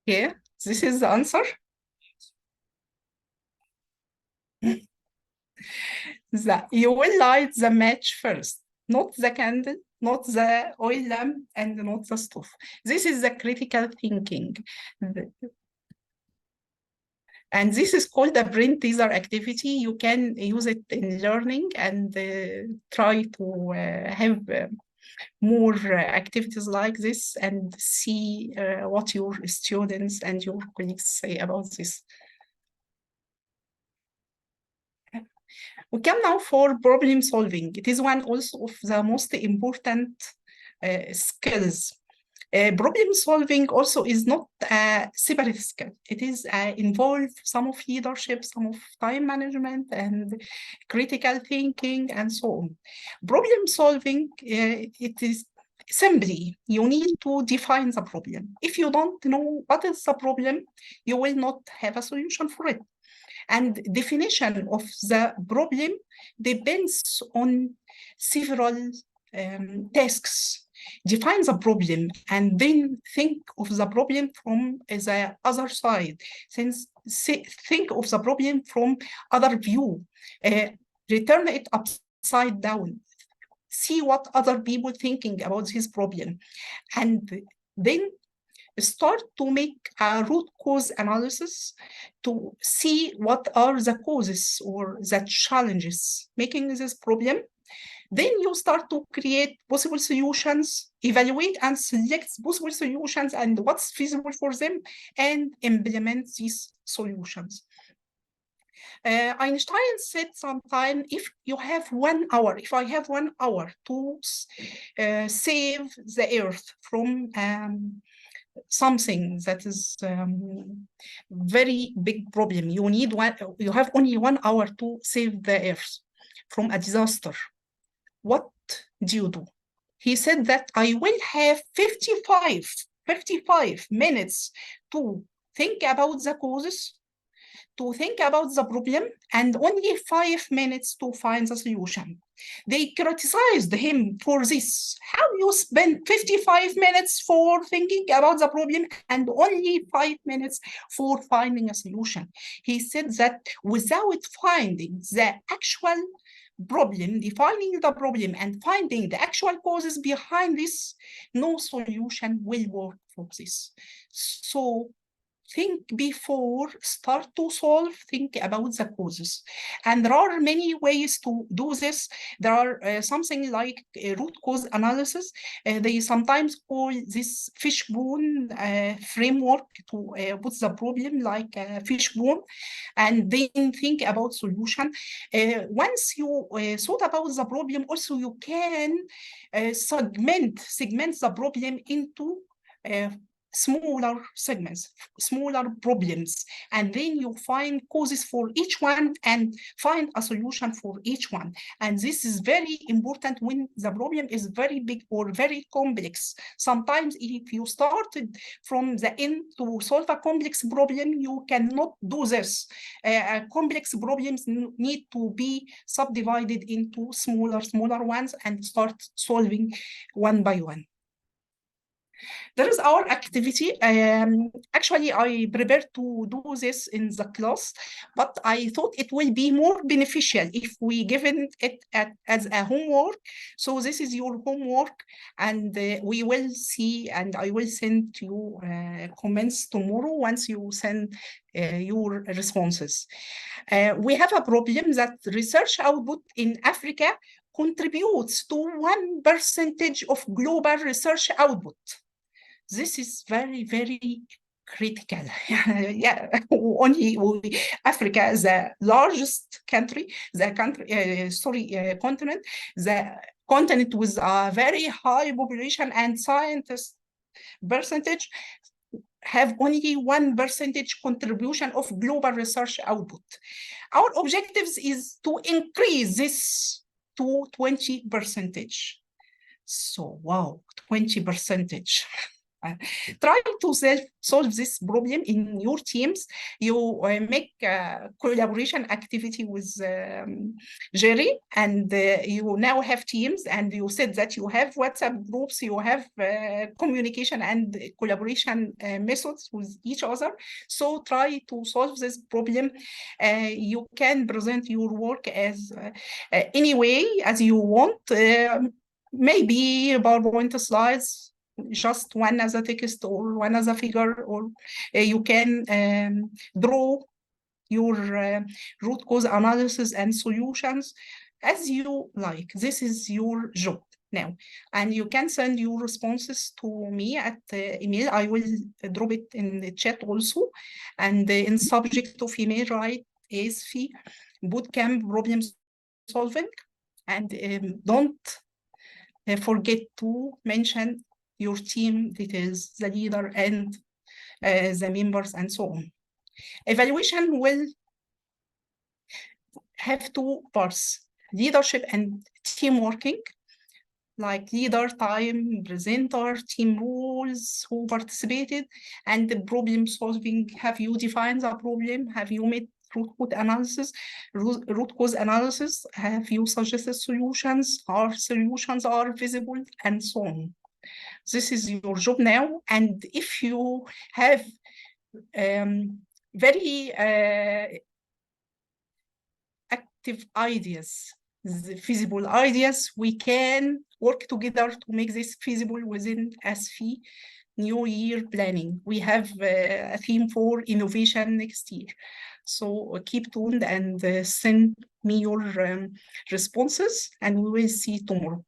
Yeah, this is the answer. You will light the match first, not the candle, not the oil lamp, and not the stove. This is the critical thinking. And this is called a brain teaser activity. You can use it in learning and try to have more activities like this and see what your students and your colleagues say about this. We come now for problem solving. It is one also of the most important skills. Problem solving also is not a separate skill. It is involve some of leadership, some of time management, and critical thinking, and so on. Problem solving, it is simply, you need to define the problem. If you don't know what is the problem, you will not have a solution for it. And definition of the problem depends on several tasks. Define the problem and then think of the problem from the other side. Think of the problem from other view. Return it upside down. See what other people thinking about this problem. And then start to make a root cause analysis to see what are the causes or the challenges making this problem. Then you start to create possible solutions, evaluate and select possible solutions and what's feasible for them, and implement these solutions. Einstein said sometime, if you have 1 hour, if I have 1 hour to save the earth from something that is very big problem, you have only 1 hour to save the earth from a disaster. What do you do? He said that I will have 55 minutes to think about the causes, to think about the problem, and only 5 minutes to find the solution. They criticized him for this. How you spend 55 minutes for thinking about the problem and only 5 minutes for finding a solution? He said that without finding the actual problem, defining the problem and finding the actual causes behind this, no solution will work for this. So think before start to solve, think about the causes. And there are many ways to do this. There are something like root cause analysis. They sometimes call this fishbone framework to put the problem like a fishbone and then think about solution. Once you thought about the problem, also you can segment the problem into smaller segments, smaller problems, and then you find causes for each one and find a solution for each one. And this is very important when the problem is very big or very complex. Sometimes if you started from the end to solve a complex problem, you cannot do this. Complex problems need to be subdivided into smaller ones and start solving one by one. There is our activity. Actually, I prepared to do this in the class, but I thought it will be more beneficial if we given it as a homework. So this is your homework, and we will see, and I will send you comments tomorrow once you send your responses. We have a problem that research output in Africa contributes to 1% of global research output. This is very, very critical. Yeah, only Africa is the largest country, continent, the continent with a very high population and scientist percentage have only 1% contribution of global research output. Our objectives is to increase this to 20%. So, wow, 20%. Try to solve this problem in your teams. You make a collaboration activity with Jerry, and you now have teams, and you said that you have WhatsApp groups, you have communication and collaboration methods with each other. So try to solve this problem. You can present your work as any way as you want, maybe PowerPoint slides, just one as a text or one as a figure, or you can draw your root cause analysis and solutions as you like. This is your job now, and you can send your responses to me at email. I will drop it in the chat also, and in subject of email, write ASFI bootcamp problem solving, and don't forget to mention your team details, the leader and the members, and so on. Evaluation will have two parts: leadership and team working, like leader time, presenter, team rules, who participated, and the problem solving. Have you defined the problem? Have you made root cause analysis? Have you suggested solutions? Our solutions are visible, and so on. This is your job now, and if you have very active ideas, feasible ideas, we can work together to make this feasible within ASFI New Year planning. We have a theme for innovation next year. So keep tuned and send me your responses, and we will see tomorrow.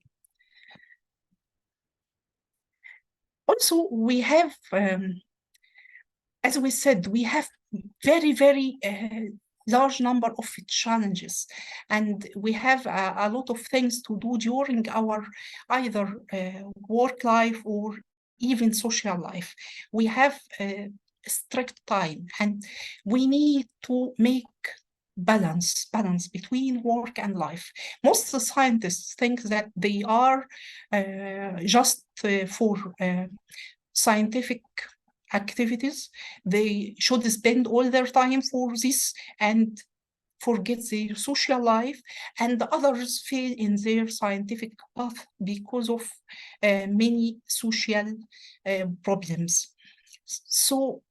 Also, we have, as we said, we have very, very large number of challenges, and we have a lot of things to do during our either work life or even social life. We have strict time, and we need to make balance between work and life. Most scientists think that they are just for scientific activities. They should spend all their time for this and forget their social life, and others fail in their scientific path because of many social problems. So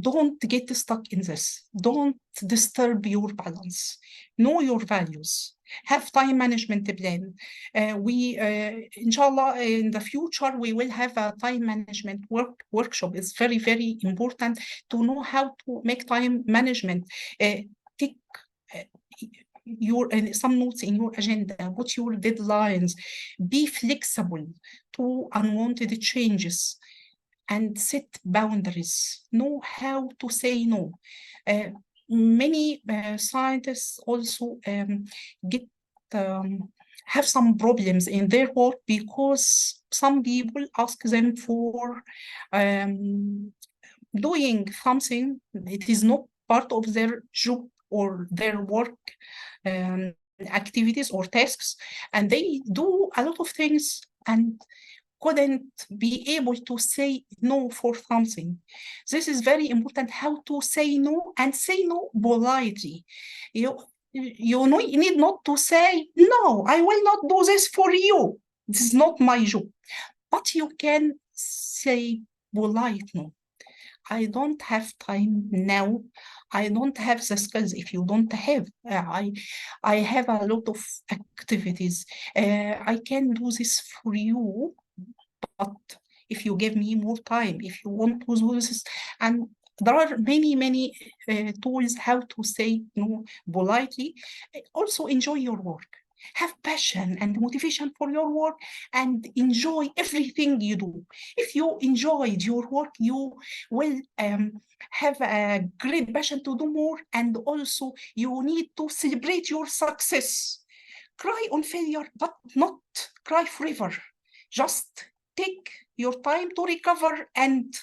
don't get stuck in this. Don't disturb your balance. Know your values. have time management plan. Inshallah, in the future, we will have a time management workshop. It's very, very important to know how to make time management. Take some notes in your agenda, put your deadlines, be flexible to unwanted changes, and set boundaries. Know how to say no. Many scientists also have some problems in their work because some people ask them for doing something. It is not part of their job or their work activities or tasks, and they do a lot of things and couldn't be able to say no for something. This is very important, how to say no, and say no politely. You need not to say, no, I will not do this for you. This is not my job. But you can say polite no. I don't have time now. I don't have the skills. If you don't have, I have a lot of activities. I can do this for you, but if you give me more time, if you want to do this, and there are many tools how to say no politely. Also enjoy your work. Have passion and motivation for your work and enjoy everything you do. If you enjoyed your work, you will have a great passion to do more, and also you need to celebrate your success. Cry on failure, but not cry forever. Just take your time to recover and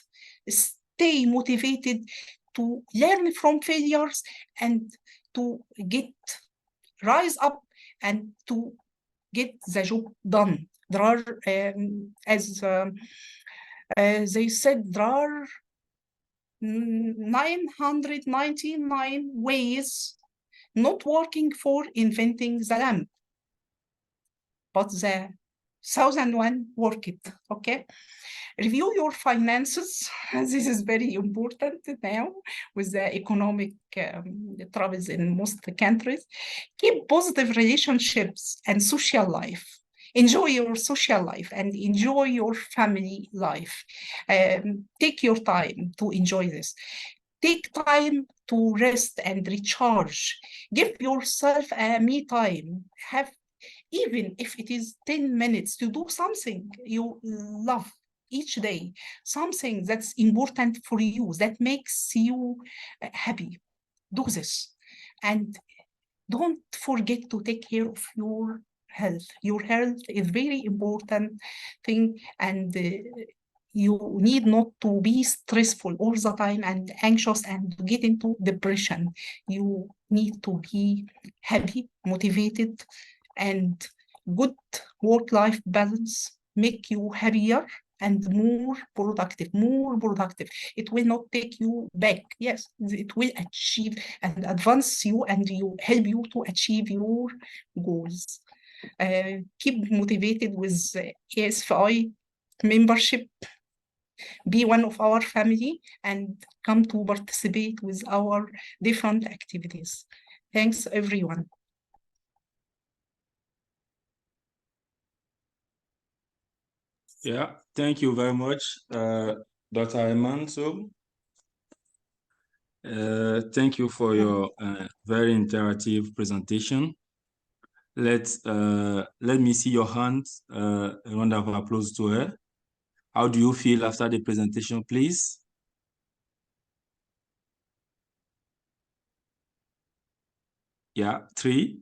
stay motivated to learn from failures and to rise up and to get the job done. There are, as they said, there are 999 ways not working for inventing the lamp, but the 1001 work it, okay? Review your finances. This is very important now with the economic troubles in most countries. Keep positive relationships and social life. Enjoy your social life and enjoy your family life. Take your time to enjoy this. Take time to rest and recharge. Give yourself a me time. Have, even if it is 10 minutes, to do something you love each day, something that's important for you, that makes you happy. Do this. And don't forget to take care of your health. Your health is very important thing, and you need not to be stressful all the time and anxious and get into depression. You need to be happy, motivated, and good work-life balance make you happier and more productive. It will not take you back. Yes, it will achieve and advance you, and you help you to achieve your goals. Keep motivated with ASFI membership. Be one of our family and come to participate with our different activities. Thanks, everyone. Yeah, thank you very much, Dr. Emanso. Thank you for your very interactive presentation. Let me see your hand. A round of applause to her. How do you feel after the presentation, please? Yeah, 3.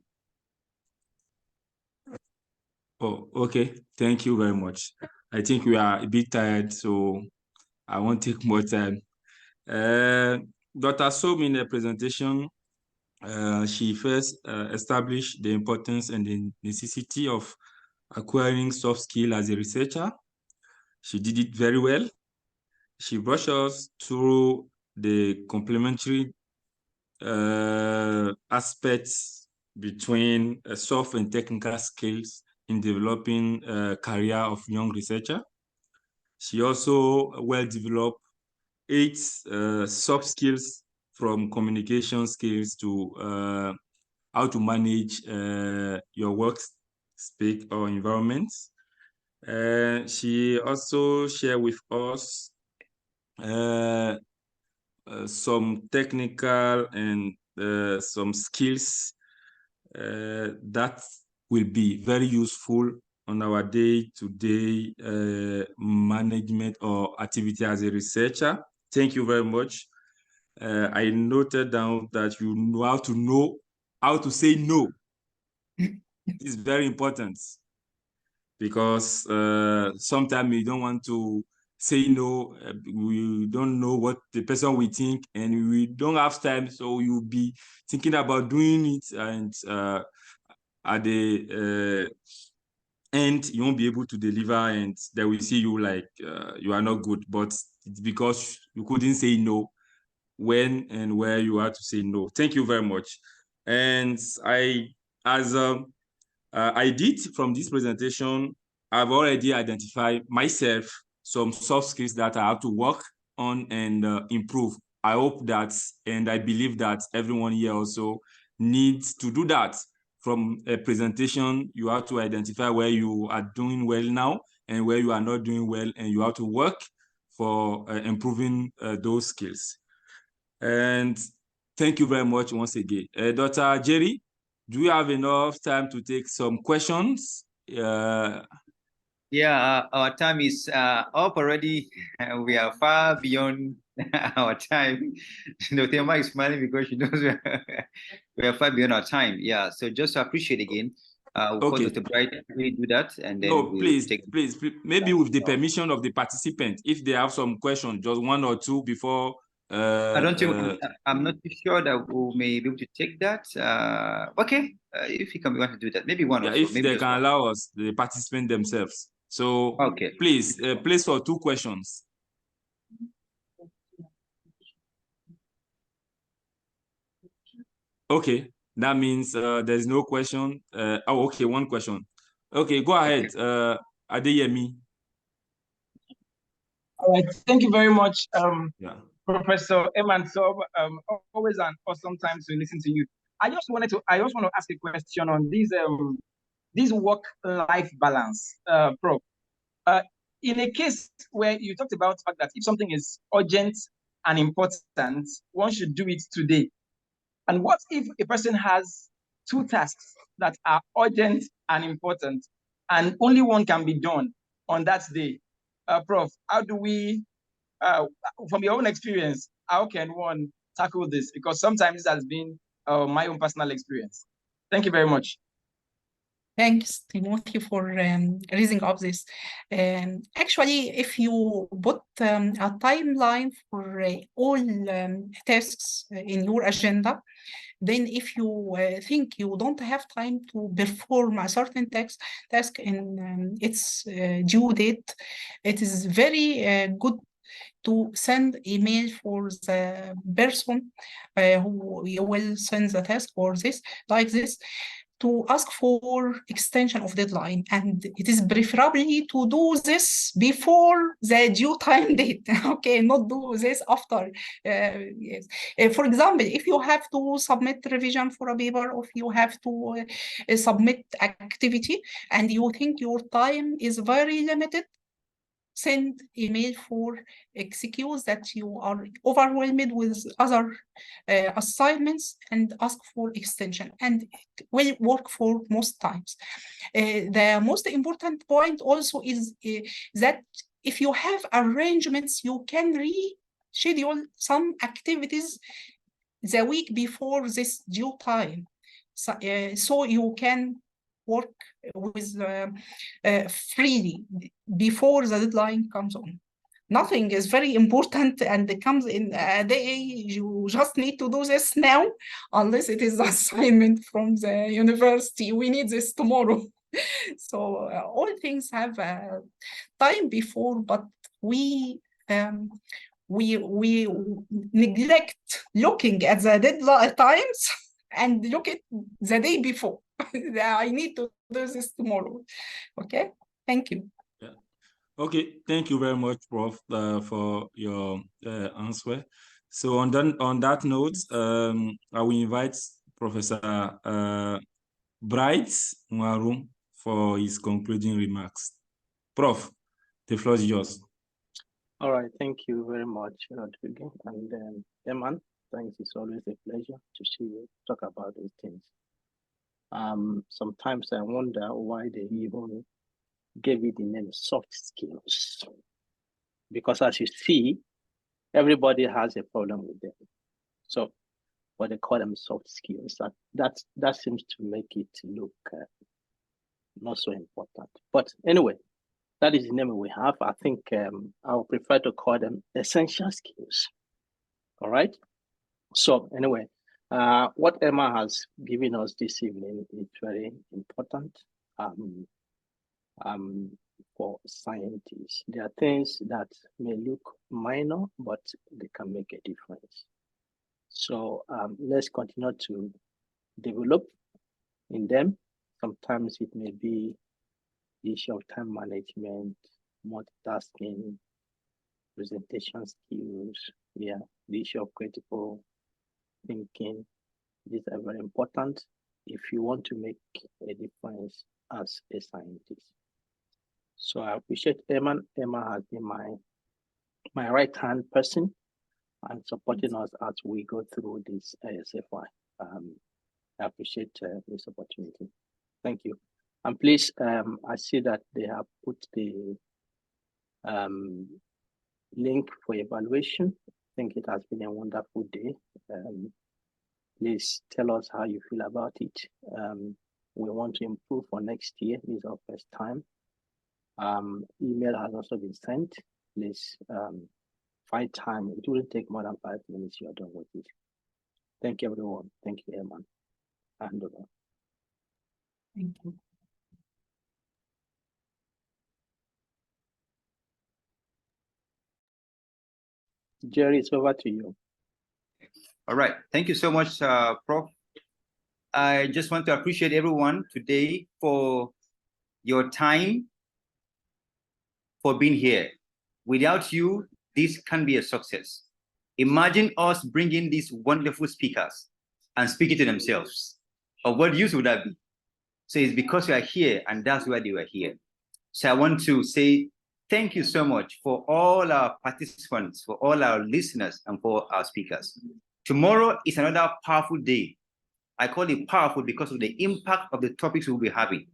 Oh, okay. Thank you very much. I think we are a bit tired, so I won't take more time. Dr. Som, in the presentation, she first established the importance and the necessity of acquiring soft skill as a researcher. She did it very well. She brushed us through the complementary aspects between soft and technical skills in developing a career of young researcher. She also well developed 8 soft skills, from communication skills to how to manage your work space or environment. She also shared with us some technical and some skills that will be very useful on our day-to-day management or activity as a researcher. Thank you very much. I noted down that you know how to say no. It's very important because sometimes you don't want to say no. We don't know what the person will think, and we don't have time, so you'll be thinking about doing it, and at the end you won't be able to deliver, and they will see you like you are not good. But it's because you couldn't say no when and where you have to say no. Thank you very much. And as I did from this presentation, I've already identified myself some soft skills that I have to work on and improve. I hope that, and I believe that everyone here also needs to do that. From a presentation, you have to identify where you are doing well now and where you are not doing well, and you have to work for improving those skills. And thank you very much once again. Dr. Jerry, do you have enough time to take some questions? Yeah, our time is up already. We are far beyond our time. Dr. Emma is smiling because she knows we are far beyond our time. Yeah, so just to appreciate again. Okay. Dr. Bright, we do that, and then no, we'll please, take. please, maybe with the permission of the participants, if they have some questions, just one or two before. I don't think I'm not too sure that we may be able to take that. Okay, if you can want to do that, maybe one or so. If maybe they just can one. allow us, the participants themselves. So okay, please, place for 2 questions. Okay, that means there's no question. Oh, okay, 1 question. Okay, go ahead, Adeyemi. All right, thank you very much, Yeah. Professor Eman. So, always an awesome time to listen to you. I just want to ask a question on this work-life balance, Prof. In a case where you talked about the fact that if something is urgent and important, one should do it today. And what if a person has 2 tasks that are urgent and important, and only one can be done on that day? Prof, how do we, from your own experience, how can one tackle this? Because sometimes this has been my own personal experience. Thank you very much. Thanks, Timothy, for raising up this. Actually, if you put a timeline for all tasks in your agenda, then if you think you don't have time to perform a certain task in its due date, it is very good to send email for the person who will send the task or this, like this, to ask for extension of deadline. And it is preferably to do this before the due time date, okay, not do this after. Yes. For example, if you have to submit revision for a paper, or if you have to submit activity and you think your time is very limited, send email for excuse that you are overwhelmed with other assignments and ask for extension, and it will work for most times. The most important point also is that if you have arrangements, you can reschedule some activities the week before this due time, so you can work with freely before the deadline comes on. Nothing is very important and it comes in a day. You just need to do this now, unless it is assignment from the university. We need this tomorrow. So all things have time before, but we neglect looking at the deadline times and look at the day before. I need to do this tomorrow. Okay, thank you. Yeah. Okay, thank you very much, Prof, for your answer. So on that note, I will invite Professor Bright Nwaru for his concluding remarks. Prof, the floor is yours. All right, thank you very much, Rodrigo. And Eman, thanks. It's always a pleasure to see you talk about these things. Sometimes I wonder why they even gave it the name soft skills. Because as you see, everybody has a problem with them. So, but they call them soft skills. That seems to make it look not so important. But anyway, that is the name we have. I think I would prefer to call them essential skills. All right. So anyway, what Emma has given us this evening is very important for scientists. There are things that may look minor, but they can make a difference. So let's continue to develop in them. Sometimes it may be the issue of time management, multitasking, presentation skills, the issue of critical thinking. These are very important if you want to make a difference as a scientist. So I appreciate Emma. Emma has been my right-hand person and supporting us as we go through this ASFI. I appreciate this opportunity. Thank you. And please, I see that they have put the link for evaluation. I think it has been a wonderful day. Please tell us how you feel about it. We want to improve for next year. This is our first time. Email has also been sent. Please find time. It wouldn't take more than 5 minutes. You're done with it. Thank you, everyone. Thank you, Eman. Hand over. Thank you. Jerry, it's over to you. All right. Thank you so much, Prof. I just want to appreciate everyone today for your time, for being here. Without you, this can be a success. Imagine us bringing these wonderful speakers and speaking to themselves. Of what use would that be? So it's because you are here, and that's why they were here. So I want to say thank you so much for all our participants, for all our listeners, and for our speakers. Tomorrow is another powerful day. I call it powerful because of the impact of the topics we'll be having.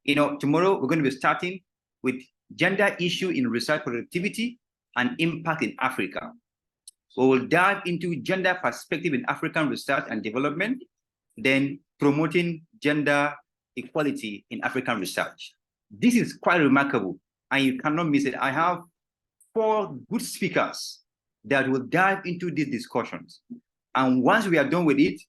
You know, tomorrow we're going to be starting with gender issue in research productivity and impact in Africa. We will dive into gender perspective in African research and development, then promoting gender equality in African research. This is quite remarkable, and you cannot miss it. I have 4 good speakers that will dive into these discussions. And once we are done with it,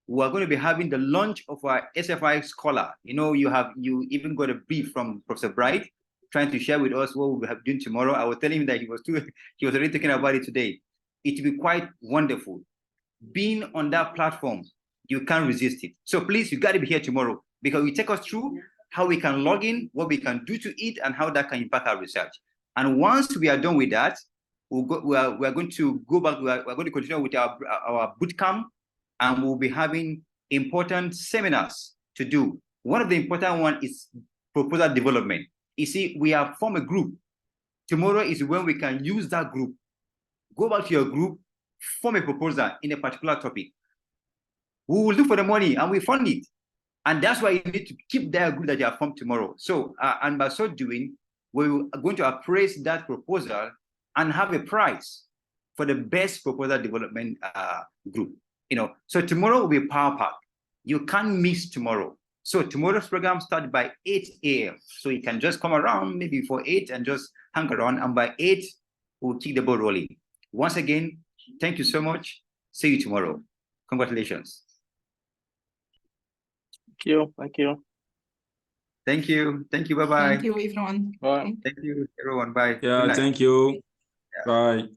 we are going to be having the launch of our ASFI scholar. You know, you even got a brief from Professor Bright trying to share with us what we'll have doing tomorrow. I was telling him that he was already thinking about it today. It will be quite wonderful. Being on that platform, you can't resist it. So please, you got to be here tomorrow because we take us through how we can log in, what we can do to it, and how that can impact our research. And once we are done with that, we are going to go back. We're going to continue with our boot camp, and we'll be having important seminars to do. One of the important ones is proposal development. You see, we have formed a group. Tomorrow is when we can use that group. Go back to your group, form a proposal in a particular topic. We will look for the money and we fund it. And that's why you need to keep that group that you have formed tomorrow. So, and by so doing, we're going to appraise that proposal and have a prize for the best proposal development group. You know, so tomorrow will be Power Pack. You can't miss tomorrow. So tomorrow's program starts by 8 a.m. So you can just come around maybe for 8 and just hang around. And by 8, we'll keep the ball rolling. Once again, thank you so much. See you tomorrow. Congratulations. Thank you. Thank you. Thank you. Thank you. Bye-bye. Thank you, everyone. Bye. Thank you, everyone. Bye. Yeah, thank you. Yeah. Bye.